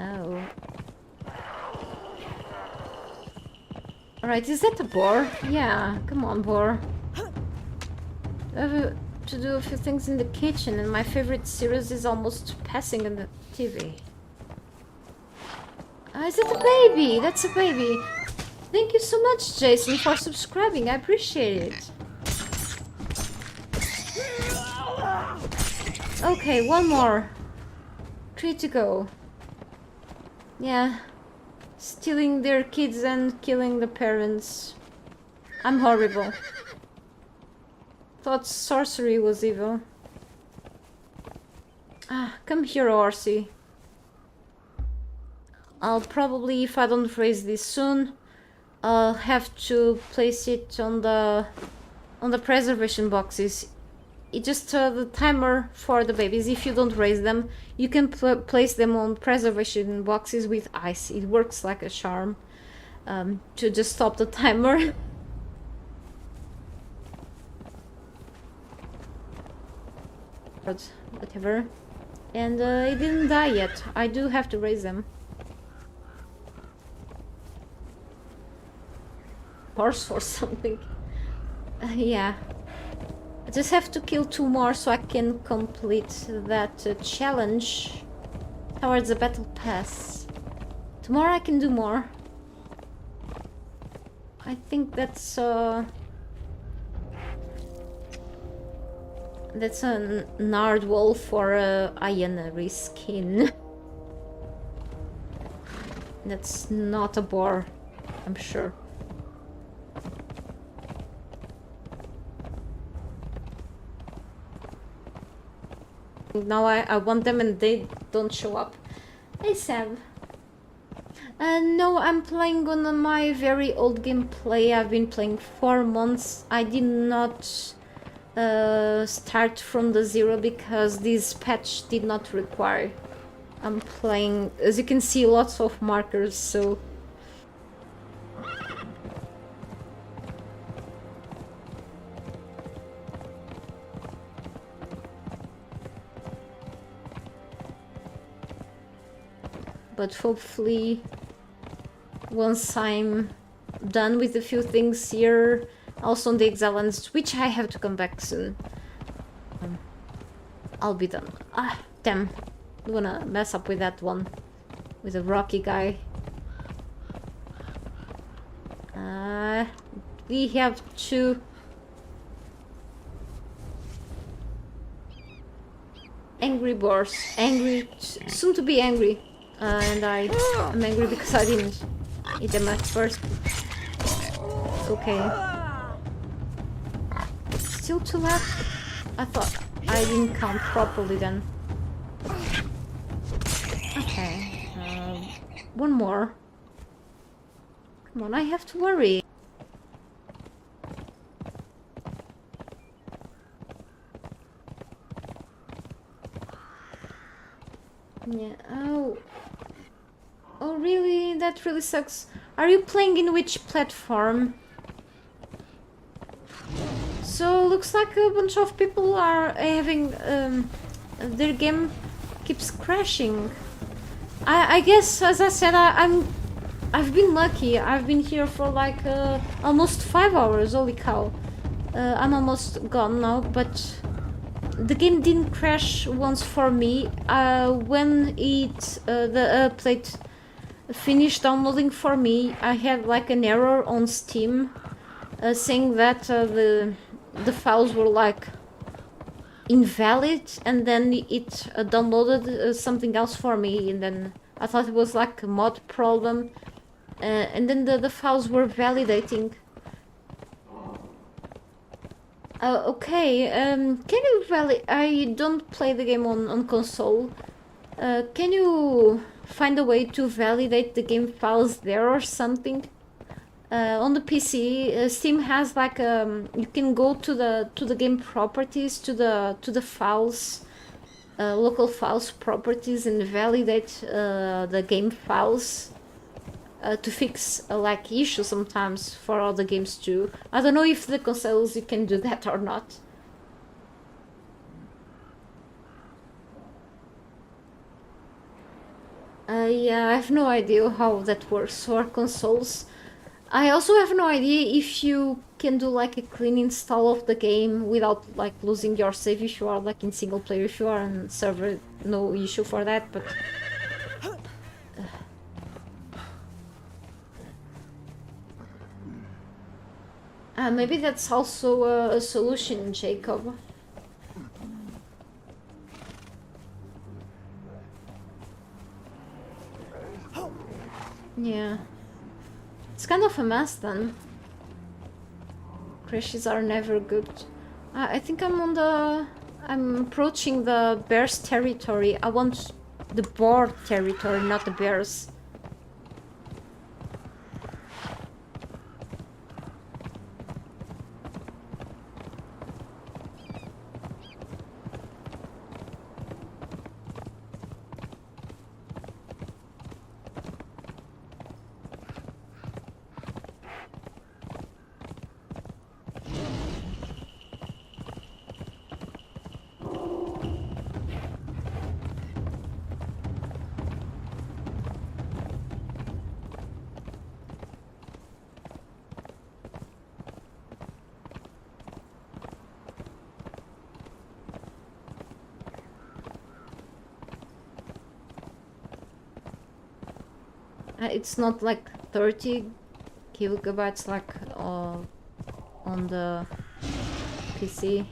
Oh. Alright, is that a boar? Yeah, come on, boar. I have to do a few things in the kitchen, and my favorite series is almost passing on the TV. Is it a baby? That's a baby. Thank you so much, Jason, for subscribing. I appreciate it. Okay, one more. 3 to go. Yeah, stealing their kids and killing the parents. I'm horrible. Thought sorcery was evil. Come here, Orsi. I'll probably, if I don't raise this soon, I'll have to place it on the preservation boxes. It just the timer for the babies. If you don't raise them, you can place them on preservation boxes with ice. It works like a charm to just stop the timer. But whatever. And he didn't die yet. I do have to raise them. Horse or something. Yeah. I just have to kill 2 more so I can complete that challenge towards the battle pass. Tomorrow I can do more. I think that's a Nardwolf for a Ionary skin. That's not a boar, I'm sure. Now I want them and they don't show up. Hey Sam. No, I'm playing on my very old gameplay. I've been playing 4 months. I did not start from the 0 because this patch did not require. I'm playing, as you can see, lots of markers, so... But hopefully, once I'm done with a few things here, also on the Exiles, which I have to come back soon, I'll be done. Ah, damn. I'm gonna mess up with that one. With a rocky guy. We have 2... angry boars. Angry... soon to be angry. And I'm angry because I didn't eat them at first. Okay. Still 2 left? I thought I didn't count properly then. Okay. 1 more. Come on, I have to worry. Yeah, oh. Oh really? That really sucks. Are you playing in which platform? So looks like a bunch of people are having their game keeps crashing. I guess, as I said, I've been lucky. I've been here for like almost 5 hours. Holy cow! I'm almost gone now, but the game didn't crash once for me. When the update finished downloading for me, I had like an error on Steam saying that the files were like invalid, and then it downloaded something else for me, and then I thought it was like a mod problem, and then the files were validating. Okay, can you I don't play the game on console. Can you find a way to validate the game files there or something? On the PC, Steam has like you can go to the game properties, to the files, local files properties, and validate the game files to fix like issues sometimes for other games too. I don't know if the consoles you can do that or not. Yeah, I have no idea how that works for consoles. I also have no idea if you can do like a clean install of the game without like losing your save if you are like in single player. If you are on server, no issue for that, but maybe that's also a solution, Jacob. Yeah. It's kind of a mess then. Crashes are never good. I think I'm approaching the bears territory. I want the boar territory, not the bears. It's not like 30 gigabytes like on the PC.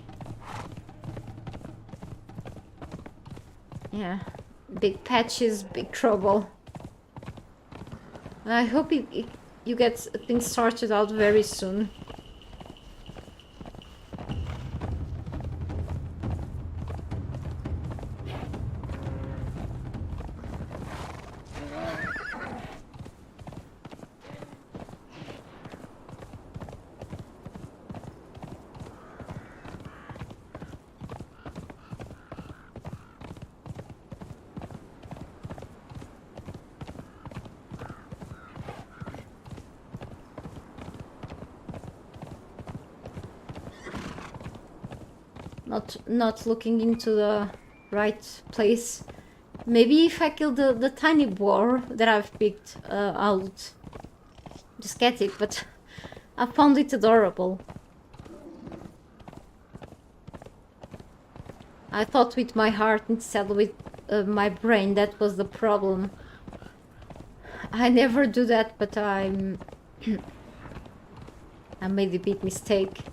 Yeah, big patches, big trouble. I hope you get things sorted out very soon. Not looking into the right place. Maybe if I kill the tiny boar that I've picked, I'll just get it, but I found it adorable. I thought with my heart instead with my brain, that was the problem. I never do that, but I made a big mistake.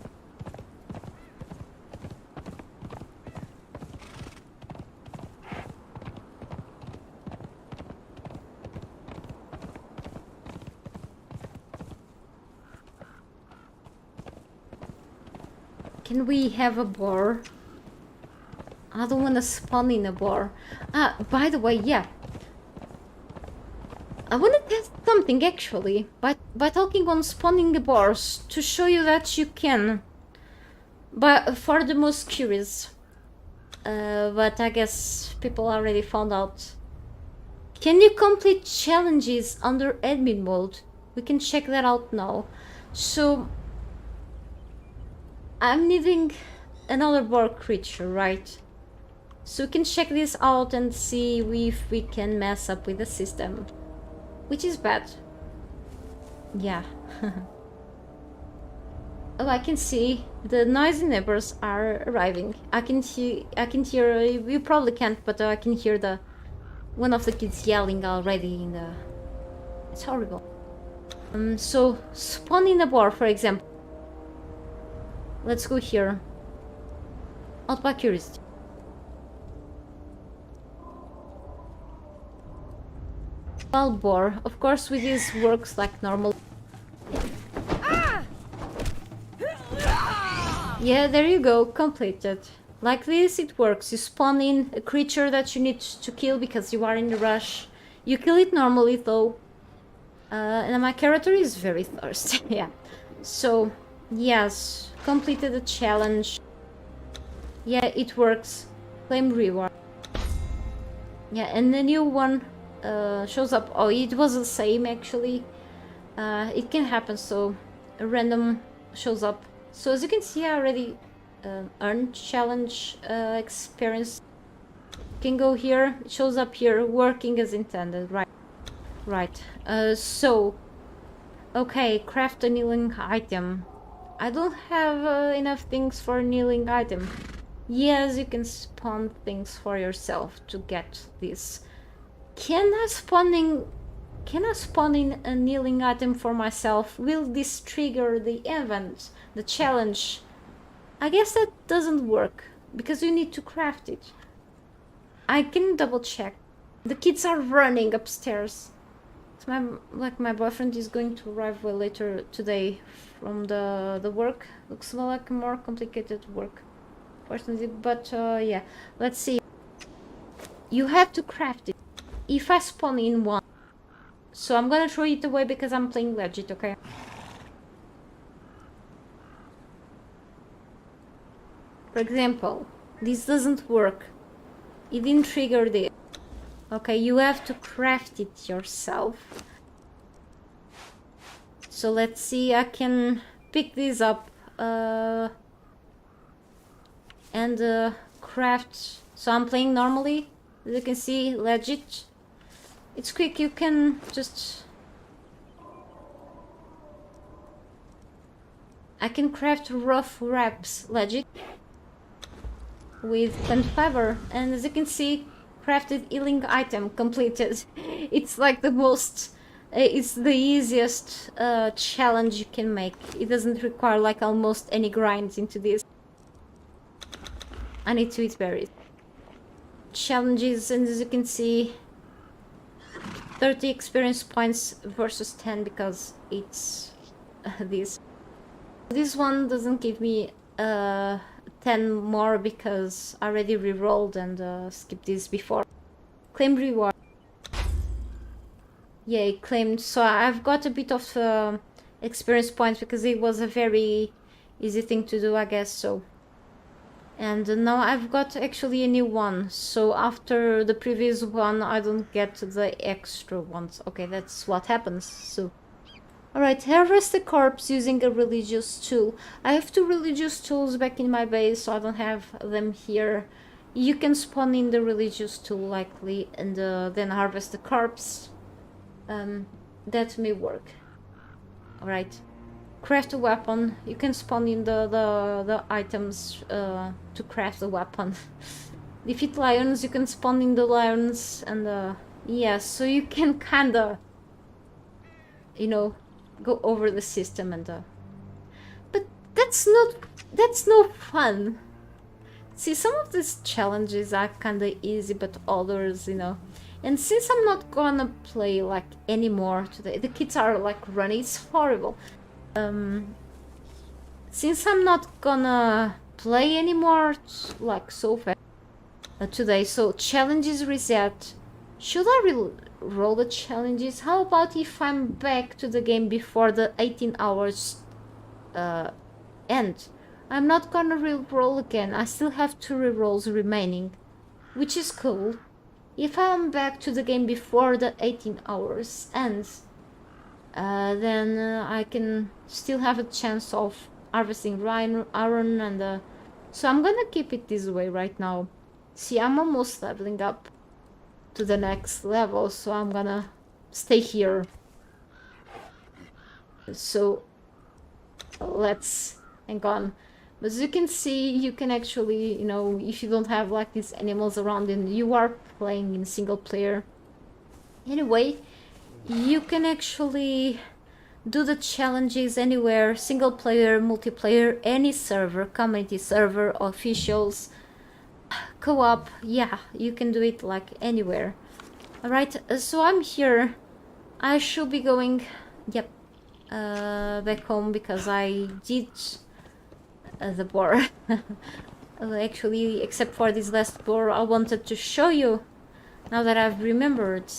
Can we have a boar? I don't want to spawn in a boar. By the way, yeah. I want to test something actually. By talking on spawning the boars to show you that you can. But for the most curious. But I guess people already found out. Can you complete challenges under admin mode? We can check that out now. So I'm needing another boar creature, right? So we can check this out and see if we can mess up with the system. Which is bad. Yeah. Oh, I can see the noisy neighbors are arriving. I can hear, you probably can't, but I can hear one of the kids yelling already in the... It's horrible. So, spawning a boar, for example. Let's go here. Out by curiosity. Wild boar. Of course, with this works like normal. Yeah, there you go. Completed. Like this, it works. You spawn in a creature that you need to kill because you are in a rush. You kill it normally, though. And my character is very thirsty. Yeah. So, yes. Completed the challenge. Yeah, it works. Claim reward. Yeah, and the new one shows up. Oh, it was the same actually. It can happen, so a random shows up. So as you can see, I already earned challenge experience. You can go here. It shows up here, working as intended. Right. So, okay, craft a kneeling item. I don't have enough things for a kneeling item. Yes, you can spawn things for yourself to get this. Can I spawn in a kneeling item for myself? Will this trigger the event, the challenge? I guess that doesn't work because you need to craft it. I can double check. The kids are running upstairs. It's my boyfriend is going to arrive well later today from the work. Looks like more complicated work, personally. But yeah, let's see. You have to craft it. If I spawn in one, so I'm gonna throw it away because I'm playing legit, okay? For example, this doesn't work. It didn't trigger this. Okay, you have to craft it yourself. So let's see, I can pick this up and craft. So I'm playing normally, as you can see, legit. It's quick, you can just... I can craft rough wraps, legit, with plant fiber, and as you can see, crafted healing item completed. It's like the most It's the easiest challenge you can make. It doesn't require like almost any grinds into this. I need to eat berries. Challenges, and as you can see, 30 experience points versus 10 because it's this. This one doesn't give me 10 more because I already re-rolled and skipped this before. Claim reward. Yay, claimed. So I've got a bit of experience points because it was a very easy thing to do, I guess so. And now I've got actually a new one. So after the previous one, I don't get the extra ones. Okay, that's what happens. So, alright, harvest the corpse using a religious tool. I have 2 religious tools back in my base, so I don't have them here. You can spawn in the religious tool likely and then harvest the corpse. That may work. Alright. Craft a weapon. You can spawn in the items to craft the weapon. Defeat lions. You can spawn in the lions and yeah, so you can kinda, you know, go over the system and but that's no fun. See, some of these challenges are kinda easy, but others, you know. And since I'm not gonna play like anymore today, the kids are like running. It's horrible. Since I'm not gonna play anymore like so fast today, so challenges reset. Should I roll the challenges? How about if I'm back to the game before the 18 hours end? I'm not gonna re-roll again. I still have 2 re-rolls remaining, which is cool. If I'm back to the game before the 18 hours ends, then I can still have a chance of harvesting iron and so I'm gonna keep it this way right now. See, I'm almost leveling up to the next level, so I'm gonna stay here. So let's hang on. But as you can see, you can actually, you know, if you don't have like these animals around and you are playing in single player anyway, you can actually do the challenges anywhere, single player, multiplayer, any server, community server, officials, co-op. Yeah, you can do it like anywhere. Alright, so I'm here. I should be going, yep, back home because I did the boar. Actually, except for this last boar, I wanted to show you now that I've remembered.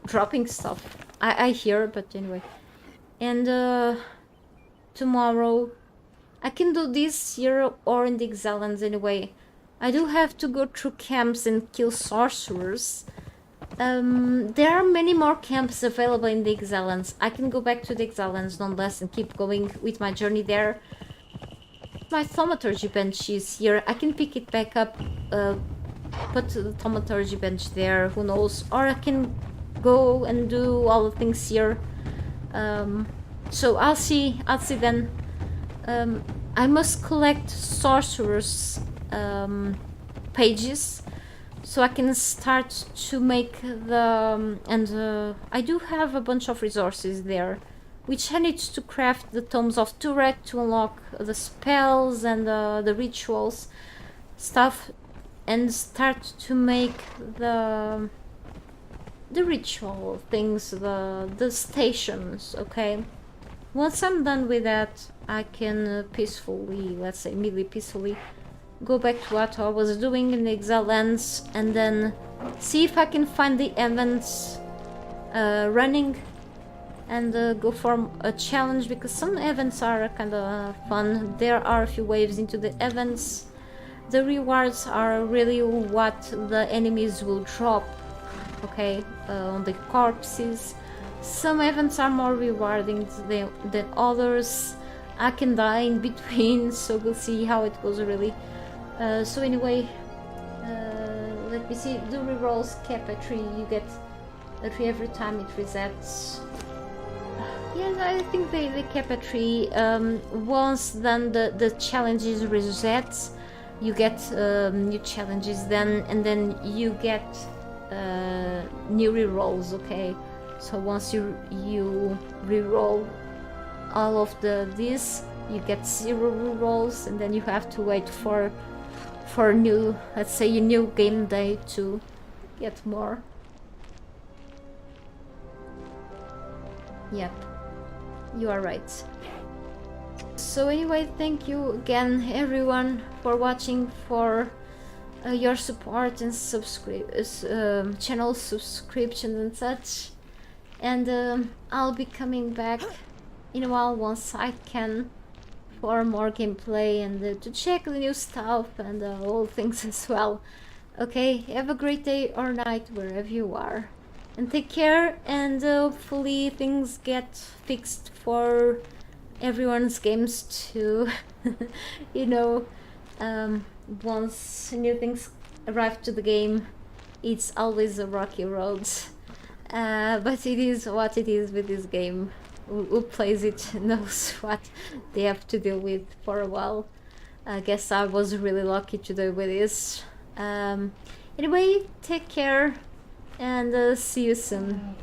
Dropping stuff. I hear, but anyway. And tomorrow I can do this here or in the Exiles anyway. I do have to go through camps and kill sorcerers. There are many more camps available in the Exiles. I can go back to the Exiles nonetheless and keep going with my journey there. My thaumaturgy bench is here. I can pick it back up, put the thaumaturgy bench there, who knows. Or I can go and do all the things here. So I'll see then. I must collect sorcerers pages so I can start to make the and I do have a bunch of resources there, which I need to craft the tomes of Turek to unlock the spells and the rituals stuff, and start to make the ritual things, the stations. Okay, once I'm done with that, I can peacefully, let's say really peacefully, go back to what I was doing in the Exile Lands and then see if I can find the events running and go for a challenge, because some events are kind of fun. There are a few waves into the events. The rewards are really what the enemies will drop, okay, on the corpses. Some events are more rewarding than others. I can die in between, so we'll see how it goes really. So anyway, let me see. Do rerolls cap a tree. You get a tree every time it resets. Yes, I think they cap a tree. Once then the challenge is reset, you get new challenges then, and then you get new rerolls. Okay, so once you reroll all of this, you get 0 rerolls, and then you have to wait for new, let's say, a new game day to get more. Yep, you are right. So anyway, thank you again everyone for watching, for your support and channel subscriptions and such. And I'll be coming back in a while once I can for more gameplay and to check the new stuff and all things as well. Okay, have a great day or night wherever you are, and take care, and hopefully things get fixed for everyone's games too. You know, once new things arrive to the game, it's always a rocky road, but it is what it is with this game. Who plays it knows what they have to deal with for a while. I guess I was really lucky to do with this. Anyway, take care, and see you soon.